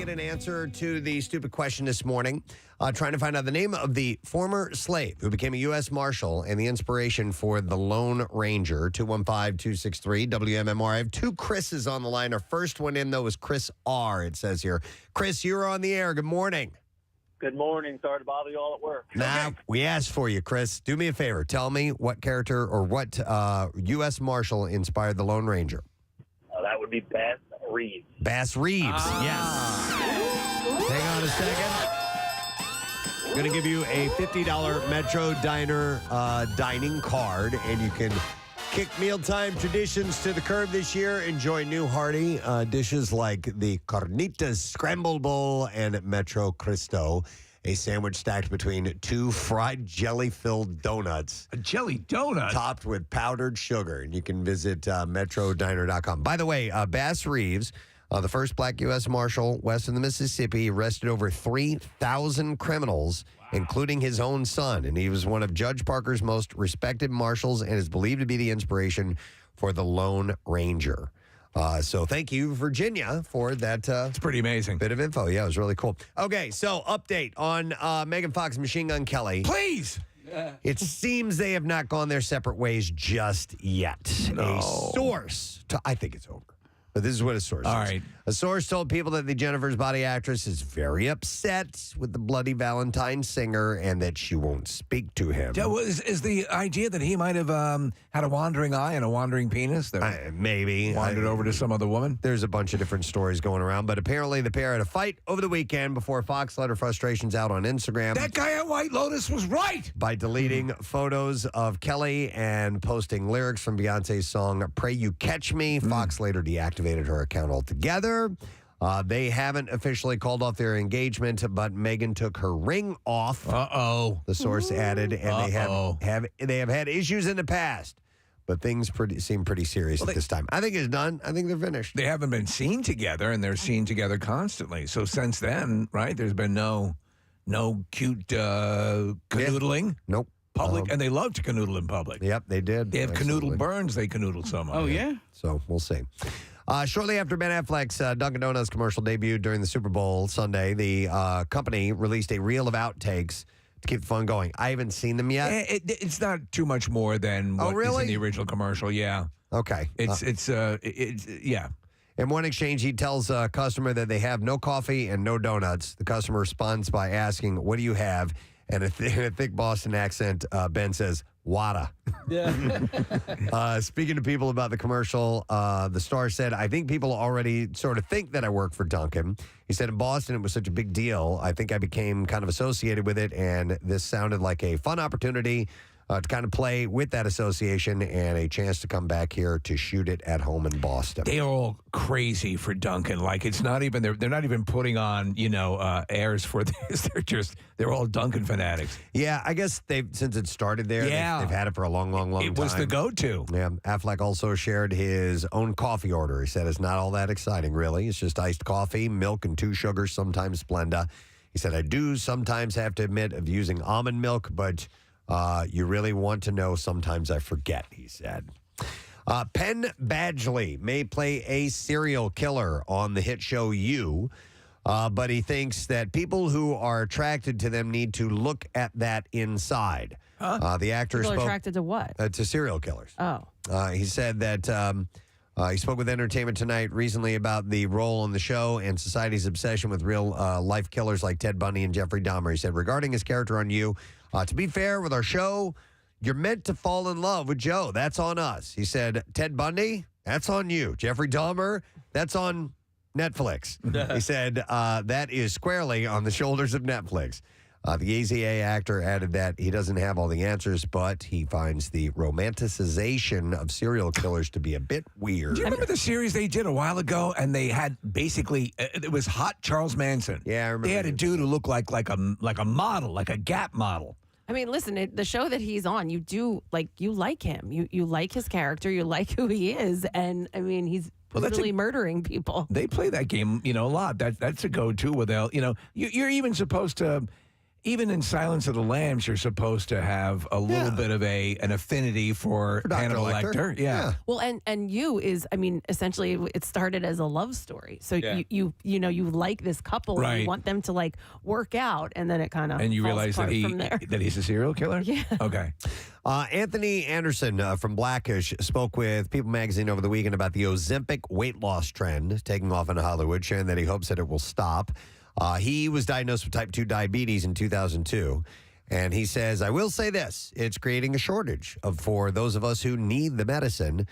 get an answer to the stupid question this morning. Trying to find out the name of the former slave who became a U.S. Marshal and the inspiration for the Lone Ranger. 215-263-WMMR. I have two Chris's on the line. Our first one in, though, is Chris R., it says here. Chris, you're on the air. Good morning. Good morning. Sorry to bother you all at work. Nah, we asked for you, Chris. Do me a favor. Tell me what character or what U.S. Marshal inspired the Lone Ranger. That would be Bass Reeves. Bass Reeves, yes. Hang on a second. I'm going to give you a $50 Metro Diner dining card, and you can kick mealtime traditions to the curb this year. Enjoy new hearty dishes like the Carnitas Scramble Bowl and Metro Cristo, a sandwich stacked between two fried jelly-filled donuts. A jelly donut? Topped with powdered sugar. And you can visit metrodiner.com. By the way, Bass Reeves, the first black U.S. Marshal west of the Mississippi, arrested over 3,000 criminals, including his own son. And he was one of Judge Parker's most respected marshals and is believed to be the inspiration for the Lone Ranger. So thank you, Virginia, for that. It's pretty amazing. Bit of info. Yeah, it was really cool. Okay, so update on Megan Fox, Machine Gun Kelly. Please. It seems they have not gone their separate ways just yet. No. A source, I think it's over. But this is what a source All says. right. A source told people that the Jennifer's Body actress is very upset with the Bloody Valentine singer and that she won't speak to him. Is the idea that he might have had a wandering eye and a wandering penis that Maybe. wandered over to some other woman? There's a bunch of different stories going around, but apparently the pair had a fight over the weekend before Fox let her frustrations out on Instagram. That guy at White Lotus was right. By deleting photos of Kelly and posting lyrics from Beyonce's song Pray You Catch Me. Fox later deactivated her account altogether. They haven't officially called off their engagement, but Megan took her ring off. Uh-oh. The source added, and they have had issues in the past, but things seem pretty serious at this time. I think it's done. I think they're finished. They haven't been seen together, and they're seen together constantly. So since then, right, there's been no cute canoodling. Nope. Public, and they love to canoodle in public. Yep, they did. They have Absolutely. canoodle burns. They canoodle so much. Oh, yeah? So we'll see. Shortly after Ben Affleck's Dunkin' Donuts commercial debuted during the Super Bowl Sunday, the company released a reel of outtakes to keep the fun going. I haven't seen them yet. It's not too much more than what is in the original commercial. Yeah. Okay. It's yeah. In one exchange, he tells a customer that they have no coffee and no donuts. The customer responds by asking, "What do you have?" And in a thick Boston accent, Ben says, "Wada." Yeah. Speaking to people about the commercial, the star said, "I think people already sort of think that I work for Dunkin'." He said, "In Boston, it was such a big deal. I think I became kind of associated with it, and this sounded like a fun opportunity to kind of play with that association and a chance to come back here to shoot it at home in Boston." They are all crazy for Duncan. Like it's not even they're not even putting on airs for this. They're all Duncan fanatics. Yeah, I guess since it started there, they've had it for a long time. It was the go-to. Yeah, Affleck also shared his own coffee order. He said it's not all that exciting, really. It's just iced coffee, milk, and 2 sugars, sometimes Splenda. He said, "I do sometimes have to admit of using almond milk, but you really want to know, sometimes I forget," he said. Penn Badgley may play a serial killer on the hit show You, but he thinks that people who are attracted to them need to look at that inside. The actor People spoke attracted to what? to serial killers. Oh. He said that he spoke with Entertainment Tonight recently about the role on the show and society's obsession with real life killers like Ted Bundy and Jeffrey Dahmer. He said, regarding his character on You, to be fair with our show, you're meant to fall in love with Joe. That's on us. He said, Ted Bundy, that's on you. Jeffrey Dahmer, that's on Netflix. He said, that is squarely on the shoulders of Netflix. The AZA actor added that he doesn't have all the answers, but he finds the romanticization of serial killers to be a bit weird. Do you remember the series they did a while ago? And they had basically it was Hot Charles Manson. Yeah, I remember. They had a dude who looked like a model, like a Gap model. I mean, listen, the show that he's on, you like him. You like his character. You like who he is. And, I mean, he's literally murdering people. They play that game, a lot. That's a go-to where they'll, you're even supposed to, even in Silence of the Lambs, you're supposed to have a little bit of an affinity for Dr. Hannibal Lecter. Yeah. Well, and you is, I mean, essentially it started as a love story. So you like this couple, and Right. you want them to like work out, and then it kind of And you realize that from there. he's a serial killer? Yeah. Okay. Anthony Anderson from Blackish spoke with People Magazine over the weekend about the Ozempic weight loss trend taking off in Hollywood, sharing that he hopes that it will stop. He was diagnosed with type 2 diabetes in 2002. And he says, I will say this, it's creating a shortage for those of us who need the medicine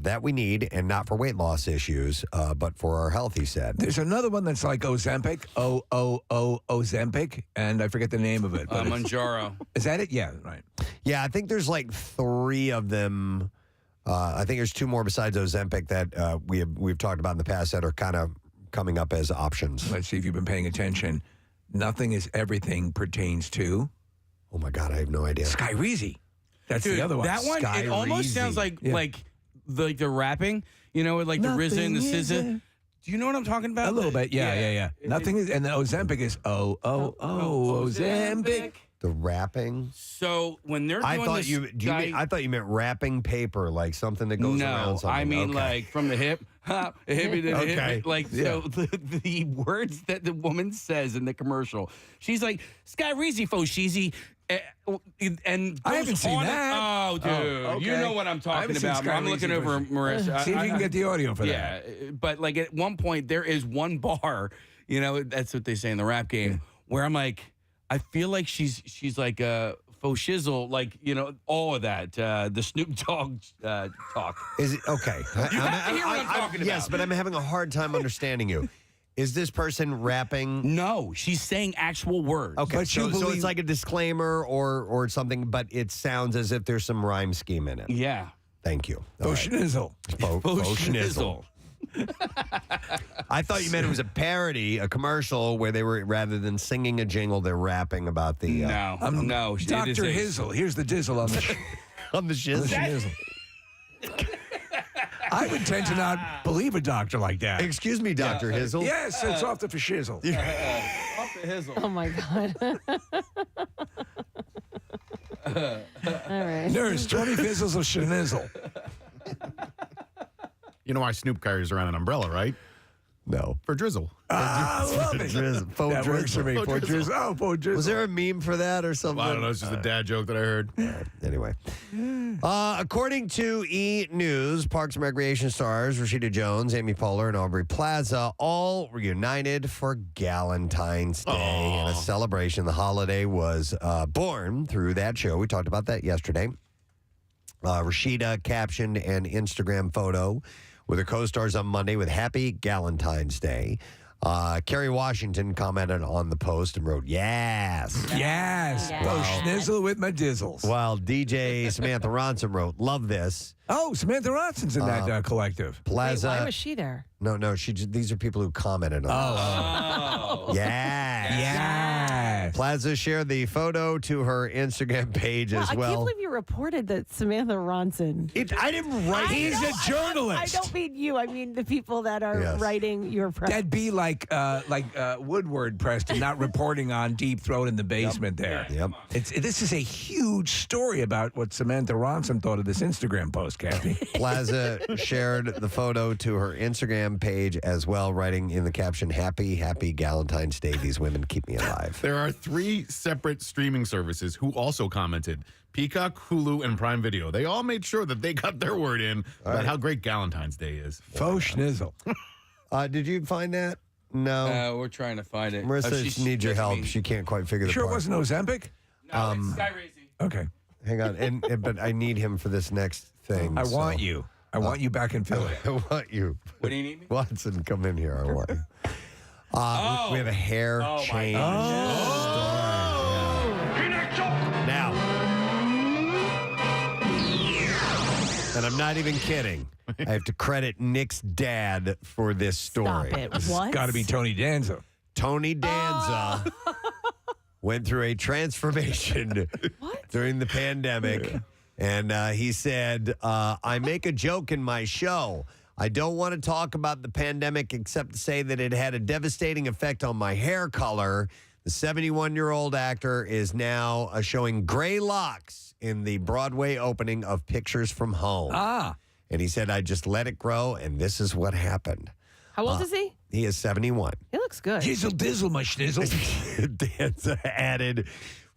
that we need, and not for weight loss issues, but for our health, he said. There's another one that's like Ozempic, Ozempic, and I forget the name of it. But Manjaro. is that it? Yeah, right. Yeah, I think there's like 3 of them. I think there's 2 more besides Ozempic that we've talked about in the past that are kind of coming up as options. Let's see if you've been paying attention. Nothing is everything pertains to Oh my God, I have no idea. Skyreezy. That's Dude, the other one. that one, it almost sounds like the rapping, with like the RZA and the SZA. Do you know what I'm talking about? A little bit, yeah. Nothing is, and the Ozempic is Ozempic. The wrapping. So when they're doing I thought this, I thought you meant wrapping paper, like something that goes around no, something. I mean Okay. like from the hip, hippie to the Okay. hip. Like so, the words that the woman says in the commercial, she's like Skyreezy fo sheezy. And I haven't seen that. Oh, dude, okay. you know what I'm talking seen about. I'm looking Skyreezy over Marissa. See if you can get the audio for that. Yeah, but like at one point there is one bar, that's what they say in the rap game, where I'm like, I feel like she's like a faux shizzle, like all of that, the Snoop Dogg talk. Is it okay? You have to hear what I'm talking about. Yes, but I'm having a hard time understanding you. Is this person rapping? No, she's saying actual words. Okay, But so, you so believe- it's like a disclaimer or something, but it sounds as if there's some rhyme scheme in it. Yeah. Thank you. All right. Faux Faux schnizzle. I thought you meant it was a parody, a commercial where they were, rather than singing a jingle, they're rapping about the No, no. Dr. Hizzle. Here's the dizzle on the on the shizzle. I would tend to not believe a doctor like that. Excuse me, Dr. Hizzle. Yes, it's off the fashizzle. Off the hizzle. Oh my God. All right. Nurse, 20 fizzles of schnizzle. You know why Snoop carries around an umbrella, right? No. For drizzle. I love it. Drizzle. Faux That works for me. drizzle. Faux drizzle. Oh, faux drizzle. Was there a meme for that or something? I don't know. It's just a dad joke that I heard. Anyway, according to E! News, Parks and Recreation stars Rashida Jones, Amy Poehler, and Aubrey Plaza all reunited for Galentine's Day and a celebration. The holiday was born through that show. We talked about that yesterday. Rashida captioned an Instagram photo with her co-stars on Monday with Happy Galentine's Day. Kerry Washington commented on the post and wrote, yes. Yes. Yes. Faux schnizzle with my dizzles. While DJ Samantha Ronson wrote, love this. Oh, Samantha Ronson's in that collective. Wait, Plaza. why was she there? No, these are people who commented on Oh. this. Yes. Yes. Plaza shared the photo to her Instagram page as I can't well. believe you reported that Samantha Ronson. I didn't write He's a journalist. I don't mean you. I mean the people that are Yes. writing your press. That'd be like Woodward, Preston, not reporting on Deep Throat in the basement there. Yep. This is a huge story about what Samantha Ronson thought of this Instagram post, Kathy. Plaza shared the photo to her Instagram page as well, writing in the caption, happy Galentine's Day. These women keep me alive. There are 3 separate streaming services who also commented. Peacock, Hulu, and Prime Video. They all made sure that they got their word in about how great Galentine's Day is. Faux schnizzle. Did you find that? No. We're trying to find it. Marissa needs your help. Me. She can't quite figure the Sure it part. wasn't Ozempic? No, it's Skyreezy. Okay. Hang on. But I need him for this next thing. I so- want you. I want you back in Philly. I want you. What do you need me? Watson, come in here. I want you. We have a hair Oh, my change. Now, and I'm not even kidding. I have to credit Nick's dad for this story. Stop it. What? Got to be Tony Danza. Tony Danza went through a transformation during the pandemic. And he said, I make a joke in my show. I don't want to talk about the pandemic except to say that it had a devastating effect on my hair color. The 71-year-old actor is now showing gray locks in the Broadway opening of Pictures from Home. And he said, I just let it grow, and this is what happened. How old is he? He is 71. He looks good. Jizzle dizzle, my schnizzle. Dan added,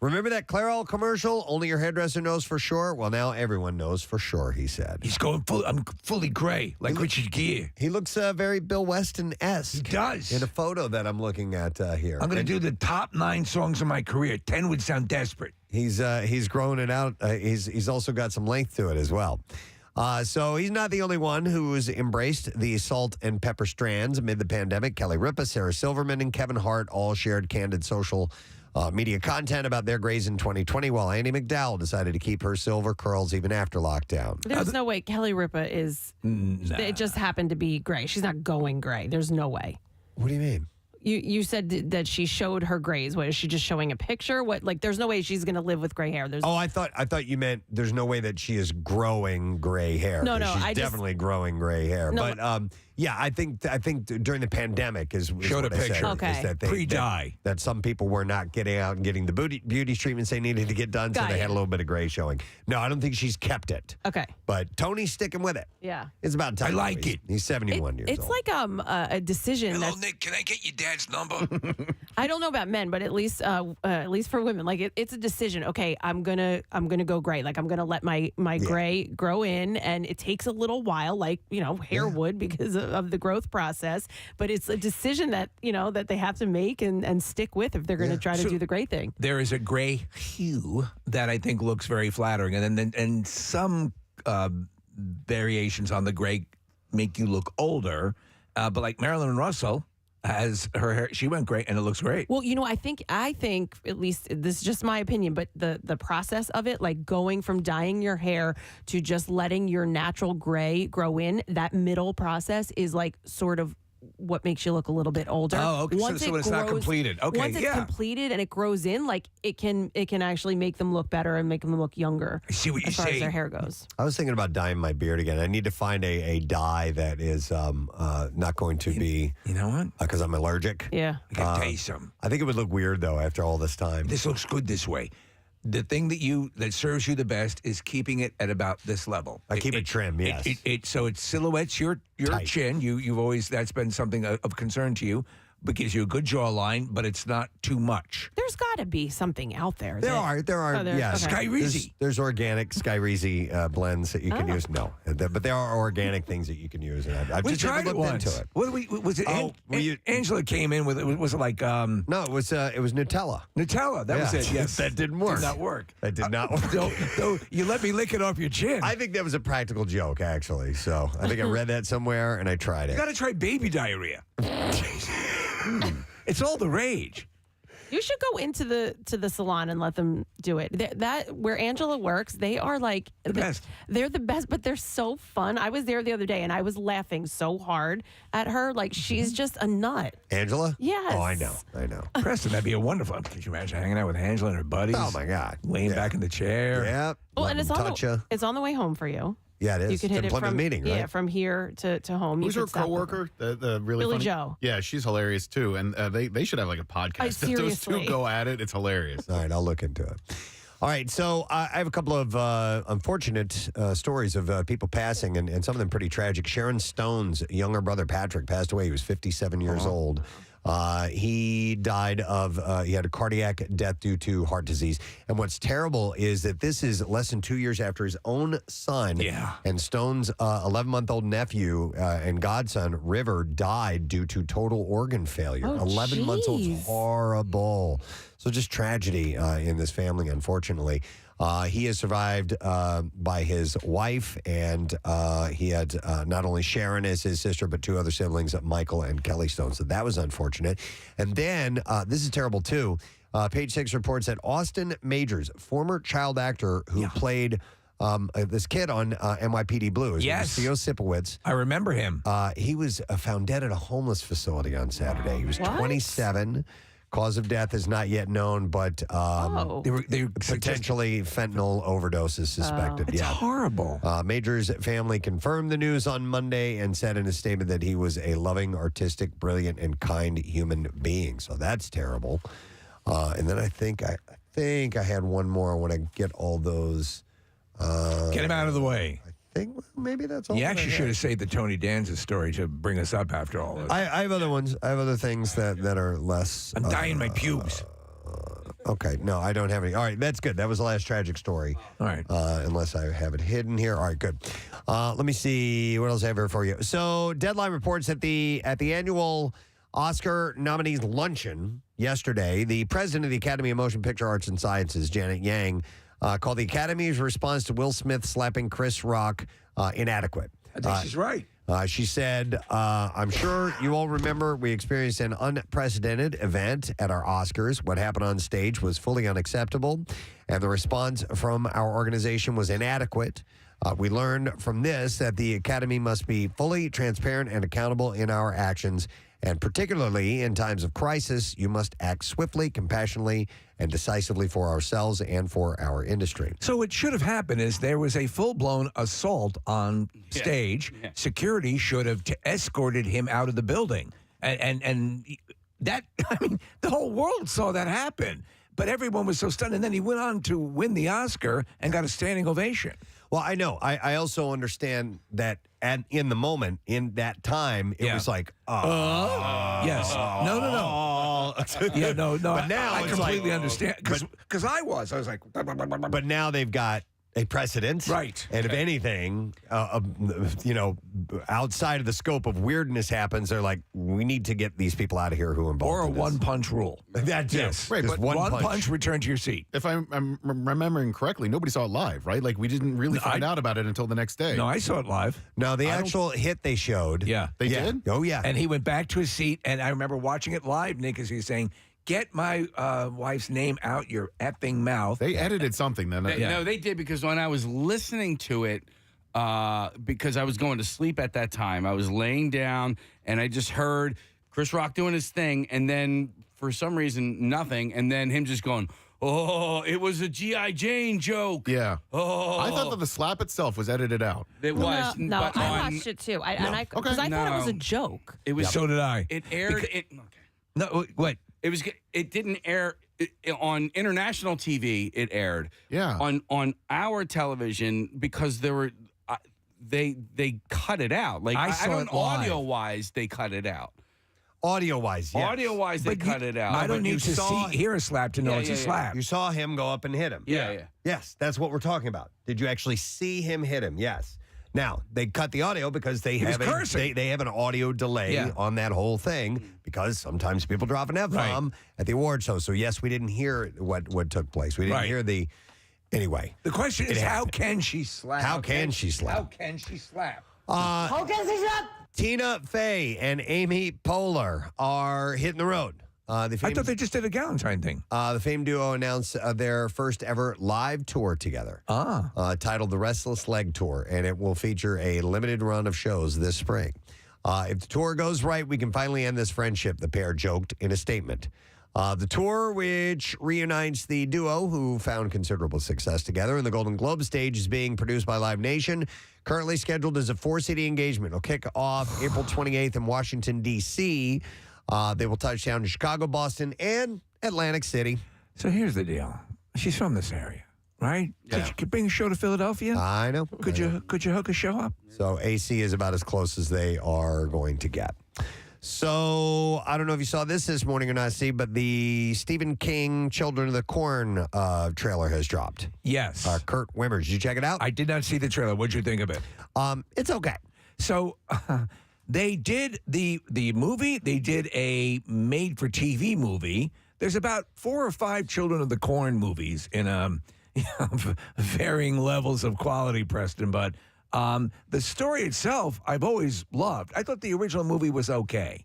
remember that Clairol commercial? Only your hairdresser knows for sure? Well, now everyone knows for sure, he said. He's going I'm fully gray, like Richard Gere. He looks very Bill Weston-esque. He does. In a photo that I'm looking at here. I'm going to do the top 9 songs of my career. 10 would sound desperate. He's growing it out. He's also got some length to it as well. So he's not the only one who's embraced the salt and pepper strands amid the pandemic. Kelly Ripa, Sarah Silverman, and Kevin Hart all shared candid social media content about their grays in 2020, while Andie MacDowell decided to keep her silver curls even after lockdown. There's no way Kelly Ripa is. It just happened to be gray. She's not going gray. There's no way. What do you mean? You said that she showed her grays. What, is she just showing a picture? What, like, there's no way she's going to live with gray hair. I thought you meant there's no way that she is growing gray hair. No, she's definitely growing gray hair. No, but yeah, I think during the pandemic is showed what a I said, picture. Okay. is that Pre-dye. that some people were not getting out and getting the beauty treatments they needed to get done, so Got they it. had a little bit of gray showing. No, I don't think she's kept it. Okay. But Tony's sticking with it. Yeah. It's about time. I like He's- it. He's 71 years It's old. like a decision Hello, that Nick. Can I get your dad's number? I don't know about men, but at least for women, like it's a decision. Okay, I'm gonna go gray. Like I'm gonna let my gray grow in, and it takes a little while, like hair would because of the growth process. But it's a decision that that they have to make and stick with if they're gonna try to do the gray thing. There is a gray hue that I think looks very flattering, and some variations on the gray make you look older. But like Marilyn Russell has her hair, she went gray and it looks great. Well, I think at least this is just my opinion, but the process of it, like going from dyeing your hair to just letting your natural gray grow in, that middle process is like sort of what makes you look a little bit older. Oh, okay. Once So it's not completed. Okay, once it's completed and it grows in, like it can actually make them look better and make them look younger. I see what as you're far as saying. their hair goes. I was thinking about dyeing my beard again. I need to find a dye that is not going to be You know what? because I'm allergic. Yeah. I gotta tell you something. I think it would look weird though after all this time. This looks good this way. The thing that serves you the best is keeping it at about this level. I keep it trim, yes. So it silhouettes your Tight. chin. You've always, that's been something of concern to you, but gives you a good jawline, but it's not too much. There's got to be something out there. There are, Oh, there- yeah. okay. Skyrizi. There's organic Skyrizi blends that you can use. No, but there are organic things that you can use, and I've We just never tried it looked once. into it. What was it? Oh, were you- Angela came in with it. Was it like No, it was Nutella. Nutella? That was Yeah. it. Yes, That didn't work. Did not work. That did not work. Don't you let me lick it off your chin. I think that was a practical joke, actually. So I think I read that somewhere, and I tried it. You got to try baby diarrhea. It's all the rage. You should go into the salon and let them do it. That where Angela works, they are like The best. They're the best, but they're so fun. I was there the other day and I was laughing so hard at her. Like she's just a nut. Angela? Yes. Oh, I know. Preston, that'd be a wonderful. Could you imagine hanging out with Angela and her buddies? Oh, my God. Laying Yeah. back in the chair. Yeah. Well, Let and it's them on touch ya. it's on the way home for you. Yeah, it is. You could hit It's it a Plymouth from meeting, right? Yeah, from here to home. Who's you her could stop over. coworker? The really Billy funny? Joe. Yeah, she's hilarious too, and they should have like a podcast. If those seriously. two go at it, it's hilarious. All right, I'll look into it. All right, so I have a couple of unfortunate stories of people passing, and some of them pretty tragic. Sharon Stone's younger brother, Patrick, passed away. He was 57 years old. He died he had a cardiac death due to heart disease. And what's terrible is that this is less than 2 years after his own son and Stone's 11-month-old nephew and godson, River, died due to total organ failure. Oh, 11 months old. geez. Horrible. So just tragedy in this family, unfortunately. He is survived by his wife, and he had not only Sharon as his sister, but two other siblings, Michael and Kelly Stone. So that was unfortunate. And then, this is terrible too, Page Six reports that Austin Majors, former child actor who played this kid on NYPD Blue, his name was Theo Sipowicz. I remember him. He was found dead at a homeless facility on Saturday. He was What? 27. Cause of death is not yet known, but They were potentially fentanyl overdose is suspected. It's horrible. Major's family confirmed the news on Monday and said in a statement that he was a loving, artistic, brilliant, and kind human being. So that's terrible. And then I think I had one more. I want to get all those. Get him out of the way. I think maybe that's all. You that I actually had. should have saved the Tony Danza story to bring us up after all this. I have other ones. I have other things that are less. I'm dying my pubes. Okay, no, I don't have any. All right, that's good. That was the last tragic story. All right. Unless I have it hidden here. All right, good. Let me see what else I have here for you. So, Deadline reports that at the annual Oscar nominees luncheon yesterday, the president of the Academy of Motion Picture Arts and Sciences, Janet Yang, called the Academy's response to Will Smith slapping Chris Rock inadequate. I think she's right. She said, I'm sure you all remember we experienced an unprecedented event at our Oscars. What happened on stage was fully unacceptable, and the response from our organization was inadequate. We learned from this that the Academy must be fully transparent and accountable in our actions, and particularly in times of crisis, you must act swiftly, compassionately, and decisively for ourselves and for our industry. So what should have happened is there was a full-blown assault on stage. Yeah. Security should have escorted him out of the building. And that, I mean, the whole world saw that happen. But everyone was so stunned. And then he went on to win the Oscar and got a standing ovation. Well, I know. I also understand that in the moment, in that time, it was like, Yes. No. Yeah, no. But now I it's completely like- understand. Because I was like, But now they've got a precedent. Right. And if anything, outside of the scope of weirdness happens, they're like, we need to get these people out of here who are involved or a in this. one-punch rule. That too. Yes. Right, Just but one punch. One-punch, return to your seat. If I'm remembering correctly, nobody saw it live, right? Like, we didn't really find out about it until the next day. No, I saw it live. No, the actual hit they showed. Yeah. They did? Oh, yeah. And he went back to his seat, and I remember watching it live, Nick, as he was saying, get my wife's name out your effing mouth. They edited something then. No, they did, because when I was listening to it, because I was going to sleep at that time, I was laying down and I just heard Chris Rock doing his thing, and then for some reason nothing, and then him just going, "Oh, it was a G.I. Jane joke." Yeah. Oh, I thought that the slap itself was edited out. it was. No, but I on- watched it too. Because I thought it was a No. joke. It was. So did I. It aired. Okay. No, what? It was. It didn't air on international TV. It aired. Yeah. On our television, because there were they cut it out. Like I I saw don't it live. audio wise they cut it out. Audio-wise, yes. Audio wise they cut it out. I don't but you need to saw- hear a slap to know Yeah, it's yeah, a yeah. slap. You saw him go up and hit him. Yeah. Yes, that's what we're talking about. Did you actually see him hit him? Yes. Now, they cut the audio because they was have cursing. they have an audio delay Yeah. on that whole thing because sometimes people drop an F-bomb at the award show. So, yes, we didn't hear what took place. We didn't Right. hear the... Anyway. The question is, It how happened. can she slap? How can she slap? How can she slap? Tina Fey and Amy Poehler are hitting the road. The I famed, thought they just did a Galentine thing. the famed duo announced their first ever live tour together. Titled the Restless Leg Tour, and it will feature a limited run of shows this spring. If the tour goes right, we can finally end this friendship, the pair joked in a statement. The tour, which reunites the duo who found considerable success together in the Golden Globe stage, is being produced by Live Nation. Currently scheduled as a 4-city engagement. It'll kick off April 28th in Washington, D.C. They will touch down in Chicago, Boston, and Atlantic City. So here's the deal. She's from this area, right? Yeah. Could you bring a show to Philadelphia? I know. Could you hook a show up? So AC is about as close as they are going to get. So I don't know if you saw this morning or not, Steve, but the Stephen King Children of the Corn trailer has dropped. Yes. Kurt Wimmer. Did you check it out? I did not see the trailer. What'd you think of it? It's okay. So they did the movie. They did a made-for-TV movie. There's about 4 or 5 Children of the Corn movies in varying levels of quality, Preston. But the story itself, I've always loved. I thought the original movie was okay.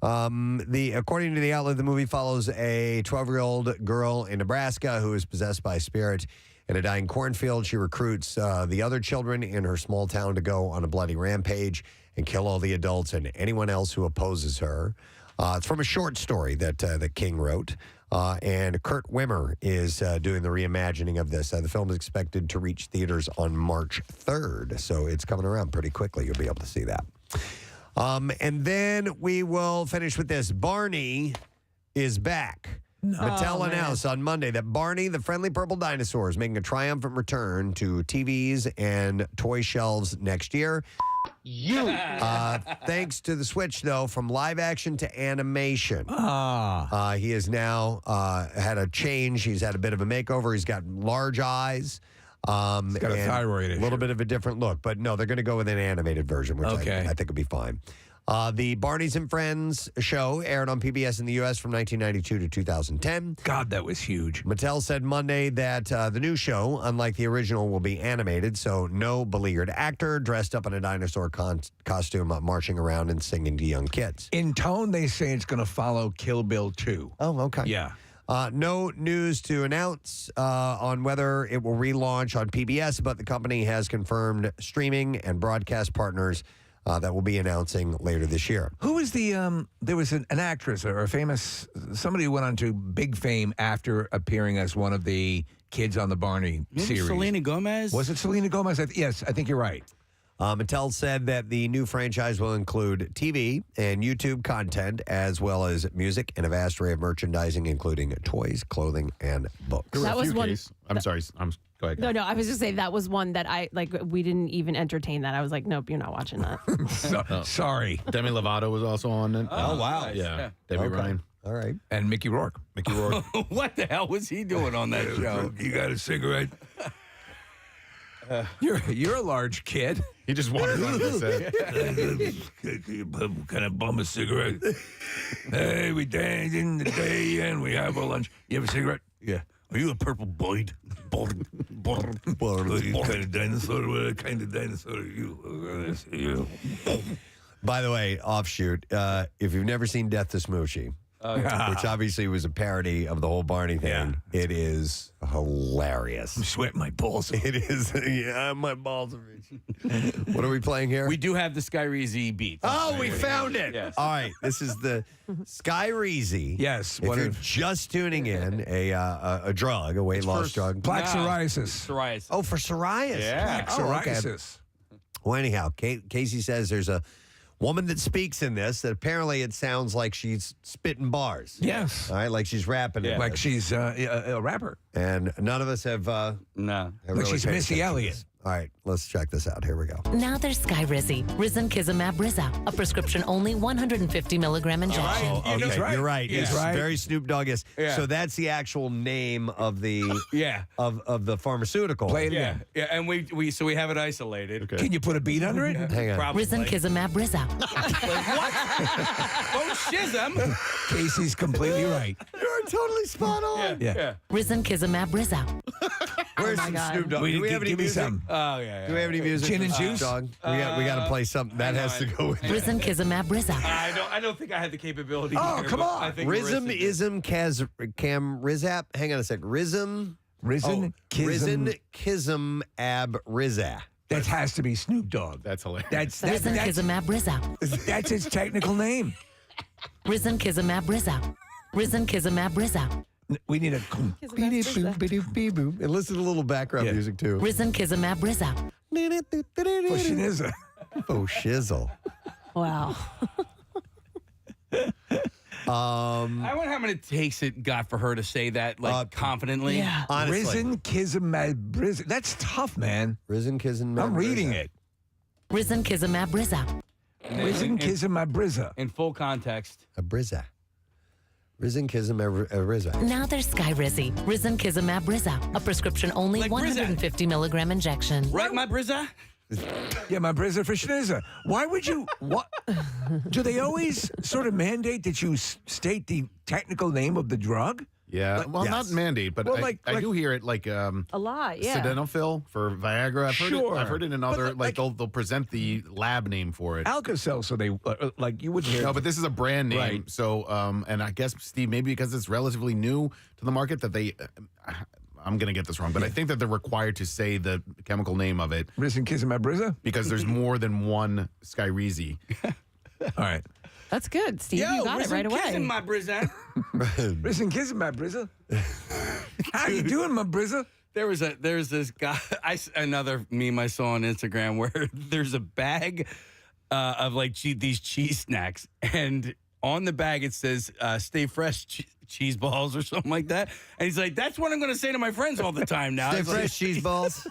According to the outlet, the movie follows a 12-year-old girl in Nebraska who is possessed by a spirit. In a dying cornfield, she recruits the other children in her small town to go on a bloody rampage and kill all the adults and anyone else who opposes her. It's from a short story that King wrote. And Kurt Wimmer is doing the reimagining of this. The film is expected to reach theaters on March 3rd, so it's coming around pretty quickly. You'll be able to see that. And then we will finish with this. Barney is back. Mattel man. announced on Monday that Barney, the friendly purple dinosaur, is making a triumphant return to TVs and toy shelves next year. Thanks to the switch, though, from live action to animation. He has now had a change. He's had a bit of a makeover. He's got large eyes. He's got a thyroid issue. A little bit of a different look. But no, they're going to go with an animated version, which I think will be fine. The Barney's and Friends show aired on PBS in the U.S. from 1992 to 2010. God, that was huge. Mattel said Monday that the new show, unlike the original, will be animated, so no beleaguered actor dressed up in a dinosaur costume marching around and singing to young kids. In tone, they say it's going to follow Kill Bill 2. Oh, okay. Yeah. No news to announce on whether it will relaunch on PBS, but the company has confirmed streaming and broadcast partners that will be announcing later this year. Who was the, there was an actress or a famous, somebody who went on to big fame after appearing as one of the kids on the Barney series. Selena Gomez? Was it Selena Gomez? Yes, I think you're right. Mattel said that the new franchise will include TV and YouTube content, as well as music and a vast array of merchandising, including toys, clothing, and books. That was one. I'm sorry. Go ahead. No, I was just saying that was one that we didn't even entertain that. I was like, nope, you're not watching that. Sorry. Demi Lovato was also on it. Oh, wow. nice. Yeah. Debbie Ryan. All right. And Mickey Rourke. Mickey Rourke. What the hell was he doing on that show? You got a cigarette? You're a large kid. He just wandered on the set. Can I bum a cigarette? Hey, we dance in the day and we have a lunch. You have a cigarette? Yeah. Are you a purple boyd? What kind of dinosaur? What kind of dinosaur are you? By the way, offshoot, if you've never seen Death to Smoochie, which obviously was a parody of the whole Barney thing, it is hilarious. I'm sweating my balls. It is. Yeah, my balls are itching. What are we playing here? We do have the Skyreezy beat. Oh, we found it. Yes. All right. This is the Skyreezy. Yes. If you're just tuning in, a drug, a weight loss drug. Plaque psoriasis. Psoriasis. Oh, for psoriasis. Yeah. Oh, okay. Psoriasis. Well, anyhow, Casey says there's a woman that speaks in this that apparently it sounds like she's spitting bars. Yes. All right, like she's rapping. Yeah. in Like it. she's a rapper. And none of us have. No. Like she's Missy Elliott. All right, let's check this out. Here we go. Now there's Skyrizi, Risankizumab Rizza, a prescription-only 150 milligram injection. Oh, okay. He's right. You're right. He's It's right. very Snoop Dogg-esque. Yeah. So that's the actual name of the Yeah. of the pharmaceutical. Play it Yeah. again. Yeah. And we have it isolated. Okay. Can you put a beat under it? Hang on. Probably. Risankizumab Rizza. Don't schism. Casey's completely right. You're totally spot on. Yeah. Risankizumab Rizza. Where's my some God. Snoop Dogg? Do we have any give me music? some. Oh, yeah. Do we have any music? Gin and for Snoop juice? Dogg? We got to play something that has to go with it. Risankizumab Rizza. I don't think I had the capability. Oh, here, come but on. I think Rizm, Marissa did. ism, cam, rizap. Hang on a second. Rizm. Risen, Risen, kism, ab, rizza. That has to be Snoop Dogg. That's hilarious. That's Risankizumab Rizza. that's its technical name. Risankizumab Rizza. Risankizumab Rizza. We need a. And listen to a little background Yeah. music, too. Risankizumab Rizza. Question is a. Oh, shizzle. Wow. I wonder how many takes it got for her to say that confidently. Yeah. Honestly. Risen, Kizumab, Risen. That's tough, man. Risen, kism, I'm reading it. Risankizumab Rizza. Risen, Kizumab, Brizza. In full context. A brizza. Risen, kism, rizza. Now there's Skyrizi, Risankizumab Rizza, a prescription-only Like Brizza. 150 milligram injection. Right, my Brizza? Yeah, my Brizza for Schnizza. Why would you? What? Do they always sort of mandate that you state the technical name of the drug? Yeah. Well, yes. not mandate, but Well, I do hear it like A lot, yeah. sildenafil for Viagra. I've heard it in other, But, they'll present the lab name for it. Alka-Seltzer, so they like you wouldn't hear. No, but this is a brand name. Right. So, and I guess, Steve, maybe because it's relatively new to the market that they, I'm going to get this wrong, but I think that they're required to say the chemical name of it Risen, Kizumab, Brizza. because there's more than one Skyrizi. All right. That's good, Steve. you got it right away. Kissing my Brizza. Risen, Kizumab, Brizza. How you doing, my Brizza? There's this guy, another meme I saw on Instagram where there's a bag of like these cheese snacks, and on the bag it says "Stay fresh cheese balls" or something like that. And he's like, "That's what I'm going to say to my friends all the time now." Stay It's like- fresh cheese balls.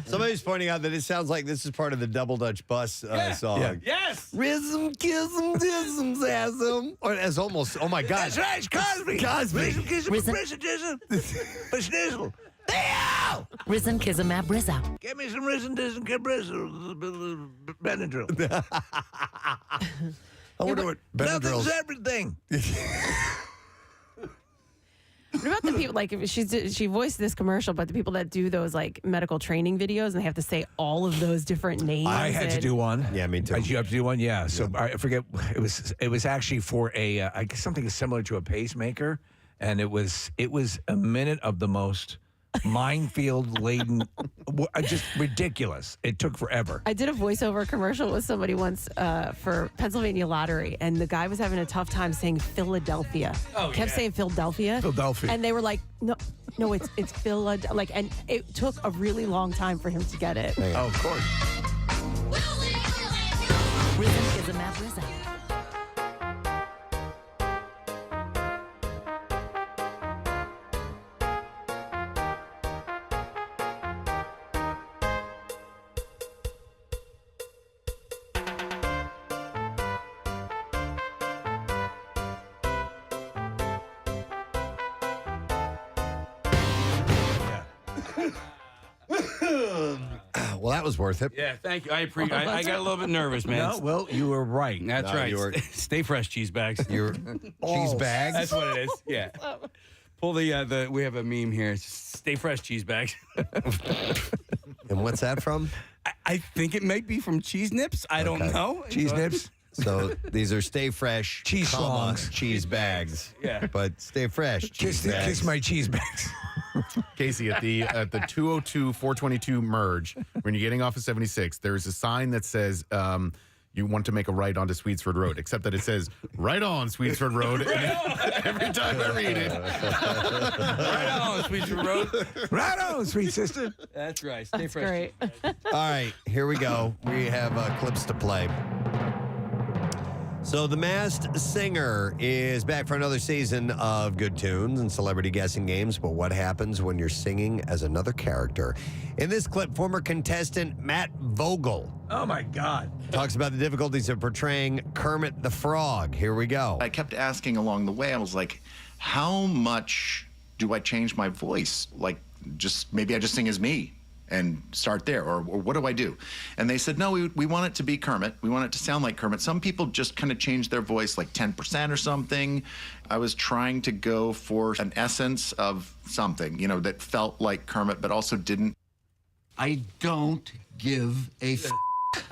Somebody's pointing out that it sounds like this is part of the Double Dutch Bus song. Yeah. Yes. Rhythm, kism, dism, zasm. Or as almost, oh my God. That's right, Cosby. Cosby. Risen Kizimab Rizzo. Give me some risen, dism, Benadryl. I wonder what Nothing's Benadryl's. everything. What about the people like if she voiced this commercial, but the people that do those like medical training videos and they have to say all of those different names? I had to and- do one. Yeah, me too. You have to do one, yeah. So I forget. It was actually for a I guess something similar to a pacemaker, and it was a minute of the most minefield laden, just ridiculous. It took forever. I did a voiceover commercial with somebody once for Pennsylvania Lottery, and the guy was having a tough time saying Philadelphia. Kept saying Philadelphia. Philadelphia. And they were like, no, it's Philadelphia. Like, and it took a really long time for him to get it. Oh, of course. Risen Kizimab Rizzo. Well, that was worth it. Yeah, thank you. I appreciate. I got a little bit nervous, man. No, well, you were right. That's No, right. you were- Stay fresh, cheese bags. Your cheese bags. That's what it is. Yeah. Pull the. We have a meme here. It's Stay fresh, cheese bags. And what's that from? I think it might be from Cheese Nips. I don't Okay. know. Cheese nips. So these are Stay Fresh Cheese comma, songs. cheese bags. Yeah. But Stay Fresh cheese bags. Kiss my cheese bags. Casey, at the 202-422 merge, when you're getting off of 76, there's a sign that says you want to make a right onto Swedesford Road, except that it says right on Swedesford Road. And every time I read it, Right on, Sweet Road. Right on, sweet sister. That's right. Stay That's fresh. great. All right, here we go. We have clips to play. So The Masked Singer is back for another season of Good Tunes and celebrity guessing games. But what happens when you're singing as another character? In this clip, former contestant Matt Vogel Oh, my God. talks about the difficulties of portraying Kermit the Frog. Here we go. I kept asking along the way, I was like, how much do I change my voice? Like, just maybe I just sing as me and start there, or what do I do? And they said, no, we want it to be Kermit. We want it to sound like Kermit. Some people just kind of change their voice like 10% or something. I was trying to go for an essence of something, you know, that felt like Kermit, but also didn't. I don't give a f.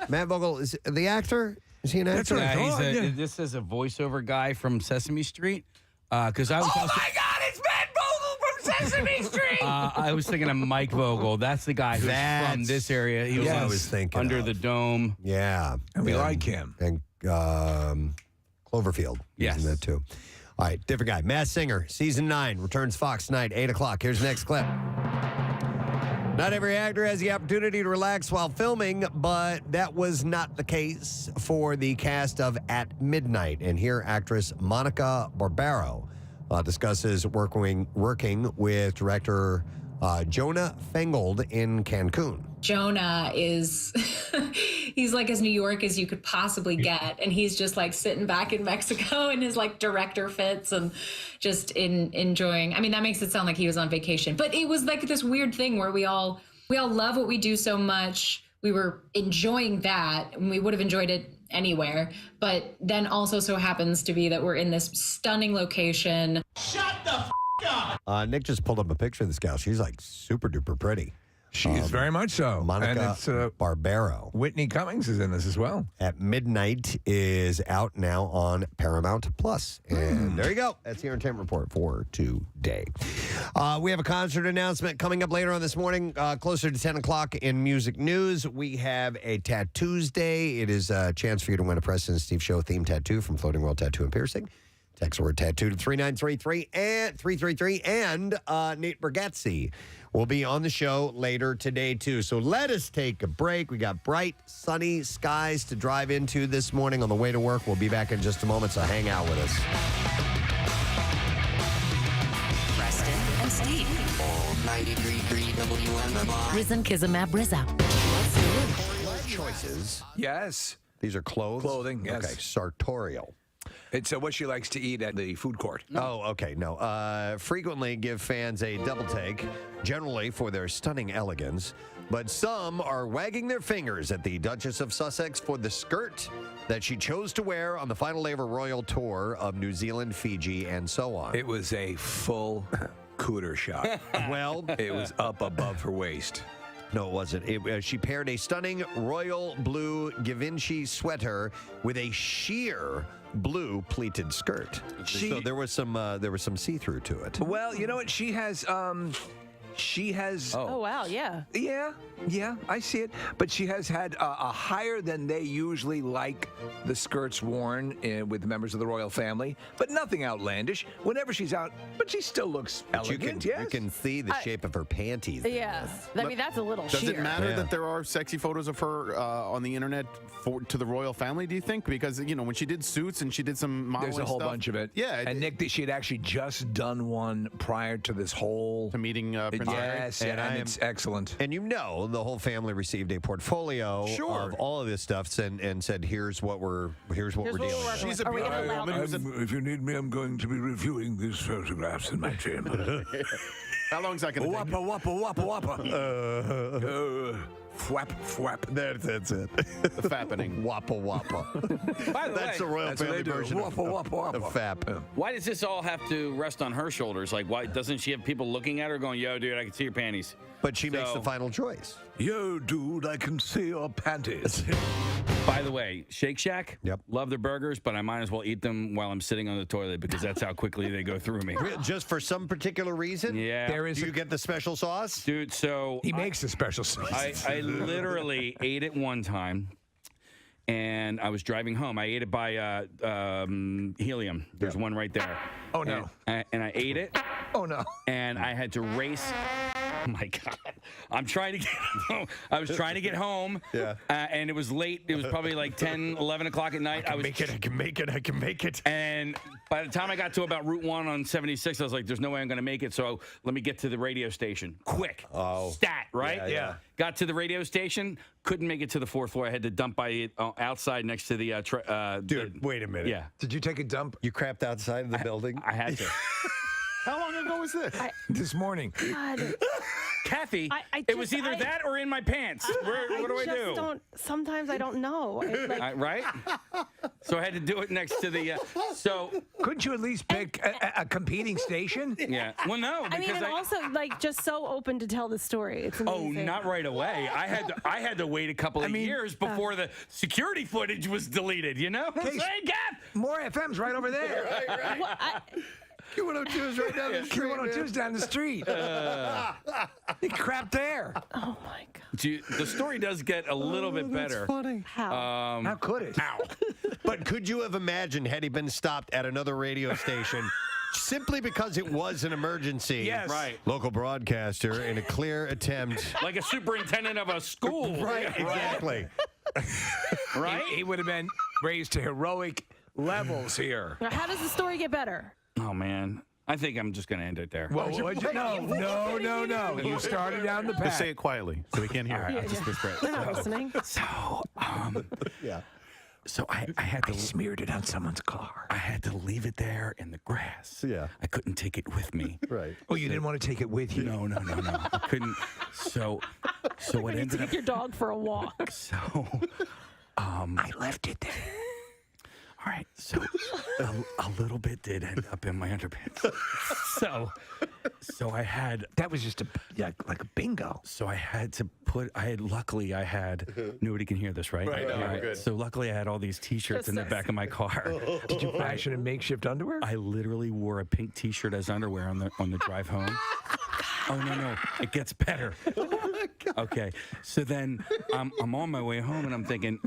Matt Vogel is the actor. Is he an actor? That's what I thought, yeah. This is a voiceover guy from Sesame Street. Because I was. Oh, my God, it's Matt Vogel from Sesame Street. I was thinking of Mike Vogel. That's the guy who's from That's this area. He was what I on- was thinking under of. the dome. Yeah. And we like him. And Cloverfield. Yes. Isn't that too? All right, different guy. Masked Singer, Season 9, returns Fox tonight, 8 o'clock. Here's the next clip. Not every actor has the opportunity to relax while filming, but that was not the case for the cast of At Midnight. And here, actress Monica Barbaro discusses working with director Jonah Feingold in Cancun. Jonah is, he's like as New York as you could possibly get. And he's just like sitting back in Mexico in his like director fits and just enjoying. I mean, that makes it sound like he was on vacation, but it was like this weird thing where we all love what we do so much. We were enjoying that and we would have enjoyed it anywhere. But then also so happens to be that we're in this stunning location. Nick just pulled up a picture of this gal. She's like super duper pretty. She is very much so. And Monica it's, Barbaro. Whitney Cummings is in this as well. At Midnight is out now on Paramount Plus. And there you go. That's the entertainment report for today. We have a concert announcement coming up later on this morning, closer to 10 o'clock in music news. We have a Tattoos Day. It is a chance for you to win a Preston and Steve Show themed tattoo from Floating World Tattoo and Piercing. Text the word tattoo to 3933 and 333. And Nate Bargatze will be on the show later today, too. So let us take a break. We got bright, sunny skies to drive into this morning on the way to work. We'll be back in just a moment, so hang out with us. Preston and Steve. 93.3 WMMR. Risen Kizimab Rizzo. Choices. Yes. These are clothes? Clothing, yes. Okay, sartorial. It's what she likes to eat at the food court. Oh, okay. No. Frequently give fans a double take, generally for their stunning elegance. But some are wagging their fingers at the Duchess of Sussex for the skirt that she chose to wear on the final day of her royal tour of New Zealand, Fiji, and so on. It was a full cooter shot. Well, it was up above her waist. No, it wasn't. She paired a stunning royal blue Givenchy sweater with a sheer blue pleated skirt. So there was some see-through to it. Well, you know what? She has. Oh, wow, yeah. Yeah, I see it. But she has had a higher than they usually like the skirts worn with members of the royal family, but nothing outlandish. Whenever she's out, but she still looks elegant. You can see the shape of her panties. Yeah. I mean, that's a little Does sheer. it matter that there are sexy photos of her on the internet to the royal family, do you think? Because, when she did Suits and she did some modeling There's a whole stuff, bunch of it. Yeah. And Nick, she had actually just done one prior to this whole... To meeting Prince Harry? Yes, and it's excellent. And the whole family received a portfolio of all of this stuff and said, here's what we're dealing with. She's a If you need me, I'm going to be reviewing these photographs in my chamber. How long is that going to take? Wappa. Fwap, fwap. That's it. The fappening. Wappa wappa. By the That's way, the royal family version of fap. why does this all have to rest on her shoulders? Like, why doesn't she have people looking at her going, yo, dude, I can see your panties? But she makes the final choice. Yo, dude, I can see your panties. By the way, Shake Shack, Yep. love their burgers, but I might as well eat them while I'm sitting on the toilet because that's how quickly they go through me. Just for some particular reason? Yeah. There is Do you get the special sauce? Dude, so He makes a special sauce. I literally ate it one time, and I was driving home. I ate it by Helium. There's one right there. Oh, no. And I ate it, Oh, no. and I had to race. Oh my God! I'm trying to get home. I was trying to get home. Yeah. And it was late. It was probably like 10, 11 o'clock at night. I can make it. And by the time I got to about Route 1 on 76, I was like, there's no way I'm going to make it. So let me get to the radio station. Quick. Oh. Stat, right? Yeah. Got to the radio station. Couldn't make it to the fourth floor. I had to dump by it outside next to the... Dude, wait a minute. Yeah. Did you take a dump? You crapped outside of the building? I had to. How long ago was this? This morning. God. Kathy, I it was either that or in my pants. What do I do? Sometimes I don't know. Right? So I had to do it next to the... Couldn't you at least pick a competing station? Yeah. Well, no, I mean, because and also just so open to tell the story. It's amazing. Oh, not right away. I had to wait a couple of years before the security footage was deleted, you know? Hey, Gav! More FM's right over there. Q102 is right down the street. Q102's down the street. You crap there. Oh my God. The story does get a little bit better. Funny. How? How could it? Ow. But could you have imagined had he been stopped at another radio station simply because it was an emergency? Yes. Right. Local broadcaster in a clear attempt. Like a superintendent of a school. Right, exactly. Right? He would have been raised to heroic levels here. Now, how does the story get better? Oh, man. I think I'm just going to end it there. Well, no. You started down the Just path. say it quietly so we can't hear it. I'll just whisper it. They're not listening. Yeah. So I had to Smeared it on someone's car. I had to leave it there in the grass. Yeah. I couldn't take it with me. Right. Oh, you didn't want to take it with you? No. I couldn't. So what You ended take up... your dog for a walk. So... I left it there. All right, so a little bit did end up in my underpants. So I had... That was just like a bingo. So I had to put... Luckily, I had... Nobody can hear this, right? Right, no, Yeah. we're good. So luckily, I had all these T-shirts in the back of my car. Did you fashion a makeshift underwear? I literally wore a pink T-shirt as underwear on the drive home. Oh, no. It gets better. Okay, so then I'm on my way home and I'm thinking,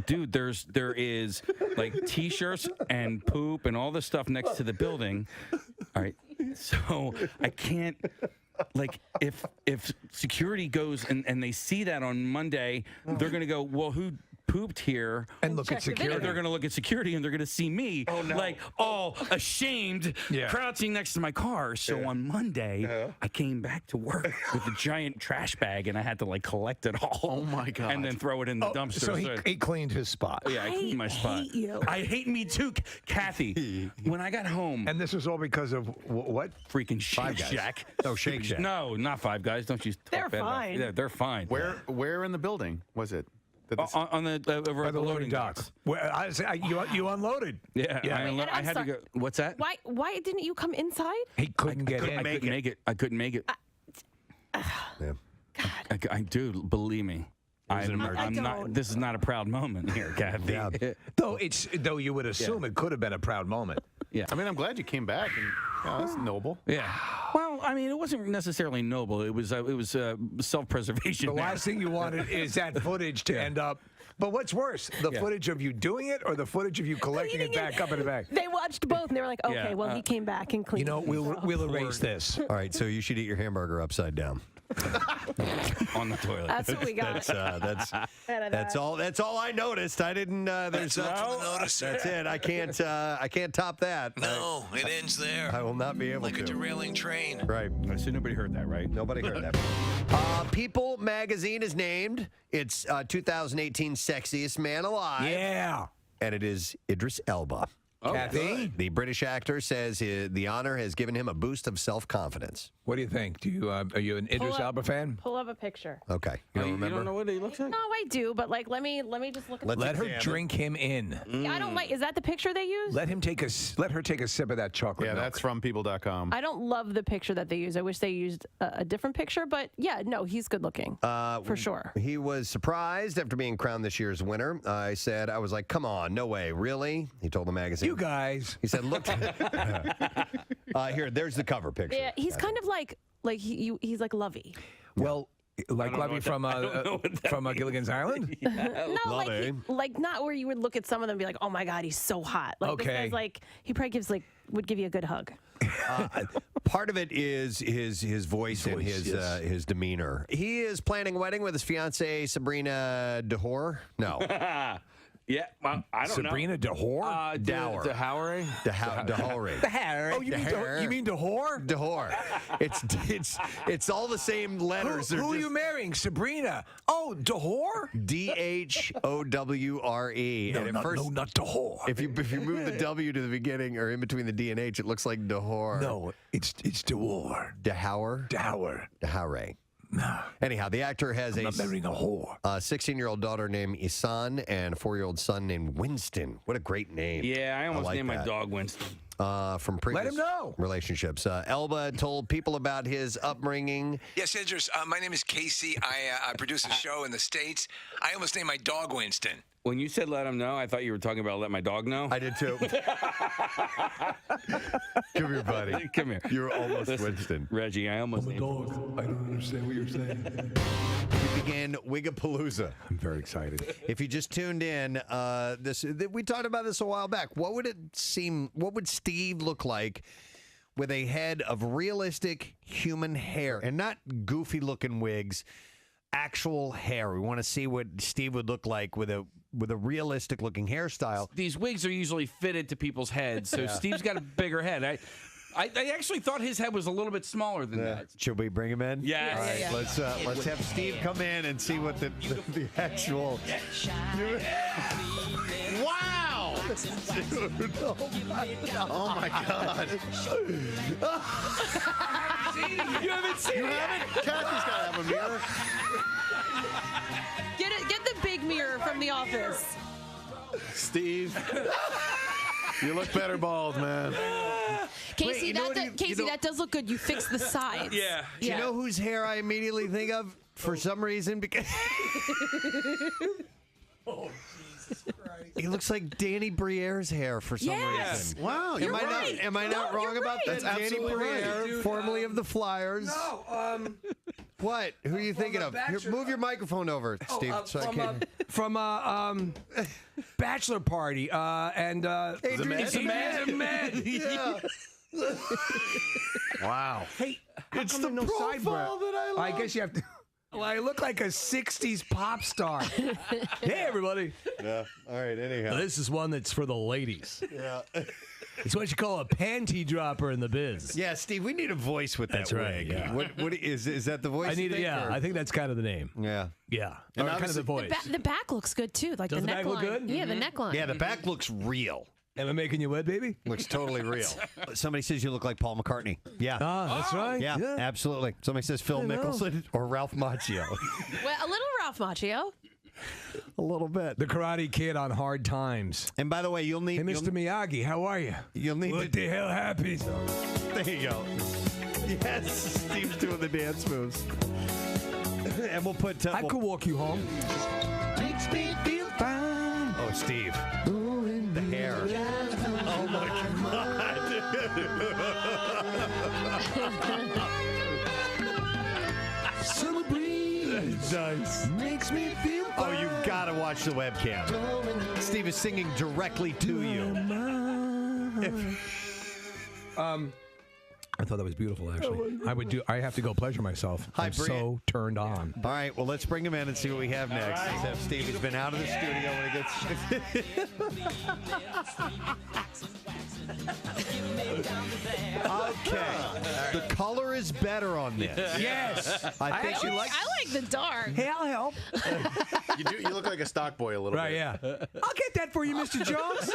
dude, there is like T-shirts and poop and all this stuff next to the building. All right, so I can't. Like if security goes and they see that on Monday, they're gonna go, well, who pooped here? And look at security. They're gonna look at security and they're gonna see me like all ashamed, crouching next to my car. So on Monday, I came back to work with a giant trash bag and I had to like collect it all. Oh my God. And then throw it in the dumpster. So he cleaned his spot. Yeah, I cleaned my spot. hate you. I hate me too, Kathy. When I got home, And this was all because of what? freaking Shake Guys. Shack. Oh, Shake Shack. No, not Five Guys. Don't you? talk They're bad about- fine. Yeah, they're fine. Where in the building was it? That this- On the over By at the loading dock. Where you unloaded. Yeah, Yeah. I And I'm had to go. What's that? Why didn't you come inside? He couldn't get in. I couldn't make it. I couldn't make it. Yeah. I do. Believe me. I'm not. don't. This is not a proud moment here, Kathy. Yeah. Though you would assume it could have been a proud moment. Yeah. I mean, I'm glad you came back, and that's noble. Yeah. Well, I mean, it wasn't necessarily noble. It was self-preservation. The last thing you wanted is that footage to end up. But what's worse, the footage of you doing it or the footage of you collecting it back up in the bag? They watched both and they were like, okay, Yeah, well, he came back and cleaned. You know, we'll erase this. All right, so you should eat your hamburger upside down. on the toilet. That's what we got. That's all. That's all I noticed. I didn't. There's notice. That's it. I can't top that. No, it ends there. I will not be able Like to. a derailing train. Right. So nobody heard that, right? Nobody heard that. People magazine is named its 2018 sexiest man alive. Yeah. And it is Idris Elba. Kathy? The British actor says the honor has given him a boost of self-confidence. What do you think? Do you are you an Idris Elba fan? Pull up a picture. Okay. You don't remember? You don't know what he looks like? No, I do, but like, let me just look at. Let her drink him in. Yeah, I don't like. Is that the picture they use? Let her take a sip of that chocolate Yeah, milk. that's from people.com. I don't love the picture that they use. I wish they used a different picture, but yeah, no, he's good looking for sure. He was surprised after being crowned this year's winner. I was like, come on, no way, really? He told the magazine. You guys. He said, look. Here, there's the cover picture. Yeah, he's kind of like he's like Lovey. Well, like Lovey from Gilligan's Island? No, Lovey. like not where you would look at some of them and be like, oh my God, he's so hot. Like this Okay. guy's like he probably would give you a good hug. Part of it is his voice and his demeanor. He is planning a wedding with his fiancee Sabrina Dahor. No. Yeah, well, I don't know. Sabrina Dahor? Dower. Dahore? Dahore. Oh, you mean Dahor? Dahor. It's all the same letters. Who are you marrying? Sabrina. Oh, Dahor? Dhowre. No, And at not, first, no, not Dahor. if you move the W to the beginning or in between the D and H, it looks like Dahor. No, it's Dahor. Dahor. Dahore. No. Anyhow, the actor has I'm not marrying a whore. a 16-year-old daughter named Isan and a 4-year-old son named Winston. What a great name. Yeah, I almost like named my that. dog Winston. From previous him know. relationships. Elba told people about his upbringing. Yes, Idris. My name is Casey. I produce a show in the States. I almost named my dog Winston. When you said let him know, I thought you were talking about let my dog know. I did too. Come here, buddy. Come here. You're almost Winston. Reggie, I almost named Dog, I don't understand what you're saying. We began Wigapalooza. I'm very excited. If you just tuned in, we talked about this a while back. What would Steve look like with a head of realistic human hair and not goofy looking wigs? Actual hair. We want to see what Steve would look like with a realistic looking hairstyle. These wigs are usually fitted to people's heads, so Steve's got a bigger head. I actually thought his head was a little bit smaller than that. Should we bring him in? Yes. All right, let's have Steve come in and see what the actual. Wow! Dude, Oh my God. You haven't seen it yet? Kathy's got to have a mirror. Get the big mirror from the office. Steve. You look better bald, man. Casey, you know what that does look good. You fixed the sides. Yeah. Do you know whose hair I immediately think of for some reason? Because Oh, Jesus Christ. he looks like Danny Briere's hair for some Yes. reason. Wow. You're right. Am I not No, wrong you're about right. that? That's Danny absolutely right. Briere, Dude, formerly of the Flyers. No, What? Who are you thinking of? Here, move your microphone over, Steve. So I can... From bachelor party and Adrian Med. Yeah. Wow. Hey, how It's come the no sideburn? profile that I love. I guess you have to. Well, I look like a '60s pop star. Hey, everybody. Yeah. All right. Anyhow. This is one that's for the ladies. Yeah. It's what you call a panty dropper in the biz. Yeah, Steve. We need a voice with that. That's right, wig. yeah. What is that? The voice? I need you it. think, Yeah, or- I think that's kind of the name. Yeah. Yeah, And or kind of the voice. The back looks good too, like Does the the back neckline. look good? Yeah, the neckline. Yeah. The back looks real. Am I making you wet, baby? Looks totally real. Somebody says you look like Paul McCartney. Yeah. Ah, that's right. Yeah, absolutely. Somebody says Phil Mickelson or Ralph Macchio. Well, a little Ralph Macchio. A little bit. The Karate Kid on Hard Times. And by the way, you'll need. Hey, Mr. Miyagi, how are you? You'll need. What the hell happened? There you go. Yes, Steve's doing the dance moves. And we'll put. I could walk you home. Makes me feel fine. Oh, Steve. The hair. Oh my God. Summer breeze Nice. makes me feel Oh, fine. you've got to watch the webcam. Steve is singing directly to you. I thought that was beautiful, actually. I have to go pleasure myself. Hi, I'm Bri- so turned on. All right, well, let's bring him in and see what we have next. Except Steve has been out of the studio when he gets. Okay. The color is better on this. Yes. I think you like. I like the dark. Hey, I'll help. You look like a stock boy a little Right, bit. yeah. I'll get that for you, Mr. Jones.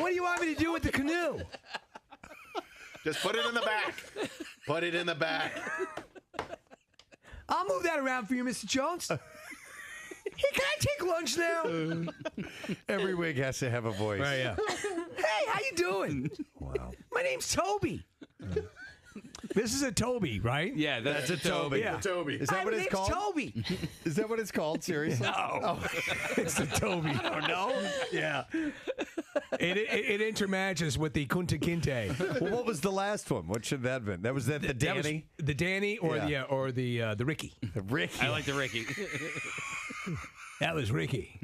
What do you want me to do with the canoe? Just put it in the back. Put it in the back. I'll move that around for you, Mr. Jones. Hey, can I take lunch now? Every wig has to have a voice. Right, yeah. Hey, how you doing? Wow. My name's Toby. This is a Toby, right? Yeah, that's a Toby. Yeah. Toby. Is that Hi, what my it's name's called? Toby. Is that what it's called? Seriously? No. It's the Toby. Oh, no? Yeah. It intermatches with the Kunta Kinte. Well, what was the last one? What should that have been? That was the That was Danny? the Danny or the Ricky. Ricky. I like the Ricky. That was Ricky.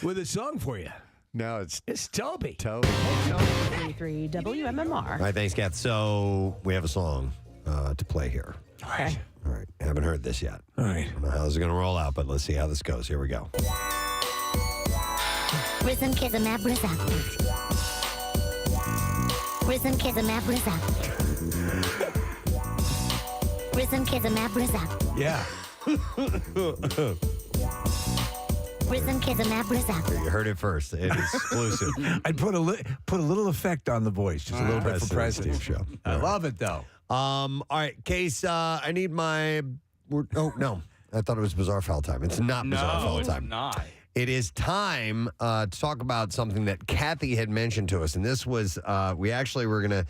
With a song for you. No, it's It's Toby. Toby. 33 WMMR. All right, thanks, Kath. So we have a song to play here. All right. All right. Haven't heard this yet. All right. I don't know how this is going to roll out, but let's see how this goes. Here we go. Risen Kizamab Rizza. Risen Kizamab Rizza. Risen Kizamab Rizza. Yeah. Risen Kizamab Rizza. You heard it first. It's exclusive. I'd put a little effect on the voice, just a little bit for President President. Steve show. I love it though. All right, Case, I need my... Oh, no. I thought it was Bizarre Foul time. It's not Bizarre Foul it's time. not. It is time to talk about something that Kathy had mentioned to us. And this was, we actually were going to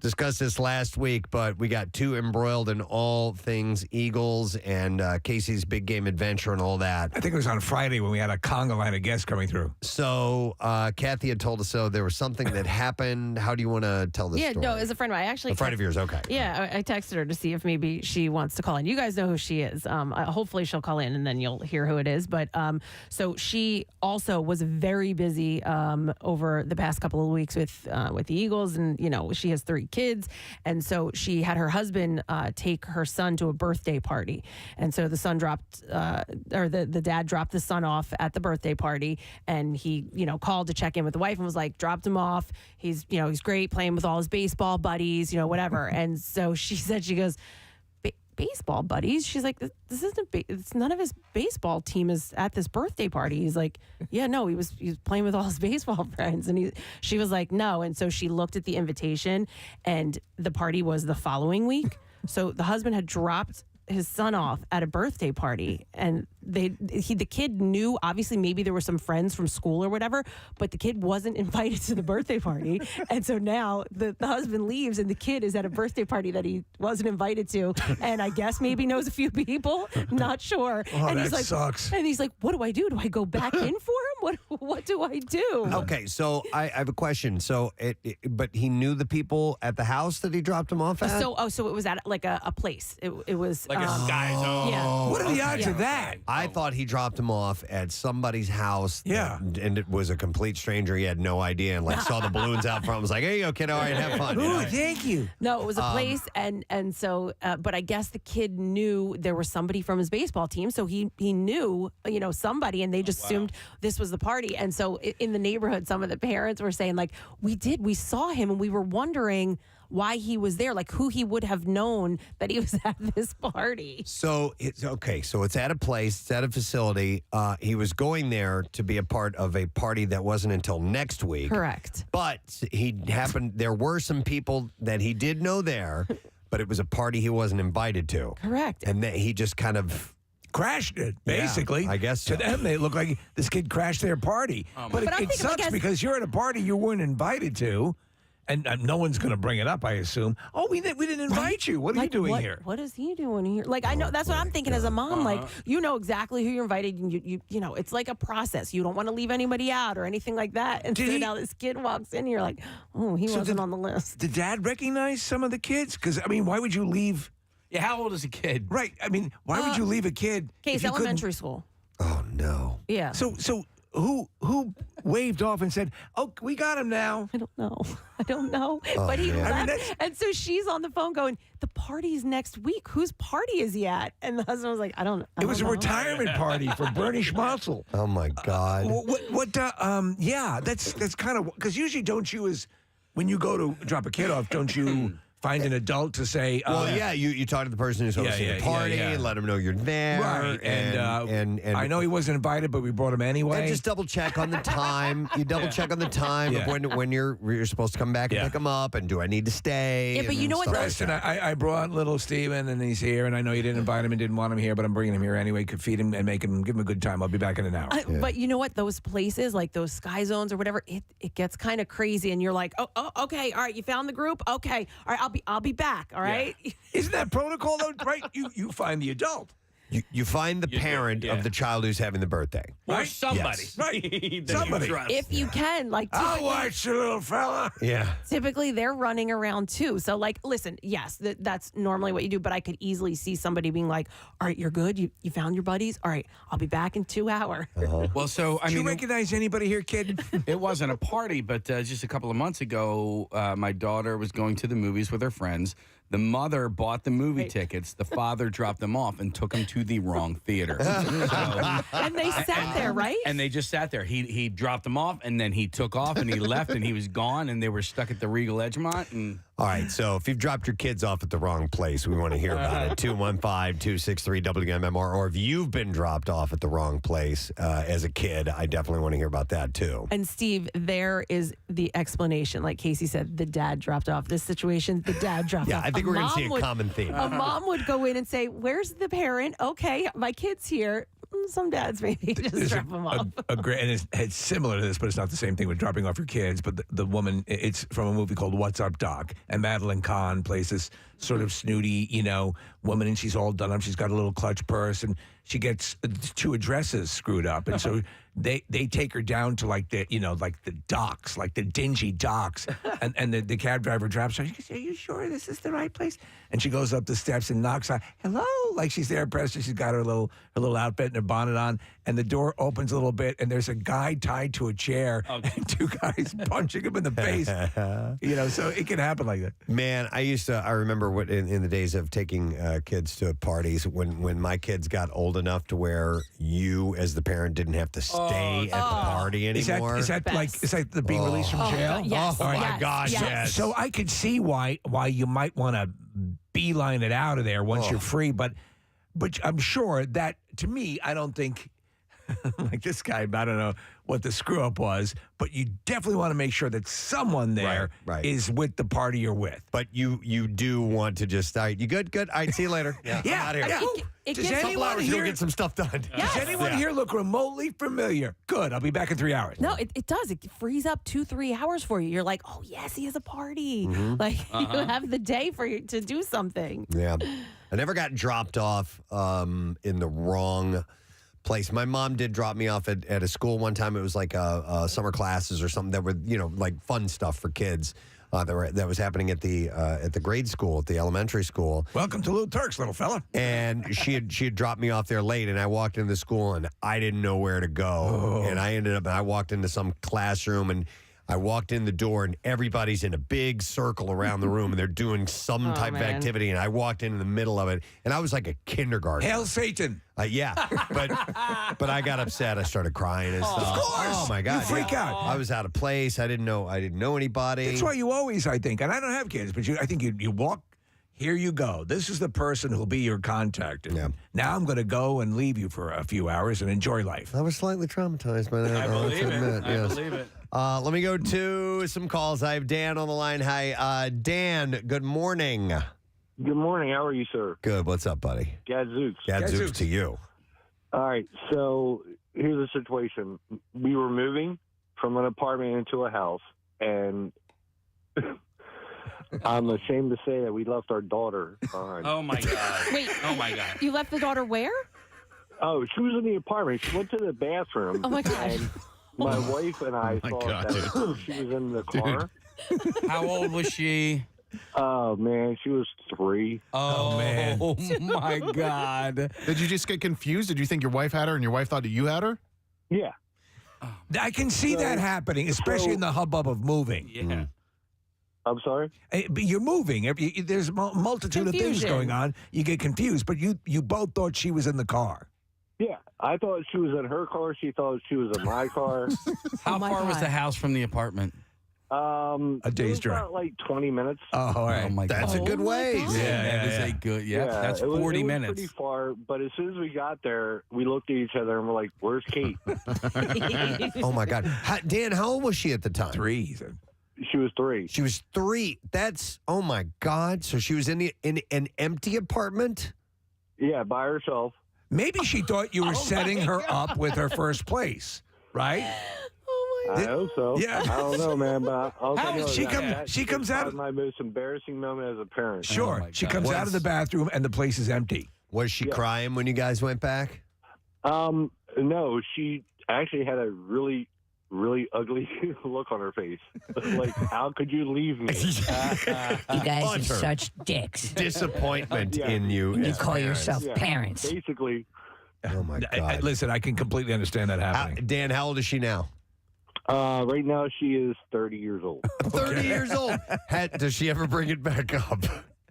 discuss this last week, but we got too embroiled in all things Eagles and Casey's big game adventure and all that. I think it was on Friday when we had a conga line of guests coming through. So Kathy had told us so there was something that happened. How do you want to tell this Yeah, story? no, it's a friend of mine. I actually A friend of yours, okay. Yeah, I texted her to see if maybe she wants to call in. You guys know who she is. Hopefully she'll call in and then you'll hear who it is. But so she also was very busy over the past couple of weeks with the Eagles, and you know she has 3 kids, and so she had her husband take her son to a birthday party, and so the son dropped or the dad dropped the son off at the birthday party, and he called to check in with the wife and was like, dropped him off. He's he's great playing with all his baseball buddies, whatever. And so she said, she goes, baseball buddies? She's like, this isn't, it's none of his baseball team is at this birthday party. He's like, yeah, no, he was playing with all his baseball friends. And she was like, no. And so she looked at the invitation and the party was the following week. So the husband had dropped his son off at a birthday party, and the kid knew, obviously maybe there were some friends from school or whatever, but the kid wasn't invited to the birthday party. And so now the husband leaves and the kid is at a birthday party that he wasn't invited to, and I guess maybe knows a few people, not sure. Oh, and that he's like, sucks. And he's like, what do? Do I go back in for him? what do I do? Okay, so I have a question. So, but he knew the people at the house that he dropped him off at? So it was at like a place. It was Like a Sky Zone. Yeah. What are the odds of that? I thought he dropped him off at somebody's house. And it was a complete stranger. He had no idea and saw the balloons out front. Was like, "Here you go, kiddo. All right, have fun." Ooh, thank you. No, it was a place, and so, but I guess the kid knew there was somebody from his baseball team, so he knew somebody, and they just assumed this was the party. And so in the neighborhood, some of the parents were saying we saw him, and we were wondering why he was there, like who he would have known that he was at this party. So it's okay. So it's at a place, it's at a facility. He was going there to be a part of a party that wasn't until next week. Correct. But there were some people that he did know there, but it was a party he wasn't invited to. Correct. And then he just kind of crashed it, basically. Yeah, I guess so. To them, they look like this kid crashed their party. But it sucks because you're at a party you weren't invited to, and no one's going to bring it up, I assume. Oh, we didn't invite you. What are you doing here? What is he doing here? I know that's what I'm thinking as a mom. You know exactly who you're invited, and you it's like a process. You don't want to leave anybody out or anything like that. And so now this kid walks in, and you're like, oh, he wasn't on the list. Did Dad recognize some of the kids? Because why would you leave? Yeah, how old is a kid? Right. Why would you leave a kid? Case elementary school. Oh no. Yeah. So who waved off and said, "Oh, we got him now"? I don't know. But he left, and so she's on the phone going, "The party's next week. Whose party is he at?" And the husband was like, "I don't know." It was a retirement party for Bernie Schmaltzel. Oh my God. Yeah, that's kind of because usually don't you when you go to drop a kid off, don't you find an adult to say, you talk to the person who's hosting the party and let them know you're there. Right. And I know he wasn't invited, but we brought him anyway. And just double check on the time. You double check on the time of when you're supposed to come back and pick him up, and do I need to stay? Yeah, but you know what? Preston, I brought little Steven, and he's here, and I know you didn't invite him and didn't want him here, but I'm bringing him here anyway. Could feed him and give him a good time. I'll be back in an hour. But you know what? Those places, like those Sky Zones or whatever, it gets kind of crazy, and you're like, oh, okay, all right, you found the group, okay, all right, I'll be back. All right. Yeah. Isn't that protocol though? Right? You find the adult. You find the parent of the child who's having the birthday. Or somebody. Yes. Right. Somebody. If you can, I'll watch the little fella. Yeah. Typically, they're running around too. So, listen, yes, that's normally what you do, but I could easily see somebody being like, all right, you're good. You found your buddies. All right, I'll be back in 2 hours. Well, so, Do you recognize anybody here, kid? It wasn't a party, but just a couple of months ago, my daughter was going to the movies with her friends. The mother bought the movie tickets. The father dropped them off and took them to the wrong theater. And they sat there, right? And they just sat there. He dropped them off, and then he took off, and he left, and he was gone, and they were stuck at the Regal Edgemont. And all right, so if you've dropped your kids off at the wrong place, we want to hear about it. 215-263-WMMR. Or if you've been dropped off at the wrong place as a kid, I definitely want to hear about that, too. And, Steve, there is the explanation. Like Casey said, the dad dropped off. This situation, the dad dropped off. I think we're going to see a common theme. A mom would go in and say, where's the parent? Okay, my kid's here. Some dads maybe just drop them off. And it's similar to this, but it's not the same thing with dropping off your kids. But the woman, it's from a movie called What's Up, Doc? And Madeline Kahn plays this sort of snooty, woman, and she's all done up. She's got a little clutch purse, and she gets 2 addresses screwed up. And so they take her down to like the docks, like the dingy docks. And the cab driver drops her. She goes, "Are you sure this is the right place?" And she goes up the steps and knocks on, "Hello," like she's there, Preston. She's got her little outfit and her bonnet on, and the door opens a little bit, and there's a guy tied to a chair, and 2 guys punching him in the face. So it can happen like that. Man, I remember what in the days of taking kids to parties when my kids got old enough to where you as the parent didn't have to stay at the party anymore. Is that the being released from jail? Yes. Oh my gosh, yes. So I could see why you might want to beeline it out of there once you're free, but I'm sure that, to me, I don't think like this guy, I don't know what the screw up was, but you definitely want to make sure that someone there is with the party you're with. But you do want to just, all right, you good? Good. All right, see you later. Yeah. I'm out of here. Does anyone here get some stuff done? Does anyone here look remotely familiar? Good. I'll be back in 3 hours. No, it does. It frees up 2-3 hours for you. You're like, oh yes, he has a party. Like you have the day for you to do something. Yeah. I never got dropped off in the wrong place. My mom did drop me off at a school one time. It was like summer classes or something that were, like fun stuff for kids. That was happening at the grade school, at the elementary school. Welcome to Little Turks, little fella. And she had dropped me off there late, and I walked into the school, and I didn't know where to go. And I walked into some classroom, and I walked in the door, and everybody's in a big circle around the room, and they're doing some type of activity. And I walked in the middle of it, and I was like a kindergartner. Hail Satan. Yeah, but I got upset. I started crying and stuff. Of course. Oh my God! You freak out. I was out of place. I didn't know anybody. That's why you always, I think, and I don't have kids, but I think you walk. Here you go. This is the person who'll be your contact. And now I'm going to go and leave you for a few hours and enjoy life. I was slightly traumatized by that. I believe it. I believe it. Let me go to some calls. I have Dan on the line. Hi, Dan. Good morning. Good morning. How are you, sir? Good. What's up, buddy? Gadzooks. Gadzooks to you. All right. So here's the situation. We were moving from an apartment into a house, and I'm ashamed to say that we left our daughter behind. Oh, my God. Wait. Oh, my God. You left the daughter where? Oh, she was in the apartment. She went to the bathroom. Oh, my God. And my wife and I thought that she was in the car. How old was she? Oh, man. She was 3. Oh, man. Oh, my God. Did you just get confused? Did you think your wife had her and your wife thought that you had her? Yeah. I can see that happening, especially in the hubbub of moving. Yeah. I'm sorry? But you're moving. There's a multitude of things Confusion. going on. You get confused, but you both thought she was in the car. Yeah. I thought she was in her car. She thought she was in my car. How my far was God. the house from the apartment? A day's it was drive. about like 20 minutes. Oh, all right. Oh, my God. That's a good Oh, my ways. God. That is a good, that's it was, 40 it was minutes. pretty far, but as soon as we got there, we looked at each other and we're like, where's Kate? Oh my God, Dan, how old was she at the time? 3, he said. She was 3. She was 3. That's oh my God. So she was in an empty apartment. Yeah, by herself. Maybe she thought you were setting her up with her first place, right? I hope so. Yeah. I don't know, man, but I'll How tell you did what, she that- come- that she is comes out probably my most embarrassing moment as a parent. Sure. my She God. comes out of the bathroom and the place is empty. Was she crying when you guys went back? No, she actually had a really, really ugly look on her face. Like, how could you leave me? You guys Utter are such dicks. Disappointment Yeah. in you. You as call parents. yourself parents. Basically. Oh my God. Listen, I can completely understand that happening. Dan, how old is she now? Right now, she is 30 years old. 30 years old. Does she ever bring it back up?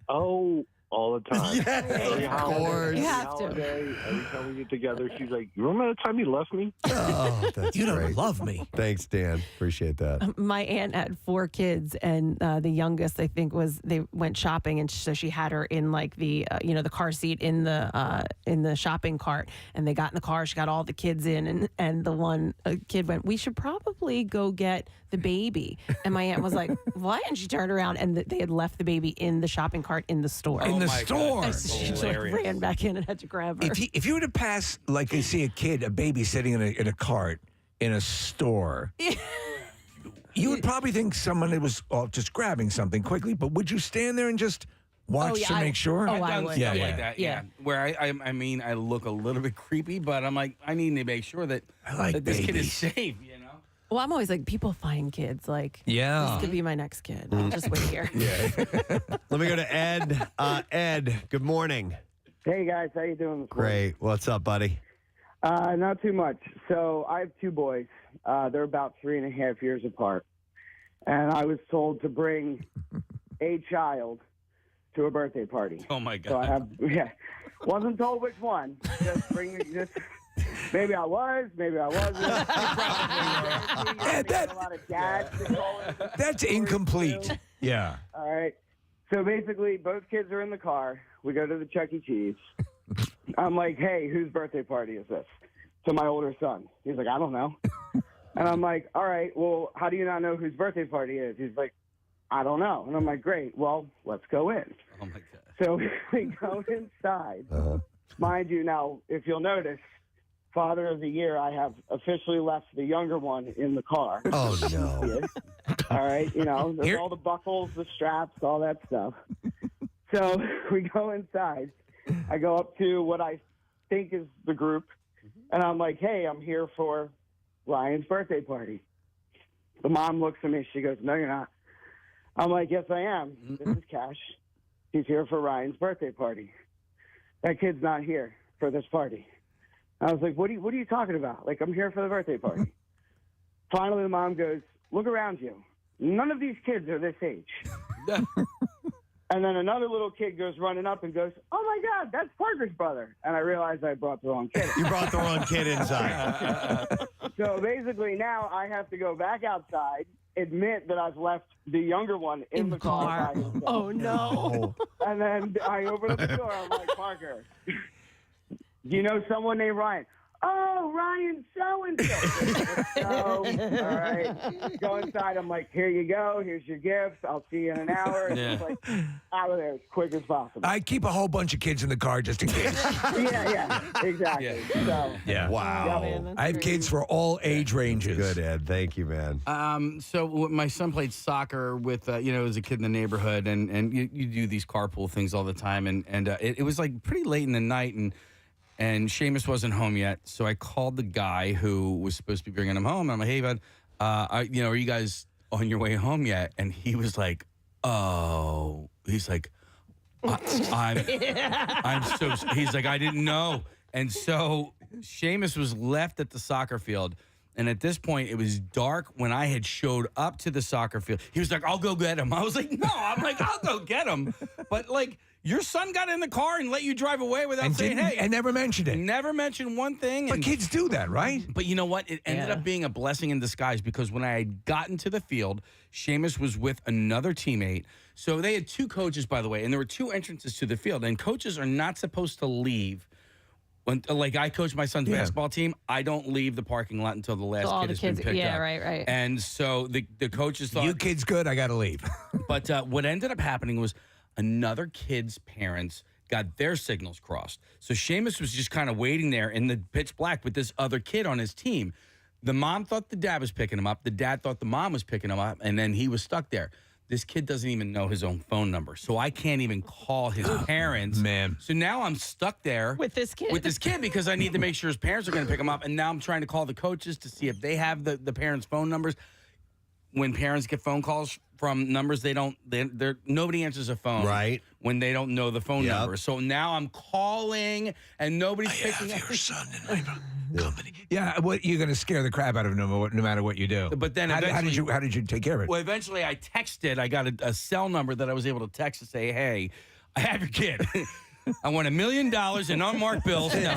Oh, all the time. Yes, Every of holiday, course. every You have to. holiday, every time we get together, she's like, you remember the time you left me? Oh, that's You don't great. love me. Thanks, Dan. Appreciate that. My aunt had 4 kids, and the youngest, I think, they went shopping, and so she had her in like the the car seat in the shopping cart, and they got in the car. She got all the kids in, and the one kid went, "We should probably go get the baby." And my aunt was like, "What?" And she turned around, and they had left the baby in the shopping cart in the store. In the my God. store. And so she just like, ran back in and had to grab her. If you were to pass, like you see a baby sitting in a cart in a store, you would probably think someone was just grabbing something quickly, but would you stand there and just watch to make sure? Oh, I've I done would. stuff Yeah, like yeah. that. Yeah. Where I mean, I look a little bit creepy, but I'm like, I need to make sure that, I like that this kid babies. is safe, you know? Well, I'm always like, people find kids. Like, Yeah. this could be my next kid. I'll just wait here. Let me go to Ed. Ed, good morning. Hey guys, how you doing this morning? Great. What's up, buddy? Not too much. So I have 2 boys. They're about 3.5 years apart, and I was told to bring a child to a birthday party. Oh my God. So I have, wasn't told which one. Just bring just. Maybe I was, maybe I wasn't. A lot of dads to call in. That's incomplete. Yeah. All right. So basically, both kids are in the car. We go to the Chuck E. Cheese. I'm like, hey, whose birthday party is this? To my older son. He's like, I don't know. And I'm like, all right, well, how do you not know whose birthday party it is? He's like, I don't know. And I'm like, great, well, let's go in. Oh my God. So we go inside. Mind you, now, if you'll notice, Father of the Year, I have officially left the younger one in the car. Oh, no. All right, there's all the buckles, the straps, all that stuff. So we go inside. I go up to what I think is the group, And I'm like, hey, I'm here for Ryan's birthday party. The mom looks at me. She goes, no, you're not. I'm like, yes, I am. This is Cash. He's here for Ryan's birthday party. That kid's not here for this party. I was like, what are you talking about? Like, I'm here for the birthday party. Finally, the mom goes, look around you. None of these kids are this age. And then another little kid goes running up and goes, oh, my God, that's Parker's brother. And I realized I brought the wrong kid. You brought the wrong kid inside. So basically now I have to go back outside, admit that I've left the younger one in the car. By himself. Oh, no. And then I open up the door. I'm like, Parker, do you know someone named Ryan? Oh, Ryan so-and-so. All right. Go inside. I'm like, here you go. Here's your gifts. I'll see you in an hour. And just like out of there as quick as possible. I keep a whole bunch of kids in the car just in case. Yeah, exactly. So, Yeah. Wow. man, I have kids for all age ranges. Good, Ed. Thank you, man. So my son played soccer with, as a kid in the neighborhood, and you do these carpool things all the time, and it was like pretty late in the night, and Seamus wasn't home yet, so I called the guy who was supposed to be bringing him home. And I'm like, hey, bud, are you guys on your way home yet? And he was like, oh, he's like, I'm so, he's like, I didn't know. And so Seamus was left at the soccer field. And at this point, it was dark when I had showed up to the soccer field. He was like, I'll go get him. I was like, no. I'm like, I'll go get him. But, like, your son got in the car and let you drive away without saying, hey. And never mentioned it. Never mentioned one thing. But kids do that, right? But you know what? It ended up being a blessing in disguise because when I had gotten to the field, Seamus was with another teammate. So they had two coaches, by the way, and there were two entrances to the field. And coaches are not supposed to leave. When, like, I coach my son's basketball team, I don't leave the parking lot until the last kid has been picked up. Yeah, right. And so the coaches thought, you kid's good, I got to leave. But what ended up happening was another kid's parents got their signals crossed. So Seamus was just kind of waiting there in the pitch black with this other kid on his team. The mom thought the dad was picking him up. The dad thought the mom was picking him up, and then he was stuck there. This kid doesn't even know his own phone number, so I can't even call his parents. Man. So now I'm stuck there With this kid. because I need to make sure his parents are going to pick him up, and now I'm trying to call the coaches to see if they have the parents' phone numbers. When parents get phone calls from numbers, nobody answers a phone when they don't know the phone number. So now I'm calling, and nobody's picking up. Your son in my company. Yeah, what you're going to scare the crap out of him no matter what you do. But then how did you take care of it? Well, eventually I texted. I got a cell number that I was able to text to say, hey, I have your kid. I want $1 million in unmarked bills. No.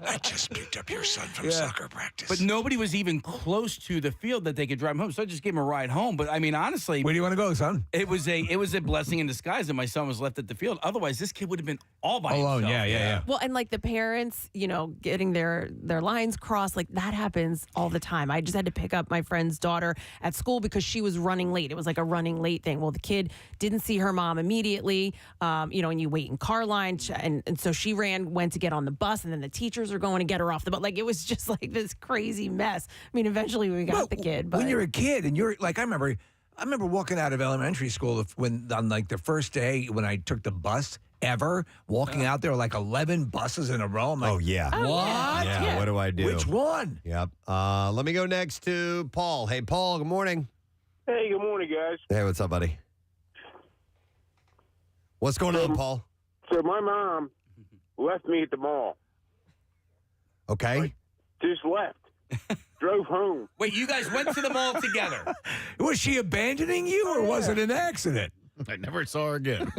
I just picked up your son from soccer practice. But nobody was even close to the field that they could drive him home, so I just gave him a ride home. But I mean, honestly, where do you want to go, son? It was a blessing in disguise that my son was left at the field. Otherwise, this kid would have been all by alone. himself. Yeah. Well, and like the parents, getting their lines crossed, like that happens all the time. I just had to pick up my friend's daughter at school because she was running late. It was like a running late thing. Well, the kid didn't see her mom immediately. And you wait in car line, and so she went to get on the bus, and then the teachers are going to get her off the bus. Like, it was just like this crazy mess. I mean, eventually we got the kid. But when you're a kid and you're like, I remember walking out of elementary school when on like the first day when I took the bus ever, walking out there like 11 buses in a row. I'm like, oh, yeah. What? Yeah, what do I do? Which one? Yep. Let me go next to Paul. Hey, Paul, good morning. Hey, good morning, guys. Hey, what's up, buddy? What's going on, Paul? So my mom left me at the mall. Okay. Just left. Drove home. Wait, you guys went to the mall together? Was she abandoning you, or was it an accident? I never saw her again.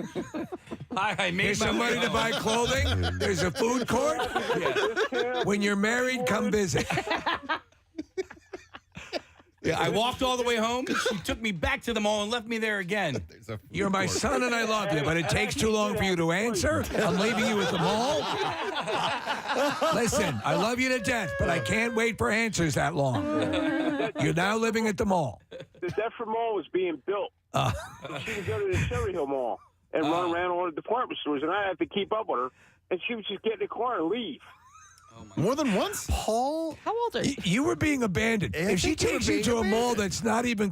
I made There's some money to buy clothing. There's a food court. When you're married, come visit. Yeah, I walked all the way home. She took me back to the mall and left me there again. You're my son and I love you, but it takes too long for you to answer. I'm leaving you at the mall. Listen, I love you to death, but I can't wait for answers that long. You're now living at the mall. The Deptford Mall was being built. She would go to the Cherry Hill Mall and run around all the department stores, and I had to keep up with her. And she would just get in the car and leave. More than once? Paul? How old are you? You were being abandoned. I If she think you were takes you being to a mall abandoned. that's not even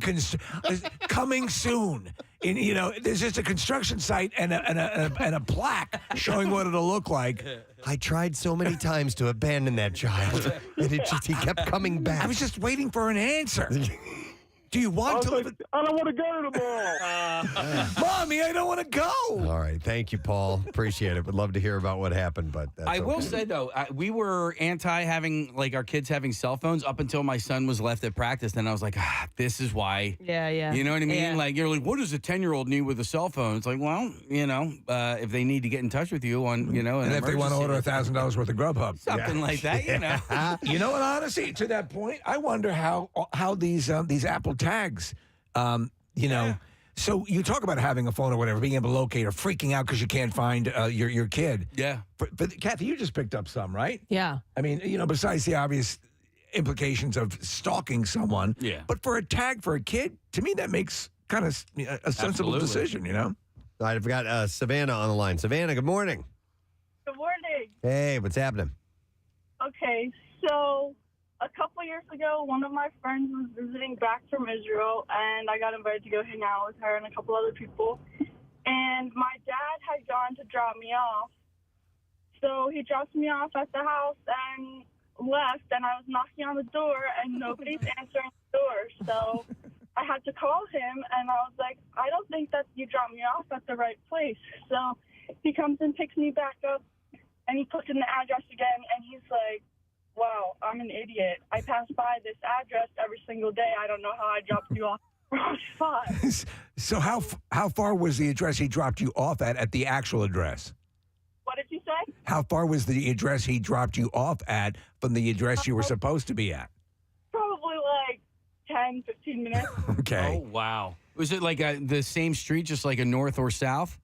coming soon, and there's just a construction site and a plaque showing what it'll look like. I tried so many times to abandon that child, and he kept coming back. I was just waiting for an answer. Do you want to live? I don't want to go to the mall. Mommy, I don't want to go. All right. Thank you, Paul. Appreciate it. Would love to hear about what happened, but that's I will okay. say though, we were anti having our kids having cell phones up until my son was left at practice. Then I was like, this is why. Yeah, yeah. You know what I mean? Yeah. Like you're like, what does a 10-year-old need with a cell phone? It's like, well, if they need to get in touch with you on, an And if they want to emergency, order $1,000 worth of Grubhub, something like that, You know what? Honestly, to that point, I wonder how these Apple tags, So you talk about having a phone or whatever, being able to locate or freaking out because you can't find your kid. Yeah. But Kathy, you just picked up some, right? Yeah. I mean, besides the obvious implications of stalking someone. Yeah. But for a tag for a kid, to me, that makes kind of a sensible Absolutely. decision, All right, I've got Savannah on the line. Savannah, good morning. Good morning. Hey, what's happening? Okay, so a couple years ago, one of my friends was visiting back from Israel, and I got invited to go hang out with her and a couple other people. And my dad had gone to drop me off. So he dropped me off at the house and left, and I was knocking on the door, and nobody's answering the door. So I had to call him, and I was like, I don't think that you dropped me off at the right place. So he comes and picks me back up, and he puts in the address again, and he's like, wow, I'm an idiot. I pass by this address every single day. I don't know how I dropped you off the wrong spot. So how far was the address he dropped you off at the actual address? What did you say? How far was the address he dropped you off at from the address you were supposed to be at? Probably like 10, 15 minutes. Okay. Oh, wow. Was it like the same street, just like a north or south?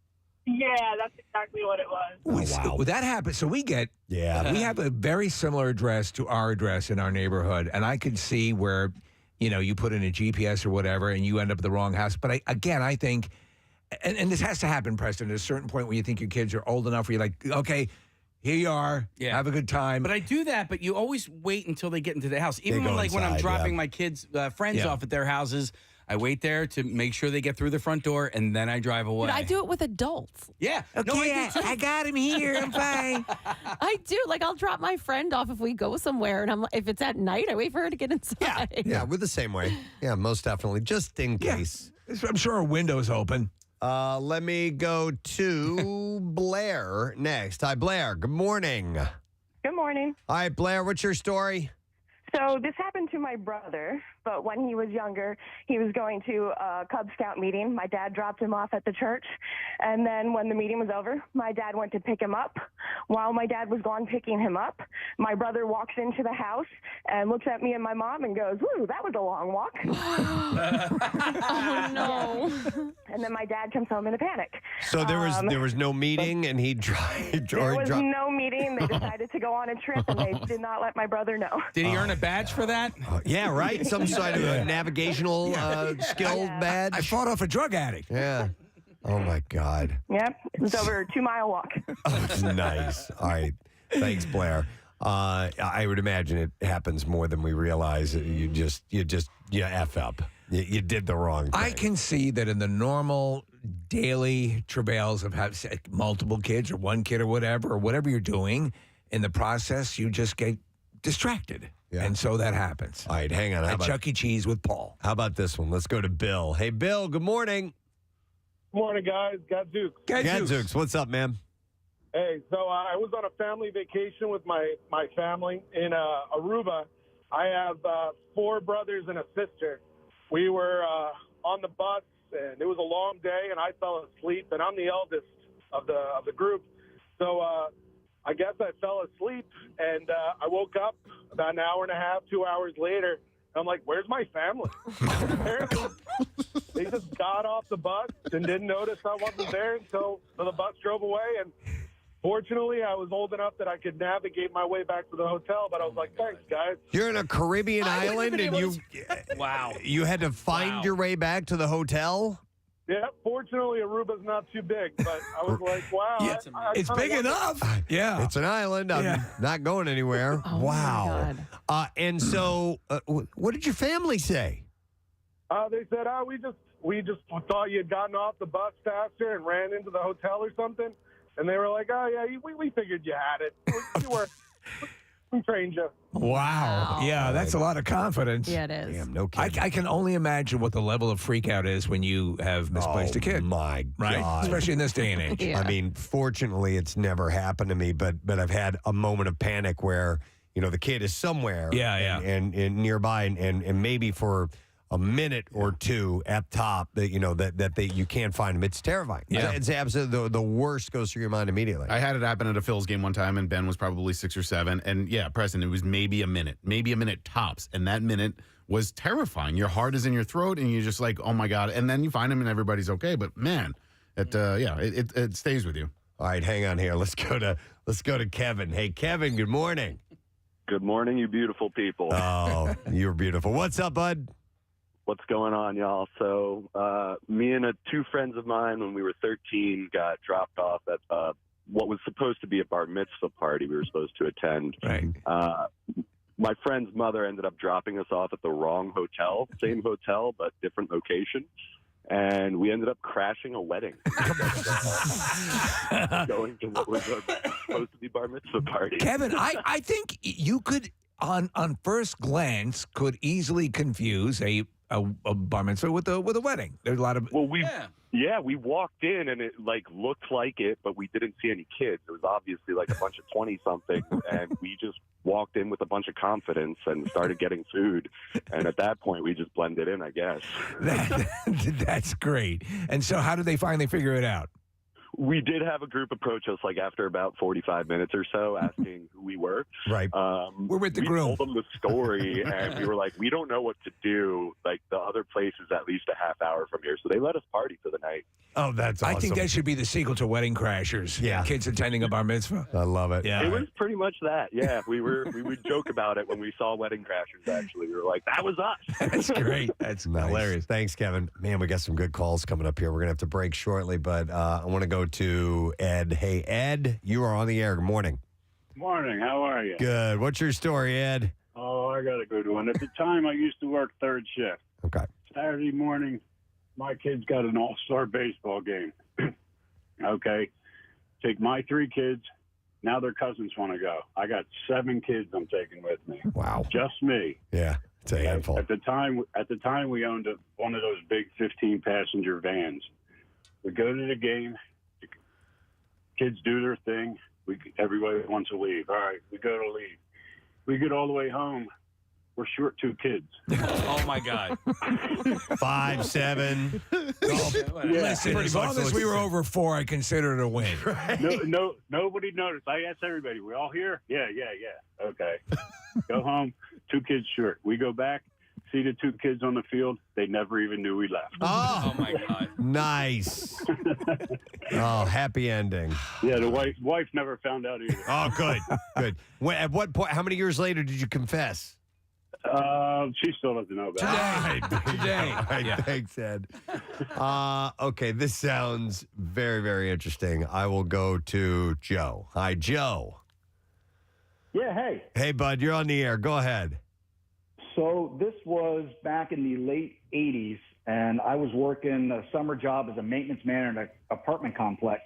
Yeah, that's exactly what it was. Wow. That happens. So we have a very similar address to our address in our neighborhood, and I could see where, you put in a GPS or whatever, and you end up at the wrong house. But I think, and this has to happen, Preston, at a certain point where you think your kids are old enough where you're like, okay, here you are, have a good time. But I do that, but you always wait until they get into the house. Even when I'm inside, dropping my kids' friends off at their houses, I wait there to make sure they get through the front door, and then I drive away. But I do it with adults. Yeah. Okay, I got him here. I'm fine. I do. Like, I'll drop my friend off if we go somewhere, and if it's at night, I wait for her to get inside. Yeah, we're the same way. Yeah, most definitely. Just in case. I'm sure our window's open. Let me go to Blair next. Hi, Blair. Good morning. Good morning. All right, Blair, what's your story? So this happened to my brother, but when he was younger, he was going to a Cub Scout meeting. My dad dropped him off at the church, and then when the meeting was over, my dad went to pick him up. While my dad was gone picking him up, my brother walks into the house and looks at me and my mom and goes, "Woo, that was a long walk." Oh, no. And then my dad comes home in a panic. So there was no meeting, and he dropped. There was no meeting. They decided to go on a trip, and they did not let my brother know. Did he earn a badge for that? Yeah, right. Some sort of a navigational skill badge. I fought off a drug addict. Yeah. Oh my God. Yep, it was over a 2-mile walk. Nice. All right. Thanks, Blair. I would imagine it happens more than we realize. You F up. You did the wrong thing. I can see that in the normal daily travails of having multiple kids or one kid or whatever you're doing, in the process, you just get distracted. Yeah. And so that happens. All right, hang on. At Chuck E. Cheese with Paul. How about this one? Let's go to Bill. Hey, Bill, good morning. Morning, guys. Gadzooks. Gadzooks, what's up, man? Hey, so I was on a family vacation with my family in Aruba. I have 4 brothers and a sister. We were on the bus, and it was a long day, and I fell asleep, and I'm the eldest of the group. So I guess I fell asleep, and I woke up about an hour and a half, 2 hours later. I'm like, where's my family? Apparently, they just got off the bus and didn't notice I wasn't there until the bus drove away. And fortunately, I was old enough that I could navigate my way back to the hotel. But I was like, thanks, guys. You're in a Caribbean island, and you had to find your way back to the hotel? Yeah, fortunately, Aruba's not too big, but I was like, wow. It's big enough. Yeah. It's an island. I'm not going anywhere. Oh, wow. my God. And so, what did your family say? They said, we just thought you had gotten off the bus faster and ran into the hotel or something. And they were like, oh, yeah, we figured you had it. We trained you. Wow. Yeah, that's a lot of confidence. Yeah, it is. Damn, no kidding. I can only imagine what the level of freak out is when you have misplaced a kid. My Right? God. Especially in this day and age. Yeah. I mean, fortunately, it's never happened to me, but I've had a moment of panic where, the kid is somewhere and nearby and maybe for a minute or two at top that you can't find them. It's terrifying. Yeah. It's absolutely the worst goes through your mind immediately. I had it happen at a Phil's game one time, and Ben was probably 6 or 7. And yeah, Preston, it was maybe a minute tops. And that minute was terrifying. Your heart is in your throat, and you're just like, oh my God. And then you find him, and everybody's okay. But man, it stays with you. All right, hang on here. Let's go to Kevin. Hey, Kevin, good morning. Good morning, you beautiful people. Oh, you're beautiful. What's up, bud? What's going on, y'all? So, me and two friends of mine, when we were 13, got dropped off at what was supposed to be a bar mitzvah party we were supposed to attend. Right. My friend's mother ended up dropping us off at the wrong hotel, same hotel, but different location. And we ended up crashing a wedding. Going to what was supposed to be bar mitzvah party. Kevin, I think you could, on first glance, could easily confuse a bar mitzvah with a wedding. There's a lot of we walked in and it looked like it, but we didn't see any kids. It was obviously like a bunch of 20-somethings, and we just walked in with a bunch of confidence and started getting food. And at that point, we just blended in, I guess. That's great. And so, how did they finally figure it out? We did have a group approach us after about 45 minutes or so, asking who we were. Right. We're with the groom. We told them the story, and we were like, we don't know what to do. Like, the other place is at least a half hour from here. So they let us party for the night. Oh, that's awesome. I think that should be the sequel to Wedding Crashers. Yeah. Kids attending a bar mitzvah. I love it. Yeah. It was pretty much that. Yeah. We would joke about it when we saw Wedding Crashers, actually. We were like, that was us. That's great. That's Nice. hilarious. Thanks, Kevin. Man, we got some good calls coming up here. We're going to have to break shortly, but I want to go to Ed. Hey, Ed, you are on the air. Good morning. Morning. How are you? Good. What's your story, Ed? Oh, I got a good one. At the time, I used to work third shift. Okay. Saturday morning, my kids got an all-star baseball game. Okay. Take my 3 kids. Now their cousins want to go. I got 7 kids I'm taking with me. Wow. Just me. Yeah, it's a handful. At the time, we owned one of those big 15-passenger vans. We go to the game. The kids do their thing. Everybody wants to leave. All right, we go to leave. We get all the way home. We're short 2 kids. Oh, my God. 5, 7. Listen, as long as we were over 4, I consider it a win. No, nobody noticed. I asked everybody, we all here? Yeah. Okay. Go home, 2 kids short. We go back, see the 2 kids on the field. They never even knew we left. Oh, my God. Nice. Oh, happy ending. Yeah, the wife never found out either. Oh, good. Good. At what point, how many years later did you confess? She still doesn't know about it. Today. All right, thanks, Ed. Okay, this sounds very, very interesting. I will go to Joe. Hi, Joe. Yeah, hey. Hey, bud, you're on the air. Go ahead. So this was back in the late 80s, and I was working a summer job as a maintenance man in an apartment complex.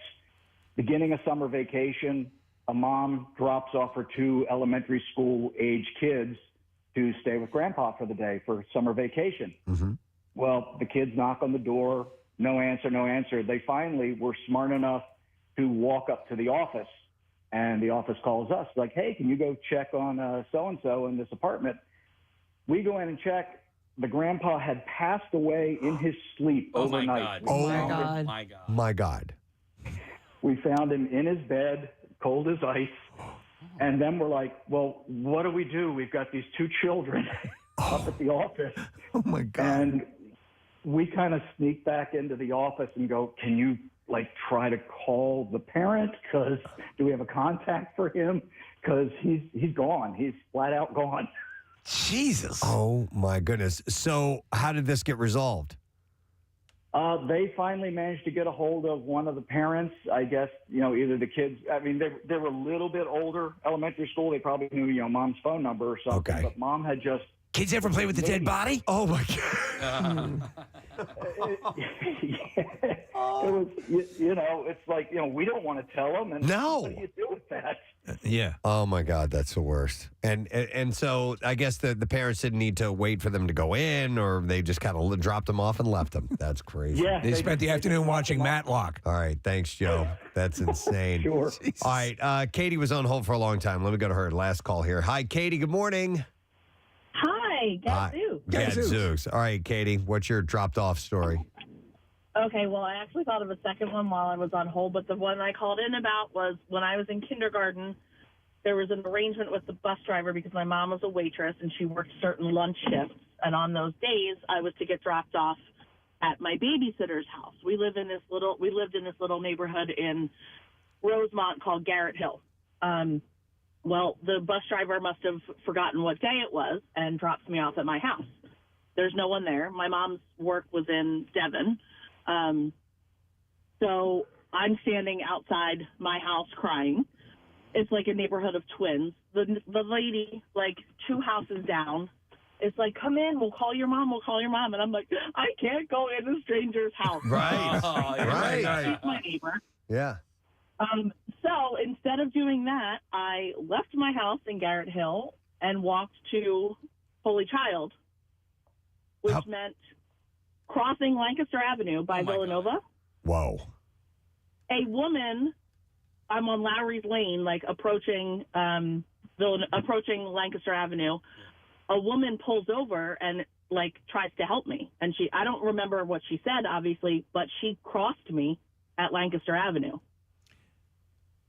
Beginning of summer vacation, a mom drops off her 2 elementary school-age kids to stay with grandpa for the day for summer vacation. Mm-hmm. Well, the kids knock on the door, no answer. They finally were smart enough to walk up to the office, and the office calls us like, hey, can you go check on so-and-so in this apartment? We go in and check. The grandpa had passed away in his sleep overnight. My God. My God. We found him in his bed, cold as ice. And then we're like, well, what do we do? We've got these 2 children up at the office. Oh, my God. And we kind of sneak back into the office and go, can you, try to call the parent? Because do we have a contact for him? Because he's gone. He's flat out gone. Jesus. Oh, my goodness. So how did this get resolved? They finally managed to get a hold of one of the parents. I guess, either the kids, I mean, they were a little bit older, elementary school. They probably knew, mom's phone number or something. Okay. But mom had just. Kids ever play with the dead body? Oh, my God. It was, it's like, we don't want to tell them. And No. What do you do with that? Yeah. Oh, my God, that's the worst. And so I guess the parents didn't need to wait for them to go in, or they just kind of dropped them off and left them. That's crazy. Yeah. They spent the afternoon watching Matlock. All right, thanks, Joe. That's insane. Sure. All right, Katie was on hold for a long time. Let me go to her last call here. Hi, Katie. Good morning. Hi, Gadzooks. Gadzooks. All right, Katie, what's your dropped off story? Okay, well, I actually thought of a second one while I was on hold, but the one I called in about was when I was in kindergarten. There was an arrangement with the bus driver because my mom was a waitress and she worked certain lunch shifts. And on those days, I was to get dropped off at my babysitter's house. We lived in this little neighborhood in Rosemont called Garrett Hill. Well, the bus driver must have forgotten what day it was and drops me off at my house. There's no one there. My mom's work was in Devon. So I'm standing outside my house crying. It's like a neighborhood of twins. The lady, like 2 houses down, is like, come in, we'll call your mom. And I'm like, I can't go in a stranger's house. Right. Right. She's my neighbor. Yeah. So instead of doing that, I left my house in Garrett Hill and walked to Holy Child, which meant crossing Lancaster Avenue by Villanova. Whoa. A woman, I'm on Lowry's Lane, like approaching Lancaster Avenue. A woman pulls over and like tries to help me. And I don't remember what she said, obviously, but she crossed me at Lancaster Avenue.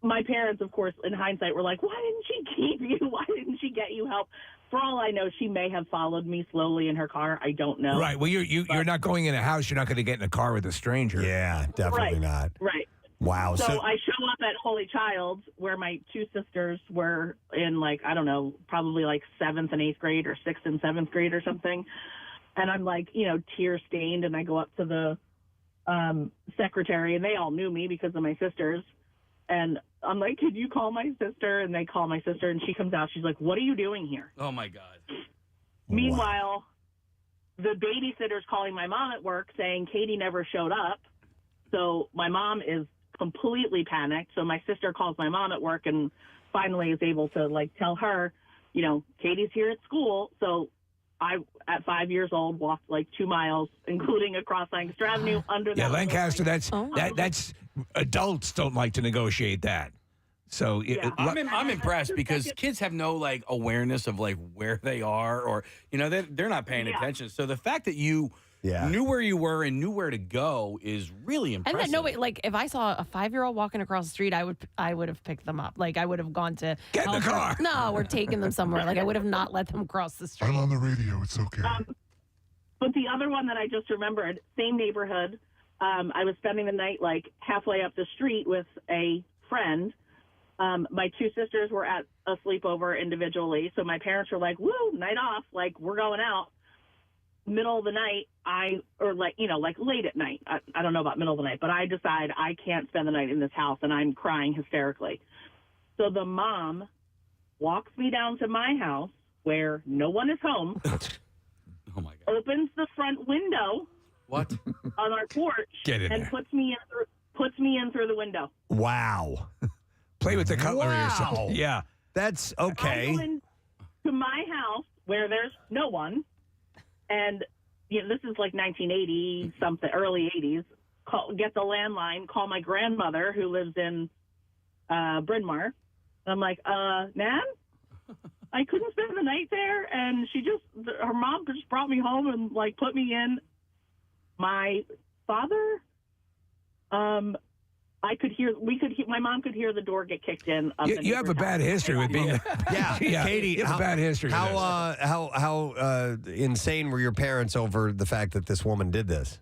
My parents, of course, in hindsight, were like, why didn't she keep you? Why didn't she get you help? For all I know, she may have followed me slowly in her car. I don't know. Right. Well, you're not going in a house. You're not going to get in a car with a stranger. Yeah, definitely not. Right. Wow. So I show up at Holy Child where my 2 sisters were in, like, I don't know, probably like 7th and 8th grade or 6th and 7th grade or something. And I'm like, tear stained. And I go up to the secretary, and they all knew me because of my sisters. And I'm like, can you call my sister? And they call my sister, and she comes out. She's like, what are you doing here? Oh, my God. Meanwhile, the babysitter's calling my mom at work saying Katie never showed up. So my mom is completely panicked. So my sister calls my mom at work and finally is able to, like, tell her, Katie's here at school. So I, at 5 years old, walked like 2 miles, including across Lancaster Avenue under that. Yeah, Lancaster, little, that's adults don't like to negotiate that. So I'm impressed because kids have no like awareness of like where they are, or they're not paying attention. So the fact that you knew where you were and knew where to go is really impressive. And that like if I saw a 5-year-old walking across the street, I would have picked them up. Like I would have gone to get in the car. No, we're taking them somewhere. Like I would have not let them cross the street. I'm on the radio. It's okay. But the other one that I just remembered, same neighborhood. I was spending the night like halfway up the street with a friend. My 2 sisters were at a sleepover individually. So my parents were like, woo, night off. Like, we're going out. Middle of the night, like late at night. I don't know about middle of the night, but I decide I can't spend the night in this house, and I'm crying hysterically. So the mom walks me down to my house where no one is home. Oh, my God. Opens the front window. What? On our porch. Get in and there. puts me in through the window. Wow. Play with the cutlery or something. Yeah. That's okay. I go into my house where there's no one, and this is like 1980 something, early 80s. Get the landline, call my grandmother who lives in Bryn Mawr. And I'm like, Nan, I couldn't spend the night there, and her mom just brought me home and like put me in. My father, my mom could hear the door get kicked in. You have a bad history with being. Yeah, Katie, you have a bad history. How insane were your parents over the fact that this woman did this?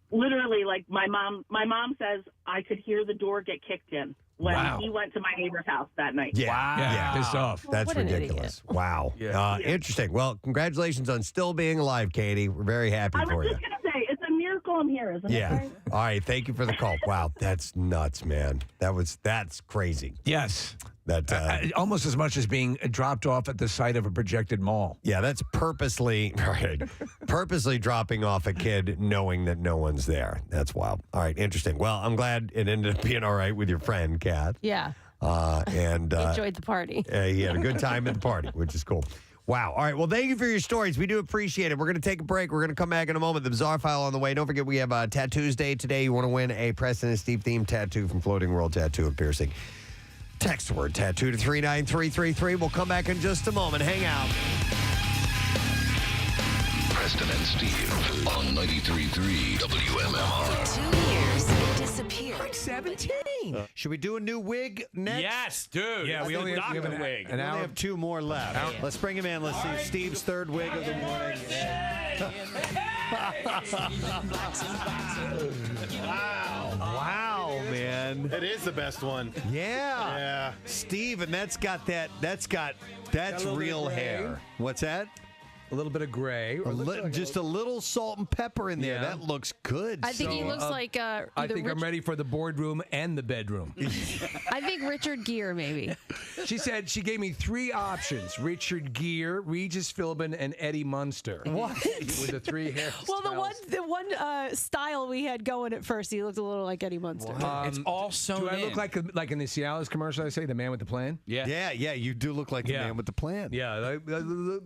Literally, like my mom says, I could hear the door get kicked in when he went to my neighbor's house that night. Yeah. Wow. Yeah, pissed off. That's What an ridiculous. Wow. Yeah. Interesting. Well, congratulations on still being alive, Katie. We're very happy I for was you. just going to say, it's a miracle while I'm here, isn't it? Yeah. Right? All right. Thank you for the call. Wow, that's nuts, man. That's crazy. Yes. That almost as much as being dropped off at the site of a projected mall. Yeah, that's purposely dropping off a kid knowing that no one's there. That's wild. All right, interesting. Well, I'm glad it ended up being all right with your friend, Kat. Yeah. And Enjoyed the party. he had a good time at the party, which is cool. Wow. All right. Well, thank you for your stories. We do appreciate it. We're going to take a break. We're going to come back in a moment. The Bizarre File on the way. Don't forget, we have Tattoos Day today. You want to win a Preston and Steve themed tattoo from Floating World Tattoo and Piercing. Text the word tattoo to 39333. We'll come back in just a moment. Hang out. Preston and Steve on 93.3 WMMR. 2 years, it disappeared. 17. Should we do a new wig next? Yes, dude. Yeah, we only have Doctor wig. We only have 2 more left. Let's bring him in. Let's see Steve's third wig of the morning. Wow, man. It is the best one. Yeah. Steve, and that's real hair. What's that? A little bit of gray. Just a little salt and pepper in there. Yeah. That looks good. I think he looks like either I think I'm ready for the boardroom and the bedroom. I think Richard Gere, maybe. She gave me 3 options: Richard Gere, Regis Philbin, and Eddie Munster. What? With the 3 hair. Well, the one style we had going at first, he looked a little like Eddie Munster. It's all sewn Do I in. look like in the Cialis commercial? I say the man with the plan. Yeah. You do look like the man with the plan. Yeah,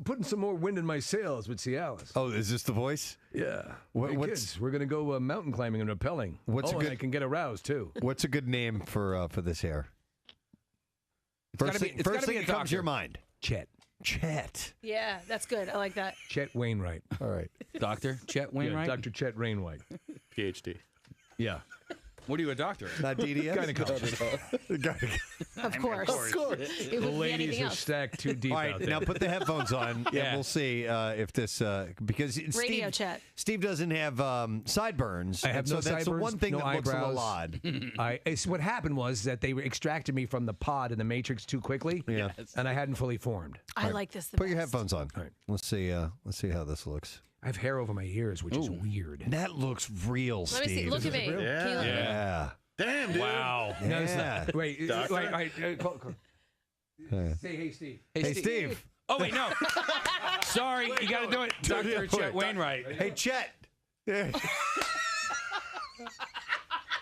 putting some more wind in my sails with Cialis. Oh, is this the voice? Yeah. What's Kids, we're gonna go mountain climbing and rappelling. And I can get aroused too. What's a good name for this hair? It's gotta First be thing a that comes to your doctor. mind. Chet. Yeah, that's good. I like that. Chet Wainwright. All right. Dr. Chet Wainwright? Yeah, Dr. Chet Wainwright. PhD. Yeah. What are you, a doctor? Not DDS? Gynecologist. Of course. It The would be ladies anything are else. stacked too deep All out right, there. now put the headphones on, and we'll see if this because Radio chat. Steve doesn't have sideburns. I have and no so that's the sideburns, one thing no that looks a little eyebrows. odd. What happened was that they extracted me from the pod in the Matrix too quickly, and I hadn't fully formed. I like this the Put your best. headphones on. All right. Let's see how this looks. I have hair over my ears, which is weird. That looks real, Let me see. Steve. Look at me. Can you look at me? Yeah. Damn, dude. Wow. No, it's Yeah. not. Wait, call. Yeah. Say, hey, Steve. Hey, Steve. Oh, wait, no. Sorry, you got to do it. Dr. Chet Wainwright. Hey, Chet.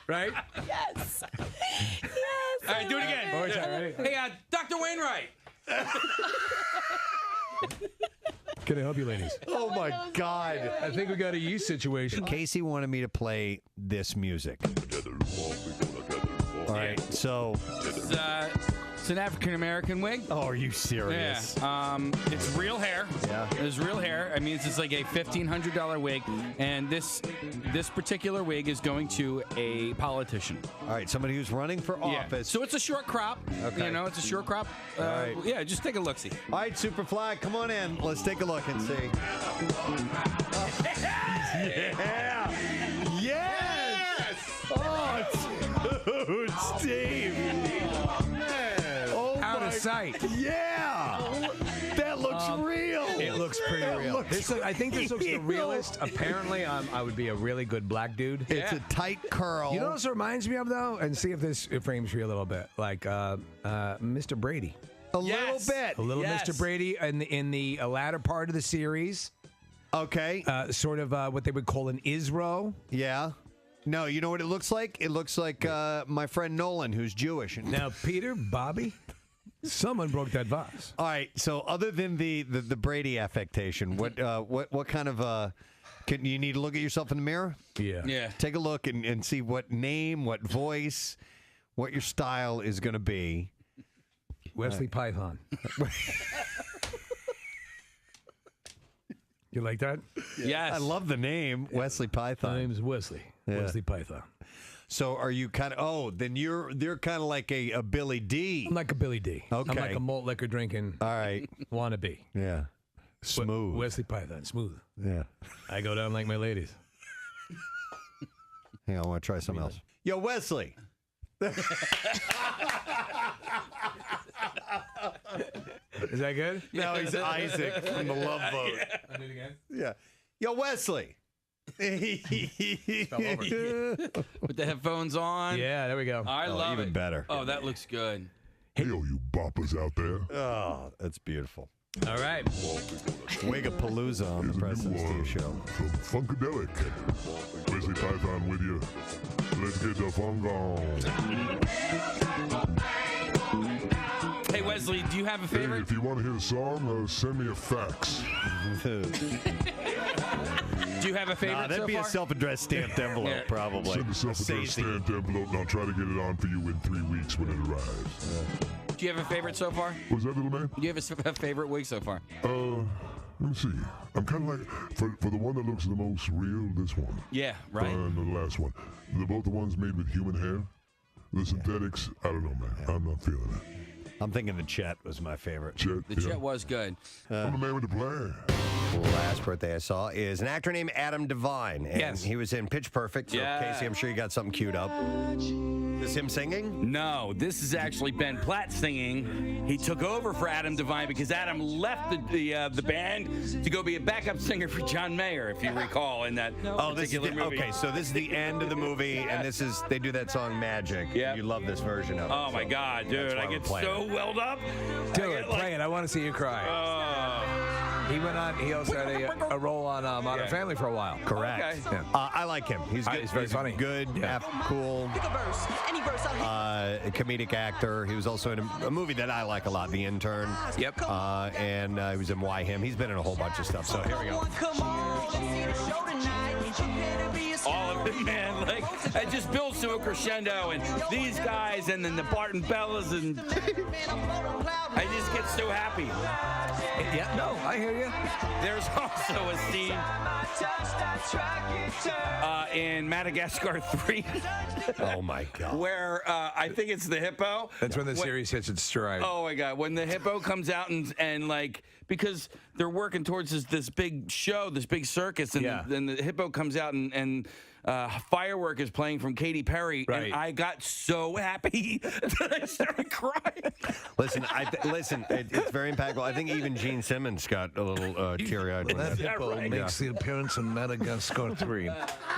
Right? Yes. All right, do it again. One more time, ready? Hey, Dr. Wainwright. Can I help you, ladies? Oh my God. I think we got a yeast situation. Casey wanted me to play this music. All right, so It's an African American wig. Oh, are you serious? Yeah. It's real hair. Yeah. It's real hair. I mean, it's like a $1,500 wig, and this particular wig is going to a politician. All right, somebody who's running for office. So it's a short crop. Okay. You know, it's a short crop. All right. Yeah, just take a look. See. All right, Superfly, come on in. Let's take a look and see. Yeah. Yes. Oh, dude, Steve. Oh, Out of sight. Yeah. That looks real. It looks pretty real. looks I think this looks the realest. Apparently, I would be a really good black dude. It's a tight curl. You know what this reminds me of, though? And see if this frames you a little bit. Like Mr. Brady. A little bit. A little Mr. Brady in the latter part of the series. Okay. Sort of what they would call an Isro. Yeah. No, you know what it looks like? It looks like my friend Nolan, who's Jewish. Now, Peter, Bobby, someone broke that vase. All right. So, other than the Brady affectation, what kind of can you need to look at yourself in the mirror? Yeah. Yeah. Take a look and see what name, what voice, what your style is going to be. Wesley Python. You like that? Yes. I love the name, Wesley Python. My name's Wesley. Yeah. Wesley Python. So are you kind of? Oh, then they're kind of like a Billy D. I'm like a Billy D. Okay. I'm like a malt liquor drinking. All right. Wannabe. Yeah. Smooth. Wesley Python. Smooth. Yeah. I go down like my ladies. Hang on, I want to try something else. Yo, Wesley. Is that good? No, he's Isaac from the Love Boat. I'll do it again. Yeah. Yo, Wesley. Fell over. With the headphones on. Yeah, there we go. I love even it. better. Oh, that looks good. Hey, all you boppers out there. Oh, that's beautiful. All right. Wigapalooza on the Preston and Steve Show. From Funkadelic. Wesley Python with you. Let's get the funk on. Hey, Wesley, do you have a favorite? Hey, if you want to hear the song, send me a fax. Do you have a favorite that'd so be far? a self-addressed stamped envelope, probably. Send a self-addressed stamped envelope, and I'll try to get it on for you in 3 weeks when it arrives. Do you have a favorite so far? What's that, little man? Do you have a favorite wig so far? Let me see. I'm kind of like, for the one that looks the most real, this one. Yeah, right. And the last one. They're both the ones made with human hair. The synthetics, I don't know, man. I'm not feeling it. I'm thinking the Chet was my favorite. Chet, The Chet was good. I'm the man with the plan. Last birthday I saw is an actor named Adam Devine. And Yes. he was in Pitch Perfect. So, Yeah. Casey, I'm sure you got something queued up. Is him singing? No, this is actually Ben Platt singing. He took over for Adam Devine because Adam left the band to go be a backup singer for John Mayer, if you recall, in that particular movie. Okay, so this is the end of the movie, and they do that song Magic. Yeah. You love this version of it. Oh my God, dude! I get so welled up. Do it. Play it. I want to see you cry. He went on. He also had a role on Modern Family for a while. Correct. Okay. Yeah. I like him. He's good. He's very funny. Good, cool, comedic actor. He was also in a movie that I like a lot, The Intern. Yep. And he was in Why Him. He's been in a whole bunch of stuff. So here we go. All of it, man. Like, it just builds to a crescendo, and these guys, and then the Barton Bellas, and I just get so happy. Yeah, no, I hear you. There's also a scene in Madagascar 3 Oh, my God. where I think it's the hippo. That's when the series hits its stride. Oh my God! When the hippo comes out and like, because they're working towards this big show, this big circus, and then the hippo comes out and Firework is playing from Katy Perry, and I got so happy that I started crying. Listen, it's very impactful. I think even Gene Simmons got a little teary-eyed. That hippo makes the appearance in Madagascar 3.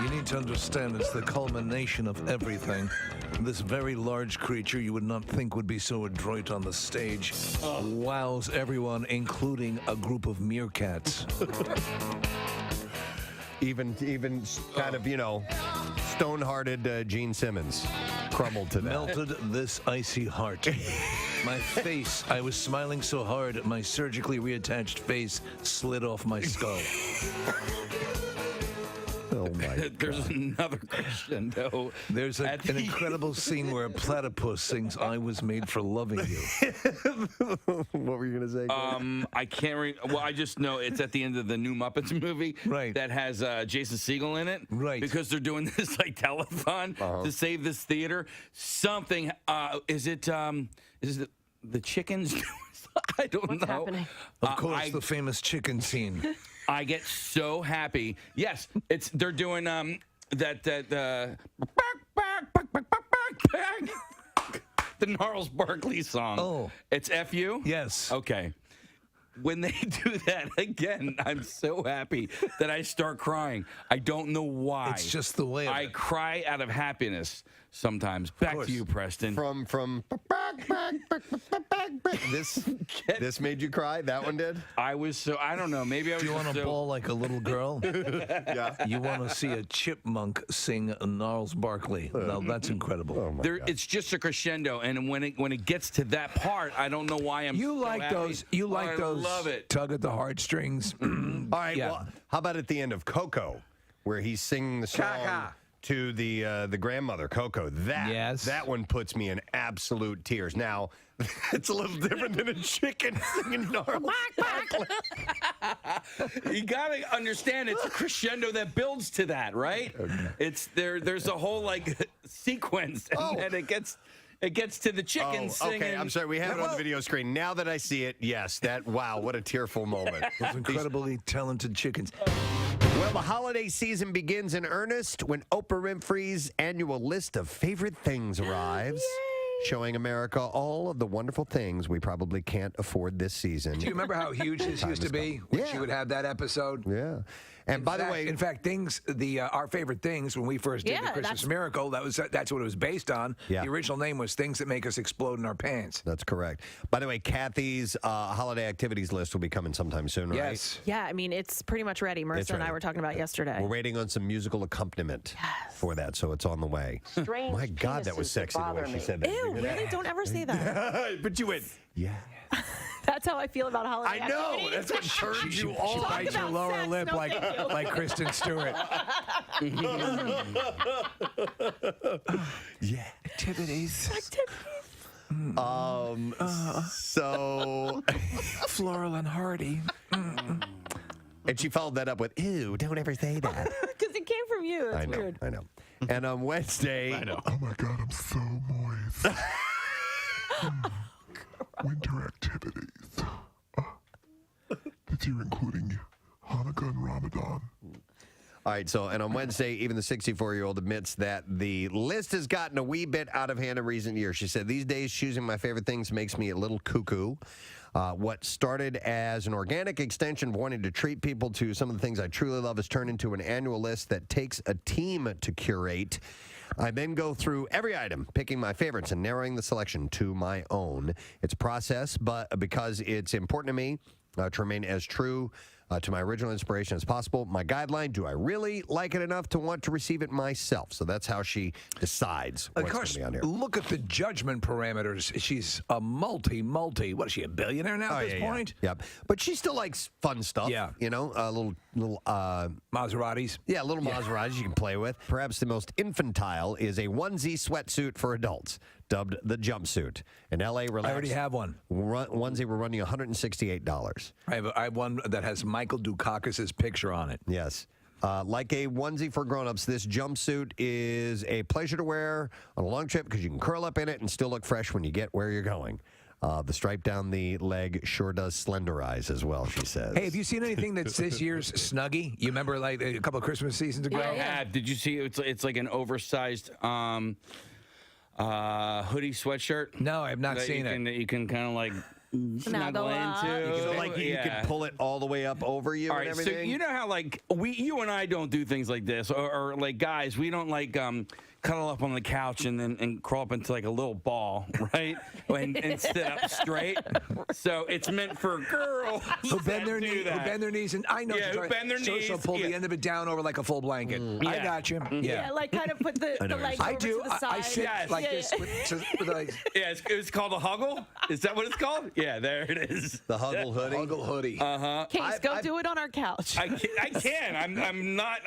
You need to understand it's the culmination of everything. This very large creature you would not think would be so adroit on the stage wows everyone, including a group of meerkats. Even kind of, stone-hearted Gene Simmons crumbled to that. Melted this icy heart. My face, I was smiling so hard, my surgically reattached face slid off my skull. Oh my God. There's another crescendo. There's an incredible scene where a platypus sings, "I was made for loving you." What were you going to say? I can't well, I just know it's at the end of the new Muppets movie that has Jason Segel in it. Right. Because they're doing this like telethon to save this theater. Something is it the chickens? I don't What's know. happening? Of course, the famous chicken scene. I get so happy. Yes, they're doing the Gnarls Barkley song. Oh. It's F.U.? Yes. Okay. When they do that again, I'm so happy that I start crying. I don't know why. It's just the way of I it. cry out of happiness sometimes. Back to you, Preston. From this made you cry? That one did? I don't know. Maybe I was Do you want to so- bawl like a little girl? Yeah. You want to see a chipmunk sing Gnarls Barkley? Now that's incredible. Oh my God. It's just a crescendo, and when it gets to that part, I don't know why I'm. You so like happy. those? You like I those? Love it. Tug at the heartstrings. All right, Yeah. well, how about at the end of Coco, where he's singing the song Kaka. to the grandmother, Coco? That one puts me in absolute tears. Now, it's a little different than a chicken singing Gnarls. You gotta understand, it's a crescendo that builds to that, right? It's there's a whole like sequence, and then it gets to the chicken singing. Okay, I'm sorry. We have it on the video screen. Now that I see it, yes, wow, what a tearful moment. Those incredibly talented chickens. Well, the holiday season begins in earnest when Oprah Winfrey's annual list of favorite things arrives, showing America all of the wonderful things we probably can't afford this season. Do you remember how huge this used to be when she would have that episode? Yeah. And by the way, in fact, our favorite things when we first did the Christmas Miracle, that's what it was based on. Yeah. The original name was Things That Make Us Explode in Our Pants. That's correct. By the way, Kathy's holiday activities list will be coming sometime soon, right? Yes. Yeah, I mean, it's pretty much ready. Marissa and I were talking about yesterday. We're waiting on some musical accompaniment for that, so it's on the way. Strange My God, that was sexy the way she said that. Ew, really? Don't ever say that. But you went, yeah. That's how I feel about holiday I know. activities. That's what turns you on. She bites her lower sex, lip no, thank you. like Kristen Stewart. Yeah. Activities. So Floral and Hardy. And she followed that up with, ew, don't ever say that. Because it came from you. That's weird. I know. And on Wednesday, Oh my God, I'm so moist. Winter activities. This year including Hanukkah and Ramadan. all right, and on Wednesday, even the 64-year-old admits that the list has gotten a wee bit out of hand in recent years. She said, these days, choosing my favorite things makes me a little cuckoo. What started as an organic extension of wanting to treat people to some of the things I truly love has turned into an annual list that takes a team to curate. I then go through every item, picking my favorites and narrowing the selection to my own. It's a process, but because it's important to me to remain as true to my original inspiration as possible. My guideline, do I really like it enough to want to receive it myself? So that's how she decides Of what's going course, to be on here. look at the judgment parameters. She's a multi. What is she, a billionaire now at this point? Yeah. But she still likes fun stuff. Yeah. You know, little Maseratis. Yeah, little Maseratis you can play with. Perhaps the most infantile is a onesie sweatsuit for adults, dubbed the jumpsuit. In L.A., relax. I already have one. Onesie, we're running $168. I have one that has Michael Dukakis' picture on it. Yes. Like a onesie for grown-ups, this jumpsuit is a pleasure to wear on a long trip because you can curl up in it and still look fresh when you get where you're going. The stripe down the leg sure does slenderize as well, she says. Hey, have you seen anything that's this year's Snuggie? You remember like a couple of Christmas seasons ago? I have. Did you see? It's like an oversized hoodie sweatshirt. No, I have not seen it. That you can kind of like snuggle into. So like you can pull it all the way up over you All and right, so everything? you know how like you and I don't do things like this, or like guys, we don't like cuddle up on the couch and crawl up into like a little ball, right? and sit up straight. So it's meant for girls Who bend their that. knees, and I know. Yeah, who bend their knees. So pull the end of it down over like a full blanket. I Yeah. got you. Yeah, like kind of put the legs I over do. to the side. I sit like this with the legs. Yeah, it's called a huggle. Is that what it's called? Yeah, there it is. The Huggle hoodie. Huggle hoodie. Case, go do it on our couch. I can. I'm not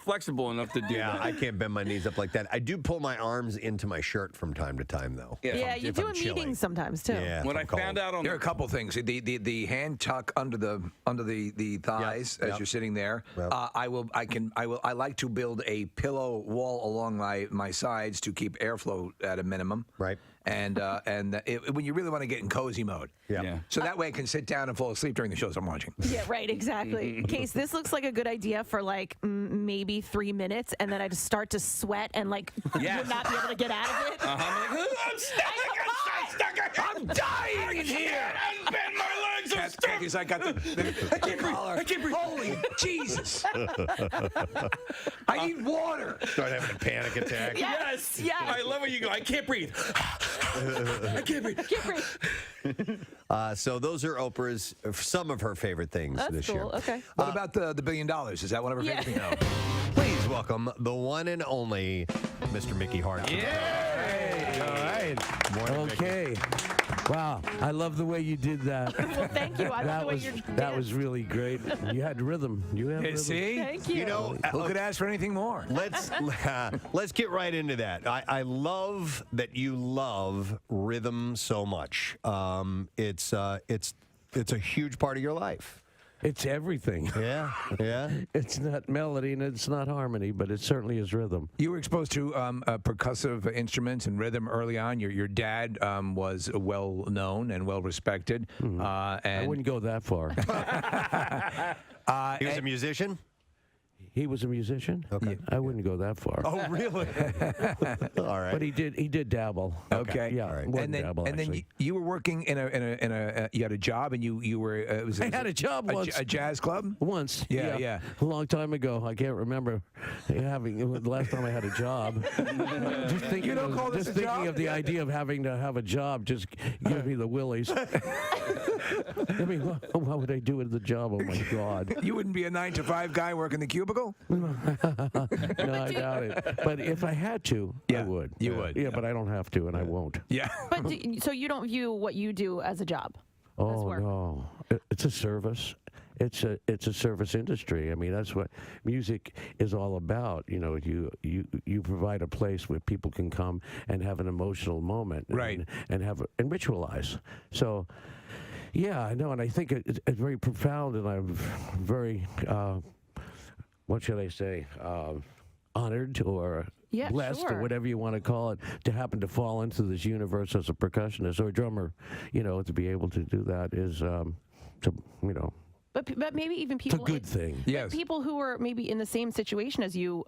flexible enough to do that. I can't bend my knees up like that. I do pull my arms into my shirt from time to time, though. Yeah, you do in meetings sometimes too. Yeah. What I found out on There are a couple things. The hand tuck under the thighs as you're sitting there. Yep. I like to build a pillow wall along my sides to keep airflow at a minimum. Right. And when you really want to get in cozy mode. Yeah. So that way I can sit down and fall asleep during the shows I'm watching. Yeah, right, exactly. Case, this looks like a good idea for like maybe 3 minutes, and then I just start to sweat and like would not be able to get out of it. I'm stuck. I'm dying in here. Bend my legs. I'm stuck. Kathy's like, I can't breathe. Holy Jesus. I need water. Start having a panic attack. Yes. Yes. I love when you go. I can't breathe. I can't breathe. Can't breathe. So those are Oprah's, some of her favorite things That's this cool. year. Okay. What about the $1 billion? Is that one of her favorite things? No. Please welcome the one and only Mr. Mickey Hart. All right. Morning, Okay. Wow, I love the way you did that. Well, thank you. I love the way you're That was really great. You had rhythm. You have rhythm. See? Thank you. You know, Who could ask for anything more? Let's get right into that. I love that you love rhythm so much. It's a huge part of your life. It's everything. Yeah. It's not melody and it's not harmony, but it certainly is rhythm. You were exposed to percussive instruments and rhythm early on. Your dad was well known and well respected. And I wouldn't go that far. He was a musician. He was a musician? Okay. I wouldn't go that far. Oh, really? All right. But he did dabble. Okay. Yeah. All right. more And than then, dabble, and then actually. you were working in a you had a job and you were I had a job once. a jazz club. Once. Yeah. A long time ago. I can't remember having the last time I had a job. Just thinking, You don't call this just a thinking job? of the idea of having to have a job just gives me the willies. I mean, what would I do with the job? Oh, my God. You wouldn't be a 9-to-5 guy working the cubicle? No, I doubt it. But if I had to, I would. You would. Yeah, but I don't have to, and I won't. Yeah. But so you don't view what you do as a job? Oh, work. no. It's a service. It's a service industry. I mean, that's what music is all about. You know, you provide a place where people can come and have an emotional moment, Right. and and ritualize. So, yeah, I know, and I think it's very profound, and I'm very, what should I say, honored or blessed or whatever you want to call it, to happen to fall into this universe as a percussionist or a drummer. You know, to be able to do that is, But maybe even it's a people. good thing. Yes. People who are maybe in the same situation as you,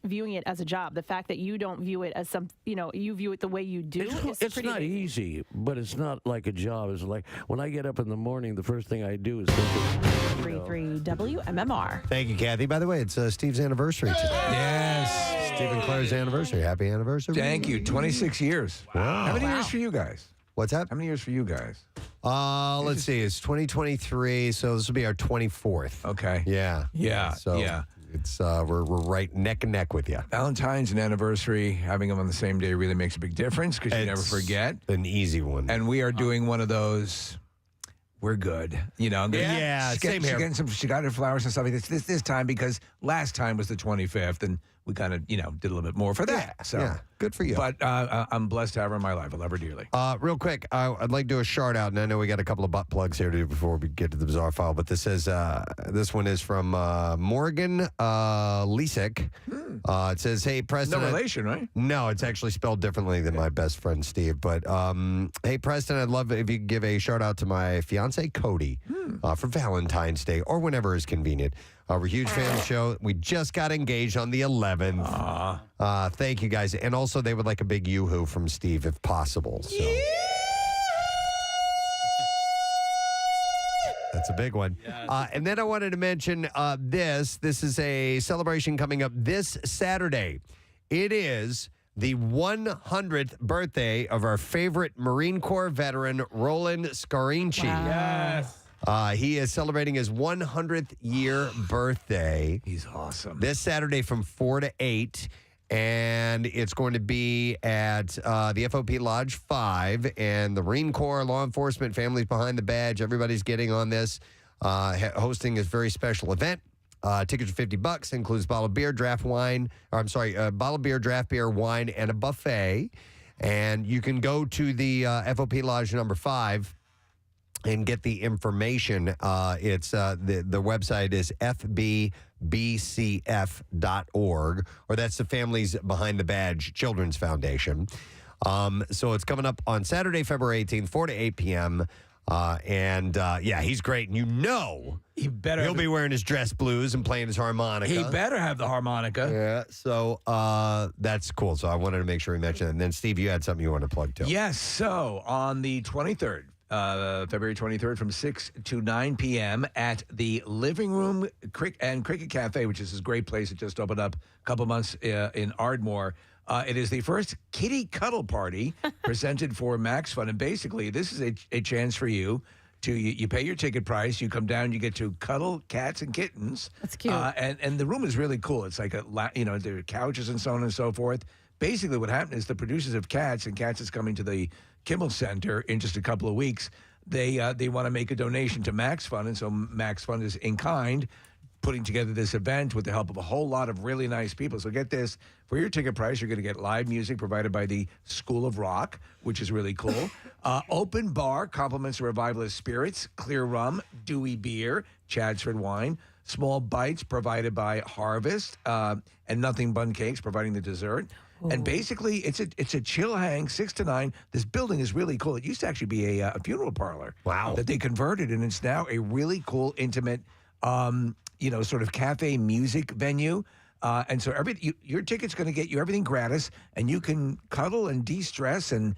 viewing it as a job. The fact that you don't view it as you view it the way you do. It's not easy, but it's not like a job. It's like when I get up in the morning, the first thing I do is think of, 33 WMMR. Thank you, Kathy. By the way, it's Steve's anniversary today. Yes. Steve and Claire's anniversary. Happy anniversary. Thank you. 26 years. Wow. How many years for you guys? What's that? How many years for you guys? Let's see. It's 2023, so this will be our 24th. Okay. Yeah. So yeah. it's we're right neck and neck with you. Valentine's and anniversary, having them on the same day really makes a big difference because you never forget. An easy one. And we are doing one of those. We're good, Yeah, same here. She got her flowers and stuff like this time because last time was the 25th, and we kind of did a little bit more for that. Yeah, good for you. But I'm blessed to have her in my life. I love her dearly. Real quick, I'd like to do a shout out, and I know we got a couple of butt plugs here to do before we get to the bizarre file. But this one is from Morgan Lisek. It says, "Hey, Preston." No relation, right? No, it's actually spelled differently than my best friend Steve. But hey, Preston, I'd love it if you could give a shout out to my fiance Cody for Valentine's Day or whenever is convenient. We're huge fans of the show. We just got engaged on the 11th. Thank you guys, and also they would like a big yoo-hoo from Steve if possible. So. That's a big one. And then I wanted to mention this. This is a celebration coming up this Saturday. It is the 100th birthday of our favorite Marine Corps veteran, Roland Scarinci. Wow. Yes. He is celebrating his 100th year birthday. He's awesome. This Saturday from 4 to 8. And it's going to be at the FOP Lodge 5. And the Marine Corps, law enforcement, families behind the badge, everybody's getting on this, hosting this very special event. Tickets are $50. Includes bottle of beer, draft wine. Bottle of beer, draft beer, wine, and a buffet. And you can go to the FOP Lodge number 5 and get the information. It's the website is fbbcf.org, or that's the Families Behind the Badge Children's Foundation. So it's coming up on Saturday, February 18th, 4 to 8 p.m. He's great. And he'll be wearing his dress blues and playing his harmonica. He better have the harmonica. Yeah, so that's cool. So I wanted to make sure we mentioned it. And then, Steve, you had something you want to plug too. Yes. So on the 23rd, February 23rd from 6 to 9 p.m. at the Living Room and Cricket Cafe, which is this great place that just opened up a couple months in Ardmore. It is the first kitty cuddle party presented for Max Fun. And basically, this is a chance for you to, you pay your ticket price, you come down, you get to cuddle cats and kittens. That's cute. And the room is really cool. It's like there are couches and so on and so forth. Basically, what happened is the producers of Cats, and Cats is coming to the Kimmel Center in just a couple of weeks. They want to make a donation to Max Fund, and so Max Fund is in kind putting together this event with the help of a whole lot of really nice people. So get this, for your ticket price, you're going to get live music provided by the School of Rock, which is really cool. Open bar, compliments of Revivalist Spirits, Clear Rum, Dewey Beer, Chadsford Wine, Small Bites provided by Harvest, and Nothing Bun Cakes providing the dessert. And basically, it's a chill hang, 6 to 9. This building is really cool. It used to actually be a funeral parlor. Wow. That they converted, and it's now a really cool, intimate sort of cafe music venue. And so your ticket's going to get you everything gratis, and you can cuddle and de-stress. And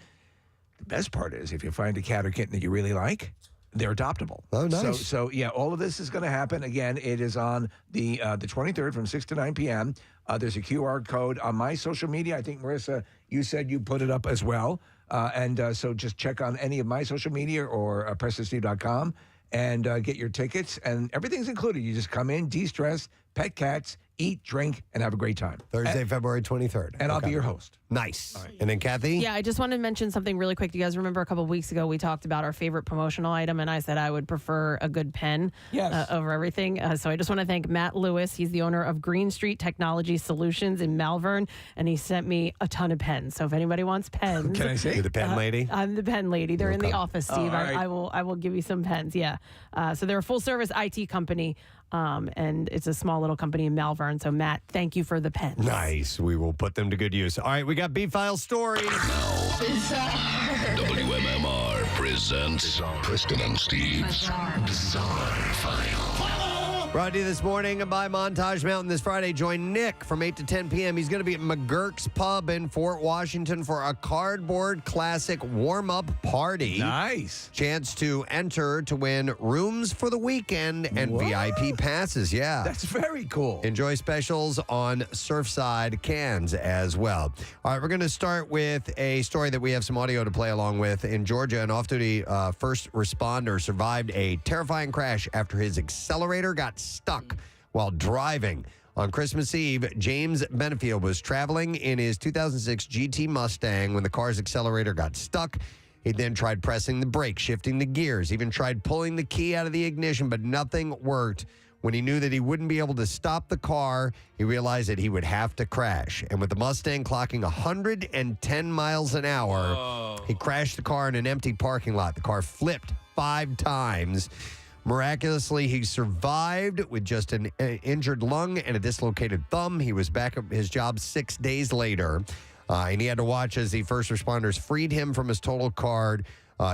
the best part is, if you find a cat or kitten that you really like, they're adoptable. Oh, nice. So yeah, all of this is going to happen. Again, it is on the 23rd from 6 to 9 p.m. There's a QR code on my social media. I think, Marissa, you said you put it up as well. So just check on any of my social media or PrestonSteve.com and get your tickets. And everything's included. You just come in, de-stress, pet cats, eat, drink, and have a great time. Thursday, February 23rd. And I'll be your host. Nice. And then Kathy? Yeah, I just wanted to mention something really quick. Do you guys remember a couple of weeks ago we talked about our favorite promotional item, and I said I would prefer a good pen over everything. So I just want to thank Matt Lewis. He's the owner of Green Street Technology Solutions in Malvern, and he sent me a ton of pens. So if anybody wants pens, Can I say? You're the pen lady? I'm the pen lady. They're in the office, Steve. Oh, all right. I will give you some pens. Yeah. So they're a full service IT company, and it's a small little company in Malvern. So Matt, thank you for the pens. Nice. We will put them to good use. All right, we got B-File stories. WMMR presents Preston and Steve's Bizarre File. Brought to you this morning by Montage Mountain this Friday. Join Nick from 8 to 10 p.m. He's going to be at McGurk's Pub in Fort Washington for a Cardboard Classic warm-up party. Nice. Chance to enter to win rooms for the weekend and VIP passes. Yeah. That's very cool. Enjoy specials on Surfside cans as well. All right, we're going to start with a story that we have some audio to play along with. In Georgia, an off-duty first responder survived a terrifying crash after his accelerator got stuck while driving. On Christmas Eve, James Benefield was traveling in his 2006 GT Mustang when the car's accelerator got stuck. He then tried pressing the brake, shifting the gears, even tried pulling the key out of the ignition, but nothing worked. When he knew that he wouldn't be able to stop the car, he realized that he would have to crash. And with the Mustang clocking 110 miles an hour, he crashed the car in an empty parking lot. The car flipped 5 times. Miraculously, he survived with just an injured lung and a dislocated thumb. He was back at his job 6 days later, and he had to watch as the first responders freed him from his total card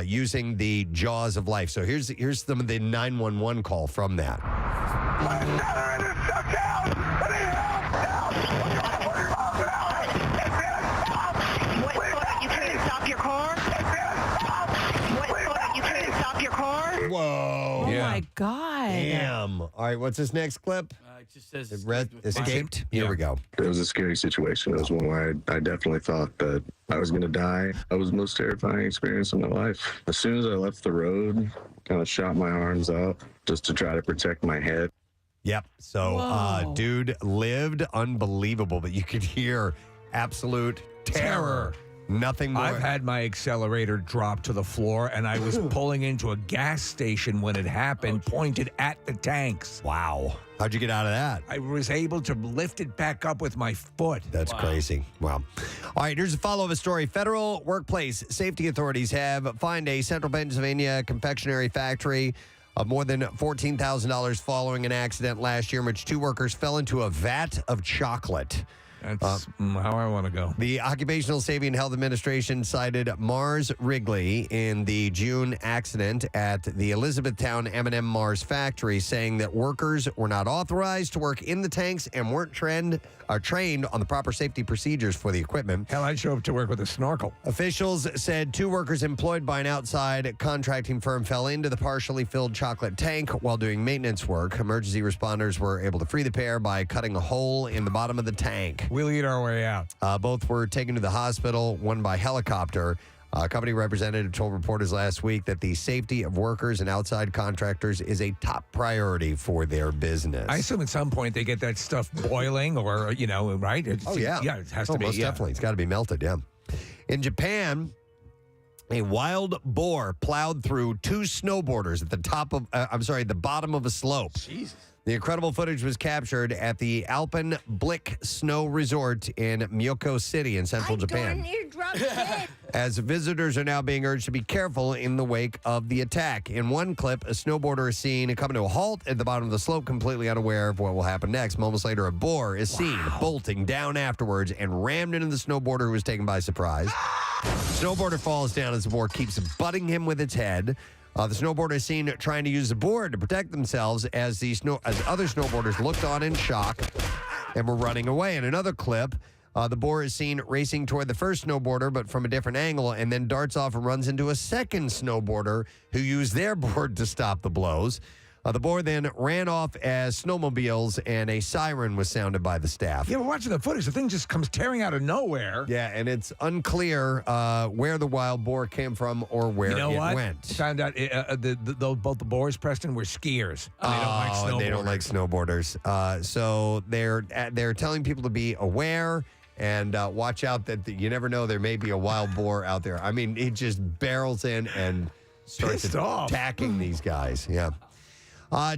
using the jaws of life. So here's some of the 911 call from that. You can't stop your car? You can't stop your car? Whoa. Oh, my God. Damn. All right, what's this next clip? It just says escaped. Here we go. It was a scary situation. It was one where I definitely thought that I was going to die. It was the most terrifying experience of my life. As soon as I left the road, kind of shot my arms out just to try to protect my head. Yep. So, dude lived unbelievable, but you could hear absolute terror. Nothing more. I've had my accelerator drop to the floor, and I was pulling into a gas station when it happened, pointed at the tanks. Wow. How'd you get out of that? I was able to lift it back up with my foot. That's crazy. Wow. All right, here's a follow-up story. Federal workplace safety authorities have fined a central Pennsylvania confectionery factory of more than $14,000 following an accident last year in which 2 workers fell into a vat of chocolate. That's how I want to go. The Occupational Safety and Health Administration cited Mars Wrigley in the June accident at the Elizabethtown M&M Mars factory, saying that workers were not authorized to work in the tanks and weren't trained on the proper safety procedures for the equipment. Hell, I'd show up to work with a snorkel. Officials said 2 workers employed by an outside contracting firm fell into the partially filled chocolate tank while doing maintenance work. Emergency responders were able to free the pair by cutting a hole in the bottom of the tank. We'll eat our way out. Both were taken to the hospital, one by helicopter. A company representative told reporters last week that the safety of workers and outside contractors is a top priority for their business. I assume at some point they get that stuff boiling or, right? Yeah, it has to be. Most definitely. It's got to be melted, yeah. In Japan, a wild boar plowed through 2 snowboarders at the bottom of a slope. Jesus. The incredible footage was captured at the Alpen Blick Snow Resort in Miyako City in central Japan. As visitors are now being urged to be careful in the wake of the attack. In one clip, a snowboarder is seen coming to a halt at the bottom of the slope, completely unaware of what will happen next. Moments later, a boar is seen bolting down afterwards and rammed into the snowboarder, who was taken by surprise. Snowboarder falls down as the boar keeps butting him with its head. The snowboarder is seen trying to use the board to protect themselves as other snowboarders looked on in shock and were running away. In another clip, the boar is seen racing toward the first snowboarder, but from a different angle, and then darts off and runs into a second snowboarder who used their board to stop the blows. The boar then ran off as snowmobiles, and a siren was sounded by the staff. Yeah, we're watching the footage. The thing just comes tearing out of nowhere. Yeah, and it's unclear where the wild boar came from or where it went. Found out both the boars, Preston, were skiers. They don't like snowboarders. So they're telling people to be aware and watch out that you never know, there may be a wild boar out there. I mean, he just barrels in and starts attacking these guys. Yeah.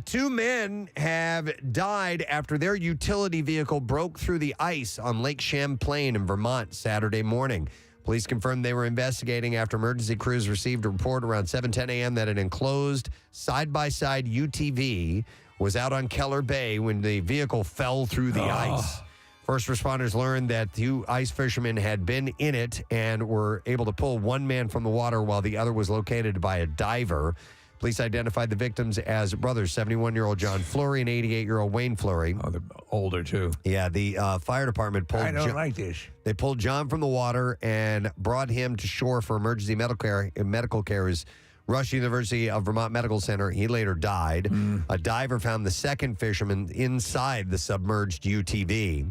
2 men have died after their utility vehicle broke through the ice on Lake Champlain in Vermont Saturday morning. Police confirmed they were investigating after emergency crews received a report around 7:10 a.m. that an enclosed side-by-side UTV was out on Keller Bay when the vehicle fell through the ice. First responders learned that 2 ice fishermen had been in it and were able to pull one man from the water while the other was located by a diver. Police identified the victims as brothers, 71-year-old John Fleury and 88-year-old Wayne Fleury. Oh, they're older, too. Yeah, the fire department pulled like this. They pulled John from the water and brought him to shore for emergency medical care. His Rush University of Vermont Medical Center. He later died. A diver found the second fisherman inside the submerged UTV.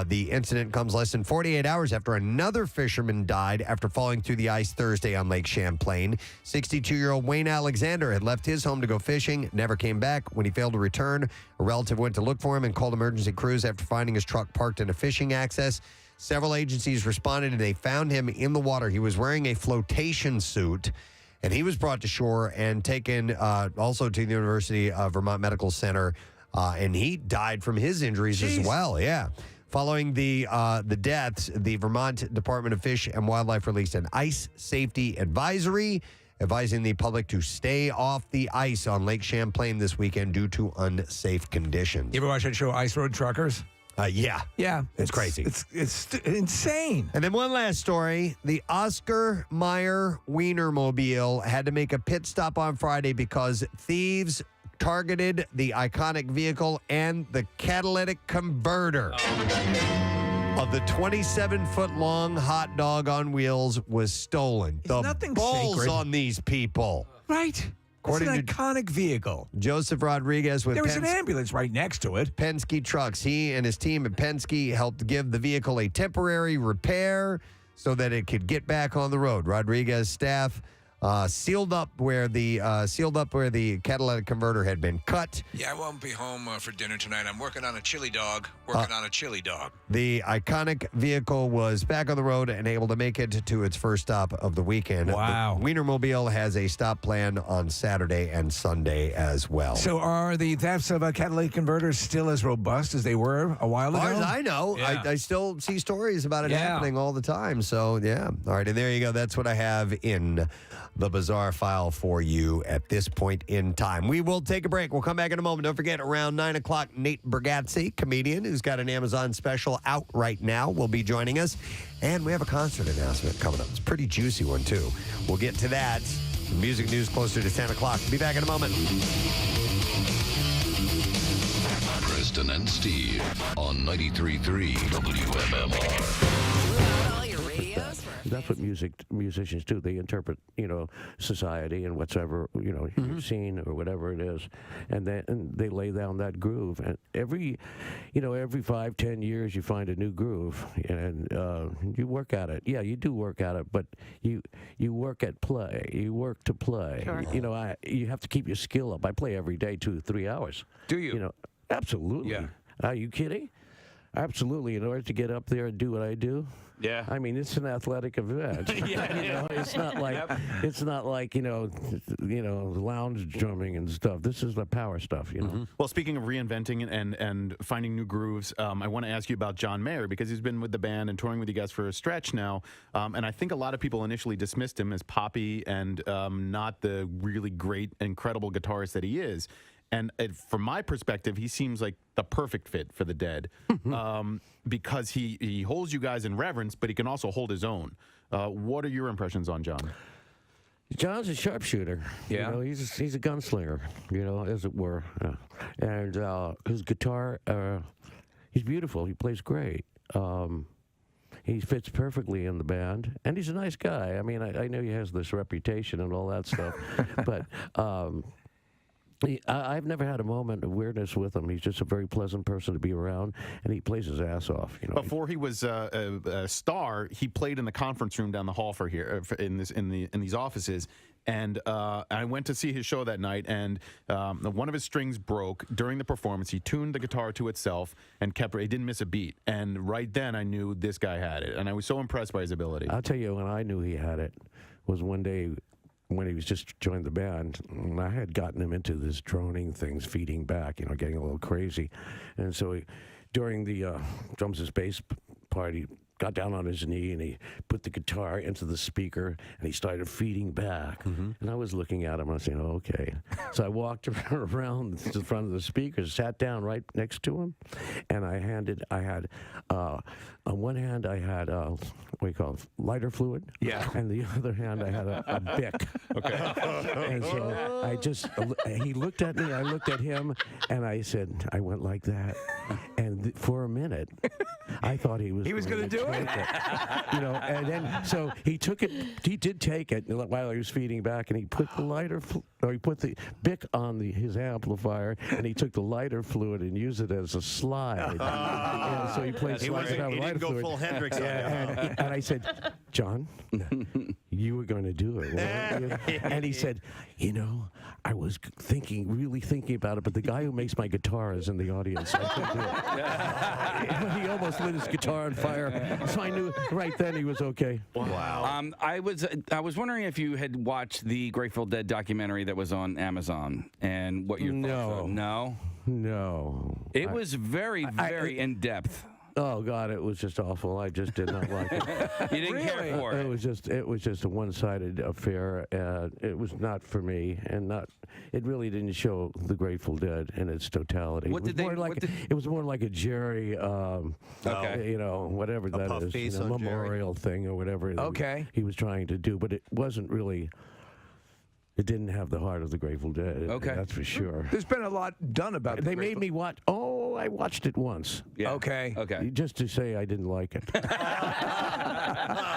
The incident comes less than 48 hours after another fisherman died after falling through the ice Thursday on Lake Champlain. 62-year-old Wayne Alexander had left his home to go fishing, never came back. When he failed to return, a relative went to look for him and called emergency crews after finding his truck parked in a fishing access. Several agencies responded and they found him in the water. He was wearing a flotation suit. And he was brought to shore and taken also to the University of Vermont Medical Center, and he died from his injuries as well. Yeah. Following the deaths, the Vermont Department of Fish and Wildlife released an ice safety advisory advising the public to stay off the ice on Lake Champlain this weekend due to unsafe conditions. You ever watch that show, Ice Road Truckers? Yeah. Yeah. It's crazy. It's insane. And then one last story. The Oscar Mayer Wienermobile had to make a pit stop on Friday because thieves targeted the iconic vehicle and the catalytic converter of the 27-foot-long hot dog on wheels was stolen. Nothing balls sacred. on these people. Right. According it's an iconic vehicle. Joseph Rodriguez with There was an ambulance right next to it. Penske Trucks. He and his team at Penske helped give the vehicle a temporary repair so that it could get back on the road. Rodriguez staff sealed up where the catalytic converter had been cut. Yeah, I won't be home for dinner tonight. I'm working on a chili dog. The iconic vehicle was back on the road and able to make it to its first stop of the weekend. Wow. The Wienermobile has a stop plan on Saturday and Sunday as well. So are the thefts of catalytic converters still as robust as they were a while ago? As far as I know, Yeah. I still see stories about it happening all the time. So, yeah. All right, and there you go. That's what I have in the bizarre file for you at this point in time. We will take a break. We'll come back in a moment. Don't forget, around 9 o'clock, Nate Bargatze, comedian who's got an Amazon special out right now, will be joining us. And we have a concert announcement coming up. It's a pretty juicy one, too. We'll get to that. Music news closer to 10 o'clock. Be back in a moment. Preston and Steve on 93.3 WMMR. That's what musicians do. They interpret, society and whatever, you've seen or whatever it is, and they lay down that groove. And every 5-10 years you find a new groove, and you work at it. Yeah, you do work at it, but you work at play. You work to play. Sure. You have to keep your skill up. I play every day 2-3 hours. Do you? Absolutely. Yeah. Are you kidding? Absolutely. In order to get up there and do what I do. Yeah. I mean, it's an athletic event. It's not like lounge drumming and stuff. This is the power stuff. Well, speaking of reinventing and finding new grooves, I want to ask you about John Mayer, because he's been with the band and touring with you guys for a stretch now. And I think a lot of people initially dismissed him as poppy and not the really great, incredible guitarist that he is. And from my perspective, he seems like the perfect fit for the Dead because he holds you guys in reverence, but he can also hold his own. What are your impressions on John? John's a sharpshooter. Yeah. You know, he's a gunslinger, you know, as it were. And his guitar, he's beautiful. He plays great. He fits perfectly in the band, and he's a nice guy. I mean, I know he has this reputation and all that stuff, but I've never had a moment of weirdness with him. He's just a very pleasant person to be around, and he plays his ass off. You know, Before he was a star, he played in the conference room down the hall in these offices. And I went to see his show that night, and one of his strings broke during the performance. He tuned the guitar to itself and kept it. He didn't miss a beat. And right then, I knew this guy had it, and I was so impressed by his ability. I'll tell you when I knew he had it was one day when he was just joined the band, and I had gotten him into this droning things, feeding back, you know, getting a little crazy. And so during the drums and bass part, he got down on his knee and he put the guitar into the speaker and he started feeding back. And I was looking at him, I was saying, oh, okay. So I walked around to the front of the speaker, sat down right next to him, and I had on one hand I had what do you call it, lighter fluid, and the other hand I had a Bic. Okay. And so he looked at me, I looked at him, and I said, I went like that, and for a minute I thought he was going to do it. You know, and then so he took it. He did take it while he was feeding back, and he put he put the Bic on his amplifier, and he took the lighter fluid and used it as a slide. And so he played slides without He lighter didn't go fluid. full Hendrix on that. And I said, John, you were going to do it, weren't you? And he said, you know, I was really thinking about it, but the guy who makes my guitar is in the audience. I couldn't do it. He almost lit his guitar on fire, so I knew right then he was okay. Wow. I was wondering if you had watched the Grateful Dead documentary that was on Amazon and what your thoughts were. No. It was very in depth. Oh God, it was just awful. I just did not like it. You didn't care for it. It was just a one-sided affair. It was not for me, and it really didn't show the Grateful Dead in its totality. It was more like a Jerry, you know, whatever that is, memorial thing or whatever. He was trying to do, but it wasn't really. It didn't have the heart of the Grateful Dead. Okay, that's for sure. There's been a lot done about it. They made me watch. Oh, I watched it once. Yeah. Okay. Just to say I didn't like it.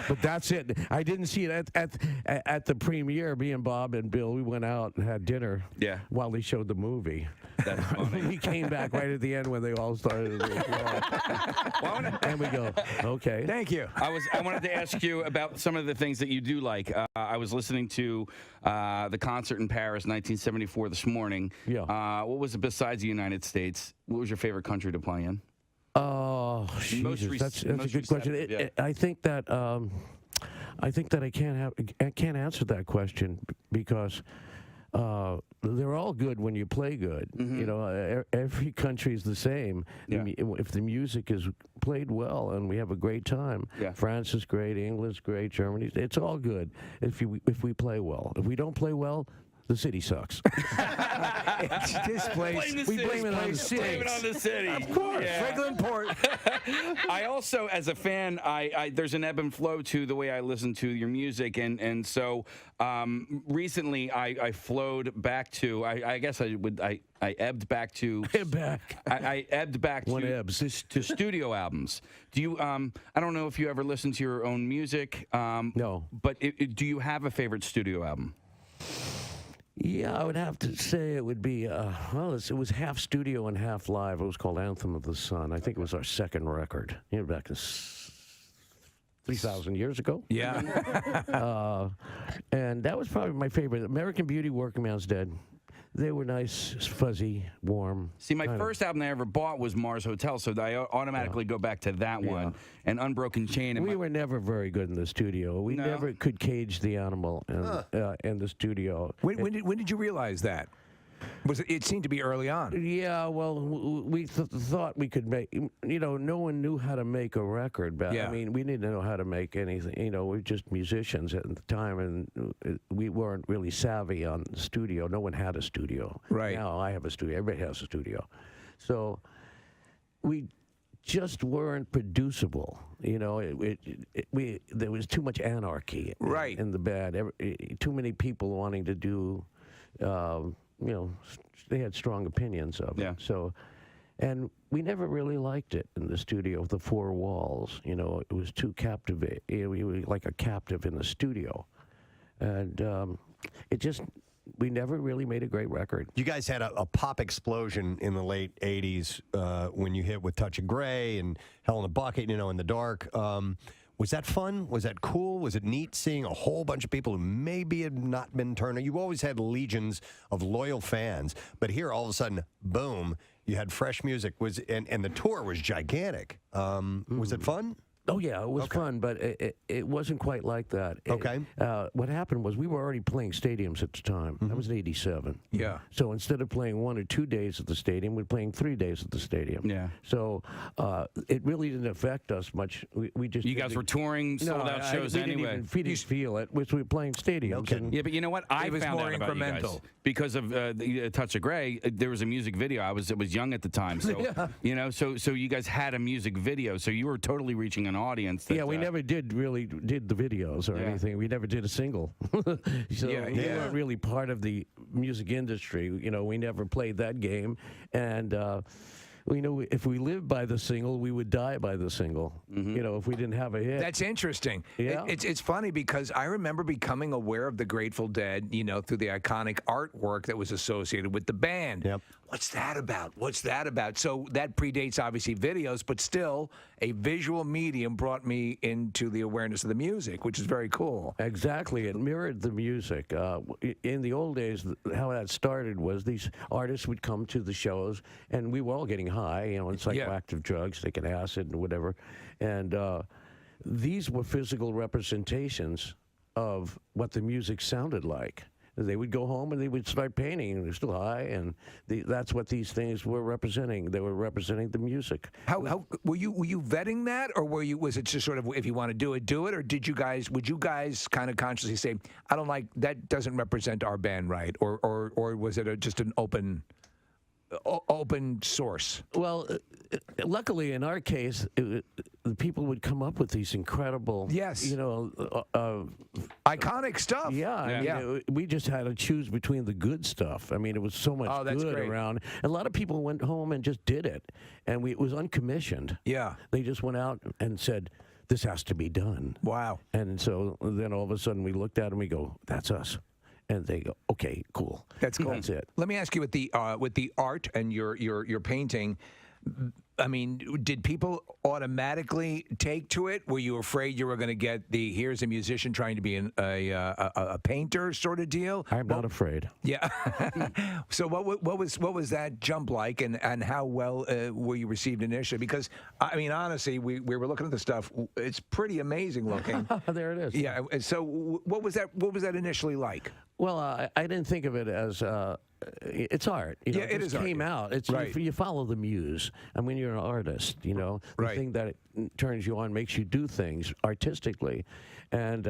But that's it. I didn't see it at the premiere. Me and Bob and Bill, we went out and had dinner. Yeah. While they showed the movie. That's funny. We came back right at the end when they all started. And we go, okay. Thank you. I wanted to ask you about some of the things that you do like. I was listening to the concert in Paris, 1974, this morning. Yeah. What was it besides the United States? What was your favorite country to play in? Oh, Jesus, that's a good question. I think that I can't answer that question because they're all good when you play good. You know, every country is the same. If the music is played well and we have a great time, France is great, England's great, Germany, it's all good if we play well. If we don't play well, the city sucks. It's this place. We blame it on the city. Blame it on the city. Of course. Franklin Port. I also, as a fan, I there's an ebb and flow to the way I listen to your music, and so recently I flowed back to. I guess I ebbed back to. I ebbed back to studio albums. Do you? I don't know if you ever listen to your own music. No. But do you have a favorite studio album? Yeah, I would have to say it would be, it was half studio and half live. It was called Anthem of the Sun. I think it was our second record, you know, back 3,000 years ago. Yeah. And that was probably my favorite. American Beauty, Working Man's Dead. They were nice, fuzzy, warm. See, my first album I ever bought was Mars Hotel, so I automatically go back to that one. And Unbroken Chain. We were never very good in the studio. We never could cage the animal in the studio. When did you realize that? It seemed to be early on. Yeah, well, we thought we could make, you know, no one knew how to make a record. But I mean, we didn't know how to make anything. You know, we were just musicians at the time, and we weren't really savvy on the studio. No one had a studio. Right. Now I have a studio. Everybody has a studio. So we just weren't producible. You know, there was too much anarchy in the band. Too many people wanting to do, you know, they had strong opinions of it. So, and we never really liked it in the studio, the four walls. You know, it was too captivating. We were like a captive in the studio. And we never really made a great record. You guys had a pop explosion in the late 80s when you hit with Touch of Grey and Hell in a Bucket, you know, In the Dark. Was that fun? Was that cool? Was it neat seeing a whole bunch of people who maybe had not been turned on? You always had legions of loyal fans, but here all of a sudden, boom, you had fresh music. And the tour was gigantic. Was it fun? Oh, yeah, it was fun, but it wasn't quite like that. Okay. What happened was we were already playing stadiums at the time. That was in 87. Yeah. So instead of playing 1 or 2 days at the stadium, we were playing 3 days at the stadium. Yeah. So it really didn't affect us much. We just You guys were touring sold-out shows anyway. We didn't feel it, which we were playing stadiums. And Yeah, but you know what? I was found more out about you guys incremental. because of the Touch of Grey. There was a music video. I was young at the time, so you know, so you guys had a music video, so you were totally reaching an audience. That, yeah, we never did the videos or anything. We never did a single. So we weren't really part of the music industry. You know, we never played that game. And we know if we lived by the single, we would die by the single. You know, if we didn't have a hit. That's interesting. Yeah. It's funny because I remember becoming aware of the Grateful Dead, you know, through the iconic artwork that was associated with the band. Yep. What's that about? What's that about? So that predates obviously videos, but still a visual medium brought me into the awareness of the music, which is very cool. Exactly. It mirrored the music. In the old days, how that started was these artists would come to the shows, and we were all getting high, you know, on psychoactive drugs, taking acid and whatever. And these were physical representations of what the music sounded like. They would go home and they would start painting, and they're still high, and that's what these things were representing. They were representing the music. How were you vetting that, or was it just sort of if you want to do it, or would you guys kind of consciously say, I don't like that, doesn't represent our band right, or was it just an open source? Well, luckily in our case, the people would come up with these incredible, you know, iconic stuff. Yeah, I mean, we just had to choose between the good stuff. I mean, it was so much good around. A lot of people went home and just did it, and it was uncommissioned. Yeah, they just went out and said, "This has to be done." Wow. And so then all of a sudden we looked at them, we go, "That's us." And they go, okay, cool. That's cool. That's it. Let me ask you with the art and your painting. I mean, did people automatically take to it? Were you afraid you were going to get here's a musician trying to be a painter sort of deal? I'm not afraid. Yeah. So what was that jump like, and how well were you received initially? Because I mean, honestly, we were looking at the stuff. It's pretty amazing looking. There it is. Yeah. So what was that initially like? Well, I didn't think of it as it's art. You know, it is came art. out. It's right. you follow the muse. I mean, you're an artist. You know, the thing that turns you on, makes you do things artistically. And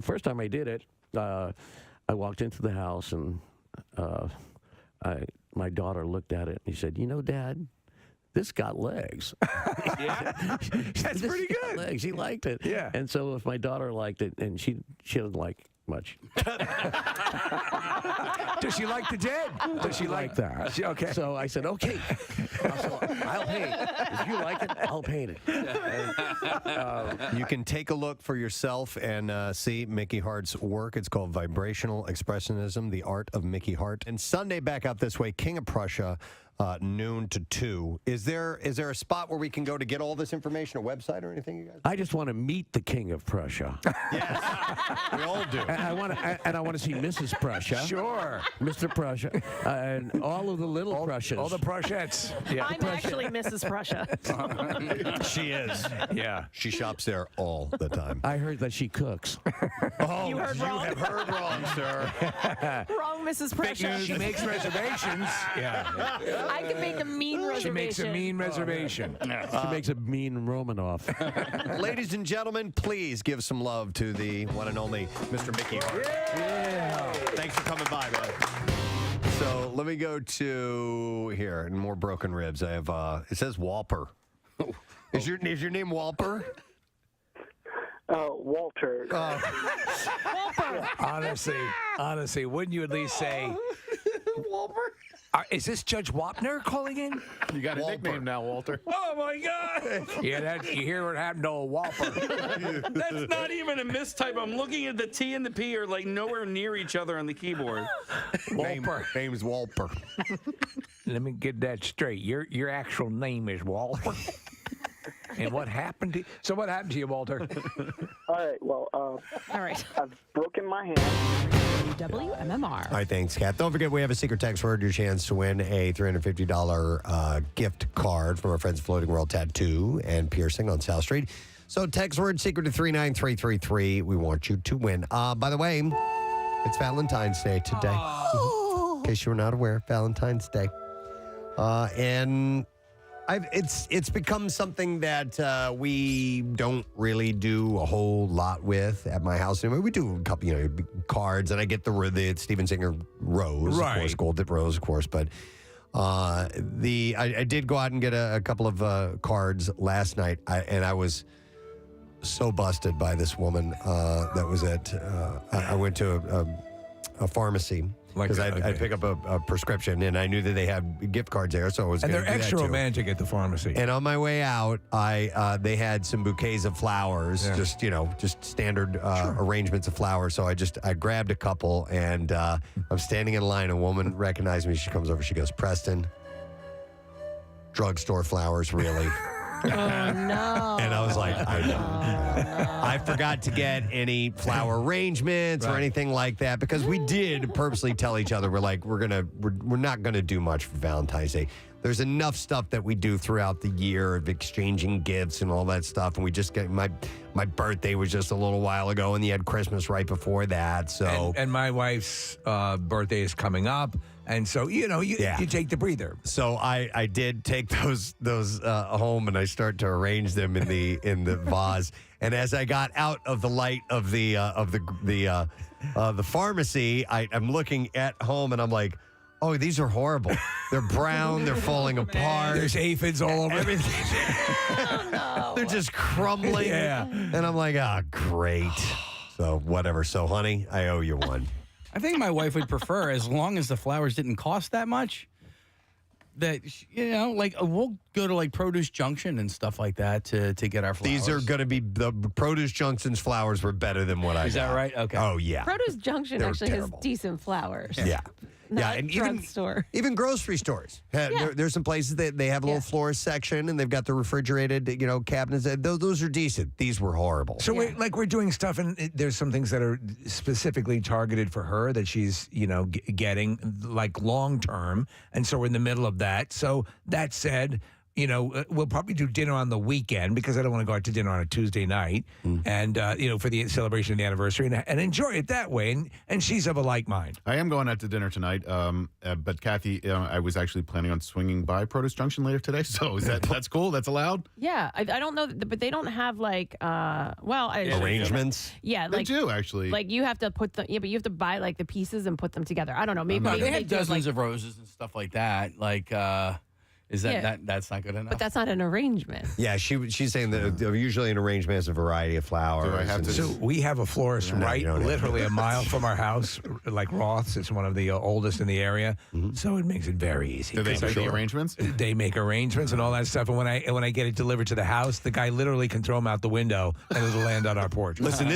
first time I did it, I walked into the house and my daughter looked at it and she said, "You know, Dad, this got legs." Yeah, that's pretty good. Legs. She liked it. Yeah. And so if my daughter liked it, and she doesn't like much. Does she like the Dead? Does she like that? Okay. So I said, okay, I'll paint. If you like it, I'll paint it. You can take a look for yourself and see Mickey Hart's work. It's called Vibrational Expressionism, The Art of Mickey Hart. And Sunday, back out this way, King of Prussia, noon to 2. Is there a spot where we can go to get all this information, a website or anything, you guys? I just want to meet the King of Prussia. Yes, we all do. And I want to see Mrs. Prussia. Sure. Mr. Prussia. And all of the little Prussians. All the Prussiettes. Yeah. I'm actually Mrs. Prussia. She is. Yeah. She shops there all the time. I heard that she cooks. Oh, You heard wrong. have heard wrong, sir. Wrong, Mrs. Prussia. She makes reservations. Yeah. I can make a mean reservation. She makes a mean reservation. She makes a mean Romanoff. Ladies and gentlemen, please give some love to the one and only Mr. Mickey Hart. Yeah. Thanks for coming by, man. So let me go to here, and more broken ribs. I have, it says Walper. Is your name Walper? Walter. Honestly, wouldn't you at least say, Walper? Is this Judge Wapner calling in? You got a nickname now, Walter. Oh my God! Yeah, you hear what happened to old Walper. That's not even a mistype. I'm looking at the T and the P are like nowhere near each other on the keyboard. Walper. Name's Walper. Let me get that straight. Your actual name is Walter. And what happened to you? So what happened to you, Walter? All right. Well, All right. I've broken my hand. WMMR. All right, thanks, Kat. Don't forget, we have a secret text word. Your chance to win a $350 gift card from our friends at Floating World Tattoo and Piercing on South Street. So text word secret to 39333. We want you to win. By the way, it's Valentine's Day today. In case you were not aware, Valentine's Day. And it's become something that we don't really do a whole lot with at my house anymore. We do a couple, cards, and I get the Steven Singer rose, of course, gold dip rose, of course. But I did go out and get a couple of cards last night, and I was so busted by this woman that was at. I went to a pharmacy. Because I'd pick up a prescription, and I knew that they had gift cards there, so I was. And gonna they're do that extra too. romantic at the pharmacy. And on my way out, they had some bouquets of flowers, just standard arrangements of flowers. So I grabbed a couple, and I'm standing in line. A woman recognized me. She comes over. She goes, "Preston, drugstore flowers, really?" Oh, no. And I was like, I know. I forgot to get any flower arrangements or anything like that because we did purposely tell each other, we're not going to do much for Valentine's Day. There's enough stuff that we do throughout the year of exchanging gifts and all that stuff. And we just get my birthday was just a little while ago, and you had Christmas right before that. So and my wife's birthday is coming up. And so, you take the breather. So I did take those home, and I start to arrange them in the vase. And as I got out of the light of the pharmacy, I'm looking at home, and I'm like, oh, these are horrible. They're brown. They're falling apart. There's aphids all over. Everything. Oh, no. They're just crumbling. Yeah. And I'm like, great. So whatever. So, honey, I owe you one. I think my wife would prefer, as long as the flowers didn't cost that much, that, we'll go to Produce Junction and stuff like that to get our flowers. These are going to be, the Produce Junction's flowers were better than what I got. Is that right? Okay. Oh, yeah. Produce Junction They're actually terrible. has decent flowers. Yeah. Not and drugstore. even grocery stores. There's some places that they have a little florist section, and they've got the refrigerated, cabinets. Those are decent. These were horrible. So we're doing stuff, and there's some things that are specifically targeted for her that she's, getting long term, and so we're in the middle of that. So that said, we'll probably do dinner on the weekend because I don't want to go out to dinner on a Tuesday night, and for the celebration of the anniversary and enjoy it that way. And she's of a like mind. I am going out to dinner tonight, but Kathy, I was actually planning on swinging by Produce Junction later today. So that's cool? That's allowed? Yeah, I don't know, but they don't have arrangements. Yeah, they do actually. You have to put them. Yeah, but you have to buy the pieces and put them together. I don't know. Maybe they have dozens of roses and stuff like that. Is that's not good enough? But that's not an arrangement. Yeah, she's saying that usually an arrangement has a variety of flowers. Do I have to? So we have a florist literally a mile from our house, like Roth's. It's one of the oldest in the area, so it makes it very easy. Do they make the arrangements? They make arrangements and all that stuff. And when I get it delivered to the house, the guy literally can throw them out the window and it'll land on our porch. Listen,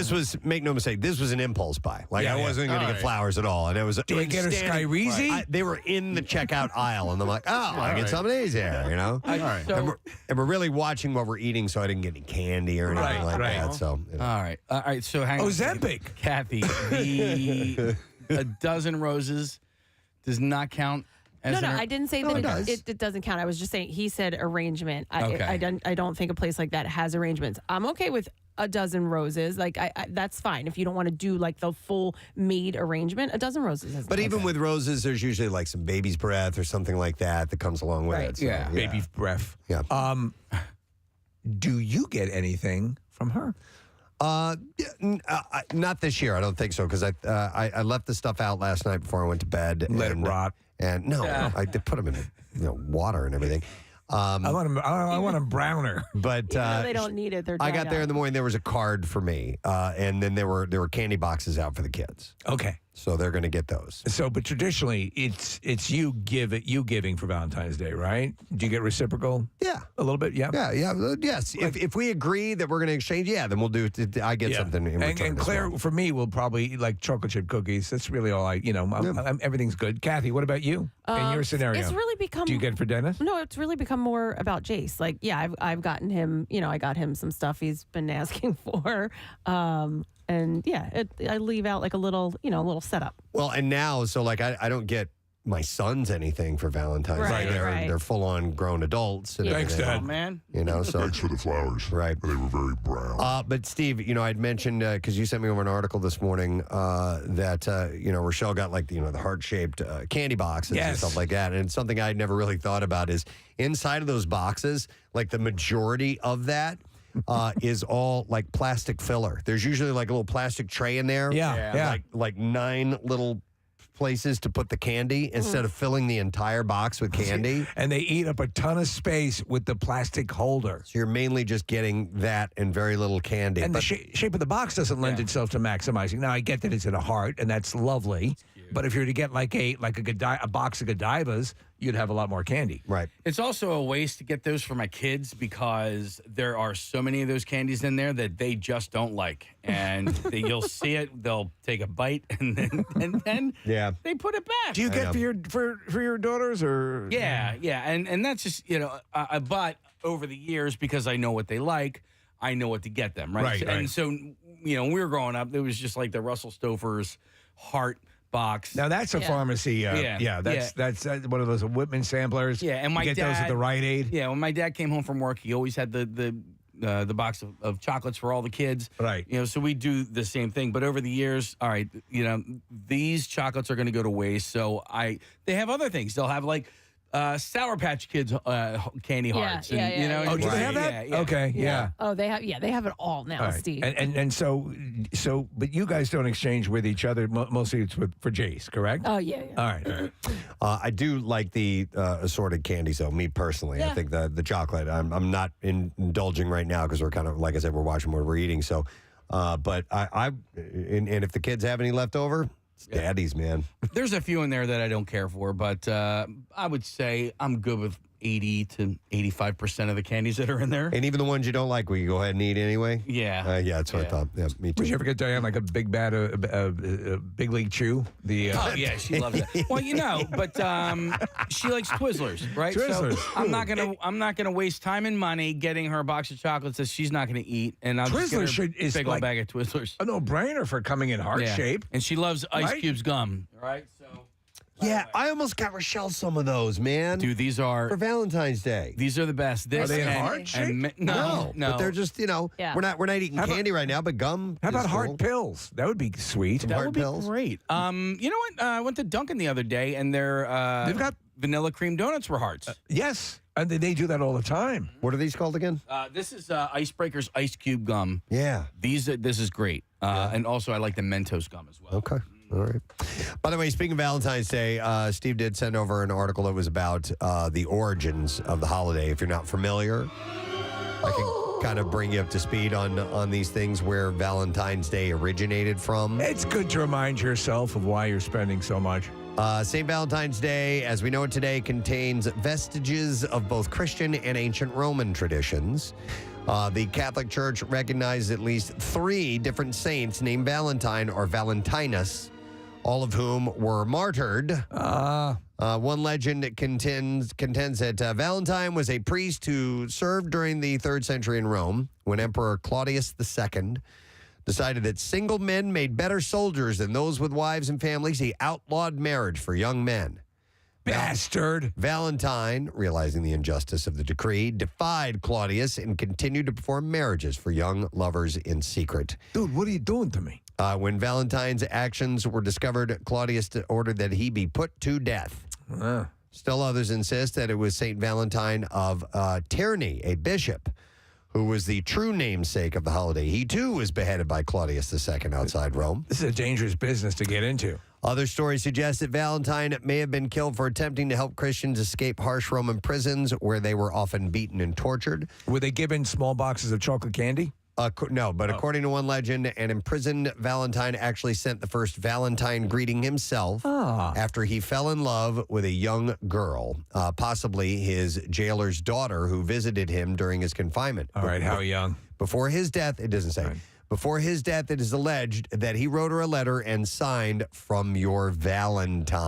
make no mistake, this was an impulse buy. I wasn't going to get flowers at all, and it was. Do I get a Skyreezy? They were in the checkout aisle, and I'm like, I get some of these here, All right. And we're really watching what we're eating, so I didn't get any candy or anything like that. So, all right. So hang on. Ozempic. Kathy, a dozen roses does not count. No, I didn't say that it doesn't count. I was just saying he said arrangement. I don't think a place like that has arrangements. I'm okay with a dozen roses. That's fine. If you don't want to do the full made arrangement, a dozen roses. But even with roses, there's usually some baby's breath or something like that comes along with it. So, yeah, baby's breath. Yeah. Do you get anything from her? Not this year. I don't think so because I left the stuff out last night before I went to bed. Let it rot. And I put them in water and everything. I want them browner. But they don't need it. They're I got dried there in out. the morning. There was a card for me, and then there were candy boxes out for the kids. Okay. So they're going to get those. So, but traditionally, it's you giving for Valentine's Day, right? Do you get reciprocal? Yeah, a little bit. Yeah, yes. If we agree that we're going to exchange, then we'll do. I get something in return. And as Claire, well. for me, will probably like chocolate chip cookies. That's really all everything's good. Kathy, what about you in your scenario? It's really become. Do you get it for Dennis? No, it's really become more about Jace. Like, I've gotten him. I got him some stuff he's been asking for. And I leave out like a little setup. Well, and now, so like I don't get my sons anything for Valentine's Day. They're full on grown adults. And Thanks, everything. Dad. Oh, man. So Thanks for the flowers. Right. They were very brown. But Steve, I'd mentioned because you sent me over an article this morning that Rochelle got like the heart-shaped candy boxes and stuff like that, and something I'd never really thought about is inside of those boxes, like the majority of that. Is all like plastic filler. There's usually like a little plastic tray in there. Yeah. Like 9 little places to put the candy instead of filling the entire box with candy. And they eat up a ton of space with the plastic holder. So you're mainly just getting that and very little candy. And the shape of the box doesn't lend itself to maximizing. Now, I get that it's in a heart, and that's lovely. But if you're to get like a box of Godivas, you'd have a lot more candy. Right. It's also a waste to get those for my kids because there are so many of those candies in there that they just don't like. And you'll see it, they'll take a bite, and then they put it back. Do you get for your daughters or? Yeah. And that's just, I bought over the years because I know what they like. I know what to get them, right? And so, when we were growing up, it was just like the Russell Stover's heart box. Now that's a pharmacy. That's one of those Whitman samplers. Yeah, and my you get dad, those at the Rite Aid. Yeah, when my dad came home from work, he always had the box of chocolates for all the kids. Right. So we do the same thing. But over the years, all right, these chocolates are going to go to waste. So they have other things. They'll have like Sour Patch Kids candy hearts. Do they have that? Yeah. Okay, yeah. Oh, they have it all now, All right. Steve. And so, but you guys don't exchange with each other. Mostly it's for Jace, correct? Oh, yeah. All right. I do like the assorted candies, though. Me personally, I think the chocolate. I'm not indulging right now because we're kind of, like I said, we're watching what we're eating. So, but and if the kids have any left over, it's daddy's, man. There's a few in there that I don't care for, but I would say I'm good with 80 to 85% of the candies that are in there. And even the ones you don't like, we can go ahead and eat anyway? Yeah. That's what I thought. Yeah, me too. Would you ever get Diane like a big bag of Big League Chew? Oh, yeah, she loves that. Well, but she likes Twizzlers, right? Twizzlers. So I'm not gonna waste time and money getting her a box of chocolates that she's not gonna eat, and I'll just get her a big old bag of Twizzlers. A no-brainer for coming in heart shape. And she loves Ice Cube's gum, right? So. Yeah, I almost got Rochelle some of those, man. Dude, these are for Valentine's Day. These are the best. Are they in heart shape? No. But they're just we're not eating candy right now, but gum. How about is heart cool. pills? That would be sweet. That heart would be pills? great. You know what? I went to Dunkin' the other day, and they've got vanilla cream donuts for hearts. Yes, and they do that all the time. What are these called again? This is Icebreaker's Ice Cube gum. Yeah. This is great. And also, I like the Mentos gum as well. Okay. All right. By the way, speaking of Valentine's Day, Steve did send over an article that was about the origins of the holiday. If you're not familiar, I can kind of bring you up to speed on these things where Valentine's Day originated from. It's good to remind yourself of why you're spending so much. St. Valentine's Day, as we know it today, contains vestiges of both Christian and ancient Roman traditions. The Catholic Church recognized at least 3 different saints named Valentine or Valentinus, all of whom were martyred. One legend contends that Valentine was a priest who served during the 3rd century in Rome when Emperor Claudius II decided that single men made better soldiers than those with wives and families. He outlawed marriage for young men. Bastard. Valentine, realizing the injustice of the decree, defied Claudius and continued to perform marriages for young lovers in secret. Dude, what are you doing to me? When Valentine's actions were discovered, Claudius ordered that he be put to death. Still others insist that it was St. Valentine of Terni, a bishop, who was the true namesake of the holiday. He, too, was beheaded by Claudius II outside Rome. This is a dangerous business to get into. Other stories suggest that Valentine may have been killed for attempting to help Christians escape harsh Roman prisons where they were often beaten and tortured. Were they given small boxes of chocolate candy? No, but according to one legend, an imprisoned Valentine actually sent the first Valentine greeting himself after he fell in love with a young girl, possibly his jailer's daughter, who visited him during his confinement. All right, how young? Before his death, it doesn't say. Right. Before his death, it is alleged that he wrote her a letter and signed "From Your Valentine,"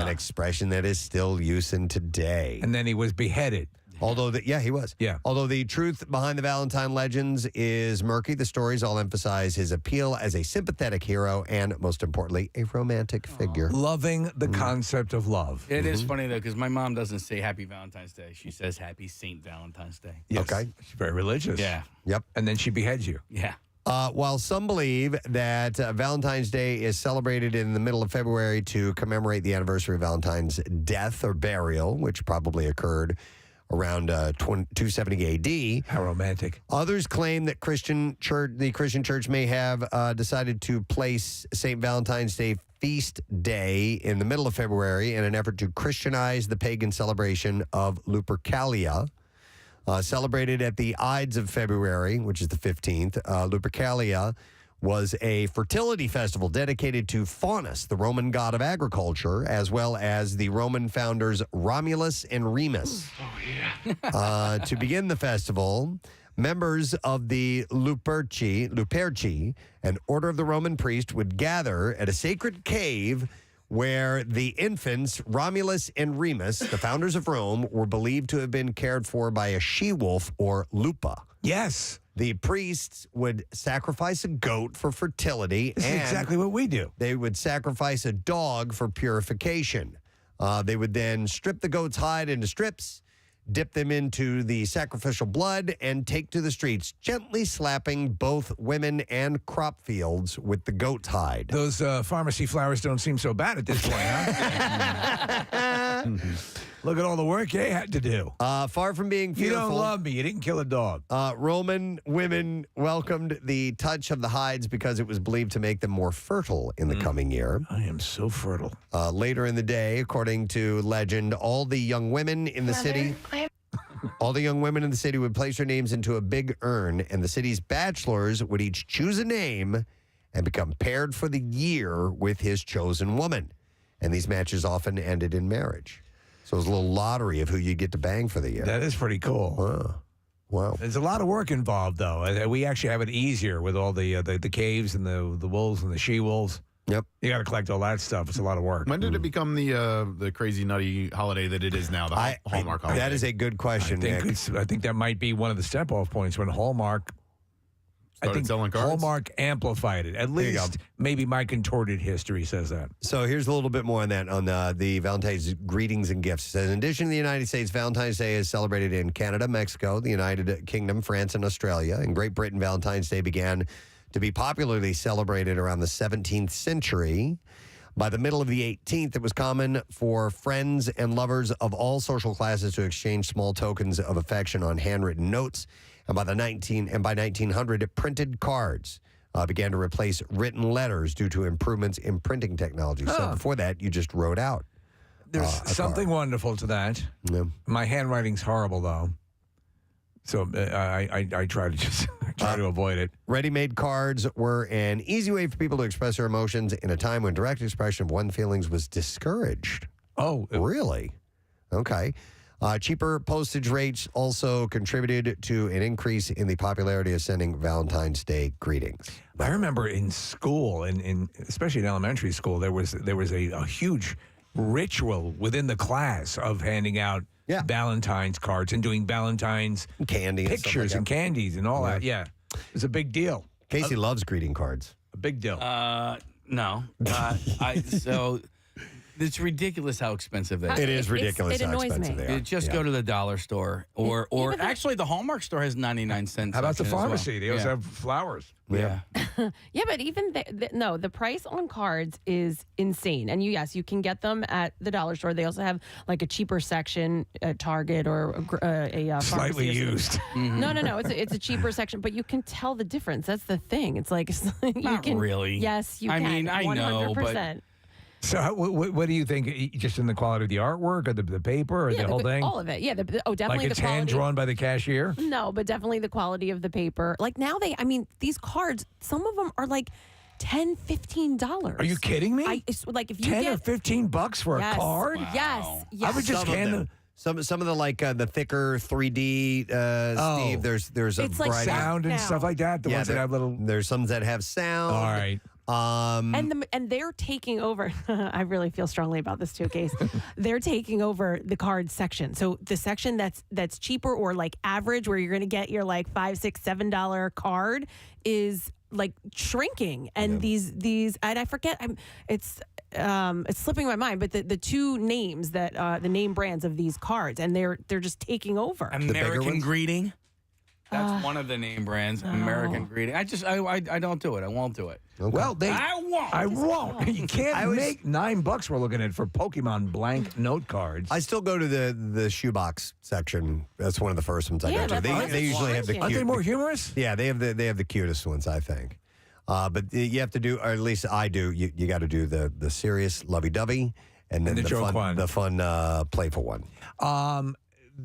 an expression that is still used in today. And then he was beheaded. Although, he was. Yeah. Although the truth behind the Valentine legends is murky, the stories all emphasize his appeal as a sympathetic hero and, most importantly, a romantic figure. Loving the concept of love. It is funny, though, because my mom doesn't say Happy Valentine's Day. She says Happy St. Valentine's Day. Yes. Okay. She's very religious. Yeah. Yep. And then she beheads you. Yeah. While some believe that Valentine's Day is celebrated in the middle of February to commemorate the anniversary of Valentine's death or burial, which probably occurred around 270 AD. How romantic. Others claim that the Christian church may have decided to place St. Valentine's Day feast day in the middle of February in an effort to Christianize the pagan celebration of Lupercalia. Celebrated at the Ides of February, which is the 15th. Lupercalia was a fertility festival dedicated to Faunus, the Roman god of agriculture, as well as the Roman founders Romulus and Remus. To begin the festival, members of the Luperci, an order of the Roman priest, would gather at a sacred cave where the infants Romulus and Remus, the founders of Rome, were believed to have been cared for by a she-wolf or lupa. Yes. The priests would sacrifice a goat for fertility. This is exactly what we do. They would sacrifice a dog for purification. They would then strip the goat's hide into strips, dip them into the sacrificial blood, and take to the streets, gently slapping both women and crop fields with the goat's hide. Those pharmacy flowers don't seem so bad at this point, huh? Look at all the work they had to do. Far from being fearful. You don't love me. You didn't kill a dog. Roman women welcomed the touch of the hides because it was believed to make them more fertile in the coming year. I am so fertile. Later in the day, according to legend, all the young women in the city would place their names into a big urn, and the city's bachelors would each choose a name and become paired for the year with his chosen woman. And these matches often ended in marriage. So it was a little lottery of who you get to bang for the year. That is pretty cool. Wow. There's a lot of work involved, though. We actually have it easier with all the caves and the wolves and the she-wolves. Yep. You got to collect all that stuff. It's a lot of work. When did it become the crazy, nutty holiday that it is now, the Hallmark holiday? That is a good question, I think that might be one of the step-off points when Hallmark started selling cards? Hallmark amplified it. At least maybe my contorted history says that. So here's a little bit more on that, on the Valentine's greetings and gifts. It says, in addition to the United States, Valentine's Day is celebrated in Canada, Mexico, the United Kingdom, France, and Australia. In Great Britain, Valentine's Day began to be popularly celebrated around the 17th century. By the middle of the 18th, it was common for friends and lovers of all social classes to exchange small tokens of affection on handwritten notes. And by 1900, printed cards began to replace written letters due to improvements in printing technology. So before that, you just wrote out. There's something wonderful to that. Yeah. My handwriting's horrible, though. So I try to avoid it. Ready-made cards were an easy way for people to express their emotions in a time when direct expression of one's feelings was discouraged. Oh, really? Okay. Cheaper postage rates also contributed to an increase in the popularity of sending Valentine's Day greetings. I remember in school, especially in elementary school, there was a huge ritual within the class of handing out Valentine's cards and doing Valentine's candy, pictures and candies and all that. Yeah, it's a big deal. Casey loves greeting cards. A big deal. No. It's ridiculous how expensive they are. It is ridiculous it how annoys expensive me. they are. Just go to the dollar store, or actually the Hallmark store has 99 cents. How about the section as well. pharmacy? They also have flowers. Yeah. Yeah, but even the price on cards is insane. And you can get them at the dollar store. They also have like a cheaper section at Target or a Slightly pharmacy or used. No. It's a cheaper section, but you can tell the difference. That's the thing. It's like you Not can really. Yes, you I can. mean, I know, 100%. So what do you think? Just in the quality of the artwork or the paper or Yeah, the whole thing? all of it. Yeah, definitely Like it's the quality. hand drawn by the cashier? No, but definitely the quality of the paper. Like now these cards, some of them are like $10, $15. Are you kidding me? Like if you 10 get or $15 for yes, a card? Yes. I would just hand them. Some of the like the thicker 3D Steve. There's a It's like variety. Sound and now. stuff like that. The ones that have little. There's some that have sound. All right. And they're taking over. I really feel strongly about this too, Case. They're taking over the card section. So the section that's cheaper or like average, where you're going to get your like $5, $6, $7 card, is like shrinking. And these and I forget. It's slipping my mind, but the two names that the name brands of these cards, and they're just taking over. American Greeting. That's one of the name brands. American Greeting. I don't do it. I won't do it. Okay. Well, I won't. You can't make $9 we're looking at for Pokemon blank note cards. I still go to the shoebox section. That's one of the first ones I go to. They usually have the cute. Aren't they more humorous? Yeah, they have the cutest ones, I think. But you have to do, or at least I do. You got to do the serious lovey-dovey, and then the joke fun, one. the fun playful one.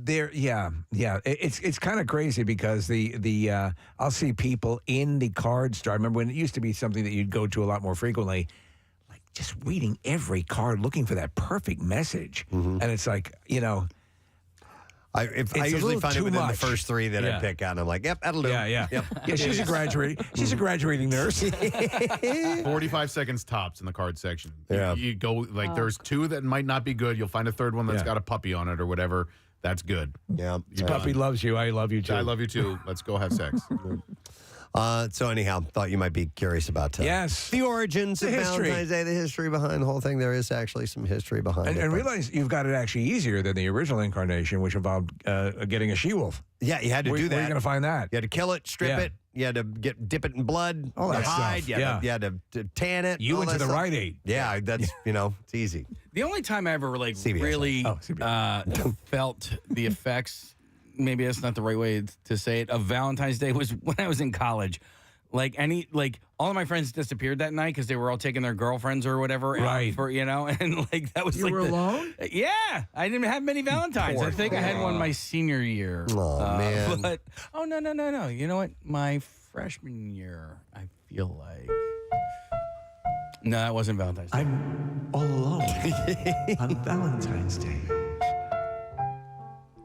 It's kind of crazy because the I'll see people in the card store. I remember when it used to be something that you'd go to a lot more frequently, like just reading every card, looking for that perfect message, and it's like I usually find it within the much. first three that I pick out, and I'm like, yep, that'll do. Yeah. Yep. Yeah, she's a graduating nurse. 45 seconds tops in the card section. Yeah. You go, like, there's two that might not be good. You'll find a third one that's got a puppy on it or whatever. That's good. Yeah. Your puppy loves you. I love you, too. I love you, too. Let's go have sex. So anyhow, thought you might be curious about the origins of history. Valentine's Day, the history behind the whole thing. There is actually some history behind it. And but- realize you've got it actually easier than the original incarnation, which involved getting a she-wolf. Yeah, you had to do that. Where are you going to find that? You had to kill it, strip it. You had to dip it in blood. All that hide. stuff. You had to tan it. You all went to that the stuff. Rite Aid. Yeah, that's it's easy. The only time I ever CBS. really CBS. felt the effects, maybe that's not the right way to say it, of Valentine's Day was when I was in college. All of my friends disappeared that night because they were all taking their girlfriends or whatever. Right. And that was You were alone? Yeah. I didn't have many Valentines. I think I had one my senior year. Oh, man. But, no. You know what? My freshman year, I feel like. No, that wasn't Valentine's Day. I'm all alone on Valentine's Day.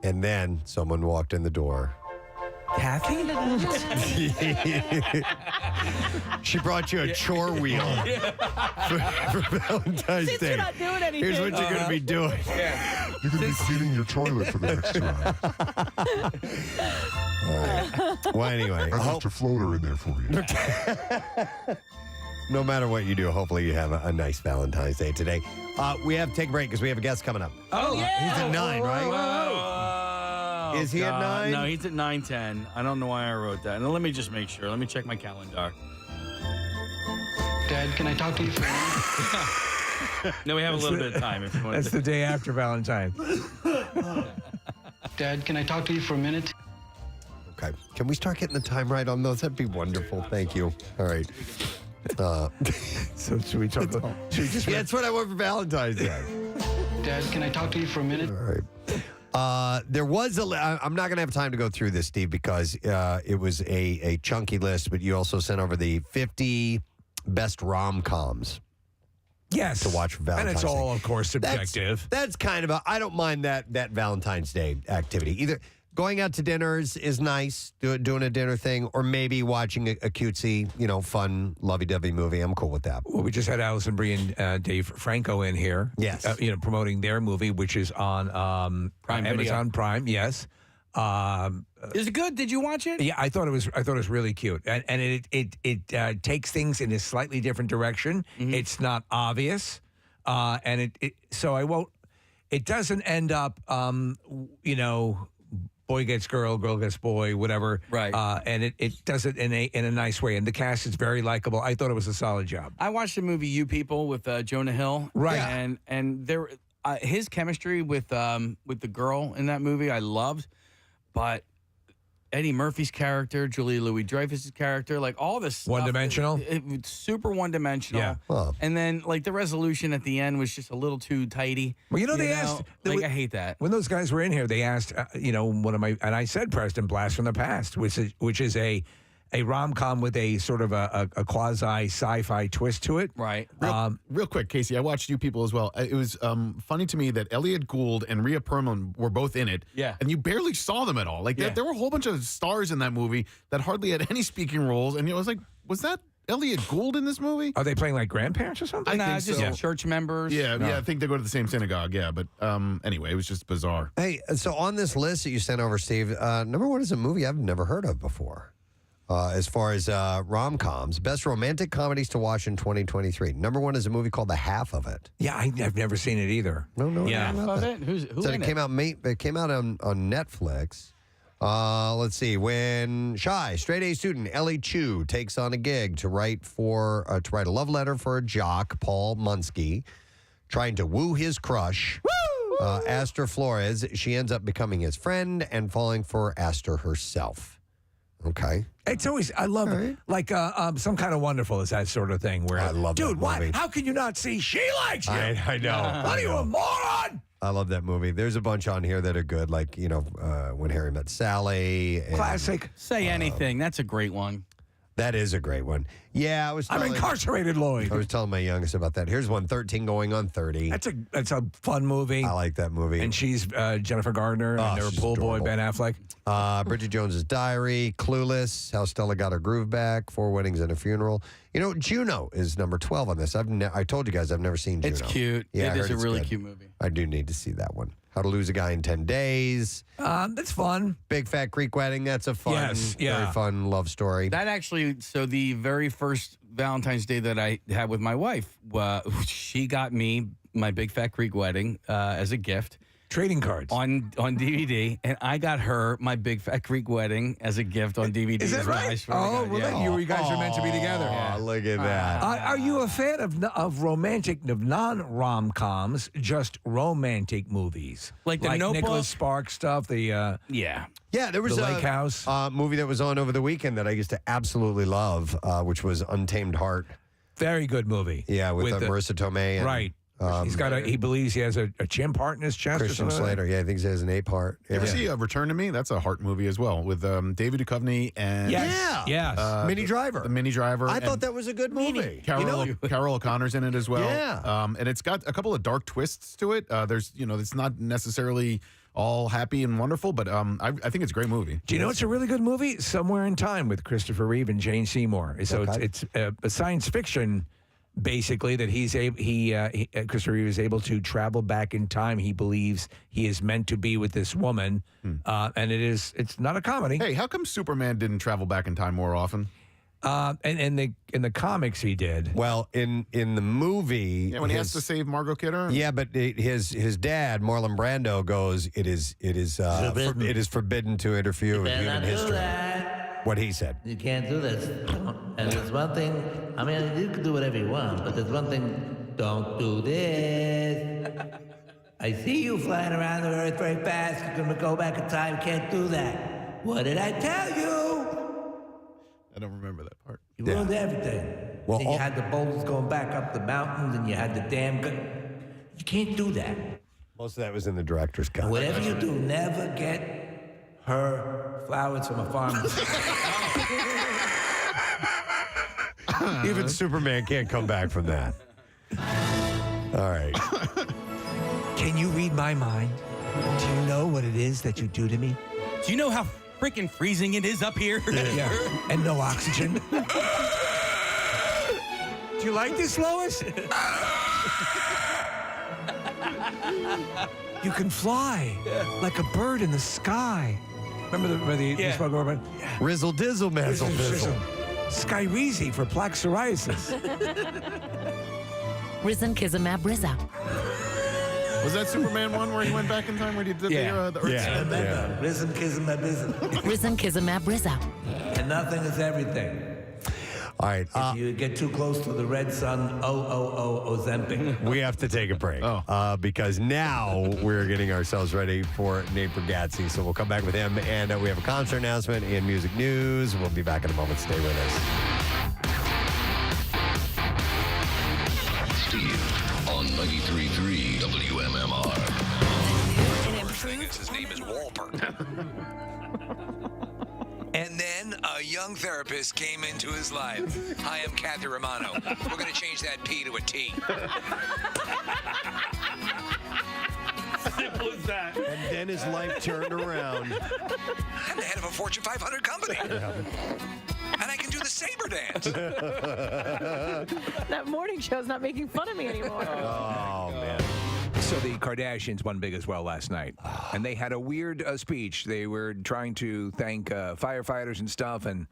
And then someone walked in the door. Kathy? She brought you a chore wheel for Valentine's Since Day. you're not doing anything. Here's what you're going to be doing. You're going to be cleaning your toilet for the next 2 hours. All right. Well, anyway, I left a floater in there for you. no matter what you do, hopefully you have a nice Valentine's Day today. We have to take a break because we have a guest coming up. Oh, yeah. He's at 9, right? Whoa. Is he at 9? No, he's at 9:10. I don't know why I wrote that. Now, let me just make sure. Let me check my calendar. Dad, can I talk to you for a minute? No, we have a little bit of time. If you want That's the day after Valentine's. Dad, can I talk to you for a minute? Okay. Can we start getting the time right on those? That'd be wonderful. Thank you. All right. So should we talk? Should we just? Yeah, that's what I want for Valentine's Day. Dad, can I talk to you for a minute? All right. There was I'm not going to have time to go through this, Steve, because it was a chunky list, but you also sent over the 50 best rom-coms. Yes. To watch for Valentine's And it's all, Day. of course, subjective. That's kind of I don't mind that Valentine's Day activity. Either going out to dinners is nice, doing a dinner thing, or maybe watching a cutesy, fun, lovey-dovey movie. I'm cool with that. Well, we just had Allison Brie and Dave Franco in here. Yes. Promoting their movie, which is on Prime Video. Amazon Prime. Yes. Is it good? Did you watch it? Yeah, I thought it was really cute, and it takes things in a slightly different direction. Mm-hmm. It's not obvious. and so I won't. It doesn't end up, boy gets girl, girl gets boy, whatever. Right. And it does it in a nice way. And the cast is very likable. I thought it was a solid job. I watched the movie You People with Jonah Hill. Right. And there, his chemistry with the girl in that movie I loved, but Eddie Murphy's character, Julia Louis-Dreyfus's character, like all this stuff, one-dimensional? It's super one-dimensional. Yeah. Well. And then like the resolution at the end was just a little too tighty. Well, they asked. Like, I hate that. When those guys were in here, they asked, one of my, and I said Preston, Blast from the Past, which is a rom-com with a sort of a quasi sci-fi twist to it. Right. Real quick, Casey, I watched You People as well. It was funny to me that Elliot Gould and Rhea Perlman were both in it. Yeah. And you barely saw them at all. Like, there were a whole bunch of stars in that movie that hardly had any speaking roles. And it was like, was that Elliot Gould in this movie? Are they playing like grandparents or something? I think just so. church members. Yeah, I think they go to the same synagogue. Yeah, but anyway, it was just bizarre. Hey, so on this list that you sent over, Steve, number one is a movie I've never heard of before. As far as rom-coms, best romantic comedies to watch in 2023. Number one is a movie called The Half of It. Yeah, I've never seen it either. No. Yeah. Half of it? Who So in it came out. It came out on Netflix. Let's see. When shy straight A student Ellie Chu takes on a gig to write a love letter for a jock, Paul Munsky, trying to woo his crush, Astor Flores, she ends up becoming his friend and falling for Astor herself. Okay. It's always, I love it. Like Some Kind of Wonderful is that sort of thing where, I love that dude, what? movie. How can you not see she likes you? I know. What are you, a moron? I love that movie. There's a bunch on here that are good, like, When Harry Met Sally. And, Classic. Say Anything. That's a great one. That is a great one. Yeah, I'm incarcerated, Lloyd. I was telling my youngest about that. Here's one, 13 going on 30. That's a fun movie. I like that movie. And she's Jennifer Gardner, and their she's pool boy, adorable. Ben Affleck. Bridget Jones's Diary, Clueless, How Stella Got Her Groove Back, 4 Weddings and a Funeral. Juno is number 12 on this. I told you guys I've never seen Juno. It's cute. Yeah, I it is heard a it's really good. cute movie. I do need to see that one. How to Lose a Guy in 10 Days. That's fun. Big Fat Greek Wedding. That's a fun, yeah. very fun love story. That actually, so the very first Valentine's Day that I had with my wife, she got me my Big Fat Greek Wedding as a gift. Trading cards. On DVD, and I got her my Big Fat Greek Wedding as a gift on DVD. Is that as well. right? I swear to God, well, then you guys are meant to be together. Oh, look at that. Are you a fan of non-rom-coms, just romantic movies? Like The Notebook? Nicholas Sparks stuff, Yeah, there was The a Lake House. movie that was on over the weekend that I used to absolutely love, which was Untamed Heart. Very good movie. Yeah, with Marissa Tomei. And, right. He believes he has a chimp heart in his chest. Christian or something Slater. Yeah, I think he has an ape heart. You ever see Return to Me? That's a heart movie as well with David Duchovny and Minnie Driver. The Minnie Driver. I thought that was a good movie. Carol O'Connor's in it as well. Yeah. And it's got a couple of dark twists to it. It's not necessarily all happy and wonderful, but I think it's a great movie. Do you know it's a really good movie? Somewhere in Time with Christopher Reeve and Jane Seymour. So it's a science fiction. Basically, that Christopher Reeve is able to travel back in time. He believes he is meant to be with this woman, and it's not a comedy. Hey, how come Superman didn't travel back in time more often? And in the comics he did. Well, in the movie, when he has to save Margot Kidder. Yeah, but his dad, Marlon Brando, goes, it is forbidden to interfere with human history. What he said. You can't do this. And there's one thing, I mean, you can do whatever you want, but there's one thing, don't do this. I see you flying around the earth very fast. You're going to go back in time. You can't do that. What did I tell you? I don't remember that part. You ruined everything. Well, then you had the boulders going back up the mountains, and you had the dam. You can't do that. Most of that was in the director's cut. Whatever you do, never get her flowers from a farm. Even Superman can't come back from that. All right. Can you read my mind? Do you know what it is that you do to me? Do you know how freaking freezing it is up here? Yeah. And no oxygen. Do you like this, Lois? You can fly like a bird in the sky. Remember the spoken word? Rizzle dizzle mazzle fizzle. Skyreezy for plaque psoriasis. Risankizumab Rizza. Was that Superman one where he went back in time where he did the Earth? Risankizumab Rizza. Risankizumab Rizza. And nothing is everything. All right. If you get too close to the red sun, Ozempic. We have to take a break because now we're getting ourselves ready for Nate Bargatze. So we'll come back with him, and we have a concert announcement and music news. We'll be back in a moment. Stay with us. Steve on 93.3 WMMR. His name is Walper. And then a young therapist came into his life. Hi, I'm Kathy Romano. We're going to change that P to a T. Simple as that. And then his life turned around. I'm the head of a Fortune 500 company. And I can do the saber dance. That morning show's not making fun of me anymore. Oh, man. So the Kardashians won big as well last night, and they had a weird speech. They were trying to thank firefighters and stuff, and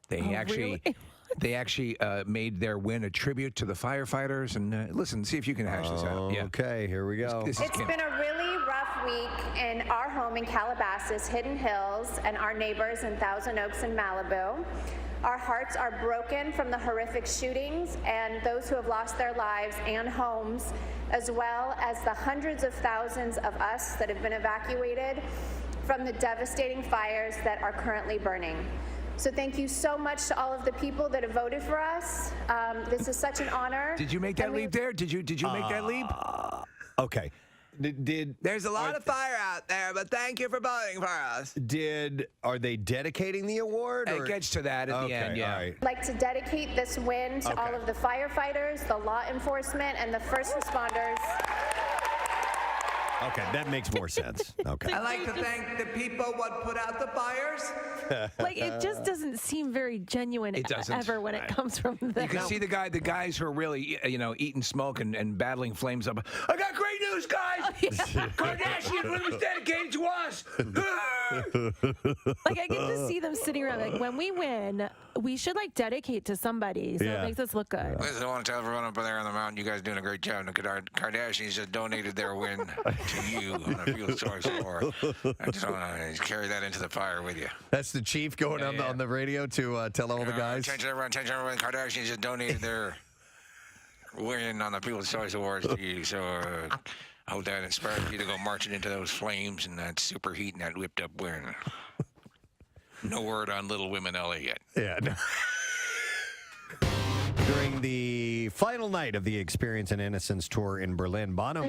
they they actually made their win a tribute to the firefighters. And listen, see if you can hash this out. Yeah. Okay, here we go. It's been a really rough week in our home in Calabasas, Hidden Hills, and our neighbors in Thousand Oaks and Malibu. Our hearts are broken from the horrific shootings and those who have lost their lives and homes, as well as the hundreds of thousands of us that have been evacuated from the devastating fires that are currently burning. So thank you so much to all of the people that have voted for us. This is such an honor. Did you make that leap there? Did you make that leap? Okay. There's a lot of fire out there, but thank you for voting for us. Are they dedicating the award? It gets to that at the end, yeah. All right. I'd like to dedicate this win to all of the firefighters, the law enforcement, and the first responders. Okay, that makes more sense. Okay. I'd like to thank the people what put out the fires. Like, it just doesn't seem very genuine ever when it comes from them. You can see the guys who are really, eating smoke and battling flames up. I got great news, guys! Kardashian win was dedicated to us! Like, I get to see them sitting around, like, when we win, we should, like, dedicate to somebody, so it makes us look good. Listen, I want to tell everyone up there on the mountain, you guys are doing a great job. The Kardashians just donated their win to you on a field source floor. I just want to carry that into the fire with you. That's the chief going on the radio to tell all the guys. Attention everyone, Kardashians just donated their win on the People's Choice Awards to you. So I hope that inspires you to go marching into those flames and that super heat and that whipped up win. No word on Little Women LA yet. Yeah. No. During the final night of the Experience and Innocence tour in Berlin, Bono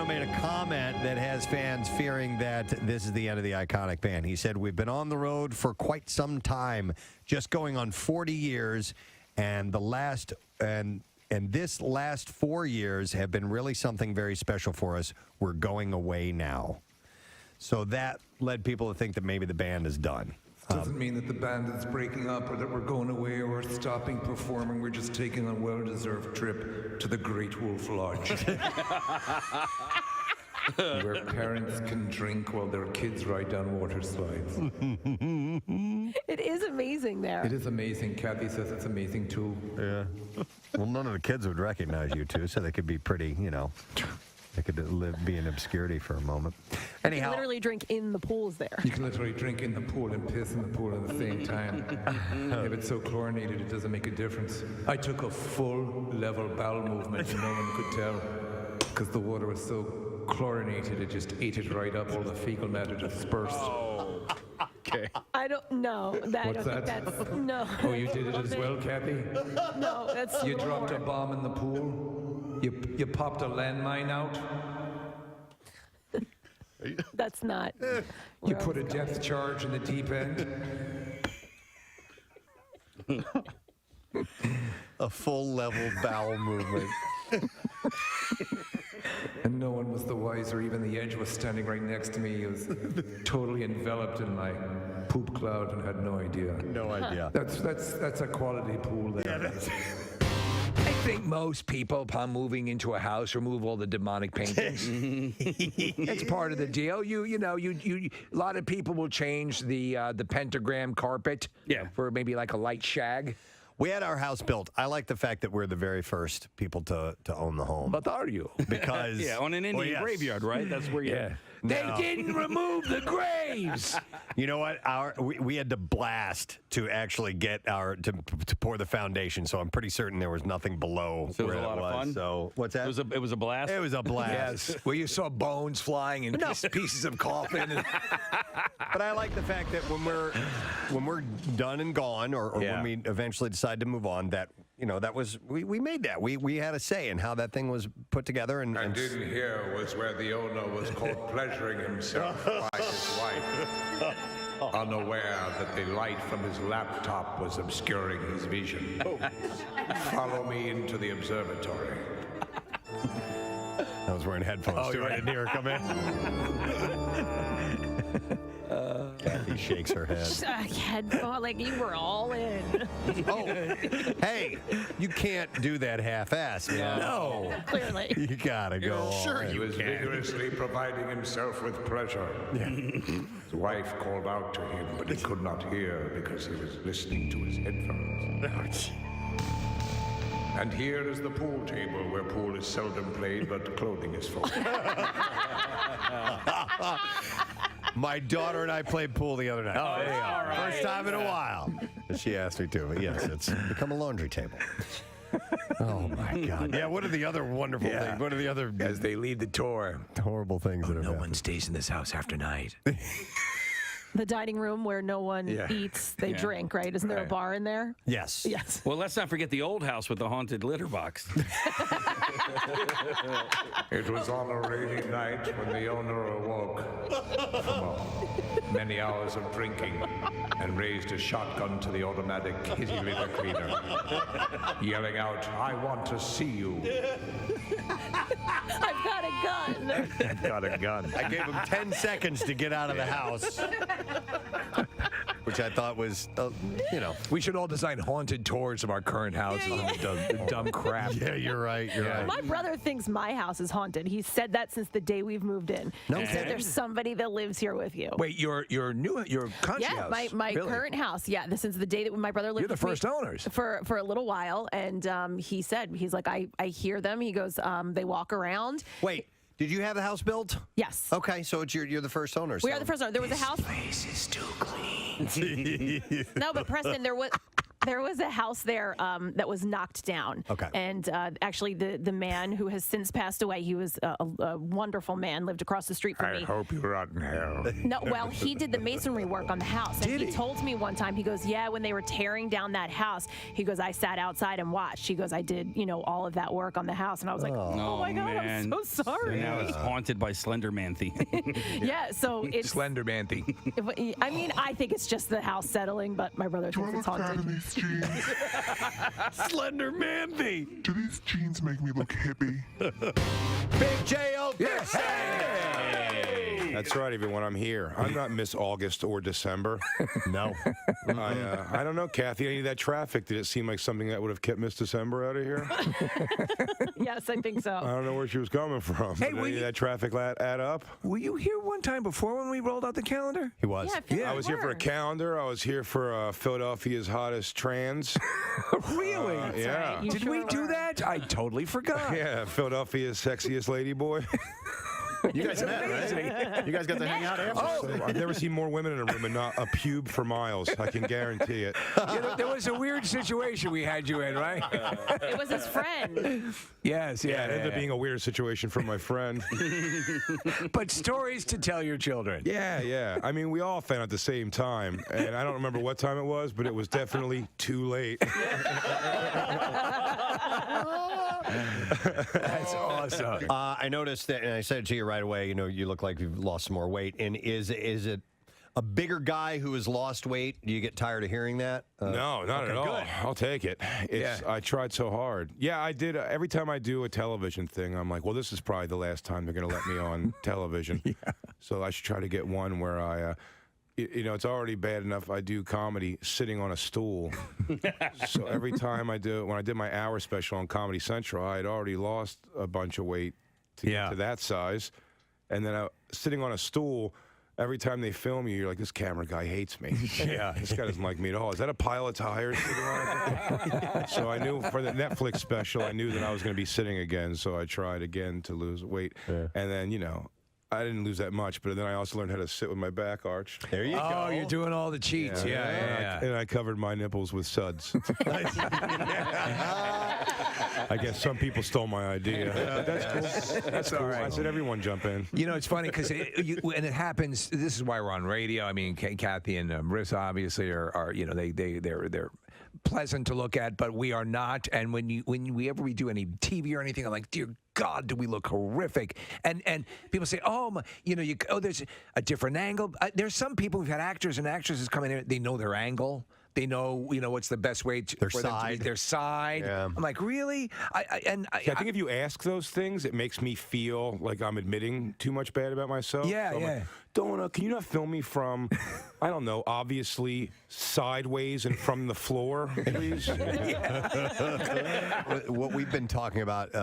made a comment that has fans fearing that this is the end of the iconic band. He said, "We've been on the road for quite some time, just going on 40 years, and this last 4 years have been really something very special for us. We're going away now." So that led people to think that maybe the band is done. Doesn't mean that the band is breaking up or that we're going away or we're stopping performing. We're just taking a well-deserved trip to the Great Wolf Lodge. Where parents can drink while their kids ride down water slides. It is amazing there. It is amazing. Kathy says it's amazing too. Yeah. Well, none of the kids would recognize you two, so they could be pretty, they could be in obscurity for a moment. You can literally drink in the pools there. You can literally drink in the pool and piss in the pool at the same time. If it's so chlorinated, it doesn't make a difference. I took a full level bowel movement and no one could tell because the water was so chlorinated, it just ate it right up. All the fecal matter dispersed. Okay. I don't know. What's that? That's no. Oh, you did it as well, Kathy? No, that's You dropped a bomb in the pool? You popped a landmine out? That's not. You put a depth charge in the deep end? A full level bowel movement. And no one was the wiser. Even the edge was standing right next to me. He was totally enveloped in my poop cloud and had no idea. No idea. That's a quality pool there. I think most people, upon moving into a house, remove all the demonic paintings. It's part of the deal. A lot of people will change the pentagram carpet for maybe like a light shag. We had our house built. I like the fact that we're the very first people to own the home. But are you? Because on an Indian graveyard, right? That's where you. Yeah. They didn't remove the graves. You know what? We had to blast to actually get to pour the foundation. So I'm pretty certain there was nothing below. So it where was a lot of fun. So what's that? It was a blast. It was a blast. Yes, where you saw bones flying and pieces of coffin. But I like the fact that when we're done and gone, or when we eventually decide to move on, that that was we made that. We had a say in how that thing was put together. And in here was where the owner was caught pleasuring himself by his wife, unaware that the light from his laptop was obscuring his vision. Follow me into the observatory. I was wearing headphones too. I didn't hear her come in. Kathy shakes her head. Headphone, like you were all in. Oh, hey, you can't do that half-ass, man. No. Clearly. You gotta go all Sure, in. he was vigorously providing himself with pleasure. Yeah. His wife called out to him, but he could not hear because he was listening to his headphones. And here is the pool table where pool is seldom played, but clothing is for. My daughter and I played pool the other night. Oh, there you go. All right. First time in a while. She asked me to, but yes, it's become a laundry table. Oh my God! Yeah, what are the other wonderful things? What are the other as they lead the tour? Horrible things that have No happened. one stays in this house after night. The dining room where no one eats, they drink, right? Isn't there a bar in there? Yes. Yes. Well, let's not forget the old house with the haunted litter box. It was on a rainy night when the owner awoke from many hours of drinking and raised a shotgun to the automatic kitty litter cleaner, yelling out, "I want to see you." I've got a gun. I've got a gun. I gave him 10 seconds to get out of the house. Which I thought was, We should all design haunted tours of our current house. Dumb crap. Yeah, you're right. You're right. My brother thinks my house is haunted. He said that since the day we've moved in. No he said kidding? there's somebody that lives here with you. Wait, your country Yeah, house? my Really? current house. Yeah, since the day that my brother lived You're the with me first owners. for a little while, and he's like, I hear them. He goes, they walk around. Wait, did you have the house built? Yes. Okay, so you're the first owner. We are the first owner. There was a house. Place is too clean. No, but Preston, there was a house there that was knocked down. Okay. And actually, the man who has since passed away, he was a wonderful man, lived across the street from I me. hope you rot in hell. No, well, he did the masonry work on the house. And he told me one time, he goes, yeah, when they were tearing down that house, he goes, I sat outside and watched. He goes, I did, all of that work on the house. And I was like, oh my God, man. I'm so sorry. And now it's haunted by Slender Manthy. Yeah, so it's... Slender Manthy. I mean, I think it's just the house settling, but my brother thinks it's haunted. These jeans? Slender Manthy. Do these jeans make me look hippie? Big J.O. Yes. Hey! That's right, everyone. I'm here. I'm not Miss August or December. No. I don't know, Kathy. Any of that traffic, did it seem like something that would have kept Miss December out of here? Yes, I think so. I don't know where she was coming from. Hey, Did will any of you- that traffic add up? Were you here one time before when we rolled out the calendar? He was. Yeah, I feel like I was here for a calendar. I was here for Philadelphia's hottest trans. Really? Yeah. right. You Did sure we do were. that? I totally forgot. Yeah, Philadelphia's sexiest lady boy. You guys met, right? You guys got to hang out after. So I've never seen more women in a room and not a pube for miles. I can guarantee it. Yeah, there was a weird situation we had you in, right? It was his friend. Yes, Yeah, it ended up being a weird situation for my friend. But stories to tell your children. Yeah. I mean, we all found at the same time, and I don't remember what time it was, but it was definitely too late. That's awesome. I noticed that, and I said it to you right away, you look like you've lost some more weight. And is it a bigger guy who has lost weight? Do you get tired of hearing that? No, not at all. Good. I'll take it. I tried so hard. Yeah, I did. Every time I do a television thing, I'm like, well, this is probably the last time they're going to let me on television. So I should try to get one where I... it's already bad enough I do comedy sitting on a stool. So every time when I did my hour special on Comedy Central, I had already lost a bunch of weight to get to that size. And then sitting on a stool, every time they film you, you're like, this camera guy hates me. Yeah. This guy doesn't like me at all. Is that a pile of tires sitting on? So I knew for the Netflix special, I knew that I was going to be sitting again. So I tried again to lose weight. And then, I didn't lose that much, but then I also learned how to sit with my back arched. There you go. Oh, you're doing all the cheats. Yeah. And I covered my nipples with suds. I guess some people stole my idea. But that's cool. That's cool. all right. I said everyone jump in. It's funny because and it happens. This is why we're on radio. I mean, Kathy and Marissa obviously are they're pleasant to look at, but we are not. And when we do any TV or anything, I'm like, dear God, do we look horrific? And people say, there's a different angle. There's some people who've had actors and actresses come in here. They know their angle. They know, what's the best way for them to be their side. Yeah. I'm like, really? I think if you ask those things, it makes me feel like I'm admitting too much bad about myself. Yeah, so I'm like, can you not film me from, I don't know, obviously sideways and from the floor, please? What we've been talking about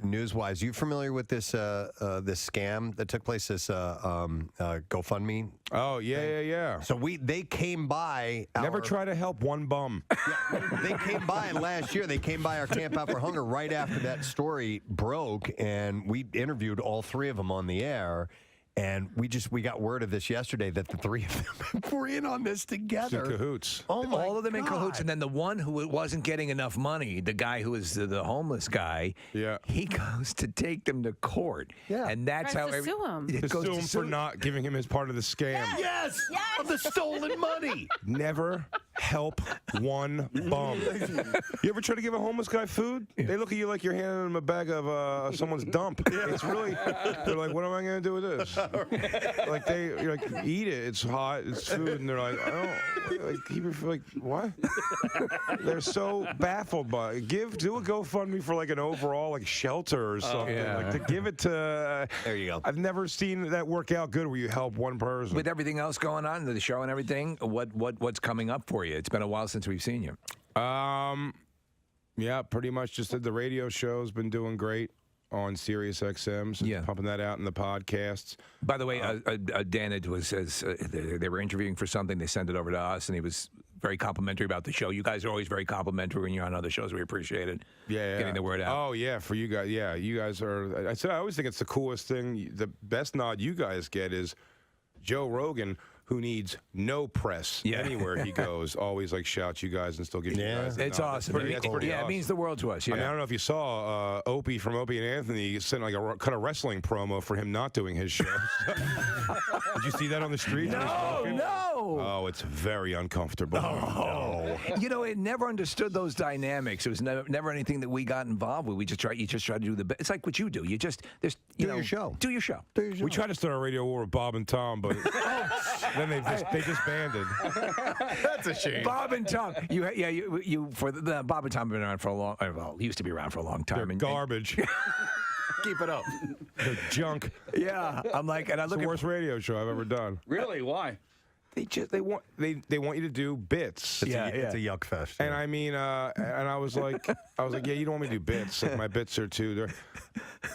news-wise, you familiar with this this scam that took place, this GoFundMe? Oh, yeah. So they came by. Never try to help one bum. They came by last year. They came by our Camp Out for Hunger right after that story broke, and we interviewed all three of them on the air. And we got word of this yesterday that the three of them were in on this together. In cahoots. Oh my all of them in God. cahoots, and then the one who wasn't getting enough money, the guy who was the homeless guy, he goes to take them to court. Yeah, and that's Tries how to sue him. it goes Sue to him sue for not giving him his part of the scam. Yes, of the stolen money. Never help one bum. You ever try to give a homeless guy food? They look at you like you're handing them a bag of someone's dump. It's really, they're like, what am I going to do with this? Like you're like, eat it. It's hot. It's food, and they're like, I don't like what? They're so baffled by it. Do a GoFundMe for like an overall like shelter or something. Like to give it to. There you go. I've never seen that work out good where you help one person. With everything else going on, the show and everything, what's coming up for you? It's been a while since we've seen you. Yeah, pretty much just did the radio show's been doing great on Sirius XM, so pumping that out in the podcasts. By the way, Dan, it was they were interviewing for something. They sent it over to us, and he was very complimentary about the show. You guys are always very complimentary when you're on other shows. We appreciate it. Getting the word out. Oh yeah, for you guys. Yeah, you guys are. I always think it's the coolest thing. The best nod you guys get is Joe Rogan, who needs no press anywhere he goes, always like shouts you guys and still gives you guys the it's nod. awesome. That's pretty It awesome. means the world to us. I mean, I don't know if you saw Opie from Opie and Anthony sent like a cut of wrestling promo for him not doing his show. Did you see that on the street? No. Oh, it's very uncomfortable. No. It never understood those dynamics. It was never anything that we got involved with. You just try to do the best. It's like what you do. You just do your show. Do your show. We tried to start a radio war with Bob and Tom, but then they disbanded. That's a shame. Bob and Tom. Bob and Tom have been around for a long. Well, used to be around for a long time. They're garbage. Keep it up. They're junk. Yeah, I'm like, and I It's look the at worst radio show I've ever done. Really? Why? They want you to do bits. It's a yuck fest. And I mean, and I was like, yeah, you don't want me to do bits. Like my bits are too.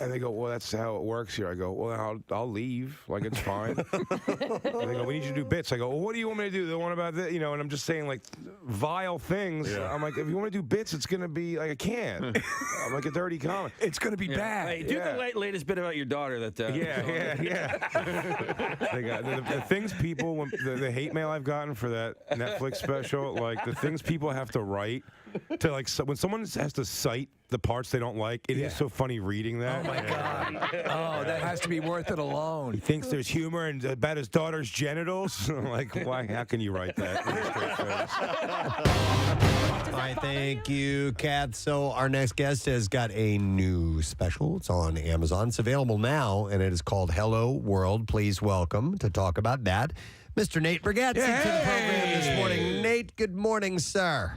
And they go, well, that's how it works here. I go, well, I'll leave. Like it's fine. And they go, we need you to do bits. I go, well, what do you want me to do? The one about this, and I'm just saying like vile things. Yeah. I'm like, if you want to do bits, it's gonna be like I can't. I'm like a dirty comic. It's gonna be bad. Hey, do the latest bit about your daughter. That. Yeah. They got the things people when the hate mail I've gotten for that Netflix special, like the things people have to write to like when someone has to cite the parts they don't like, it is so funny reading that. Oh my God! Oh, that has to be worth it alone. He thinks there's humor about his daughter's genitals. I'm like, why? How can you write that? I thank you, Kat. So our next guest has got a new special. It's on Amazon. It's available now, and it is called Hello World. Please welcome to talk about that, Mr. Nate Bargatze to the program this morning. Nate, good morning, sir.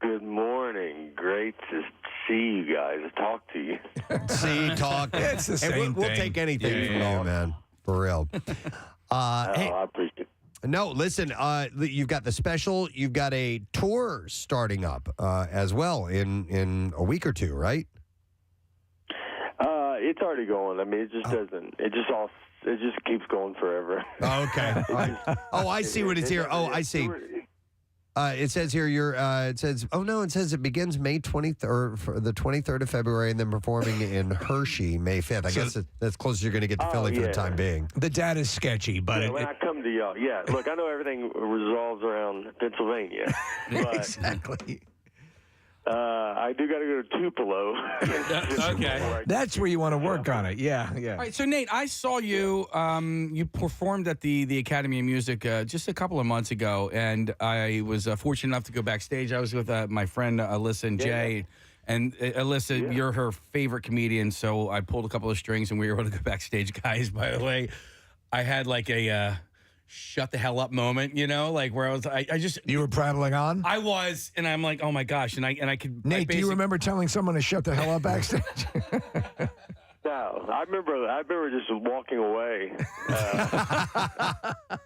Good morning. Great to see you guys, talk to you. Talk. It's the same We'll thing. take anything from you, man. For real. Hey, I appreciate it. no, listen, you've got the special. You've got a tour starting up as well in a week or two, right? It's already going. I mean, it just doesn't. It just all it just keeps going forever. Oh, okay. All right. Oh, I see what it's here. Oh, I see. It says here it says it begins May 23rd or for the 23rd of February and then performing in Hershey May 5th. I guess that's close as you're going to get to Philly for the time being. The data's sketchy, but when I come to y'all, look, I know everything resolves around Pennsylvania, but exactly. I do got to go to Tupelo. Okay. That's where you want to work on it. Yeah. All right, so Nate, I saw you. You performed at the Academy of Music just a couple of months ago, and I was fortunate enough to go backstage. I was with my friend Alyssa and Jay. And Alyssa, you're her favorite comedian, so I pulled a couple of strings, and we were able to go backstage. Guys, by the way, I had like a shut the hell up moment, like where I just you were prattling on. I was, and I'm like, oh my gosh, and I could. Nate, do you remember telling someone to shut the hell up backstage? No, I remember just walking away.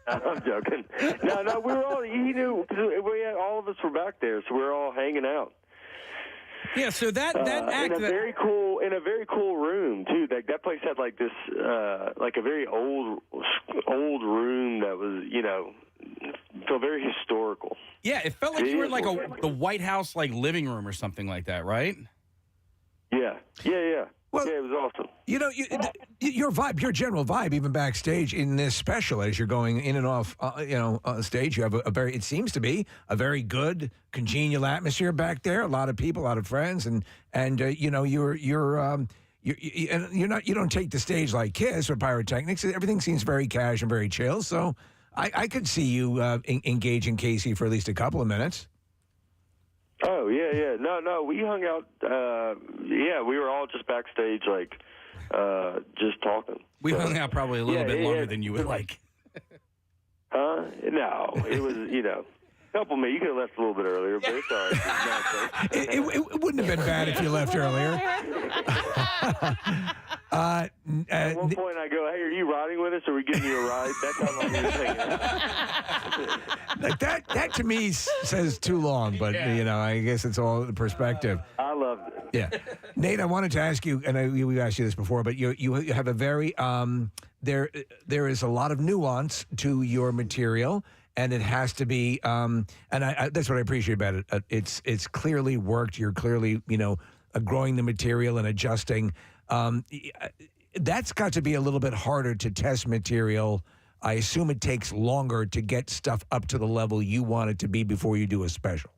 I'm joking. No, we were all. He knew all of us were back there, so we were all hanging out. Yeah, so that act in a very cool room too. That place had like this like a very old room that was felt very historical. Yeah, it felt like you were in like the White House like living room or something like that, right? Yeah. Well, yeah, it was awesome. Your vibe, your general vibe, even backstage in this special, as you're going in and off, on stage, you have it seems to be a very good, congenial atmosphere back there. A lot of people, a lot of friends, and you don't take the stage like Kiss or Pyrotechnics. Everything seems very cash and very chill. So I could see you engaging Casey for at least a couple of minutes. Oh, yeah. No, we hung out. We were all just backstage, like, just talking. We hung out probably a little bit longer than you would like. Huh? No, it was, couple minutes. You could have left a little bit earlier, but it's all right. It wouldn't have been bad if you left earlier. At one point, I go, "Hey, are you riding with us, or are we giving you a ride?" That's how long you were thinking. Like that to me says too long, but I guess it's all perspective. I loved it. Yeah, Nate, I wanted to ask you, and we've asked you this before, but you have a very there is a lot of nuance to your material. And it has to be, and that's what I appreciate about it. It's clearly worked. You're clearly, growing the material and adjusting. That's got to be a little bit harder to test material. I assume it takes longer to get stuff up to the level you want it to be before you do a special.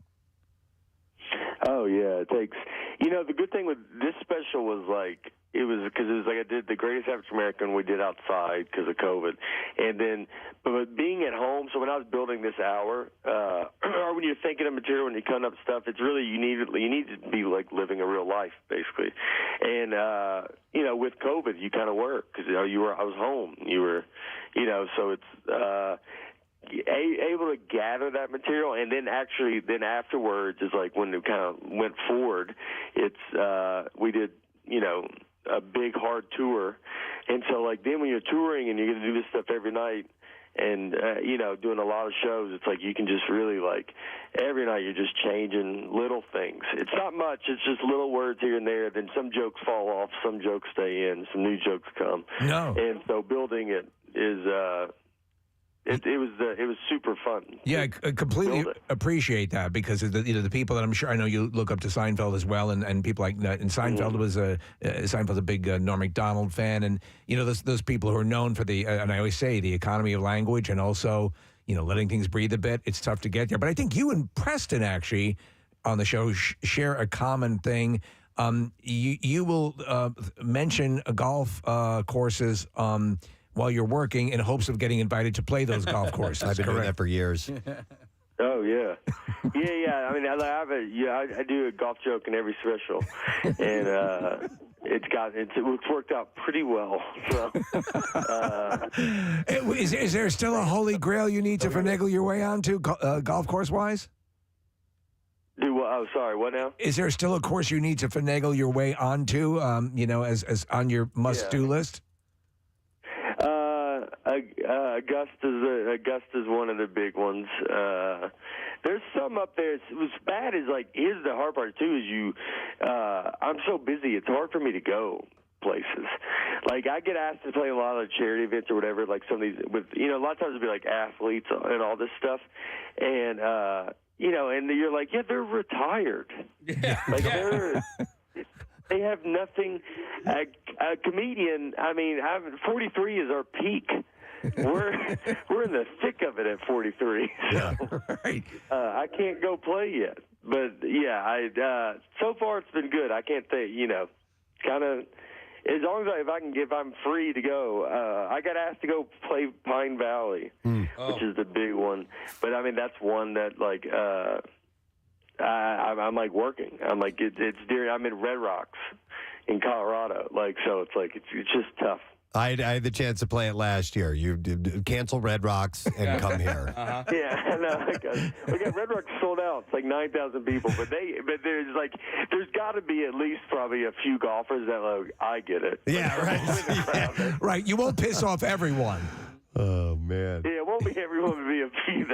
Oh yeah, it takes. The good thing with this special was like. It was because I did the Greatest African American we did outside because of COVID, and then but being at home. So when I was building this hour, or when you're thinking of material, when you're cutting up stuff, it's really you need to be like living a real life basically, and with COVID you kind of work because I was home. You were, so it's. Able to gather that material, and then afterwards is like when it kind of went forward. It's we did a big hard tour, and so like then when you're touring and you're going to do this stuff every night and doing a lot of shows, it's like you can just really like every night you're just changing little things. It's not much, it's just little words here and there, then some jokes fall off, some jokes stay in, some new jokes come. And so building it is it was super fun. Yeah, I completely appreciate that because the people that I'm sure I know you look up to Seinfeld as well, and people like that. And Seinfeld was Seinfeld's a big Norm Macdonald fan, and those people who are known for and I always say the economy of language and also letting things breathe a bit. It's tough to get there, but I think you and Preston actually on the show share a common thing. You will mention golf courses. While you're working in hopes of getting invited to play those golf courses. I've been doing that for years. Oh, yeah. Yeah. I mean, I do a golf joke in every special, and it's worked out pretty well. So, is there still a holy grail you need to finagle your way onto golf course-wise? Sorry, what now? Is there still a course you need to finagle your way onto, as on your must-do list? Augusta's one of the big ones. There's some up there. What's bad is like here's the hard part too is I'm so busy it's hard for me to go. places. Like, I get asked to play a lot of charity events or whatever, like some of these, with, you know, a lot of times it'll be like athletes and all this stuff. And, you know, and you're like, yeah, they're retired. Yeah. Like, they have nothing. A comedian, I mean, 43 is our peak. We're in the thick of it at 43. So, right. I can't go play yet. But, yeah, so far it's been good. I can't say, you know, kind of, as long as if I'm free to go, I got asked to go play Pine Valley, which is the big one. But I mean, that's one that like I'm like working. I'm like it's dear. I'm in Red Rocks in Colorado, like so. It's like it's just tough. I had the chance to play it last year. You cancel Red Rocks and come here. Yeah, no, we got Red Rocks sold out. It's like 9,000 people, but there's got to be at least probably a few golfers that like I get it. Yeah, right. Right. You won't piss off everyone. Oh man. Yeah, it won't be everyone. Would be a few.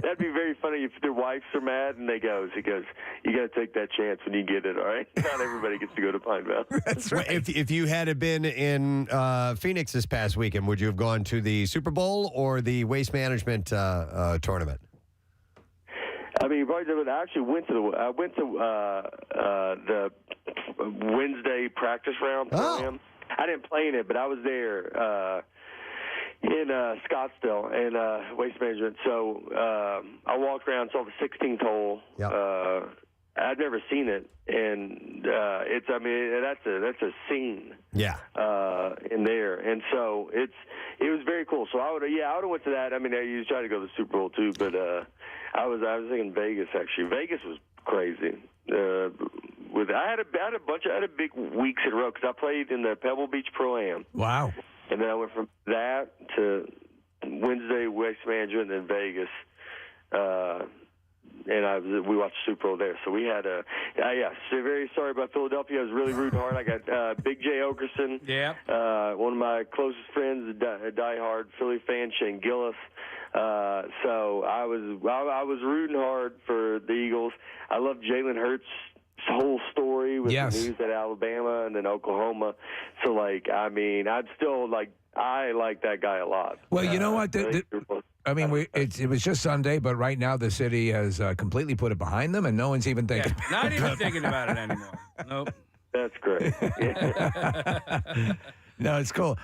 That'd be very funny if their wives are mad and he goes, you got to take that chance when you get it. All right, not everybody gets to go to Pine Valley. That's right. If you had been in Phoenix this past weekend, would you have gone to the Super Bowl or the Waste Management tournament? I mean, probably I actually went to the Wednesday practice round program. I didn't play in it, but I was there. In Scottsdale and Waste Management. So I walked around, saw the 16th hole. Yep. I'd never seen it, and that's a scene. Yeah. In there, and so it was very cool. So I would have went to that. I mean, I used to try to go to the Super Bowl too, but I was thinking Vegas actually. Vegas was crazy. I had big weeks in a row because I played in the Pebble Beach Pro-Am. Wow. And then I went from that to Wednesday Waste Management in Vegas, and we watched Super Bowl there. So we had so very sorry about Philadelphia. I was really rooting hard. I got Big J Okerson, one of my closest friends, a diehard Philly fan, Shane Gillis. So I was rooting hard for the Eagles. I love Jalen Hurts' whole story with the news at Alabama and then Oklahoma. So, like, I mean, I'm still, like, I like that guy a lot. Well, you know what? I mean, it was just Sunday, but right now the city has completely put it behind them, and no one's even thinking about not even thinking about it anymore. Nope. That's great. No, it's cool.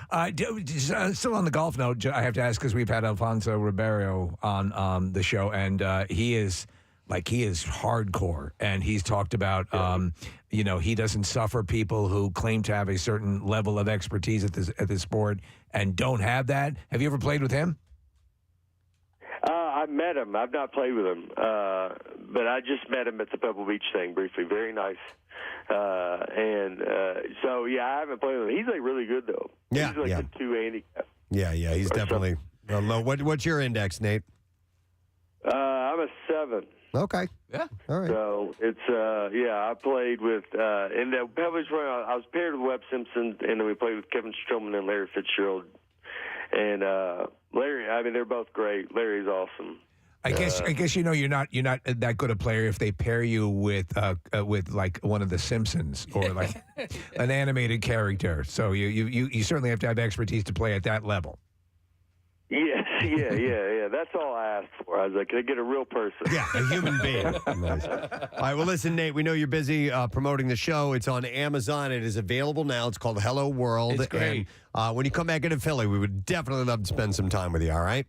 Still on the golf note, I have to ask because we've had Alfonso Ribeiro on the show, and he is hardcore, and he's talked about, he doesn't suffer people who claim to have a certain level of expertise at this sport and don't have that. Have you ever played with him? I met him. I've not played with him, but I just met him at the Pebble Beach thing briefly. Very nice. So, I haven't played with him. He's, like, really good, though. Yeah, he's, like, the 2 handicap. Yeah, he's definitely low. What's your index, Nate? I'm a 7. Okay. Yeah. All right. So it's I played with in the Pebble Beach Pro-Am. I was paired with Webb Simpson, and then we played with Kevin Stroman and Larry Fitzgerald. And Larry, I mean, they're both great. Larry's awesome. I guess you're not that good a player if they pair you with like one of the Simpsons or like an animated character. So you certainly have to have expertise to play at that level. Yes, yeah. That's all I asked for. I was like, can I get a real person? Yeah, a human being. Nice. All right, well, listen, Nate, we know you're busy promoting the show. It's on Amazon. It is available now. It's called Hello World. It's great. And when you come back into Philly, we would definitely love to spend some time with you, all right?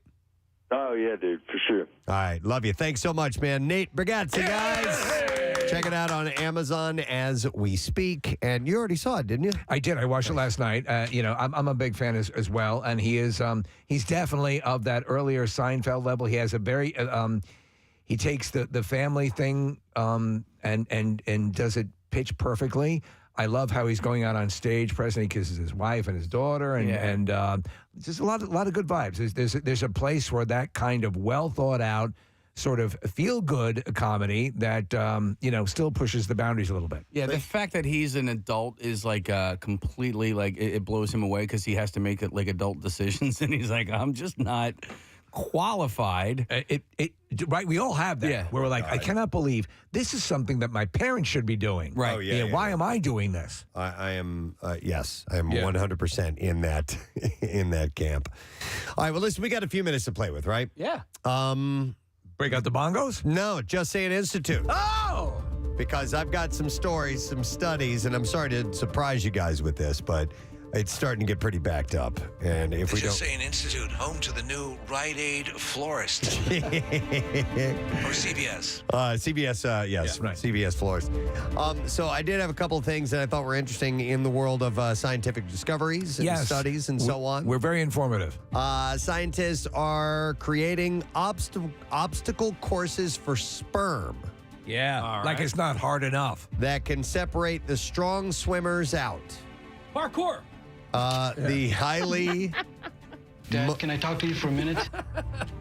Oh, yeah, dude, for sure. All right, love you. Thanks so much, man. Nate Brigazzi, guys. Check it out on Amazon as we speak. And you already saw it, didn't you? I did. I watched it last night. I'm a big fan as well. And he is he's definitely of that earlier Seinfeld level. He has a very he takes the family thing and does it pitch perfectly. I love how he's going out on stage. Preston, he kisses his wife and his daughter, and just a lot of good vibes. There's a place where that kind of well thought out, sort of feel good comedy that still pushes the boundaries a little bit. Yeah, the fact that he's an adult is like completely like it blows him away because he has to make it like adult decisions, and he's like, I'm just not qualified. Right, we all have that. Yeah. Where we're like, I cannot believe this is something that my parents should be doing. Right. Oh, yeah, Why am I doing this? I am, yes, I am 100% in that in that camp. All right, well, listen, we got a few minutes to play with, right? Yeah. Break out the bongos? No, Just Saying Institute. Oh! Because I've got some stories, some studies, and I'm sorry to surprise you guys with this, but it's starting to get pretty backed up. And if we don't... Just Saying Institute, home to the new Rite Aid florist. Or CVS. CBS, yes, Yeah, right. CBS florist. So I did have a couple of things that I thought were interesting in the world of scientific discoveries and studies and so on. We're very informative. Scientists are creating obstacle courses for sperm Yeah. Like it's not hard enough. that can separate the strong swimmers out. Parkour. The highly Dad, can I talk to you for a minute?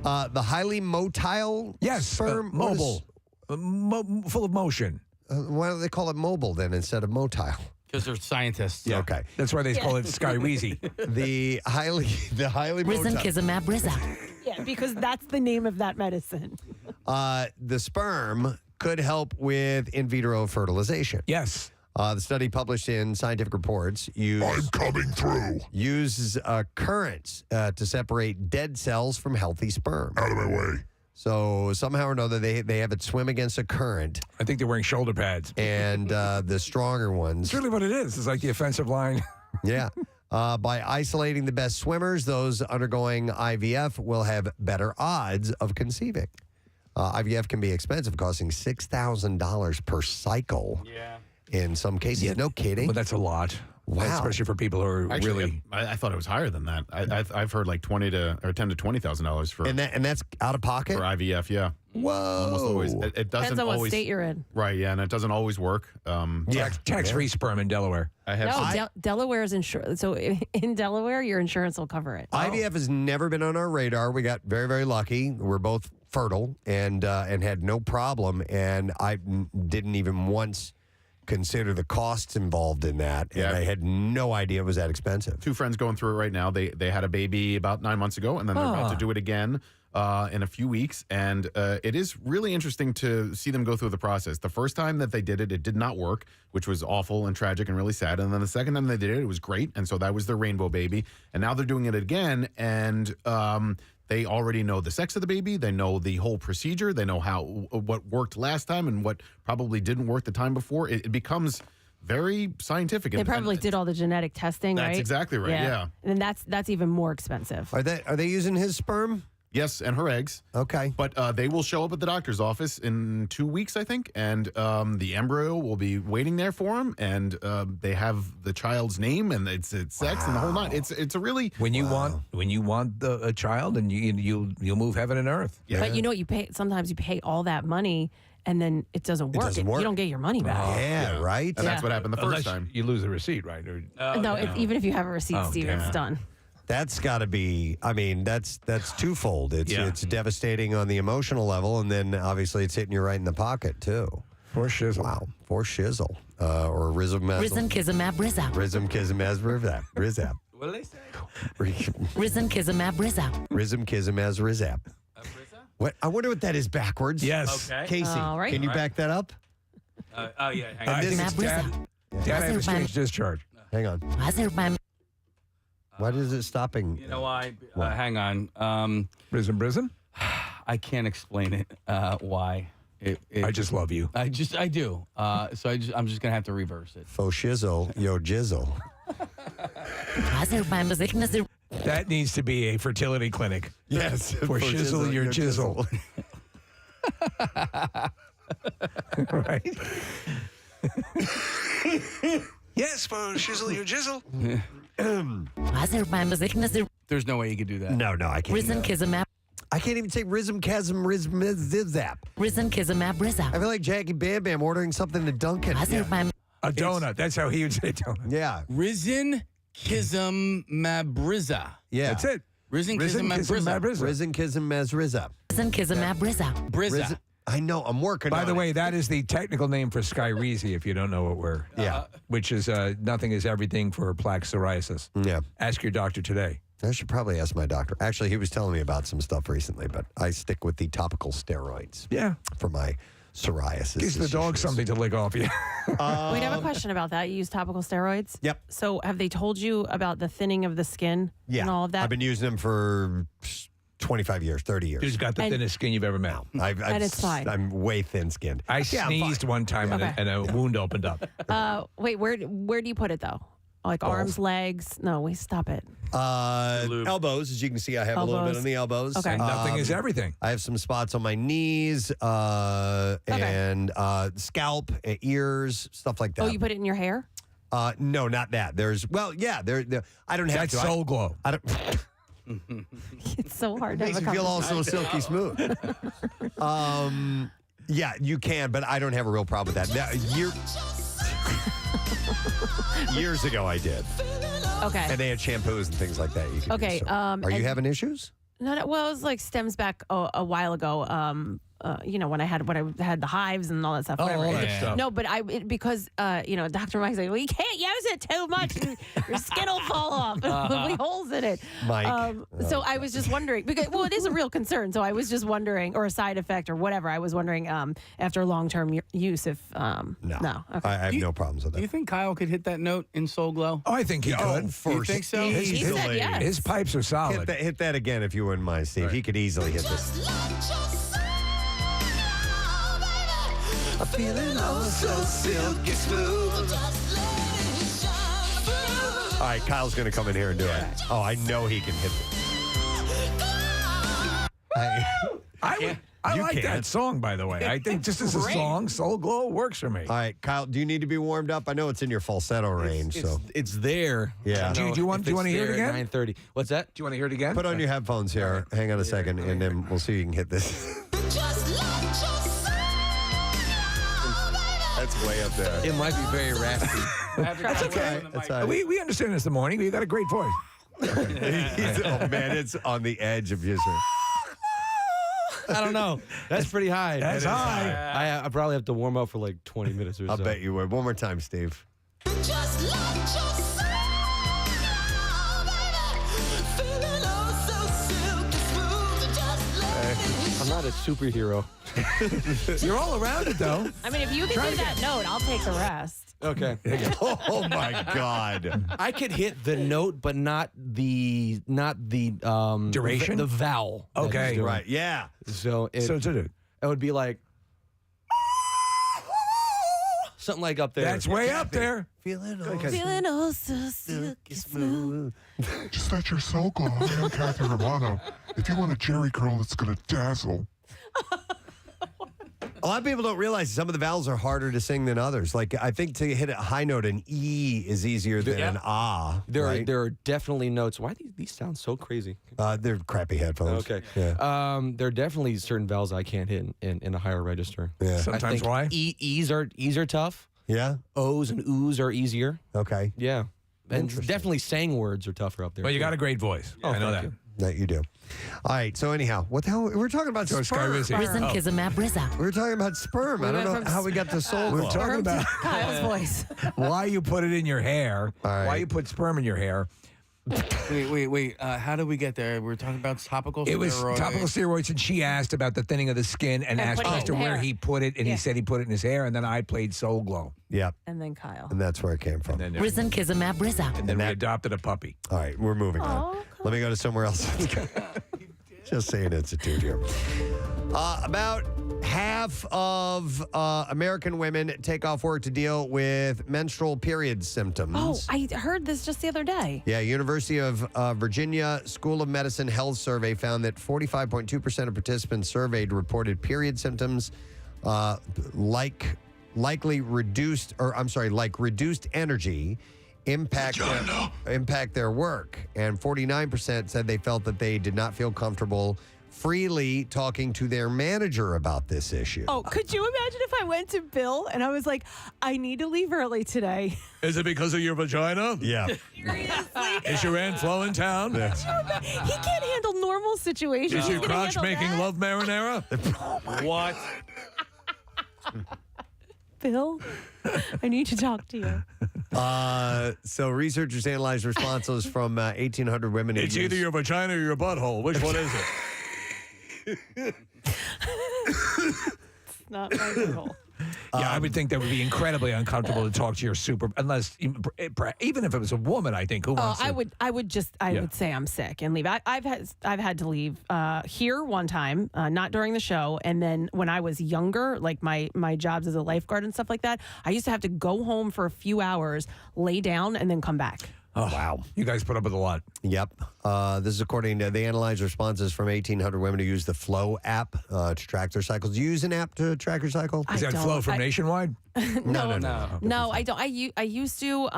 the highly motile sperm what is- mobile. Full of motion. why do they call it mobile then instead of motile? Because they're scientists. Yeah. Okay. That's why they call it Skyreezy. The highly motile. Risankizumab Rizza. Yeah, because that's the name of that medicine. The sperm could help with in vitro fertilization. Yes. The study published in Scientific Reports I'm coming through. uses currents to separate dead cells from healthy sperm. Out of my way. So somehow or another, they have it swim against a current, I think they're wearing shoulder pads. and the stronger It's ones, really what it is. It's like the offensive line. yeah. By isolating the best swimmers, those undergoing IVF will have better odds of conceiving. IVF can be expensive, costing $6,000 per cycle. Yeah. In some cases, Yeah. no kidding. But that's a lot. Wow. Especially for people who are Actually, really. I thought it was higher than that. I've heard like $10,000 to $20,000 for and that's out of pocket. for IVF. Yeah, Whoa! almost always. It doesn't Depends on what always. state you're in. Right. Yeah, and it doesn't always work. Tax-free sperm in Delaware. I have. No, Delaware is insured. So in Delaware, your insurance will cover it. IVF has never been on our radar. We got very, very lucky. We're both fertile and had no problem. And I didn't even once consider the costs involved in that. And I had no idea it was that expensive. Two friends going through it right now. They had a baby about 9 months ago, and then they're about to do it again in a few weeks. And it is really interesting to see them go through the process. The first time that they did it, it did not work, which was awful and tragic and really sad. And then the second time they did it, it was great. And so that was their rainbow baby. And now they're doing it again, and they already know the sex of the baby. They know the whole procedure. They know what worked last time and what probably didn't work the time before. It becomes very scientific. They probably did all the genetic testing, right? That's exactly right, yeah. And that's even more expensive. Are they using his sperm? Yes, and her eggs. Okay. But they will show up at the doctor's office in 2 weeks, I think, and the embryo will be waiting there for him, and they have the child's name and its sex and the whole nine. It's a really when you want a child, and you'll move heaven and earth. Yeah. But you know what? Sometimes you pay all that money and then it doesn't work. doesn't work. You don't get your money back. Yeah, right? And that's what happened the first Unless time. you lose the receipt, right? No, even if you have a receipt, Steve, it's done. That's got to be. I mean, that's twofold. It's devastating on the emotional level, and then obviously it's hitting you right in the pocket too. For shizzle. Wow, for shizzle, or Risankizumab Rizza. Rizap. What did they say? Risankizumab Rizza. Rizap. What? I wonder what that is backwards. Yes. Okay. Casey, All right. can you back that up? Oh, yeah. Hang I on. think it's Dad. Dad, I have a strange discharge. Hang on. Risankizumab. Why is it stopping? You know why? Hang on. Brism? I can't explain it. Why? I just love you. I do. So I'm just gonna have to reverse it. Faux shizzle, yo jizzle. That needs to be a fertility clinic. Yes. For shizzle your jizzle. Right? Yes, for shizzle your jizzle. There's no way you could do that. No, I can't. Risankizumab. I can't even say Risankizumab Rizza. I feel like Jackie Bam Bam ordering something to Dunkin'. Risankizumab. A donut. That's how he would say donut. Yeah. Risankizumab Rizza. Yeah. That's it. Risankizumab Rizza. Risankizumab Risankizumab Rizza. Brizza. I know. I'm working By on the it. way, that is the technical name for Skyreezy, if you don't know what we're. Yeah. Which is nothing is everything for plaque psoriasis. Yeah. Ask your doctor today. I should probably ask my doctor. Actually, he was telling me about some stuff recently, but I stick with the topical steroids. Yeah. For my psoriasis. Gives the dog something to lick off you. Wait, I have a question about that. You use topical steroids? Yep. So have they told you about the thinning of the skin and all of that? I've been using them for 25 years, 30 years. Dude's got the thinnest skin you've ever met. And it's fine. I'm way thin-skinned. I Yeah, I'm sneezed fine. one time Okay. and a wound opened up. Wait, where do you put it though? Like arms, legs? No, wait, stop it. Elbows, as you can see, I have a little bit Elbows. on the elbows. Okay. And nothing is everything. I have some spots on my knees and scalp, ears, stuff like that. Oh, you put it in your hair? No, not that. There's there. I don't have That's to. Soul Glow. I don't. It's so hard to Makes have you a feel all conversation. so silky smooth. Yeah, you can, but I don't have a real problem with that. Years ago, I did. Okay. And they had shampoos and things like that. You could Okay, use, so. Are you and- having issues? No, well, it was like stems back a while ago. When I had the hives and all that stuff. Oh, whatever. all that stuff. No, but because Dr. Mike's like, well, you can't use it too much, and your skin will fall off. There'll be holes in it. Mike. So I was just wondering because it is a real concern. So I was just wondering, or a side effect, or whatever. I was wondering after long-term use if no. Okay. I have no problems with Do you that. think Kyle could hit that note in Soul Glow? Oh, I think he could. You think so? He said yes. His pipes are solid. Hit that again if you wouldn't mind, Steve. He could easily hit this. I'm feeling oh so silky smooth. All right, Kyle's going to come in here and do it. Oh, I know he can hit this. I You like can't. that song, by the way. I think just as a song, Soul Glow works for me. All right, Kyle, do you need to be warmed up? I know it's in your falsetto range, so It's there. Yeah. I don't know Do you want if to it's hear it there at again? 9:30. What's that? Do you want to hear it again? put on your headphones here. Hang on a second, and then we'll see if you can hit this. That's way up there. It might be very raspy. That's okay. That's all right. We understand this in the morning. You got a great voice. Oh, man, it's on the edge of just. I don't know. That's pretty high. That's high. I probably have to warm up for like 20 minutes or so. I'll bet you would. One more time, Steve. I'm not a superhero. You're all around it, though. I mean, if you can do that note, I'll take the rest. Okay. Oh my God. I could hit the note, but not the Duration? the vowel. that Okay. he's doing. Right. Yeah. So it would be like something like up there. That's way up there. Feeling Feeling oh so silky smooth. Just let your soul go. I'm Kathy Romano. If you want a Jerry curl that's going to dazzle. A lot of people don't realize some of the vowels are harder to sing than others. Like, I think to hit a high note, an E is easier than an ah. Right? There are definitely notes. Why these sound so crazy? They're crappy headphones. Okay. Yeah. There are definitely certain vowels I can't hit in a higher register. Yeah. Sometimes I think why? E's are tough. Yeah. O's and oo's are easier. Okay. Yeah. And Interesting. definitely saying words are tougher up there. Well, you too. got a great voice. I know that. That you do. All right. So anyhow, what the hell? We're talking about So Sky sperm. Rizzi. Risen Kizimab Rizza. We were talking about sperm. We I went don't know from how we got to soul. We're glow. talking about Kyle's voice. why you put it in your hair, All right. why you put sperm in your hair. Wait. How did we get there? We're talking about topical It was steroids. topical steroids, and she asked about the thinning of the skin and And asked putting it Preston in where hair. he put it, and he said he put it in his hair, and then I played Soul Glow. Yep. And then Kyle. And that's where it came from. And then, Risen Kizimab Rizza. and then we adopted a puppy. All right, we're moving on. Aw, Let me go to somewhere else. Just saying institute here. About half of American women take off work to deal with menstrual period symptoms. Oh, I heard this just the other day. Yeah, University of Virginia School of Medicine Health Survey found that 45.2% of participants surveyed reported period symptoms like reduced energy impact their work, and 49% said they felt that they did not feel comfortable freely talking to their manager about this issue. Oh, could you imagine if I went to Bill and I was like, I need to leave early today? Is it because of your vagina? Yeah. Seriously? Is your aunt Flo in town? He can't handle normal situations. Is your He's gonna crotch handle making that? love marinara? What? Bill, I need to talk to you. So researchers analyzed responses from 1,800 women. It's either your vagina or your butthole. Which one is it? It's not my butthole. Yeah, I would think that would be incredibly uncomfortable to talk to your unless even if it was a woman. I think who wants to? I would say I'm sick and leave. I've had to leave here one time, not during the show, and then when I was younger, like my jobs as a lifeguard and stuff like that, I used to have to go home for a few hours, lay down, and then come back. Oh, wow. You guys put up with a lot. Yep. This is according to, they analyzed responses from 1,800 women who use the Flow app to track their cycles. Do you use an app to track your cycle? Is that Flow from Nationwide? No. No, I don't. I used to.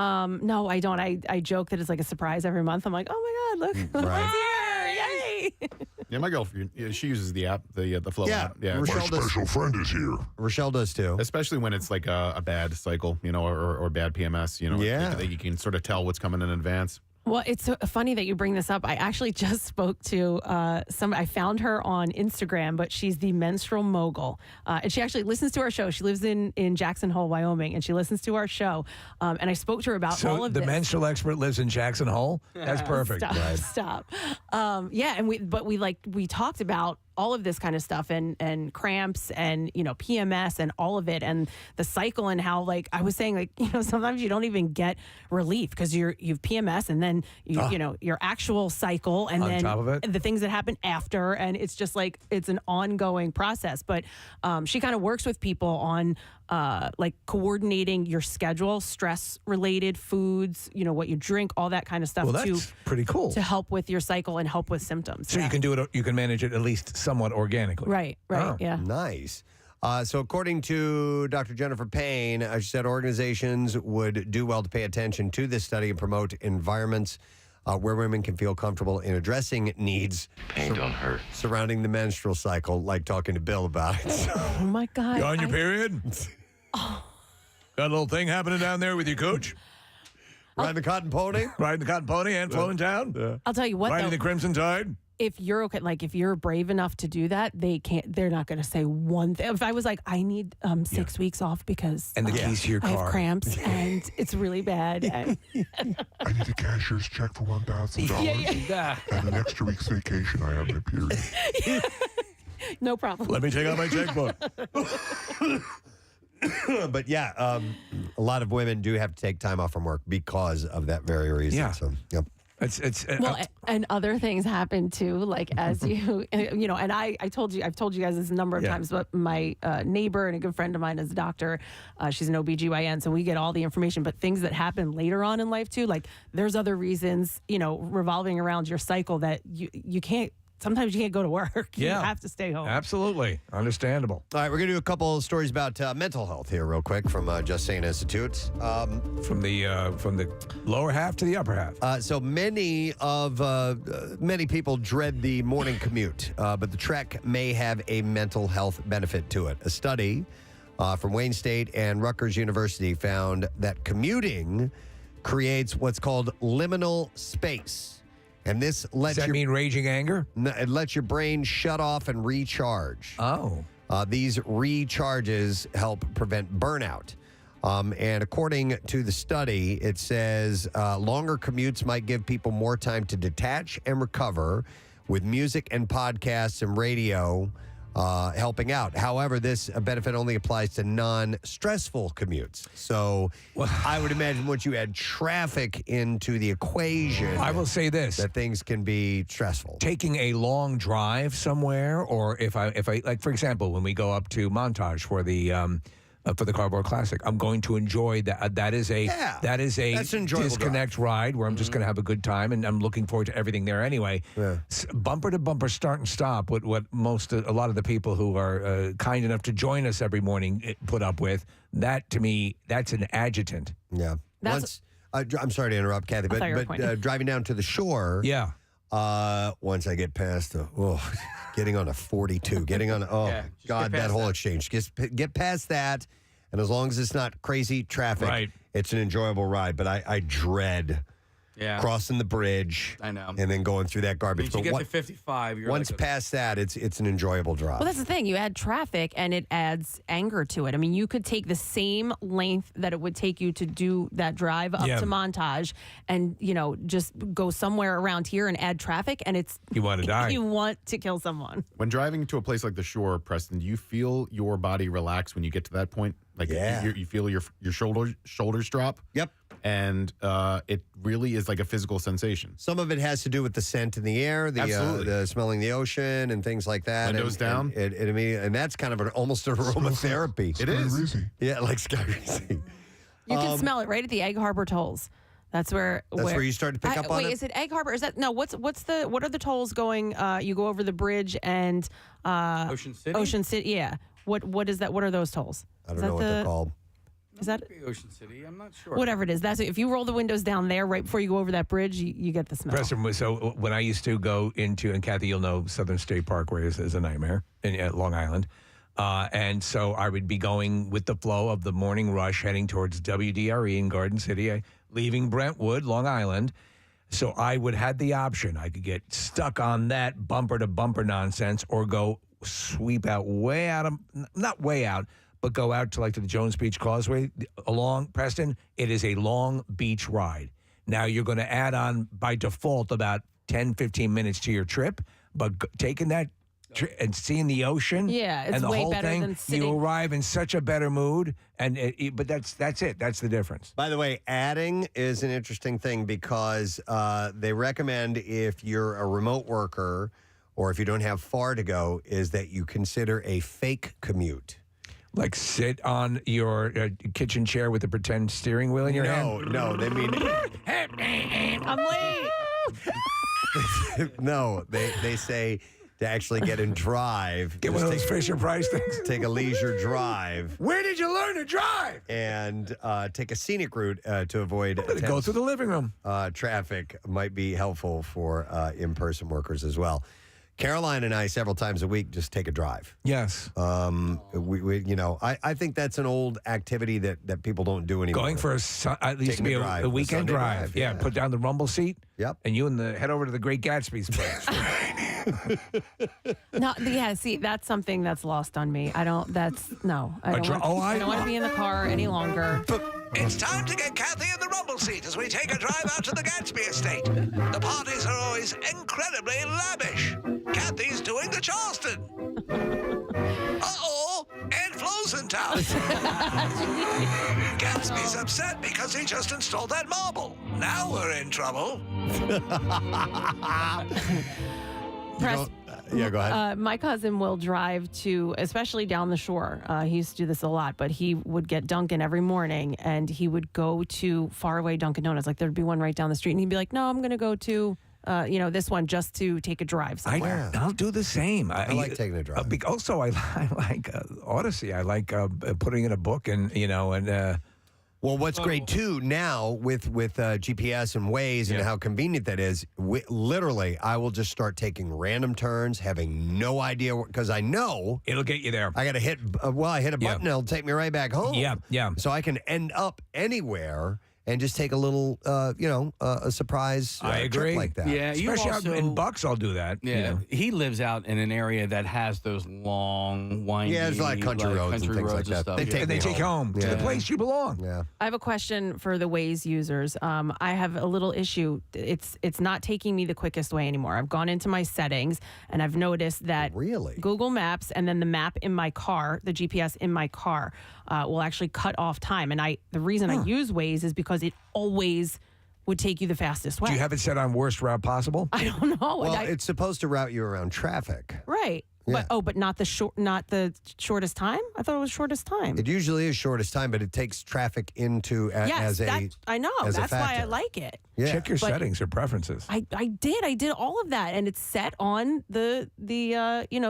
No, I don't. I joke that it's like a surprise every month. I'm like, oh my God, look, Right. it's here. Yay. Yeah, my girlfriend, she uses the app, the Flow app. Yeah, My special friend is here. Rochelle does too. Especially when it's like a bad cycle, or bad PMS, Yeah. you can sort of tell what's coming in advance. Well, it's so funny that you bring this up. I actually just spoke to I found her on Instagram, but she's the menstrual mogul. And she actually listens to our show. She lives in Jackson Hole, Wyoming, and she listens to our show. And I spoke to her about all of the this. menstrual expert lives in Jackson Hole? That's perfect. Stop. Yeah, and we talked about all of this kind of stuff and cramps and PMS and all of it and the cycle and how I was saying sometimes you don't even get relief because you've PMS and then your actual cycle and On then top of it? the things that happen after, and it's just it's an ongoing process. But she kind of works with people on coordinating your schedule, stress related foods, what you drink, all that kind of stuff. Well, that's pretty cool. To help with your cycle and help with symptoms. So you can do it. You can manage it at least somewhat organically. Right. Oh. Yeah. Nice. So according to Dr. Jennifer Payne, she said organizations would do well to pay attention to this study and promote environments where women can feel comfortable in addressing needs surrounding the menstrual cycle, like talking to Bill about it. Oh my God. You on your period? Got a little thing happening down there with your coach? Riding the cotton pony? Riding the cotton pony and flowing town? Yeah. I'll tell you what, Riding though, the Crimson Tide? if you're okay, if you're brave enough to do that, they're not going to say one thing. If I was like, I need 6 weeks off because and the keys to your I car, have cramps and it's really bad. I need a cashier's check for $1,000 and an extra week's vacation. I have my period. No problem. Let me take out my checkbook. But yeah, a lot of women do have to take time off from work because of that very reason. Yeah. So, yep. It's well, and other things happen too, like as you know, and I've told you guys this a number of times, but my neighbor and a good friend of mine is a doctor. She's an OBGYN, so we get all the information, but things that happen later on in life too, like there's other reasons, revolving around your cycle that you can't. Sometimes you can't go to work. You have to stay home. Absolutely. Understandable. All right, we're going to do a couple of stories about mental health here real quick from Just Saying Institute. From the lower half to the upper half. So many people dread the morning commute, but the trek may have a mental health benefit to it. A study from Wayne State and Rutgers University found that commuting creates what's called liminal space. And this lets Does that mean raging anger? It lets your brain shut off and recharge. Oh. These recharges help prevent burnout. And according to the study, it says longer commutes might give people more time to detach and recover, with music and podcasts and radio helping out. However, this benefit only applies to non-stressful commutes. So I would imagine once you add traffic into the equation, I will say this, that things can be stressful. Taking a long drive somewhere, or if I like, for example, when we go up to Montage for the Cardboard Classic, I'm going to enjoy that. That is a that's an enjoyable disconnect ride where I'm just going to have a good time, and I'm looking forward to everything there anyway. Yeah. Bumper to bumper, start and stop. What a lot of the people who are kind enough to join us every morning put up with. That to me, that's an adjutant. Yeah. I'm sorry to interrupt, Kathy, but driving down to the shore. Yeah. Once I get past getting on a 42, God, that whole exchange. Get past that, and as long as it's not crazy traffic, it's an enjoyable ride. But I dread Yeah. crossing the bridge. I know. And then going through that I garbage. mean, you But get to 55. You're once like, past that, it's an enjoyable drive. Well, that's the thing. You add traffic and it adds anger to it. I mean, you could take the same length that it would take you to do that drive up to Montage and, just go somewhere around here and add traffic. And it's. You want to die. You want to kill someone. When driving to a place like the shore, Preston, do you feel your body relax when you get to that point? Like you feel your shoulders drop? Yep. And it really is like a physical sensation. Some of it has to do with the scent in the air, the smelling the ocean, and things like that. Windows down. And that's kind of almost an aromatherapy. It is. Yeah, like Sky Reezy. You can smell it right at the Egg Harbor tolls. That's where you start to pick up on it? Wait, is it Egg Harbor? Is that no? What are the tolls going? You go over the bridge and Ocean City. Ocean City, yeah. What is that? What are those tolls? I don't know what they're called. Is that Ocean City? I'm not sure. Whatever it is. That's if you roll the windows down there right before you go over that bridge, you get the smell. Preston, so when I used to go into, and Kathy, you'll know Southern State Parkway is a nightmare at Long Island. And so I would be going with the flow of the morning rush heading towards WDRE in Garden City, leaving Brentwood, Long Island. So I would have the option. I could get stuck on that bumper-to-bumper nonsense or go sweep out way out of, not way out, but go out to the Jones Beach Causeway along Preston. It is a long beach ride. Now you're going to add on by default about 10, 15 minutes to your trip, but taking that and seeing the ocean, it's and the way whole better thing, than sitting. you arrive in such a better mood. But that's it. That's the difference. By the way, adding is an interesting thing because they recommend if you're a remote worker or if you don't have far to go, is that you consider a fake commute. Like sit on your kitchen chair with a pretend steering wheel in your hand? No, they mean... I'm late. No, they say to actually get and drive. Get one of those Fisher Price things. Take a leisure drive. Where did you learn to drive? And take a scenic route to avoid... Go through the living room. Traffic might be helpful for in-person workers as well. Caroline and I, several times a week, just take a drive. Yes. I think that's an old activity that people don't do anymore. At least to be a weekend drive. Yeah, put down the rumble seat. Yep. And you head over to the Great Gatsby's place. See, that's something that's lost on me. I don't want to be in the car any longer. It's time to get Kathy in the rumble seat as we take a drive out to the Gatsby estate. The parties are always incredibly lavish. Kathy's doing the Charleston. Uh-oh, Ed Flo's in town. Gatsby's upset because he just installed that marble. Now we're in trouble. Yeah, go ahead. My cousin will drive to, especially down the shore. He used to do this a lot, but he would get Dunkin' every morning, and he would go to faraway Dunkin' Donuts. Like there'd be one right down the street, and he'd be like, "No, I'm going to go to, this one just to take a drive somewhere." I'll do the same. I like taking a drive. Also, I like Odyssey. I like putting in a book and. Well, what's great too now with GPS and Waze and how convenient that is, literally, I will just start taking random turns, having no idea because I know it'll get you there. I got to hit. I hit a button, it'll take me right back home. Yeah. So I can end up anywhere and just take a little, a surprise trip like that. Yeah, especially out in Bucks, I'll do that. Yeah, he lives out in an area that has those long, windy. Yeah, there's like country roads and things like that. Stuff. They take you home to the place you belong. Yeah. I have a question for the Waze users. I have a little issue. It's not taking me the quickest way anymore. I've gone into my settings and I've noticed that Google Maps and then the map in my car, the GPS in my car, will actually cut off time. And the reason I use Waze is because it always would take you the fastest way. Do you have it set on worst route possible? I don't know. Well, it's supposed to route you around traffic. Right. Yeah. But not the shortest time? I thought it was shortest time. It usually is shortest time, but it takes traffic into as a I know. as a That's why I factor. like it. Yeah. Check your settings or preferences. I did all of that, and it's set on the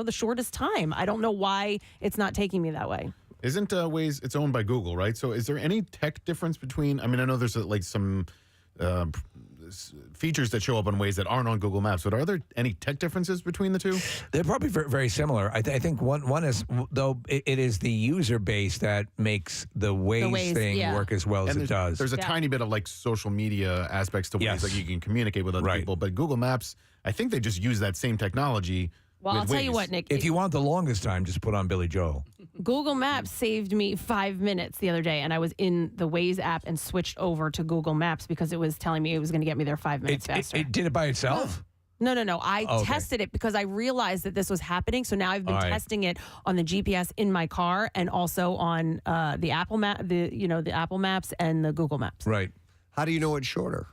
shortest time. I don't know why it's not taking me that way. Isn't Waze, it's owned by Google, right? So is there any tech difference between, I know there's some features that show up on Waze that aren't on Google Maps. But are there any tech differences between the two? They're probably very similar. I think one is, though, it is the user base that makes the Waze thing work as well as it does. There's a tiny bit of like social media aspects to Waze, like you can communicate with other people. But Google Maps, I think they just use that same technology. Well, I'll tell you what, Nick. If you want the longest time, just put on Billy Joel. Google Maps saved me 5 minutes the other day, and I was in the Waze app and switched over to Google Maps because it was telling me it was going to get me there 5 minutes faster. It did it by itself? No. I tested it because I realized that this was happening. So now I've been testing it on the GPS in my car and also on the Apple Map, the Apple Maps and the Google Maps. Right. How do you know it's shorter?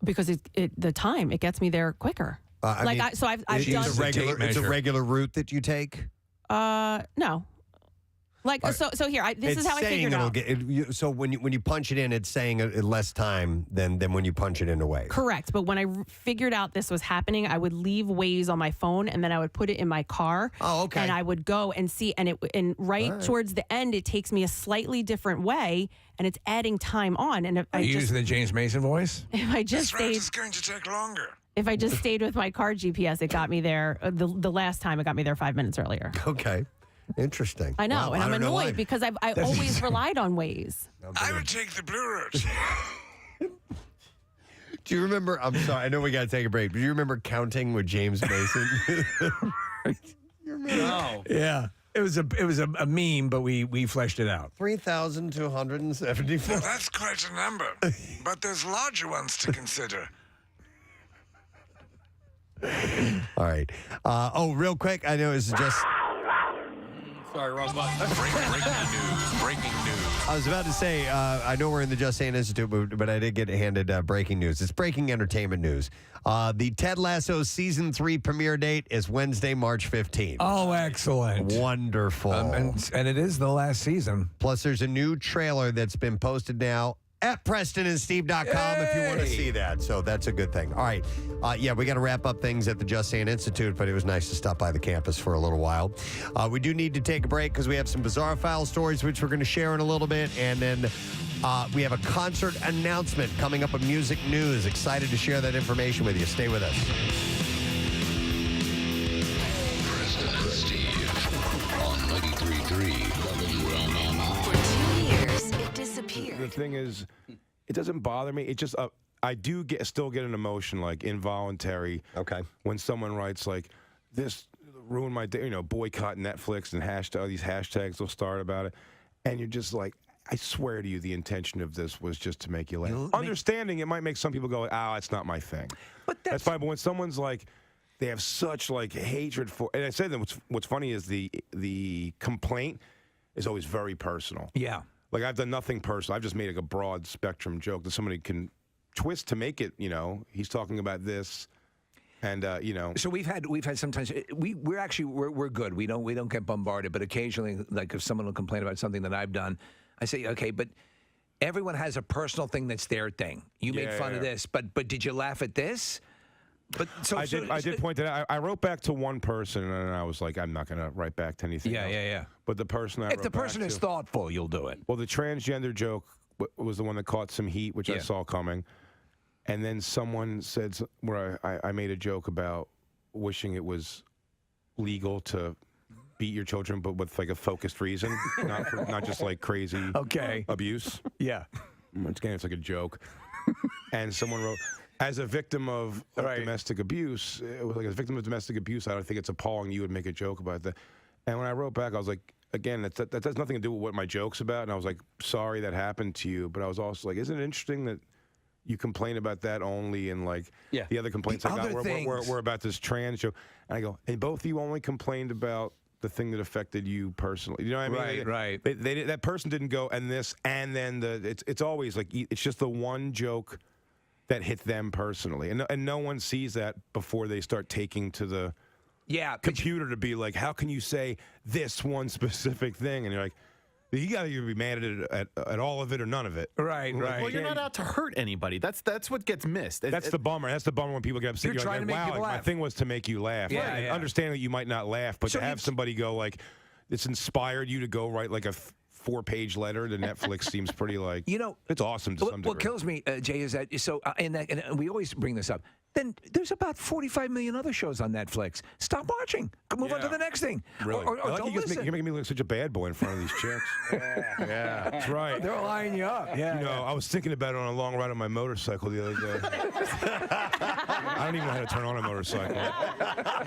Because the time it gets me there quicker. I've done It's a regular route that you take. No. Like so here this is how I figured out. So when you punch it in, it's saying less time than when you punch it in Waze. Correct, but when I figured out this was happening, I would leave Waze on my phone and then I would put it in my car. Oh, okay. And I would go and see, and towards the end, it takes me a slightly different way, and it's adding time on. And if Are you using the James Mason voice? If I just stayed, it's going to take longer. If I just stayed with my car GPS, it got me there. The last time it got me there 5 minutes earlier. Okay. Interesting. I know, Wow, and I'm annoyed because I That's always relied on Waze. I would take the blue route. Do you remember? I'm sorry. I know we got to take a break. But do you remember counting with James Mason? No. Yeah. It was a meme, but we fleshed it out. 3,274. Well, that's quite a number, but there's larger ones to consider. All right. Real quick. I know it's just. Sorry, wrong button. Breaking news. I was about to say, I know we're in the Just Saying Institute, but I did get handed breaking news. It's breaking entertainment news. The Ted Lasso Season 3 premiere date is Wednesday, March 15th. Oh, excellent. Wonderful. And it is the last season. Plus, there's a new trailer that's been posted now at PrestonandSteve.com if you want to see that. So that's a good thing. All right. We got to wrap up things at the Just Saying Institute, but it was nice to stop by the campus for a little while. We do need to take a break because we have some bizarre file stories, which we're going to share in a little bit. And then we have a concert announcement coming up with music news. Excited to share that information with you. Stay with us. Preston and Steve on 93.3 WMMR. For 2 years, it disappeared. The thing is, it doesn't bother me. It just I do still get an emotion, like involuntary. Okay. When someone writes like, "This ruined my day," boycott Netflix and these hashtags will start about it, and you're just like, I swear to you, the intention of this was just to make you laugh. Understanding it might make some people go, "Oh, it's not my thing." But that's fine. But when someone's like, they have such like hatred for, and I said that what's funny is the complaint is always very personal. Yeah. Like, I've done nothing personal. I've just made like a broad spectrum joke that somebody can twist to make it, he's talking about this, and So we've had sometimes we're good. We don't get bombarded, but occasionally, like if someone will complain about something that I've done, I say, okay, but everyone has a personal thing that's their thing. You made fun of this, but did you laugh at this? But I did point that out. I wrote back to one person, and I was like, I'm not going to write back to anything else. Yeah. But the person if the person is thoughtful, you'll do it. Well, the transgender joke was the one that caught some heat, which I saw coming. And then someone said where I made a joke about wishing it was legal to beat your children, but with like a focused reason, not just like crazy abuse. Yeah. Again, it's like a joke. And someone wrote, as a victim of domestic abuse, it was like, as a victim of domestic abuse, I don't think it's appalling you would make a joke about that. And when I wrote back, I was like, again, that has nothing to do with what my joke's about. And I was like, sorry that happened to you. But I was also like, isn't it interesting that you complain about that only, and like the other complaints I got were about this trans joke. And I go, and both of you only complained about the thing that affected you personally. You know what I mean? Right. That person didn't go, and this, and then it's always like, it's just the one joke that hit them personally. And no one sees that before they start taking to the computer to be like, how can you say this one specific thing? And you're like, you got to either be mad at all of it or none of it. Right. Well, you're not out to hurt anybody. That's what gets missed. That's the bummer. That's the bummer when people get upset. You're trying to make people laugh. My thing was to make you laugh. Yeah, Understanding that you might not laugh, but to have somebody go like, it's inspired you to go write like a 4-page letter to Netflix seems pretty like, You know, it's awesome to some degree. what kills me, Jay, is that and we always bring this up. Then there's about 45 million other shows on Netflix. Stop watching. Move on to the next thing. Really? Or I like don't you're listen. making me look such a bad boy in front of these chicks. Yeah, that's right. They're eyeing you up. Yeah. You know, I was thinking about it on a long ride on my motorcycle the other day. I don't even know how to turn on a motorcycle.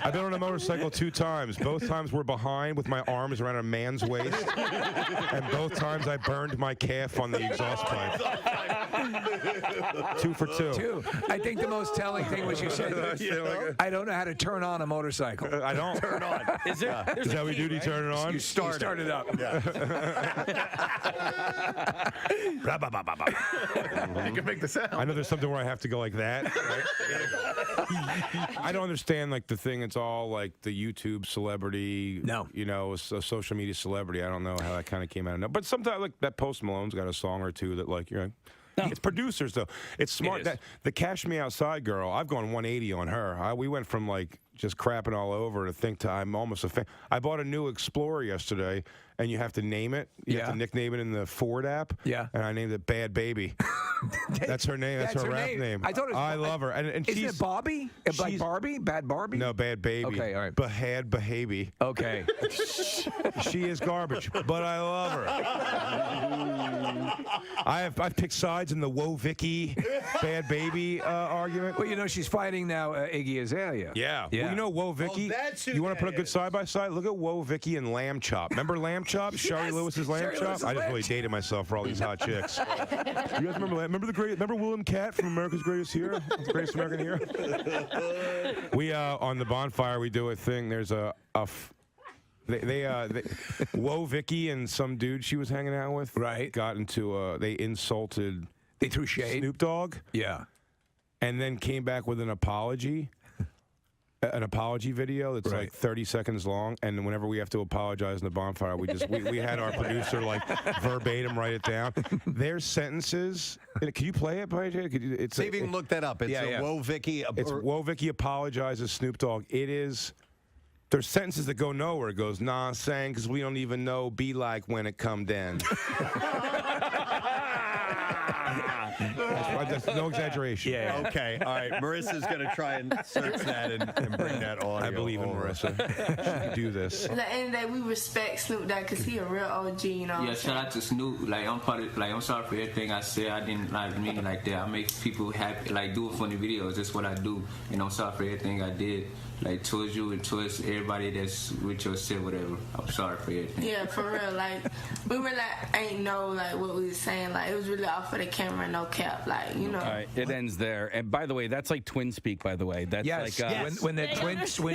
I've been on a motorcycle 2 times. Both times we're behind with my arms around a man's waist. And both times I burned my calf on the exhaust pipe. 2 for 2. I think the most telling thing was you said, I don't know how to turn on a motorcycle. I don't. Turn on. Is there? Is that what you do? You turn it on? You start it up. Yeah. You can make the sound. I know there's something where I have to go like that. Right? I don't understand like the thing. It's all like the YouTube celebrity. No. You know, a social media celebrity. I don't know how that kind of came out of nowhere. But sometimes like that Post Malone's got a song or two that like, you're like, it's producers though. It's smart. It is. That the Cash Me Outside girl, I've gone 180 on her. We went from like just crapping all over to think to I'm almost a fan. I bought a new Explorer yesterday, and you have to name it. You have to nickname it in the Ford app. Yeah. And I named it Bad Baby. That's her name. That's her rap name. I thought it was, I love her. And isn't she's, it Bobby? Like Barbie? Bad Barbie? No, Bad Baby. Okay, all right. Bahad Bahaby. Okay. She is garbage, but I love her. I've picked sides in the Woe Vicky Bad Baby argument. Well, you know, she's fighting now Iggy Azalea. Yeah. Well, you know Woe Vicky? that's who you want that to put a good is. side by side? Look at Woe Vicky and Lamb Chop. Remember Lamb Chop? Sherry Lewis's Lamb Sherry Chop? Lewis's I just Lamb really dated myself for all these hot chicks. You guys remember Willem Cat from America's Greatest Hero? Greatest American Hero? We on the bonfire we do a thing. There's Woe Vicky and some dude she was hanging out with got into they insulted They threw shade. Snoop Dogg. Yeah. And then came back with an apology video that's like 30 seconds long, and whenever we have to apologize in the bonfire, we had our producer like verbatim write it down. Their sentences. Can you play it, by Jay? See if you can look that up. It's Woe Vicky. It's Woe Vicky apologizes Snoop Dogg. It is. There's sentences that go nowhere. It goes, nah, I'm saying, because we don't even know be like when it come then. That's no exaggeration. Yeah. Okay. All right. Marissa's going to try and search that and bring that audio. I believe in Marissa. She can do this. At the end of the day, we respect Snoop Dogg because he a real OG, you know. Yeah, shout out to Snoop. Like I'm sorry for everything I said. I didn't mean it like that. I make people happy, like do funny videos. That's what I do. And I'm sorry for everything I did. Like towards you and towards everybody that's with your shit, whatever. I'm sorry for everything. Yeah, for real. Like we really ain't know like what we was saying. Like it was really off of the camera, no cap. Like you know. All right, it ends there. And by the way, that's like twin speak. By the way, that's Yes. like When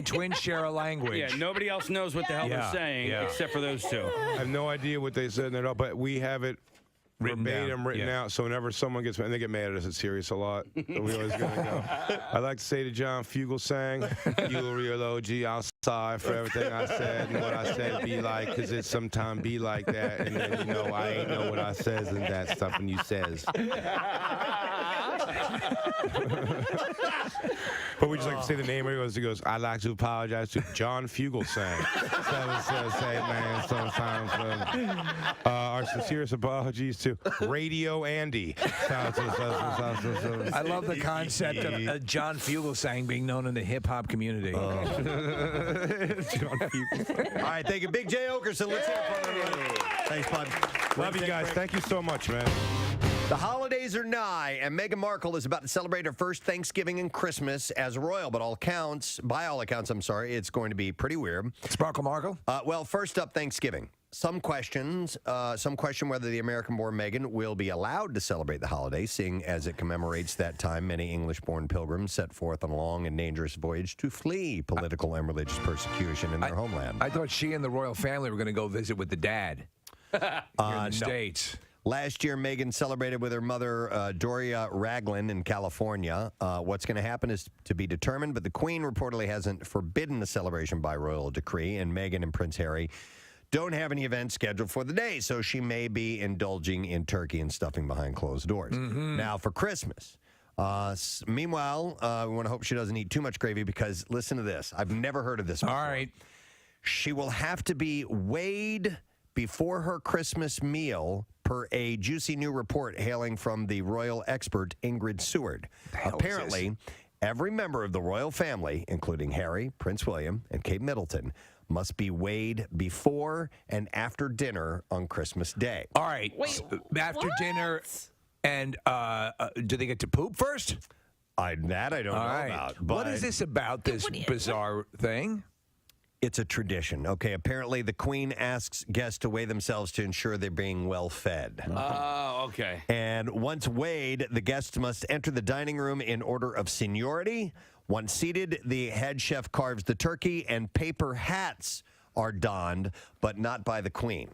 twins share a language. Yeah, nobody else knows what the hell they're saying except for those two. I have no idea what they said in it, but we have it written out. So whenever someone gets and they get mad at us at Sirius a lot, but we always gonna go. I like to say to John Fugelsang, "You a real OG. I'm sorry for everything I said and what I said be like, because it sometimes be like that, and then you know I ain't know what I says and that stuff and you says." But we just like to say the name. He goes, "I'd like to apologize to John Fugelsang." Say, man, sometimes our sincerest apologies to Radio Andy. I love the concept of John Fugelsang being known in the hip hop community. All right, thank you, Big J Okerson. Let's hear it from everybody. Thanks, bud. Love you guys. Thank you so much, man. The holidays are nigh, and Meghan Markle is about to celebrate her first Thanksgiving and Christmas as a royal. But by all accounts, it's going to be pretty weird. Sparkle Markle? Well, first up, Thanksgiving. Some question whether the American-born Meghan will be allowed to celebrate the holiday, seeing as it commemorates that time many English-born pilgrims set forth on a long and dangerous voyage to flee political and religious persecution in their homeland. I thought she and the royal family were going to go visit with the dad here in the States. Last year, Meghan celebrated with her mother, Doria Ragland, in California. What's going to happen is to be determined, but the Queen reportedly hasn't forbidden the celebration by royal decree, and Meghan and Prince Harry don't have any events scheduled for the day, so she may be indulging in turkey and stuffing behind closed doors. Now, for Christmas, meanwhile, we want to hope she doesn't eat too much gravy because, listen to this. I've never heard of this before. All right. She will have to be weighed before her Christmas meal, per a juicy new report hailing from the royal expert Ingrid Seward. Apparently, every member of the royal family, including Harry, Prince William, and Kate Middleton, must be weighed before and after dinner on Christmas Day. All right. After dinner, and do they get to poop first? That I don't know about. But what is this about, this bizarre thing? It's a tradition. Okay, apparently the Queen asks guests to weigh themselves to ensure they're being well fed. Oh, okay. And once weighed, the guests must enter the dining room in order of seniority. Once seated, the head chef carves the turkey, and paper hats are donned, but not by the Queen.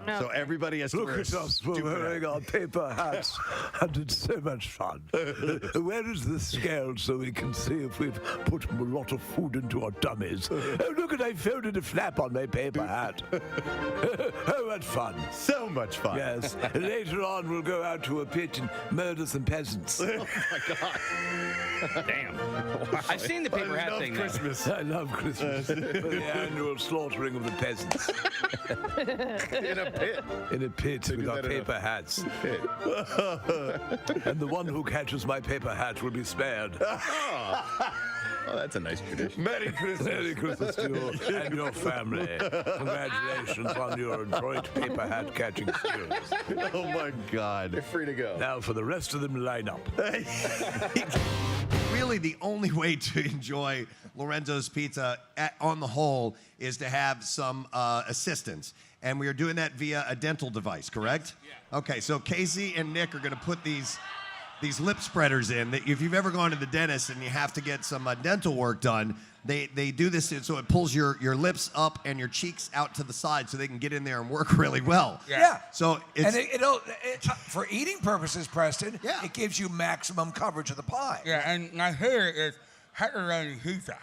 So everybody has to wear a stupid wearing hat. our paper hats, and it's so much fun. Where is the scale so we can see if we've put a lot of food into our tummies? Oh, look, I folded a flap on my paper hat. Oh, what fun. So much fun. Yes. Later on, we'll go out to a pit and murder some peasants. Oh, my God. Damn. I've seen the paper hat thing. Christmas. I love Christmas. For the annual slaughtering of the peasants. In a pit. In a pit with our paper hats. And the one who catches my paper hat will be spared. Oh, that's a nice tradition. Merry Christmas. Merry Christmas to you and your family. Congratulations on your adroit paper hat catching skills. Oh, my God. They're free to go. Now for the rest of them, line up. Really, the only way to enjoy Lorenzo's Pizza on the whole is to have some assistance. And we are doing that via a dental device, correct? Yeah. Okay, so Casey and Nick are going to put these lip spreaders in. That if you've ever gone to the dentist and you have to get some dental work done, they do this so it pulls your lips up and your cheeks out to the side so they can get in there and work really well. Yeah. So it's, and for eating purposes, Preston, it gives you maximum coverage of the pie. Yeah, and my favorite is pepperoni pizza.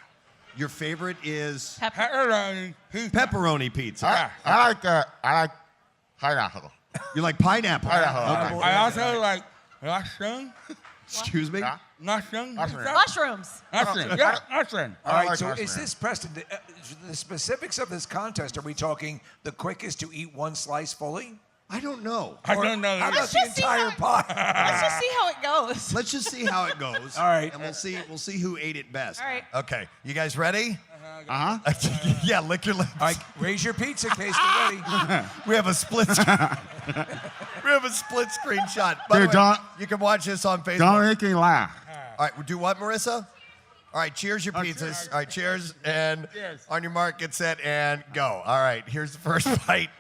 Your favorite is pepperoni pizza. Pepperoni pizza. I like pineapple. You like pineapple? Pineapple. Okay. I also like mushroom. Excuse me? Mushroom. Mushrooms. Mushroom. Yeah, mushroom. All right, like so mushroom. is this, Preston, the specifics of this contest, are we talking the quickest to eat one slice fully? I don't know. I don't know. How about the entire pie? Let's just see how it goes. Let's just see how it goes. All right. And we'll see who ate it best. All right. Okay. You guys ready? Uh-huh. Yeah, lick your lips. All right, raise your pizza case. Get ready. We have a split screenshot. By Dude, the way, don't- you can watch this on Facebook. Don't make me laugh. All right, do what, Marissa? All right, cheers your pizzas. All right, cheers. And on your mark, get set, and go. All right, here's the first bite.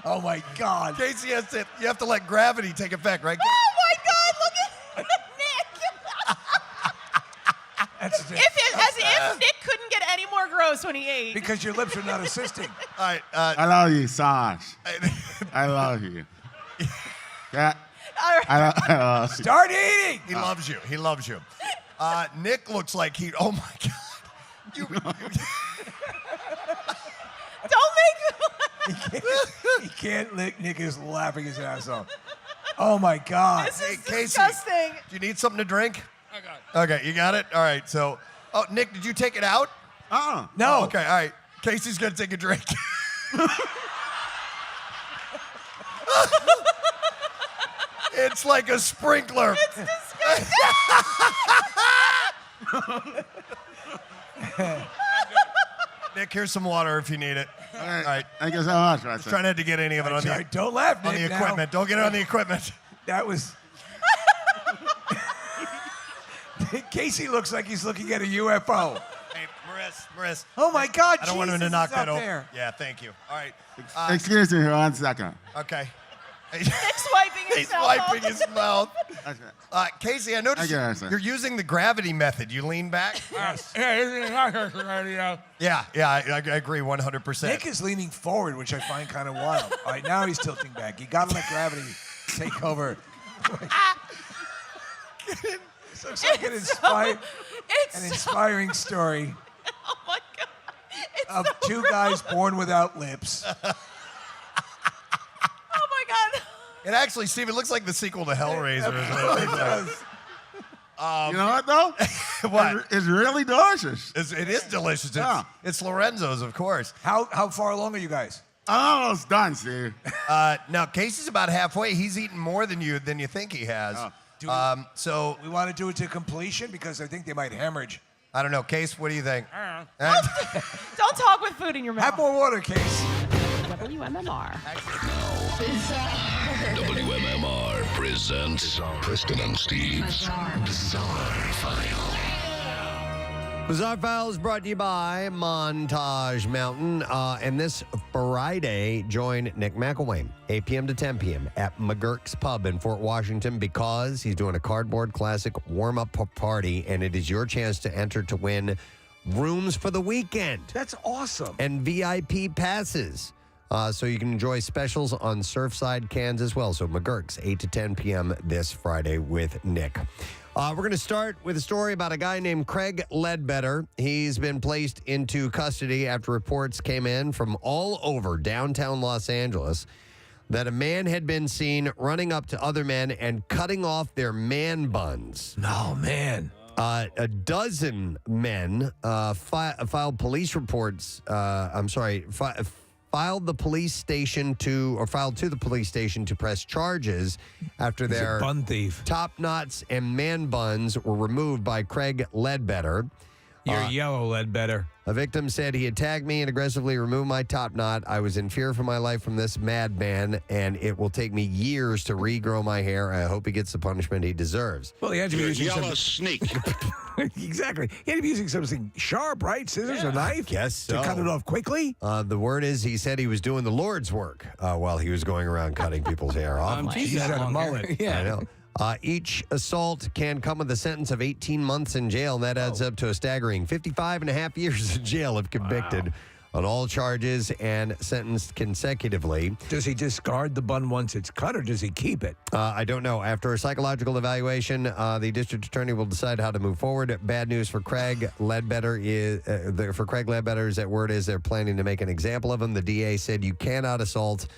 Oh, my God. Casey you have to let gravity take effect, right? Oh my God! Look at Nick. As if Nick couldn't get any more gross when he ate. Because your lips are not assisting. All right. I love you, Saj. I love you. Yeah. All right. I love you. Start eating. He loves you. He loves you. Nick looks like he. Oh my God. Don't make He can't lick. Nick is laughing his ass off. Oh, my God. This is Casey, disgusting. do you need something to drink? I got it. Okay, you got it? All right, so. Oh, Nick, did you take it out? No. Oh, okay, all right. Casey's going to take a drink. It's like a sprinkler. It's disgusting. Nick, here's some water if you need it. All right. Thank you so much, Try Preston. not to get any of it on All the, right, don't laugh, on Nick, the now. equipment. Don't get it on the equipment. That was. Casey looks like he's looking at a UFO. Hey, Maris. Oh, my God. I don't want him to Jesus, knock it's that up over. there. Yeah, thank you. All right. Excuse me for 1 second. Okay. Nick's wiping his He's mouth. wiping his mouth. Okay. Casey, I noticed Okay, sir. you're using the gravity method. You lean back. Yes. Yeah, this is not her radio. Yeah, I agree 100%. Nick is leaning forward, which I find kind of wild. All right, now he's tilting back. You got to let gravity take over. This looks like an inspiring story Oh my God. It's of so two gross. guys born without lips. Oh my God. It actually, Steve, it looks like the sequel to Hellraiser. It does. You know what, though? What? It's really delicious. It is delicious. Yeah. It's Lorenzo's, of course. How far along are you guys? I'm almost done, Steve. Now, Casey's about halfway. He's eaten more than you think he has. So we want to do it to completion because I think they might hemorrhage. I don't know. Case, what do you think? Don't talk with food in your mouth. Have more water, Case. WMMR. WMMR presents Preston and Steve's Bizarre File. Bizarre File is brought to you by Montage Mountain. And this Friday, join Nick McElwain, 8 p.m. to 10 p.m. at McGurk's Pub in Fort Washington because he's doing a Cardboard Classic warm-up party, and it is your chance to enter to win rooms for the weekend. That's awesome. And VIP passes. So you can enjoy specials on Surfside cans as well. So McGurk's, 8 to 10 p.m. this Friday with Nick. We're going to start with a story about a guy named Craig Ledbetter. He's been placed into custody after reports came in from all over downtown Los Angeles that a man had been seen running up to other men and cutting off their man buns. No, man. A dozen men filed police reports. Filed to the police station to press charges after their bun thief. Top knots and man buns were removed by Craig Ledbetter. You're yellow, Ledbetter. A victim said he had tagged me and aggressively removed my top knot. I was in fear for my life from this madman, and it will take me years to regrow my hair. I hope he gets the punishment he deserves. Well, he had to be using Yellow snake. Exactly. He had to be using something sharp, right? Scissors or knife? Guess so. To cut it off quickly? The word is he said he was doing the Lord's work while he was going around cutting people's hair off. He's had a mullet. Yeah. I know. Each assault can come with a sentence of 18 months in jail, and that adds up to a staggering 55 and a half years in jail if convicted on all charges and sentenced consecutively. Does he discard the bun once it's cut, or does he keep it? I don't know. After a psychological evaluation, the district attorney will decide how to move forward. Bad news for Craig Ledbetter is that word is they're planning to make an example of him. The DA said you cannot assault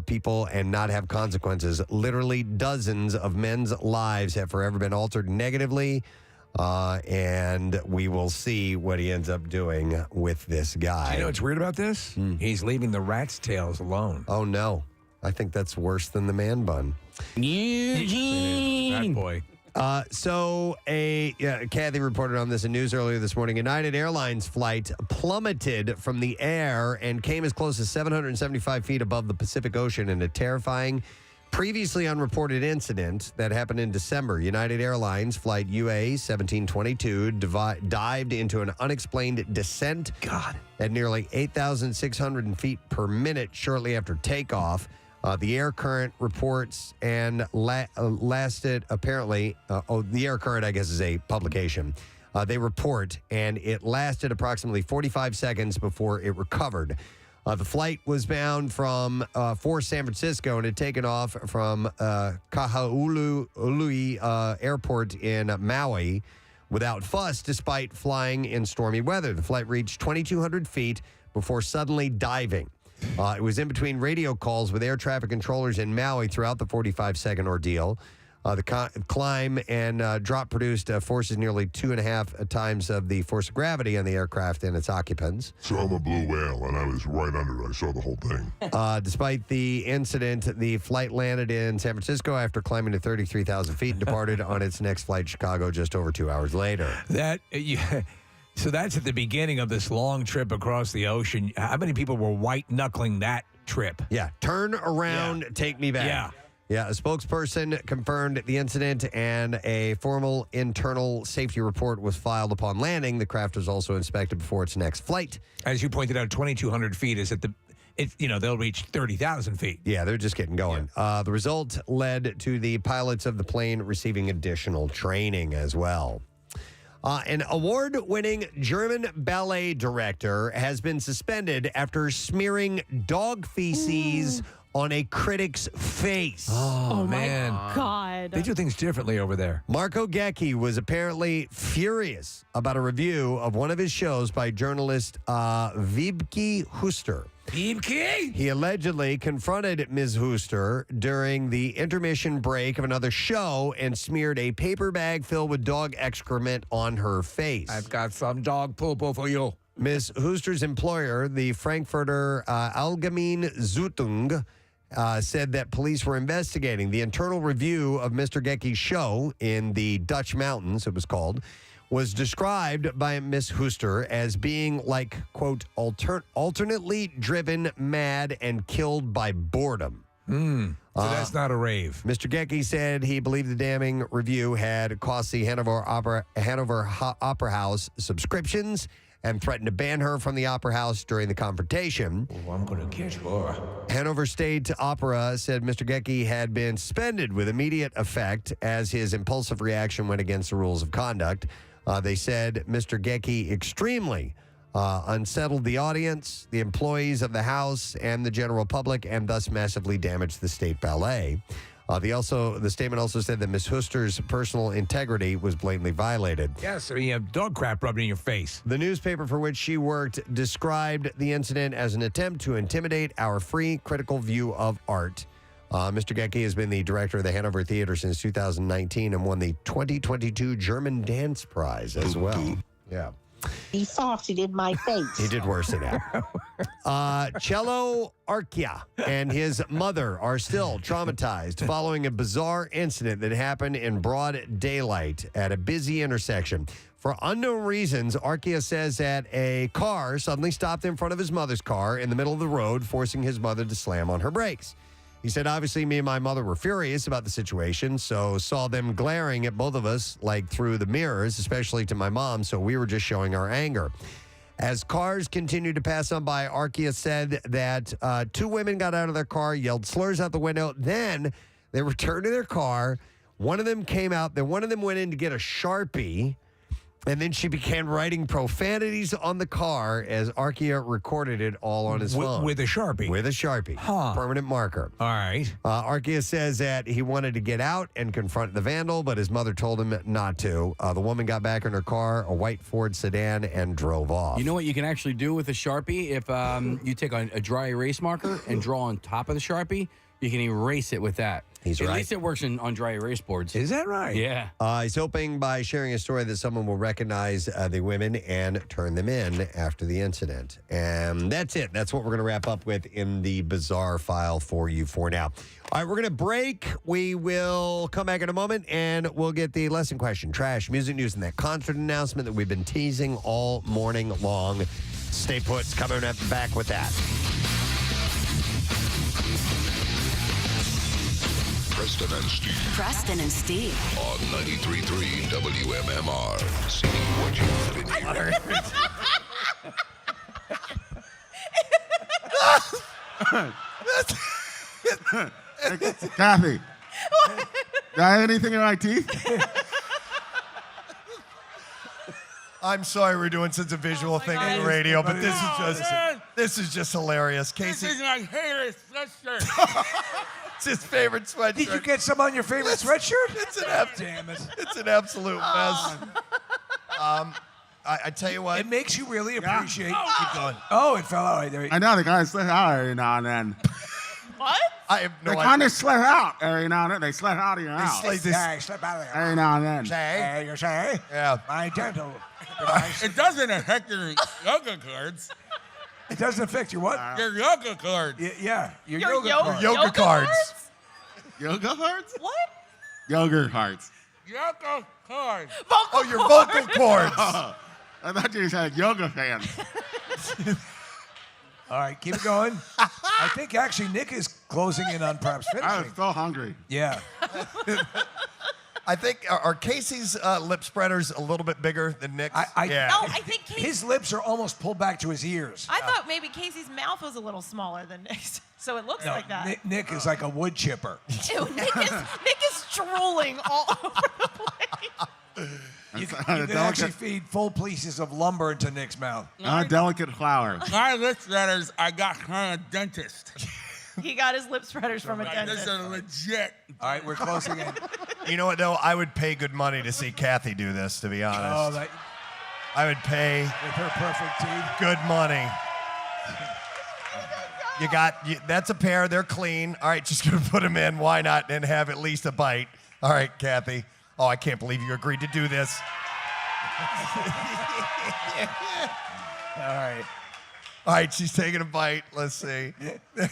people and not have consequences. Literally dozens of men's lives have forever been altered negatively, and we will see what he ends up doing with this guy. Do you know what's weird about this? He's leaving the rat's tails alone. Oh, no. I think that's worse than the man bun. Rat boy. Kathy reported on this in news earlier this morning. United Airlines flight plummeted from the air and came as close as 775 feet above the Pacific Ocean in a terrifying, previously unreported incident that happened in December. United Airlines flight UA 1722 dived into an unexplained descent at nearly 8,600 feet per minute shortly after takeoff. The air current reports and lasted apparently. The air current, I guess, is a publication. They report, and it lasted approximately 45 seconds before it recovered. The flight was bound for San Francisco and had taken off from Kahului Airport in Maui without fuss, despite flying in stormy weather. The flight reached 2,200 feet before suddenly diving. It was in between radio calls with air traffic controllers in Maui throughout the 45-second ordeal. The climb and drop produced forces nearly 2.5 times of the force of gravity on the aircraft and its occupants. So I'm a blue whale, and I was right under it. I saw the whole thing. Despite the incident, the flight landed in San Francisco after climbing to 33,000 feet and departed on its next flight to Chicago just over 2 hours later. So that's at the beginning of this long trip across the ocean. How many people were white-knuckling that trip? Yeah, turn around, take me back. Yeah, a spokesperson confirmed the incident, and a formal internal safety report was filed upon landing. The craft was also inspected before its next flight. As you pointed out, 2,200 feet is they'll reach 30,000 feet. Yeah, they're just getting going. The result led to the pilots of the plane receiving additional training as well. An award-winning German ballet director has been suspended after smearing dog feces on a critic's face. Oh, man. My God. They do things differently over there. Marco Gecki was apparently furious about a review of one of his shows by journalist Wiebke Huster. Wiebke? He allegedly confronted Ms. Huster during the intermission break of another show and smeared a paper bag filled with dog excrement on her face. I've got some dog poo-poo for you. Ms. Huster's employer, the Frankfurter Allgemeine Zeitung, said that police were investigating. The internal review of Mr. Gecki's show in the Dutch mountains, it was called, was described by Ms. Huster as being like, quote, alternately driven, mad, and killed by boredom. So that's not a rave. Mr. Gecki said he believed the damning review had cost the Hanover Opera House subscriptions and threatened to ban her from the Opera House during the confrontation. Oh, I'm going to get her. Hanover State Opera said Mr. Gecki had been suspended with immediate effect as his impulsive reaction went against the rules of conduct. They said Mr. Gecki extremely unsettled the audience, the employees of the house, and the general public, and thus massively damaged the state ballet. The statement also said that Ms. Huster's personal integrity was blatantly violated. Yes, I mean, you have dog crap rubbed in your face. The newspaper for which she worked described the incident as an attempt to intimidate our free, critical view of art. Mr. Gecki has been the director of the Hanover Theater since 2019 and won the 2022 German Dance Prize as well. Yeah. He farted in my face. He did worse than that. Cello Archia and his mother are still traumatized following a bizarre incident that happened in broad daylight at a busy intersection. For unknown reasons, Archia says that a car suddenly stopped in front of his mother's car in the middle of the road, forcing his mother to slam on her brakes. He said, obviously, me and my mother were furious about the situation, so saw them glaring at both of us, like through the mirrors, especially to my mom, so we were just showing our anger. As cars continued to pass on by, Archia said that two women got out of their car, yelled slurs out the window. Then they returned to their car. One of them came out. Then one of them went in to get a Sharpie. And then she began writing profanities on the car as Archia recorded it all on his phone. With a Sharpie? With a Sharpie. Permanent marker. All right. Archia says that he wanted to get out and confront the vandal, but his mother told him not to. The woman got back in her car, a white Ford sedan, and drove off. You know what you can actually do with a Sharpie? If you take a dry erase marker and draw on top of the Sharpie, you can erase it with that. He's right. At least it works on dry erase boards. Is that right? Yeah. He's hoping by sharing a story that someone will recognize the women and turn them in after the incident. And that's it. That's what we're going to wrap up with in the bizarre file for you for now. All right, we're going to break. We will come back in a moment, and we'll get the lesson question, trash, music news, and that concert announcement that we've been teasing all morning long. Stay put. Coming back with that. Preston and Steve. Preston and Steve. On 93.3 WMMR. See what you put in your Kathy, got anything in my teeth? I'm sorry we're doing such a visual thing on the radio, but this is just hilarious. Casey, This is my favorite sweatshirt. it's his favorite sweatshirt. Did you get some on your favorite sweatshirt? Damn it. It's an absolute mess. I tell you what. It makes you really appreciate. Keep going. Oh, it fell out. There. I know they kind of slip out every now and then. What? I have no They idea. kind of slip out every now and then. They slip out of your house. slip out of every now and then. Say? You say? Yeah. My dental. It doesn't affect your yoga cards. It doesn't affect your what? Your yoga card. Yeah. Your Yoga Yoga cards. Yoga hearts? What? Yoga hearts. Yoga card. Oh, your vocal cords. I thought you said yoga fan. All right, keep it going. I think actually Nick is closing in on perhaps I finishing. was so hungry. Yeah. I think are Casey's lip spreaders a little bit bigger than Nick's? Yeah. No, I think His lips are almost pulled back to his ears. I thought maybe Casey's mouth was a little smaller than Nick's, so it looks like that. Nick is like a wood chipper. Ew, Nick is drooling all over the place. You can actually feed full pieces of lumber into Nick's mouth. Not a delicate flower. My lip spreaders, I got from a dentist. He got his lip spreaders from a This dentist. is legit. All right, we're closing in. You know what, though? I would pay good money to see Kathy do this, to be honest. Oh, that, I would pay with her perfect teeth. good money. That's a pair. They're clean. All right, just going to put them in. Why not? And have at least a bite. All right, Kathy. Oh, I can't believe you agreed to do this. All right. All right, she's taking a bite. Let's see. Look at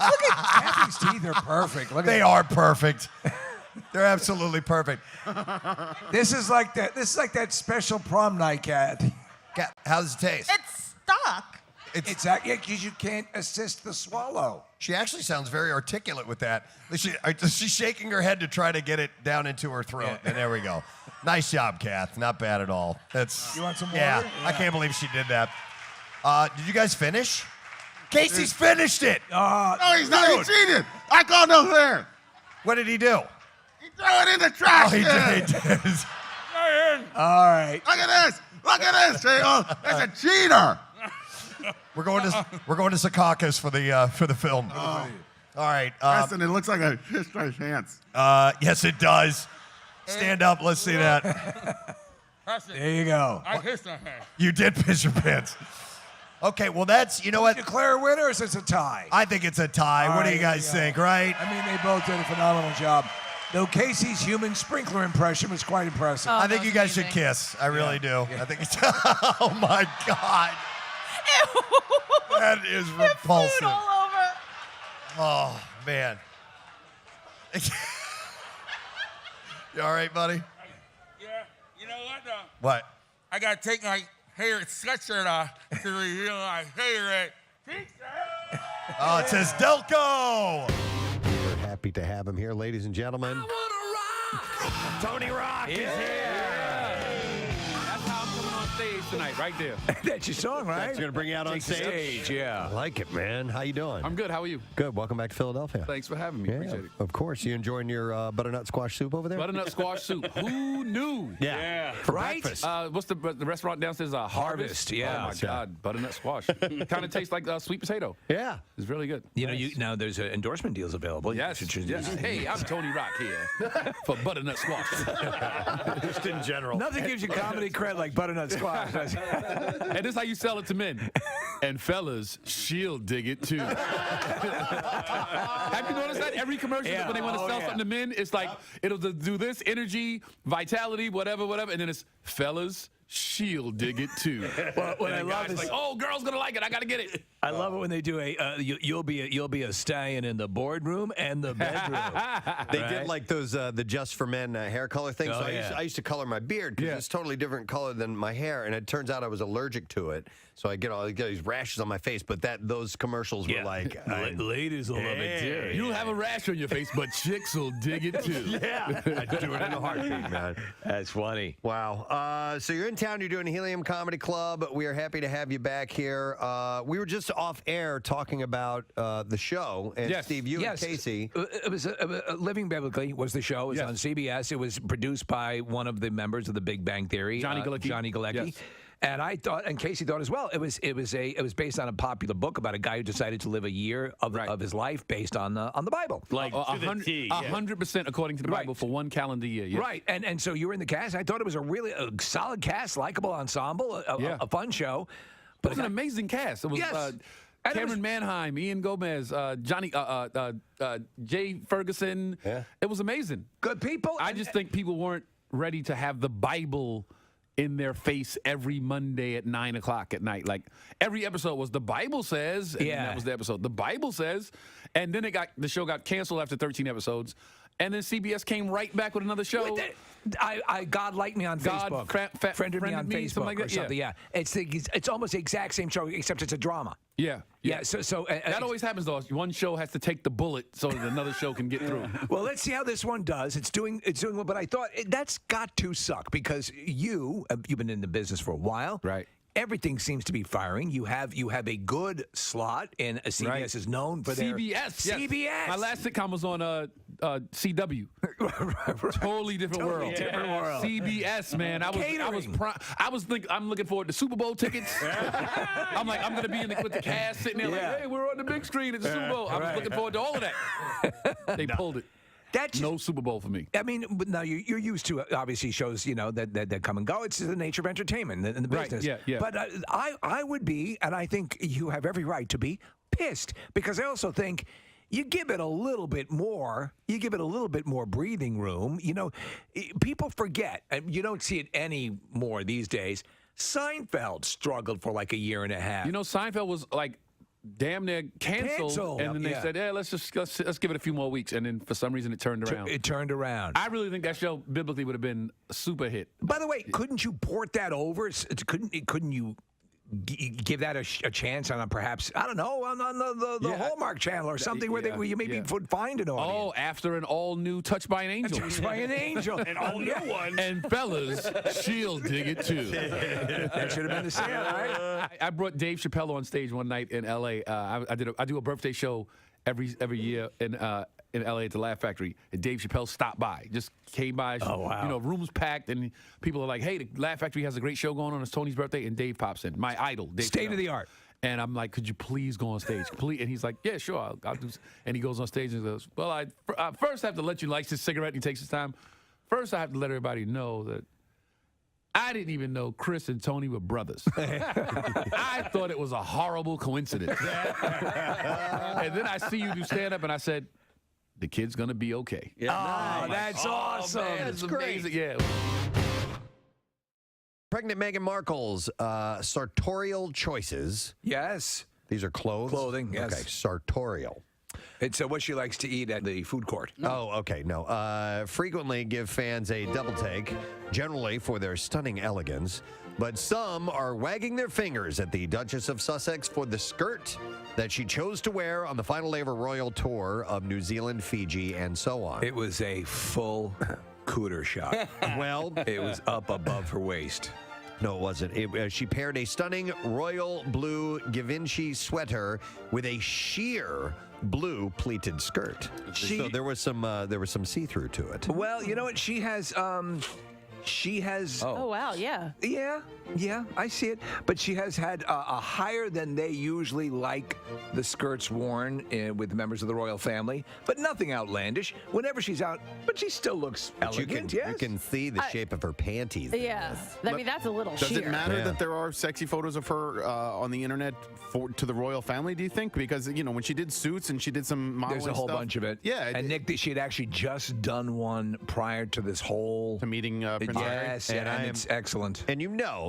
Kathy's teeth are perfect. Look at They are perfect. They're absolutely perfect. This is like that. This is like that special prom night, Kathy. How does it taste? It's stuck. It's because you can't assist the swallow. She actually sounds very articulate with that. She's shaking her head to try to get it down into her throat. Yeah. And there we go. Nice job, Kath. Not bad at all. You want some more? Yeah, I can't believe she did that. Did you guys finish? Casey's finished it. No, he's not. He cheated. I called no fair. What did he do? He threw it in the trash. Oh, he can. did. All right. Look at this. Look at this, J.O. That's a cheater. We're going to Secaucus for the film. Oh. All right. Preston, it looks like a fish striped pants. Yes, it does. Stand up. Let's see that. There you go. I pissed on her. You did piss your pants. Okay, well, that's, you know what? Declare winners. It's a tie. I think it's a tie. All What do right, you guys there you think, go. right? I mean, they both did a phenomenal job. Though Casey's human sprinkler impression was quite impressive. I think you guys should kiss. I really do. I think it's. Oh my God. That is repulsive. Food all over. Oh man. You all right, buddy? Yeah. You know what, though? What? I got to take my hair sweatshirt off to reveal my favorite pizza. Oh, it says Delco. We're happy to have him here, ladies and gentlemen. Tony Rock is here. That's how I'm coming on stage tonight, right there. That's your song, right? That's going to bring you out on Take the stage. yeah. I like it, man. How you doing? I'm good. How are you? Good. Welcome back to Philadelphia. Thanks for having me. Yeah, Appreciate it. of course. You enjoying your butternut squash soup over there? Butternut squash soup. Who knew? Yeah. For breakfast. What's the restaurant downstairs? Harvest. Yeah. Oh my God. Butternut squash. Kind of tastes like sweet potato. Yeah. It's really good. You know, now there's endorsement deals available. Yes. Hey, I'm Tony Rock here for butternut squash. Just in general. Nothing gives you comedy cred like butternut squash. And this is how you sell it to men. And fellas, she'll dig it too. Have you noticed that? Every commercial, when they want to sell something to men, it's like, it'll do this, energy, vitality, whatever, and then it's fellas, she'll dig it too. Well, what I love is like, oh, girl's gonna like it. I gotta get it. I love it when they do you'll be a stallion in the boardroom and the bedroom. They did like those the Just for Men hair color things. Oh, So yeah. I used to color my beard because it's totally different color than my hair, and it turns out I was allergic to it. So I get these rashes on my face. But those commercials were like, ladies will love it too. You'll have a rash on your face, but chicks will dig it too. Yeah, I'd do it in a heartbeat, man. That's funny. Wow. So you're in town. You're doing Helium Comedy Club. We are happy to have you back here. We were just off air talking about the show, and Steve, you and Casey. It was Living Biblically was the show. It was on CBS. It was produced by one of the members of the Big Bang Theory, Johnny Galecki. Yes. And I thought, and Casey thought as well, it was based on a popular book about a guy who decided to live a year of his life based on the Bible. Like 100% according to the Bible for one calendar year. Yes. Right. And so you were in the cast. I thought it was a really solid cast, likable ensemble, a fun show. But it was an amazing cast. It was Cameron Manheim, Ian Gomez, Johnny, Jay Ferguson. Yeah. It was amazing. Good people. I just think people weren't ready to have the Bible in their face every Monday at 9 o'clock at night. Like every episode was the Bible says, and that was the episode. The Bible says, and then the show got canceled after 13 episodes. And then CBS came right back with another show. God liked me on Facebook. Friended me on Facebook something like that. or something. Yeah. It's almost the exact same show, except it's a drama. Yeah. So that always happens though. One show has to take the bullet so that another show can get through. Well, let's see how this one does. It's doing well, but I thought that's got to suck because you've been in the business for a while, right? Everything seems to be firing. You have a good slot, and CBS is known for their CBS. CBS. My last sitcom was on CW. Totally different world. different world. CBS, man. I'm looking forward to Super Bowl tickets. I'm like, I'm gonna be with the cast sitting there like, hey, we're on the big screen at the Super Bowl. I was looking forward to all of that. They pulled it. That's no Super Bowl for me. I mean, but now you're used to obviously shows, that come and go. It's the nature of entertainment in the business. Right, yeah. But I would be, and I think you have every right to be pissed, because I also think you give it a little bit more. You give it a little bit more breathing room. People forget, and you don't see it anymore these days. Seinfeld struggled for like a year and a half. Seinfeld was like damn near canceled. And then they said, let's give it a few more weeks. And then for some reason it turned around. It turned around. I really think that show biblically would have been a super hit. By the way, couldn't you port that over? Couldn't you give that a chance on perhaps, I don't know, on the Hallmark Channel or something where you maybe would find an audience? Oh, after an all-new Touched by an Angel. Touched by an Angel. An all-new one. And fellas, she'll dig it too. That should have been the same, right? I brought Dave Chappelle on stage one night in L.A. I do a birthday show every year in L.A. at the Laugh Factory, and Dave Chappelle stopped by, just came by. Oh, wow. Rooms packed, and people are like, hey, the Laugh Factory has a great show going on. It's Tony's birthday, and Dave pops in. My idol, Dave State Chappelle. of the art. And I'm like, could you please go on stage? And he's like, yeah, sure, I'll do. And he goes on stage and goes, well, I first have to let you light his cigarette, and he takes his time. First, I have to let everybody know that I didn't even know Chris and Tony were brothers. I thought it was a horrible coincidence. And then I see you do stand-up, and I said, the kid's going to be okay. Yeah. Oh, that's awesome. Man, that's great. Amazing. Yeah. Pregnant Meghan Markle's sartorial choices. Yes. These are clothes? Clothing, yes. Okay, sartorial. It's what she likes to eat at the food court. Oh, okay. No. Frequently give fans a double take, generally for their stunning elegance. But some are wagging their fingers at the Duchess of Sussex for the skirt that she chose to wear on the final day of her royal tour of New Zealand, Fiji, and so on. It was a full cooter shot. Well, it was up above her waist. No, it wasn't. She paired a stunning royal blue Givenchy sweater with a sheer blue pleated skirt. So there was some see-through to it. Well, you know what? She has. Oh wow, yeah. Yeah, I see it. But she has had a higher than they usually like the skirts worn with members of the royal family, but nothing outlandish. Whenever she's out, but she still looks elegant. You can see the shape of her panties. Yeah, I mean that's a little. Does it matter Yeah. that there are sexy photos of her on the internet to the royal family? Do you think? Because when she did Suits and she did some modeling There's a whole stuff, bunch of it. Yeah, and Nick, she had actually just done one prior to this whole meeting Prince Harry. Yes, and it's excellent. And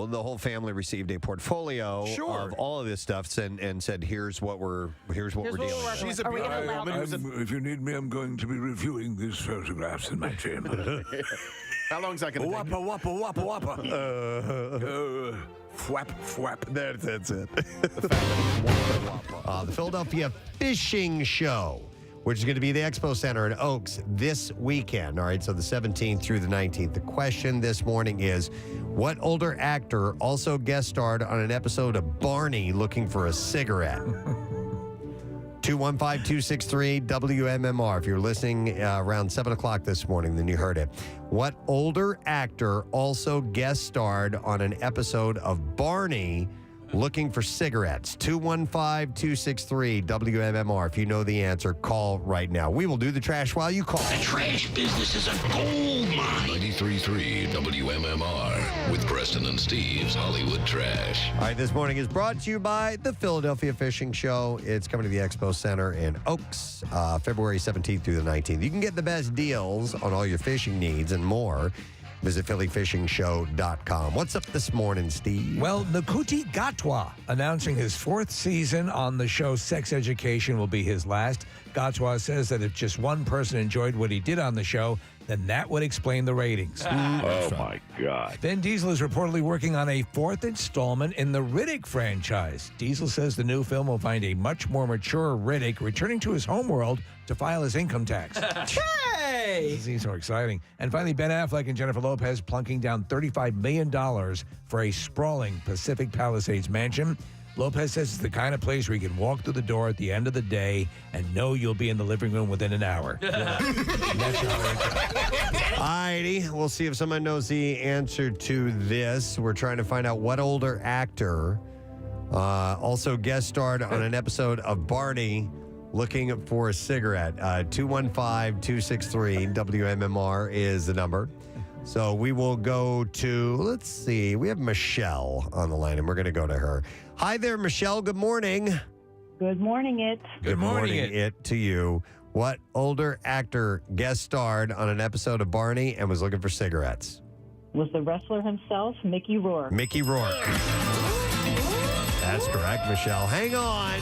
the whole family received a portfolio of all of this stuff and said, here's what we're dealing with. She's a beautiful woman. If you need me, I'm going to be reviewing these photographs in my chamber. How long is that going to take? Wappa, wappa, wappa. Fwap, fwap. That's it. The Philadelphia Fishing Show, which is going to be the Expo Center in Oaks this weekend. All right, so the 17th through the 19th. The question this morning is, what older actor also guest starred on an episode of Barney looking for a cigarette? 215-263-WMMR. If you're listening around 7 o'clock this morning, then you heard it. What older actor also guest starred on an episode of Barney looking for cigarettes? 215-263-WMMR. If you know the answer, call right now. We will do the trash while you call. The trash business is a gold mine. 93.3 WMMR with Preston and Steve's Hollywood Trash. All right, this morning is brought to you by the Philadelphia Fishing Show. It's coming to the Expo Center in Oaks, February 17th through the 19th. You can get the best deals on all your fishing needs and more. Visit PhillyFishingShow.com. What's up this morning, Steve? Well, Nakuti Gatwa announcing his 4th season on the show Sex Education will be his last. Gatwa says that if just one person enjoyed what he did on the show, then that would explain the ratings. Oh, my God. Vin Diesel is reportedly working on a 4th installment in the Riddick franchise. Diesel says the new film will find a much more mature Riddick returning to his homeworld to file his income tax. Hey! This is so exciting. And finally, Ben Affleck and Jennifer Lopez plunking down $35 million for a sprawling Pacific Palisades mansion. Lopez says it's the kind of place where you can walk through the door at the end of the day and know you'll be in the living room within an hour. Alrighty, we'll see if someone knows the answer to this. We're trying to find out what older actor also guest starred on an episode of Barney looking for a cigarette. 215-263 WMMR is the number. So we will go to, let's see, we have Michelle on the line, and we're going to go to her. Hi there, Michelle. Good morning. Good morning, it. Good morning, it to you. What older actor guest starred on an episode of Barney and was looking for cigarettes? Was the wrestler himself, Mickey Rourke. Mickey Rourke. That's correct, Michelle. Hang on.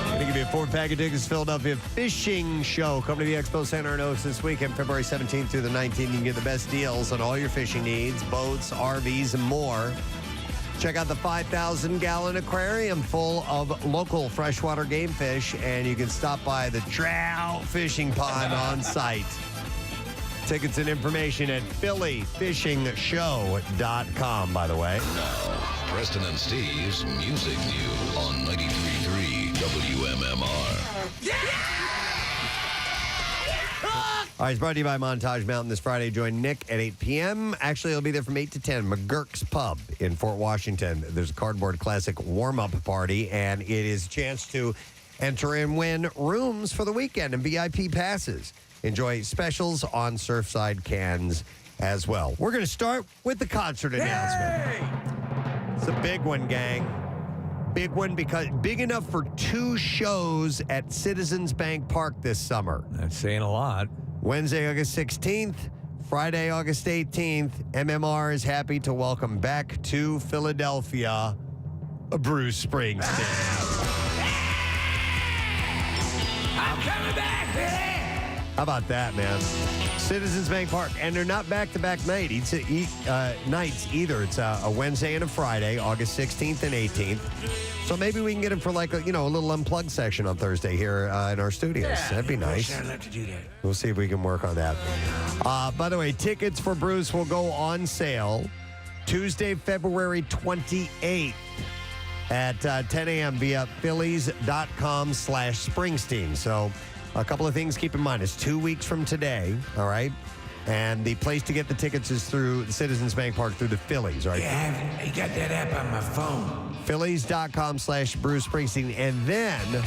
I'm going to give you a 4-pack of tickets to Philadelphia Fishing Show. Come to the Expo Center in Oaks this weekend, February 17th through the 19th. You can get the best deals on all your fishing needs, boats, RVs, and more. Check out the 5,000-gallon aquarium full of local freshwater game fish, and you can stop by the trout fishing pond on site. Tickets and information at phillyfishingshow.com, by the way. Now, Preston and Steve's Music News on 93.3 WMMR. All right, it's brought to you by Montage Mountain this Friday. Join Nick at 8 p.m. Actually, he'll be there from 8 to 10. McGurk's Pub in Fort Washington. There's a Cardboard Classic warm-up party, and it is a chance to enter and win rooms for the weekend and VIP passes. Enjoy specials on Surfside cans as well. We're going to start with the concert announcement. It's a big one, gang. Big one because big enough for 2 shows at Citizens Bank Park this summer. That's saying a lot. Wednesday, August 16th, Friday, August 18th. MMR is happy to welcome back to Philadelphia Bruce Springsteen. I'm coming back, baby! How about that, man? Citizens Bank Park, and they're not back-to-back nights either. It's a Wednesday and a Friday, August 16th and 18th. So maybe we can get them for like a little unplugged session on Thursday here in our studios. That'd be nice. I'd love to do that. We'll see if we can work on that. By the way, tickets for Bruce will go on sale Tuesday, February 28th at 10 a.m. via phillies.com/Springsteen. So a couple of things keep in mind. It's 2 weeks from today, all right? And the place to get the tickets is through the Citizens Bank Park through the Phillies, right? Yeah, I got that app on my phone. Phillies.com/Bruce Springsteen. And then,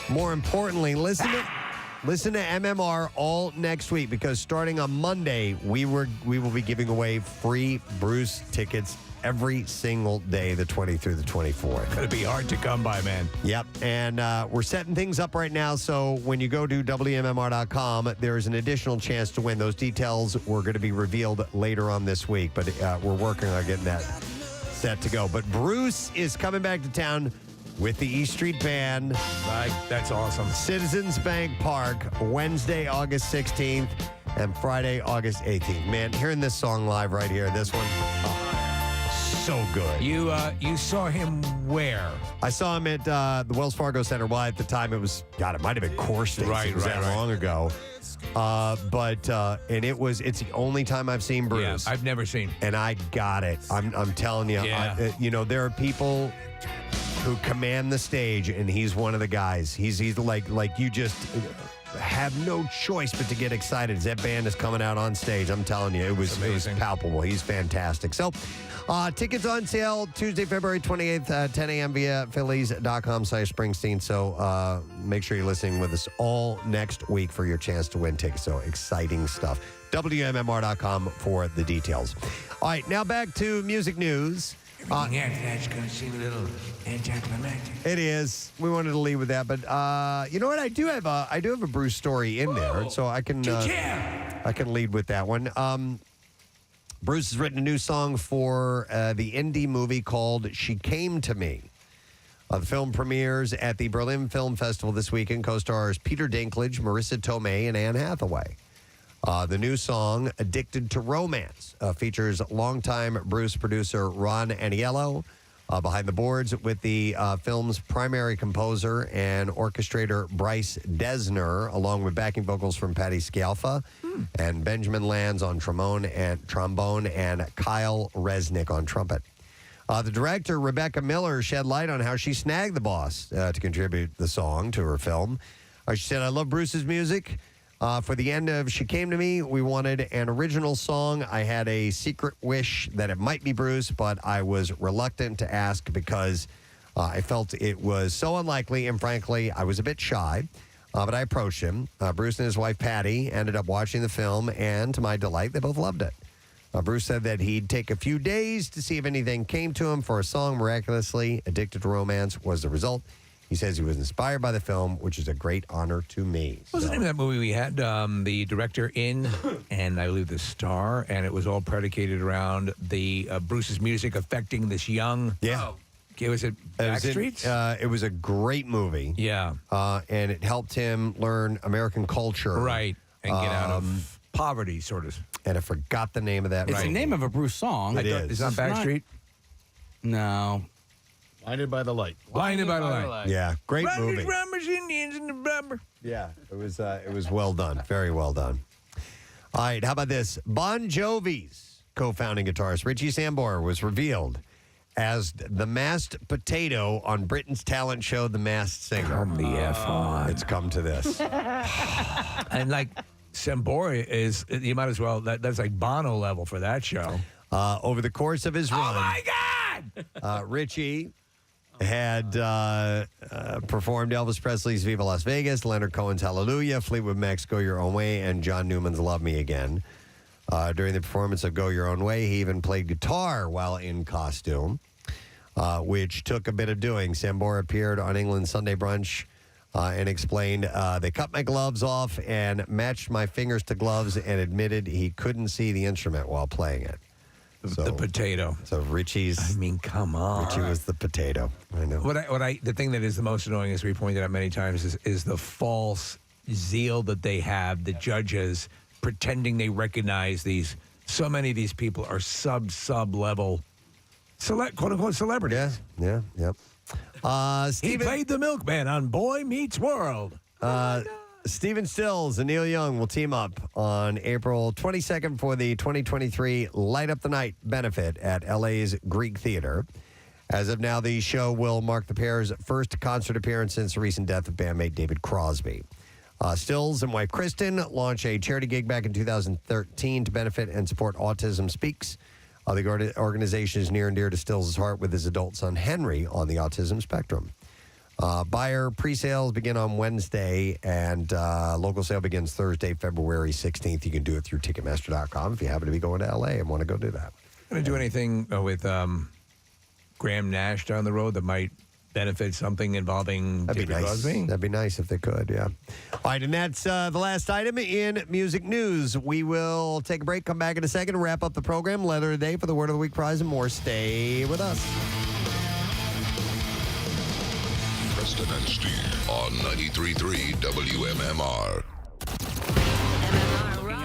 more importantly, listen to MMR all next week, because starting on Monday, we will be giving away free Bruce tickets every single day, the 20th through the 24th. It's going to be hard to come by, man. Yep. And we're setting things up right now. So when you go to WMMR.com, there is an additional chance to win. Those details were going to be revealed later on this week, but we're working on getting that set to go. But Bruce is coming back to town with the E Street Band. That's awesome. Citizens Bank Park, Wednesday, August 16th, and Friday, August 18th. Man, hearing this song live right here, this one, so good. You saw him where? I saw him at the Wells Fargo Center. Well, at the time, it might have been Core States. It was that long ago. But it's the only time I've seen Bruce. Yeah, I've never seen. And I got it. I'm telling you. Yeah. There are people who command the stage, and he's one of the guys. He's like you just have no choice but to get excited as that band is coming out on stage. I'm telling you, it was palpable. He's fantastic. So, tickets on sale Tuesday, February 28th, 10 a.m. via phillies.com/Springsteen. So make sure you're listening with us all next week for your chance to win tickets. So exciting stuff. WMMR.com for the details. All right, now back to music news. Everything after that's going to seem a little anticlimactic. It is. We wanted to lead with that, but you know what? I do have a Bruce story in there, so I can lead with that one. Bruce has written a new song for the indie movie called "She Came to Me." The film premieres at the Berlin Film Festival this weekend. Co-stars Peter Dinklage, Marissa Tomei, and Anne Hathaway. The new song, "Addicted to Romance," features longtime Bruce producer Ron Aniello behind the boards with the film's primary composer and orchestrator Bryce Dessner, along with backing vocals from Patti Scialfa and Benjamin Lands on trombone and Kyle Resnick on trumpet. The director, Rebecca Miller, shed light on how she snagged the boss to contribute the song to her film. She said, I love Bruce's music. For the end of She Came to Me, we wanted an original song. I had a secret wish that it might be Bruce, but I was reluctant to ask because I felt it was so unlikely, and frankly, I was a bit shy. But I approached him. Bruce and his wife, Patty, ended up watching the film, and to my delight, they both loved it. Bruce said that he'd take a few days to see if anything came to him for a song. Miraculously, Addicted to Romance was the result. He says he was inspired by the film, which is a great honor to me. What was the name of that movie we had? The director in, and I believe the star, and it was all predicated around the Bruce's music affecting this young. Yeah. Was it Backstreets? It was a great movie. Yeah. And it helped him learn American culture. Right. And get out of poverty, sort of. And I forgot the name of that. It's the name of a Bruce song. It is. It's not Backstreet? No. Blinded by the Light. Blinded by the Light. Yeah, great movie. Rumbers, Indians, and the rubber. Yeah, it was well done. Very well done. All right, how about this? Bon Jovi's co-founding guitarist Richie Sambora was revealed as the masked potato on Britain's talent show, The Masked Singer. Come the F on. It's come to this. And like Sambora is, you might as well, that's like Bono level for that show. Over the course of his run. Oh my God! Richie had performed Elvis Presley's Viva Las Vegas, Leonard Cohen's Hallelujah, Fleetwood Mac's Go Your Own Way, and John Newman's Love Me Again. During the performance of Go Your Own Way, he even played guitar while in costume, which took a bit of doing. Sambora appeared on England's Sunday Brunch and explained, they cut my gloves off and matched my fingers to gloves and admitted he couldn't see the instrument while playing it. The potato. So Richie's. I mean, come on. Richie was the potato. I know. The thing that is the most annoying, as we pointed out many times, is the false zeal that they have, the judges pretending they recognize these. So many of these people are sub level, quote unquote celebrities. Yeah. He played the milkman on Boy Meets World. Stephen Stills and Neil Young will team up on April 22nd for the 2023 Light Up the Night benefit at LA's Greek Theater. As of now, the show will mark the pair's first concert appearance since the recent death of bandmate David Crosby. Stills and wife Kristen launched a charity gig back in 2013 to benefit and support Autism Speaks. The organization is near and dear to Stills' heart with his adult son Henry on the autism spectrum. Buyer pre-sales begin on Wednesday, and local sale begins Thursday, February 16th. You can do it through Ticketmaster.com if you happen to be going to L.A. and want to go do that. Going to do anything with Graham Nash down the road that might benefit something involving That'd be David nice. Crosby? That'd be nice if they could, yeah. All right, and that's the last item in music news. We will take a break, come back in a second, and wrap up the program. Letter of the day for the Word of the Week prize and more. Stay with us. Preston and Steve on 93.3 WMMR.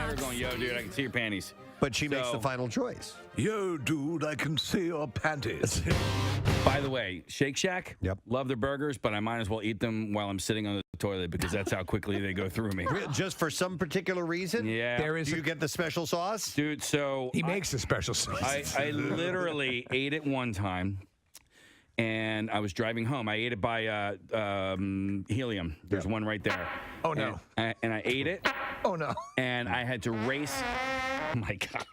You're going, yo, dude, I can see your panties. But she makes the final choice. Yo, dude, I can see your panties. By the way, Shake Shack, yep, love their burgers, but I might as well eat them while I'm sitting on the toilet because that's how quickly they go through me. Just for some particular reason? Yeah. Do you get the special sauce? Dude, so... He makes the special sauce. I literally ate it one time. And I was driving home. I ate it by Helium. There's one right there. Oh, no. And I ate it. Oh, no. And I had to race. Oh, my God.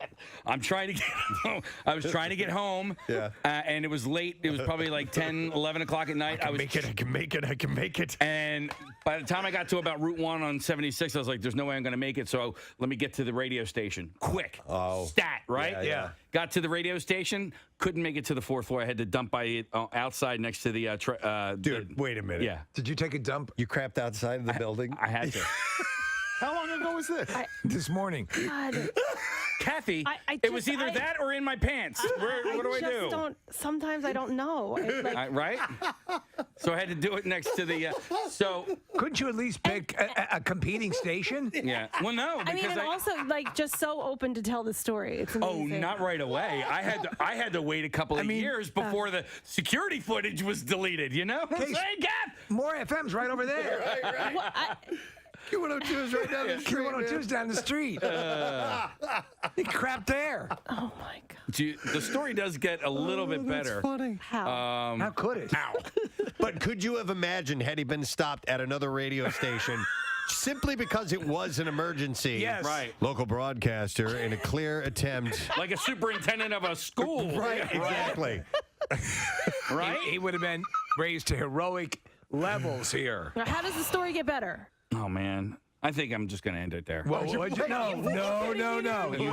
I'm trying to get home. I was trying to get home. Yeah. And it was late. It was probably like 10, 11 o'clock at night. I can make it. And by the time I got to about Route 1 on 76, I was like, there's no way I'm going to make it. So let me get to the radio station. Quick. Oh. Stat, right? Yeah. Got to the radio station. Couldn't make it to the fourth floor. I had to dump by outside next to the... Dude, wait a minute. Yeah. Did you take a dump? You crapped outside of the building? I had to. How long ago was this? This morning. God. Kathy, I it was either that or in my pants. What do I do? Sometimes I don't know. Right? So I had to do it next to the... Couldn't you at least pick a competing station? Yeah. Well, no. I mean, and also, just so open to tell the story. It's amazing. Oh, not right away. I had to wait a couple of years before the security footage was deleted, you know? More FM's right over there. Well, Q102 is right down the street. Q102 is down the street. He crapped there. Oh my god. The story does get a little bit better. Funny. How? How could it? But could you have imagined had he been stopped at another radio station simply because it was an emergency? Yes. Right. Local broadcaster in a clear attempt. Like a superintendent of a school. Right, exactly. Right? He would have been raised to heroic levels here. Now, how does the story get better? Oh, man. I think I'm just going to end it there. No. You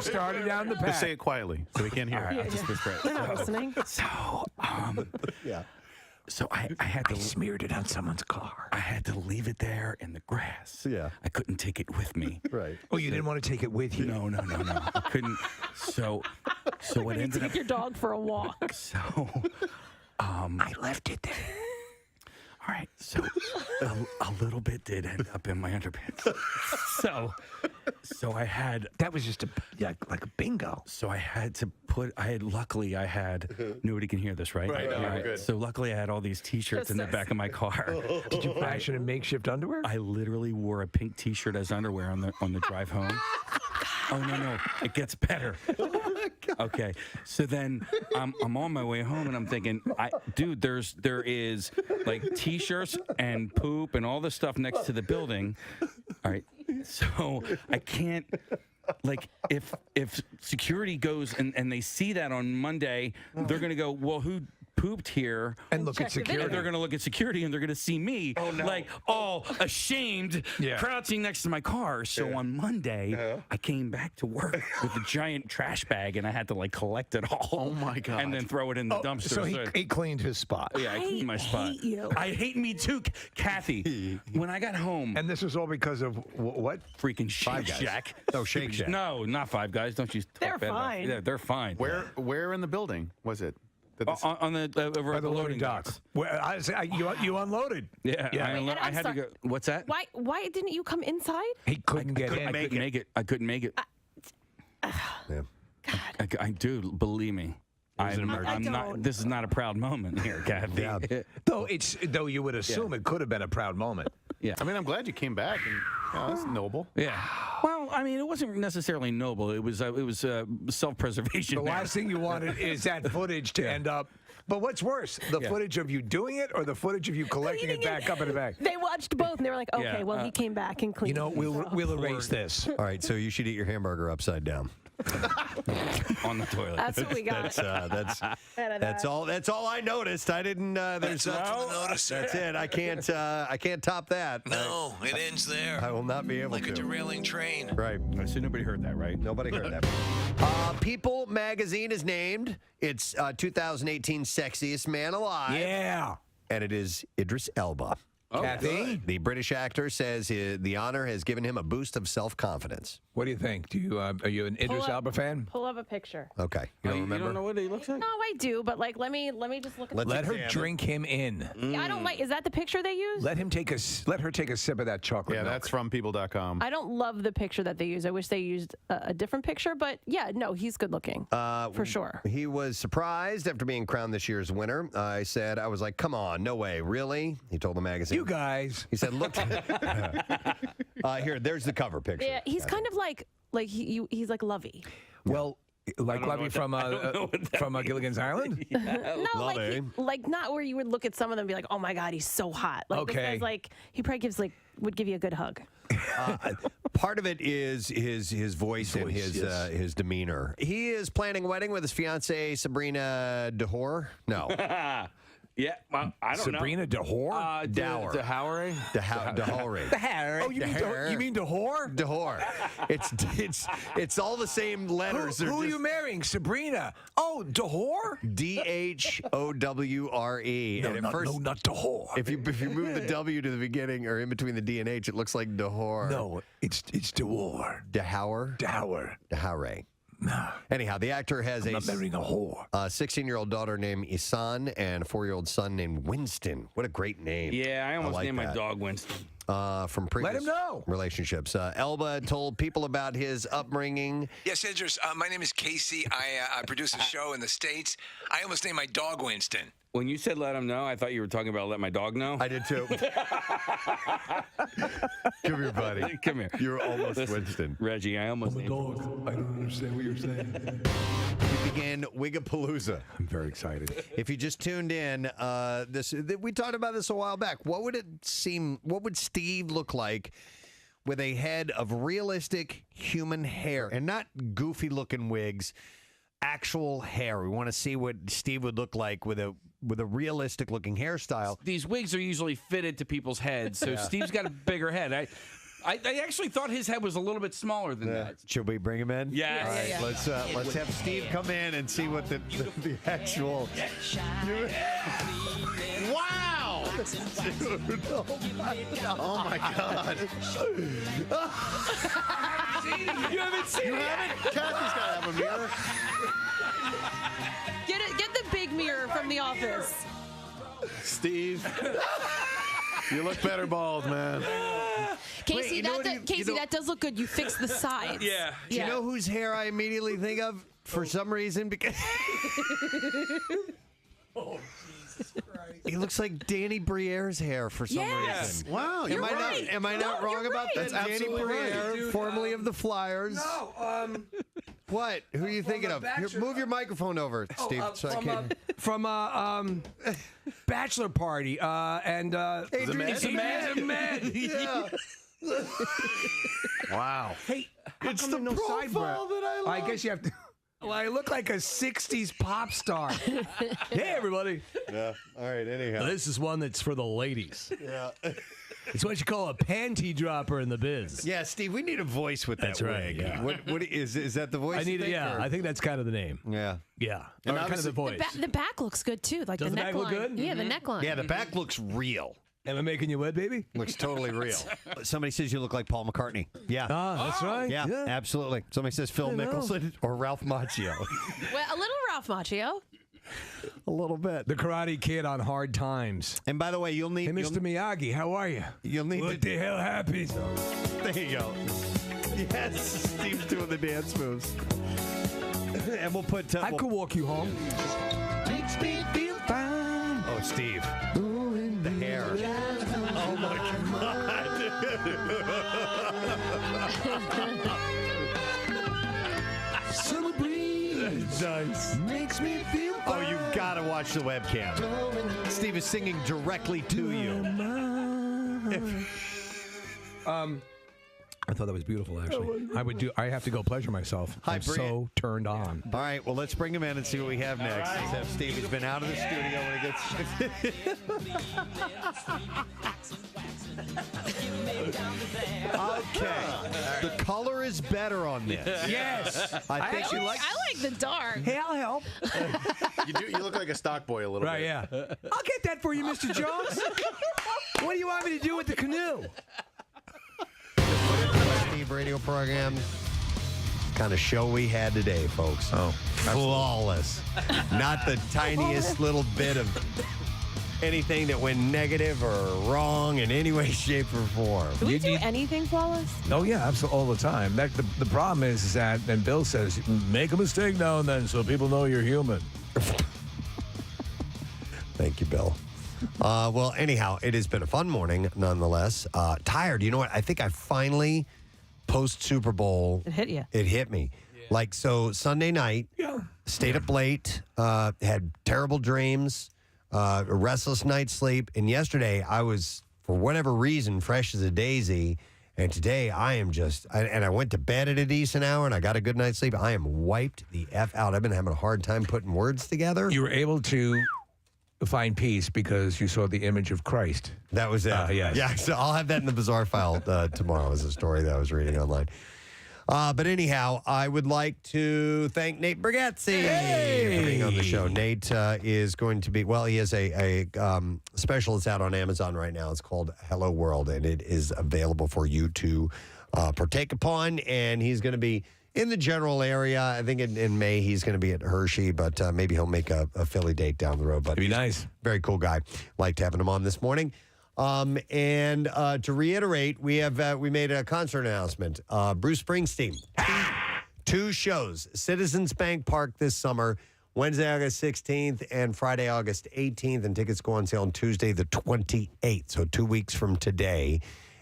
started down the Just path. say it quietly so we can't hear it. Yeah, yeah. They're not listening. Yeah. So I had to smeared it on someone's car. I had to leave it there in the grass. Yeah. I couldn't take it with me. Right. Oh, you didn't want to take it with you? No. I couldn't. So what You ended take up. your dog for a walk. So. I left it there. All right, so a little bit did end up in my underpants. So I had That was just like a bingo. So I had to put. Luckily I had. Nobody can hear this, right? Right, no, we're good. So luckily I had all these T-shirts in the back of my car. Did you fashion in makeshift underwear? I literally wore a pink T-shirt as underwear on the drive home. Oh no, it gets better. Okay, so then I'm on my way home and I'm thinking, dude, there is like T-shirts and poop and all this stuff next to the building. All right, so I can't. Like if security goes and they see that on Monday, they're gonna go, well, who pooped here? And look at Check the security. And they're going to look at security and they're going to see me like all ashamed, crouching next to my car. So on Monday, I came back to work with a giant trash bag and I had to like collect it all. Oh my God. And then throw it in the dumpster. So he cleaned his spot. Yeah, I cleaned my spot. hate you. I hate me too, Kathy. When I got home, And this was all because of what? freaking Shake Shack. Oh, Shake Shack. No, not Five Guys. Don't you talk They're bad about- fine. Yeah, they're fine. Where in the building was it? On the over By at the loading docks. Well, you unloaded. Yeah, Yeah. I had to go. What's that? Why didn't you come inside? He couldn't get in. I couldn't make it. I couldn't make it. Yeah. I do, believe me. I'm not. don't. This is not a proud moment here, Kathy. Yeah. Though you would assume it could have been a proud moment. Yeah. I mean, I'm glad you came back. And that's noble. Yeah. Well, I mean, it wasn't necessarily noble. It was self-preservation. The last thing you wanted is that footage to end up. But what's worse, the footage of you doing it or the footage of you collecting it back up in the bag? They watched both and they were like, okay, well, he came back and cleaned. You know, we'll erase this. All right, so you should eat your hamburger upside down. on the toilet. That's what we got. That's all. That's all I noticed. I didn't. There's notice. That's it. I can't top that. No, it ends there. I will not be able like to. a derailing train. Right. So nobody heard that, right? Nobody heard that. People magazine is named its 2018 sexiest man alive. Yeah. And it is Idris Elba. Oh, Kathy? The British actor says the honor has given him a boost of self-confidence. What do you think? Are you an Idris Elba fan? Pull up a picture. Okay. You don't remember? You don't know what he looks like? No, I do, but like, let me just look at. Let her drink him in. I don't like. Is that the picture they use? Let her take a sip of that chocolate. Yeah, milk. that's from people.com. I don't love the picture that they use. I wish they used a different picture, but yeah, no, he's good looking for sure. He was surprised after being crowned this year's winner. I was like, come on, no way, really? He told the magazine. You guys. He said, look. Here, there's the cover picture. Yeah, he's kind of like he's like Lovey. Well, like Lovey from Gilligan's Island? No, like not where you would look at some of them and be like, oh my God, he's so hot. Like this guy's like, he probably would give you a good hug. Part of it is his voice and his demeanor. He is planning a wedding with his fiancee Sabrina Dahor. No. Yeah, well, I don't Sabrina know. Dahor? Dower. Dahore? Dahore. Oh, you mean Dahor? Dahor. It's all the same letters. Who are you marrying? Sabrina. Oh, Dahor? Dhowre. No, not Dahor. If you move the W to the beginning or in between the D and H, it looks like Dahor. No, it's Dahor. Dahor. Dahore. No. Anyhow, the actor has I'm not marrying a whore. A 16-year-old daughter named Isan and a 4-year-old son named Winston. What a great name. Yeah, I almost like named my that. dog Winston. from previous him know. relationships. Elba told people about his upbringing. Yes, Idris. My name is Casey. I produce a show in the States. I almost named my dog Winston. When you said let him know, I thought you were talking about let my dog know. I did too. Come here, buddy. Come here. You're almost Winston. Reggie, I almost named Dog, I don't understand what you're saying. We began Wigapalooza. I'm very excited. If you just tuned in, we talked about this a while back. What would Steve look like with a head of realistic human hair and not goofy looking wigs? Actual hair. We want to see what Steve would look like with a realistic looking hairstyle. These wigs are usually fitted to people's heads, so Steve's got a bigger head. I actually thought his head was a little bit smaller than that. Should we bring him in? Yes. All right, Yeah. let's have Steve come in and see what the actual. Wow! Dude, oh my God! You haven't seen it? Kathy's got to have a mirror. Get the big mirror from the office. Steve, you look better bald, man. Casey, that does look good. You fixed the sides. Yeah. Do you know whose hair I immediately think of for some reason? Because he looks like Danny Briere's hair for some reason. Wow, Am I not wrong about that? That's Danny absolutely right. Briere, Dude, formerly of the Flyers. No, What? Who are you thinking of? Here, move your microphone over, Steve. So I can. From bachelor party and Adrian Zmed. Yeah. Wow. Hey, how It's come the no side profile that I love. I guess you have to. Well, I look like a '60s pop star. Hey, everybody. Yeah. All right. Anyhow. This is one that's for the ladies. Yeah. It's what you call a panty dropper in the biz. Yeah, Steve. We need a voice with that That's right, wig. yeah. What is that? The voice? I need you it. think, Yeah, or- I think that's kind of the name. Yeah. Yeah, And or kind of the voice. The back looks good too, like Does the the back look neckline. good? Yeah, the neckline. Yeah. The back looks real. Am I making you wet, baby? Looks totally real. Somebody says you look like Paul McCartney. Yeah. That's right. Yeah, absolutely. Somebody says Phil Mickelson or Ralph Macchio. Well, a little Ralph Macchio. A little bit. The Karate Kid on Hard Times. And by the way, you'll need. Hey, Mr. Miyagi, how are you? You'll need. What the hell happened? There you go. Yes, Steve's doing the dance moves. And we'll put. I could walk you home. Makes me feel fine. Oh, Steve. The hair. Oh my God. Summer breeze. Nice. Makes me feel fine. Oh, you've got to watch the webcam. Steve is singing directly to you. I thought that was beautiful, actually. I have to go pleasure myself. Hi, I'm Bri- so turned on. All right, well, let's bring him in and see what we have next. Let's have Steve. He's been out of the studio when he gets. Okay. The color is better on this. Yes. I think you like. I like the dark. Hey, I'll help. You look like a stock boy a little Right, bit. yeah. I'll get that for you, Mr. Jones. What do you want me to do with the canoe? Steve radio program. Kind of show we had today, folks. Oh, flawless. Not the tiniest little bit of anything that went negative or wrong in any way, shape, or form. Do we do anything flawless? Oh yeah, absolutely, all the time. The problem is that, and Bill says, make a mistake now and then so people know you're human. Thank you, Bill. Well, anyhow, it has been a fun morning, nonetheless. Tired. You know what? I think I finally, post Super Bowl, It hit you. it hit me. Like, so Sunday night, stayed up late, had terrible dreams, a restless night's sleep. And yesterday, I was, for whatever reason, fresh as a daisy. And today, I am just, and I went to bed at a decent hour and I got a good night's sleep. I am wiped the F out. I've been having a hard time putting words together. You were able to find peace because you saw the image of Christ. That was it. Yes. Yeah, so I'll have that in the bizarre file tomorrow as a story that I was reading online. But anyhow, I would like to thank Nate Bargatze for being on the show. Nate is going to be, well, he has a special that's out on Amazon right now. It's called Hello World, and it is available for you to partake upon. And he's going to be in the general area. I think in May he's going to be at Hershey, but maybe he'll make a Philly date down the road. But It'd be nice. Very cool guy. Liked having him on this morning. And to reiterate, we made a concert announcement. Bruce Springsteen, two shows, Citizens Bank Park this summer, Wednesday, August 16th and Friday, August 18th. And tickets go on sale on Tuesday, the 28th. So 2 weeks from today.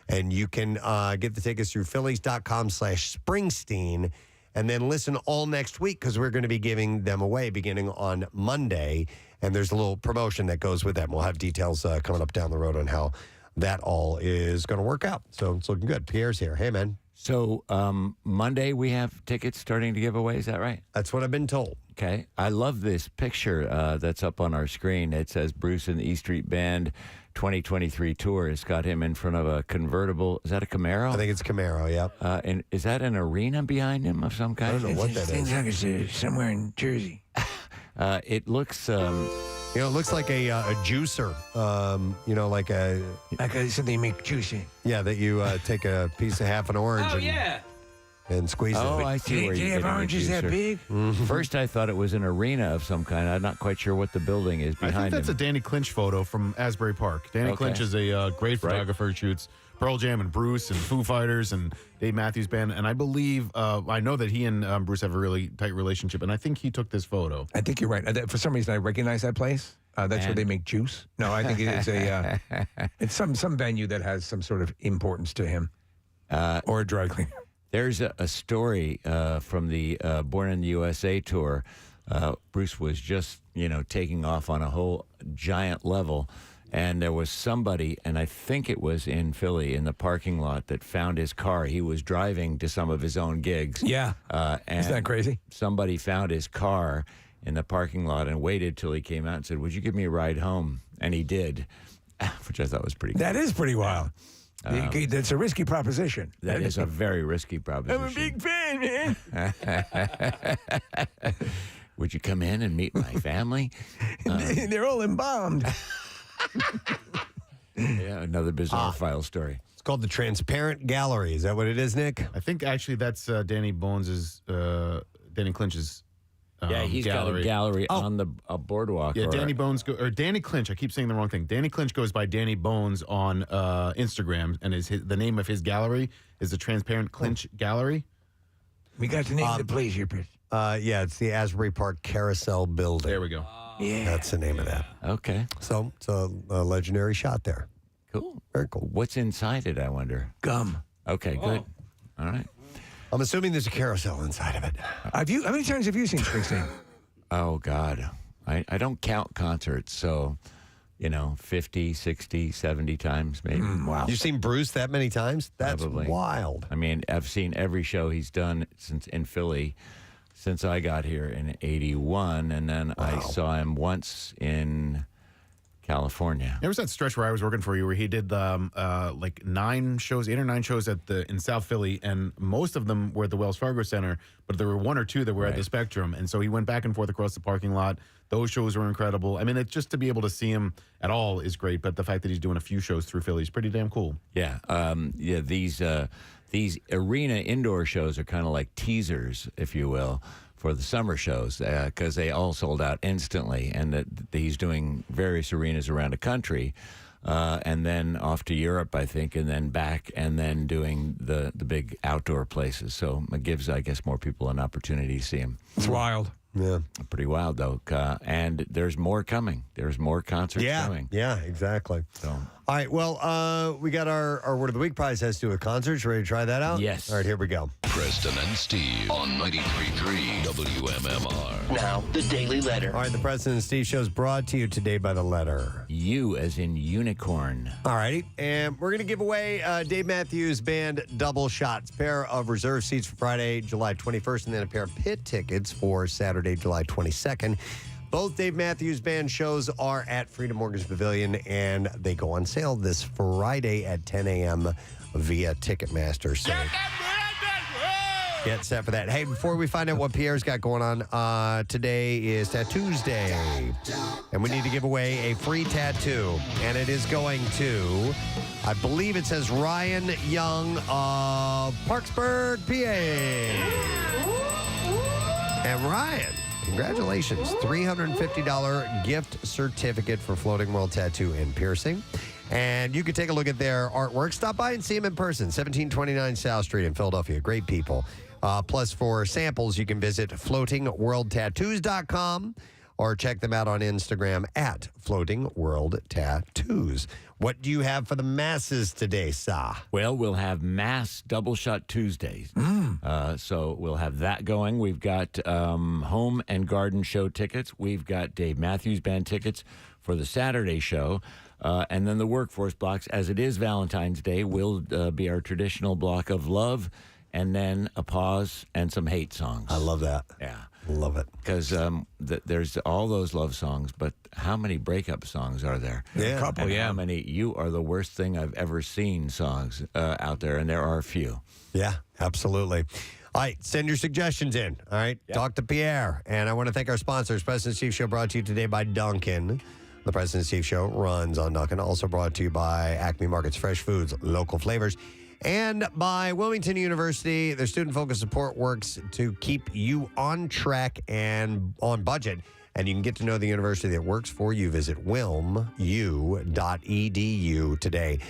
And you can get the tickets through Phillies.com/Springsteen. And then listen all next week because we're going to be giving them away beginning on Monday. And there's a little promotion that goes with that. We'll have details coming up down the road on how that all is going to work out. So it's looking good. Pierre's here. Hey, man. So Monday we have tickets starting to give away. Is that right? That's what I've been told. Okay. I love this picture that's up on our screen. It says Bruce and the E Street Band 2023 tour. It's got him in front of a convertible. Is that a Camaro? I think it's Camaro, yep. And is that an arena behind him of some kind? I don't know what that is. Somewhere in Jersey. It looks... it looks like a juicer. Like a... Like something you make juicy. Yeah, that you take a piece of half an orange and squeeze it. Oh, I see where Do you have oranges that big? First, I thought it was an arena of some kind. I'm not quite sure what the building is behind I think that's him. a Danny Clinch photo from Asbury Park. Danny Clinch is a great photographer. Shoots Pearl Jam and Bruce and Foo Fighters and Dave Matthews Band. And I believe, I know that he and Bruce have a really tight relationship. And I think he took this photo. I think you're right. For some reason, I recognize that place. That's where they make juice. No, I think it's a it's some venue that has some sort of importance to him, or a dry cleaner. There's a story from the Born in the USA tour. Bruce was just, taking off on a whole giant level. And there was somebody, and I think it was in Philly, in the parking lot, that found his car. He was driving to some of his own gigs. Yeah. And isn't that crazy? Somebody found his car in the parking lot and waited till he came out and said, "Would you give me a ride home?" And he did, which I thought was pretty cool. That is pretty wild. That's a risky proposition. That is a very risky proposition. I'm a big fan, man. Would you come in and meet my family? They're all embalmed. Yeah, another bizarre file story. It's called the Transparent Gallery. Is that what it is, Nick? I think actually that's Danny Clinch's yeah, he's gallery. got a gallery on the boardwalk. Yeah, Danny Clinch. I keep saying the wrong thing. Danny Clinch goes by Danny Bones on Instagram, and the name of his gallery is the Transparent Clinch Gallery. We got the name of the place here, Chris. Yeah, it's the Asbury Park Carousel Building. There we go. Yeah, that's the name of that. Okay. So it's a legendary shot there. Cool. Very cool. What's inside it, I wonder? Gum. Okay, good. All right. I'm assuming there's a carousel inside of it. How many times have you seen Springsteen? Oh, God. I don't count concerts, so, 50, 60, 70 times maybe. Wow. You've seen Bruce that many times? That's Probably. wild. I mean, I've seen every show he's done in Philly since I got here in 81, and then I saw him once in California. There was that stretch where I was working for you where he did 8 or 9 shows in South Philly, and most of them were at the Wells Fargo Center, but there were 1 or 2 that were at the Spectrum, and so he went back and forth across the parking lot. Those shows were incredible. I mean, it's just to be able to see him at all is great, but the fact that he's doing a few shows through Philly is pretty damn cool. Yeah, these arena indoor shows are kind of like teasers, if you will, for the summer shows because they all sold out instantly, and that he's doing various arenas around the country, and then off to Europe, I think, and then back, and then doing the big outdoor places. So it gives, I guess, more people an opportunity to see him. It's wild. Yeah. Pretty wild, though. And there's more coming. There's more concerts coming. Yeah, exactly. So. All right, well, we got our Word of the Week prize has to do with concerts. Ready to try that out? Yes. All right, here we go. Preston and Steve on 93.3 WMMR. Now, the Daily Letter. All right, the Preston and Steve show is brought to you today by the letter U as in unicorn. All righty, and we're going to give away Dave Matthews Band double shots, pair of reserve seats for Friday, July 21st, and then a pair of pit tickets for Saturday, July 22nd. Both Dave Matthews Band shows are at Freedom Mortgage Pavilion, and they go on sale this Friday at 10 a.m. via Ticketmaster. So get set for that. Hey, before we find out what Pierre's got going on, today is Tattoos Day, and we need to give away a free tattoo, and it is going to, I believe it says Ryan Young of Parksburg, PA. And Ryan, congratulations. $350 gift certificate for Floating World Tattoo and Piercing. And you can take a look at their artwork. Stop by and see them in person, 1729 South Street in Philadelphia. Great people. Plus, for samples, you can visit floatingworldtattoos.com or check them out on Instagram at Floating World Tattoos. What do you have for the masses today, Sa? Well, we'll have Mass Double Shot Tuesdays. So we'll have that going. We've got Home and Garden Show tickets. We've got Dave Matthews Band tickets for the Saturday show. And then the workforce blocks, as it is Valentine's Day, will be our traditional block of love and then a pause and some hate songs. I love that. Yeah. Love it. Because there's all those love songs, but how many breakup songs are there? Yeah. A couple, and yeah. how many "You Are the Worst Thing I've Ever Seen" songs out there? And there are a few. Yeah, absolutely. All right, send your suggestions in. All right, talk to Pierre. And I want to thank our sponsors. President Steve Show brought to you today by Dunkin'. The President Steve Show runs on Dunkin'. Also brought to you by Acme Markets Fresh Foods, local flavors. And by Wilmington University, their student focused support works to keep you on track and on budget. And you can get to know the university that works for you. Visit wilmu.edu today.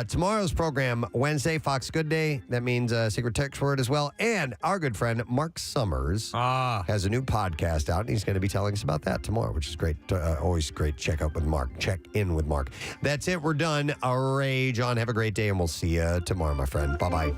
Tomorrow's program, Wednesday, Fox Good Day. That means secret text word as well. And our good friend, Mark Summers, has a new podcast out, and he's going to be telling us about that tomorrow, which is great. Always great check out with Mark. Check in with Mark. That's it. We're done. Rage on. Have a great day, and we'll see you tomorrow, my friend. Bye-bye.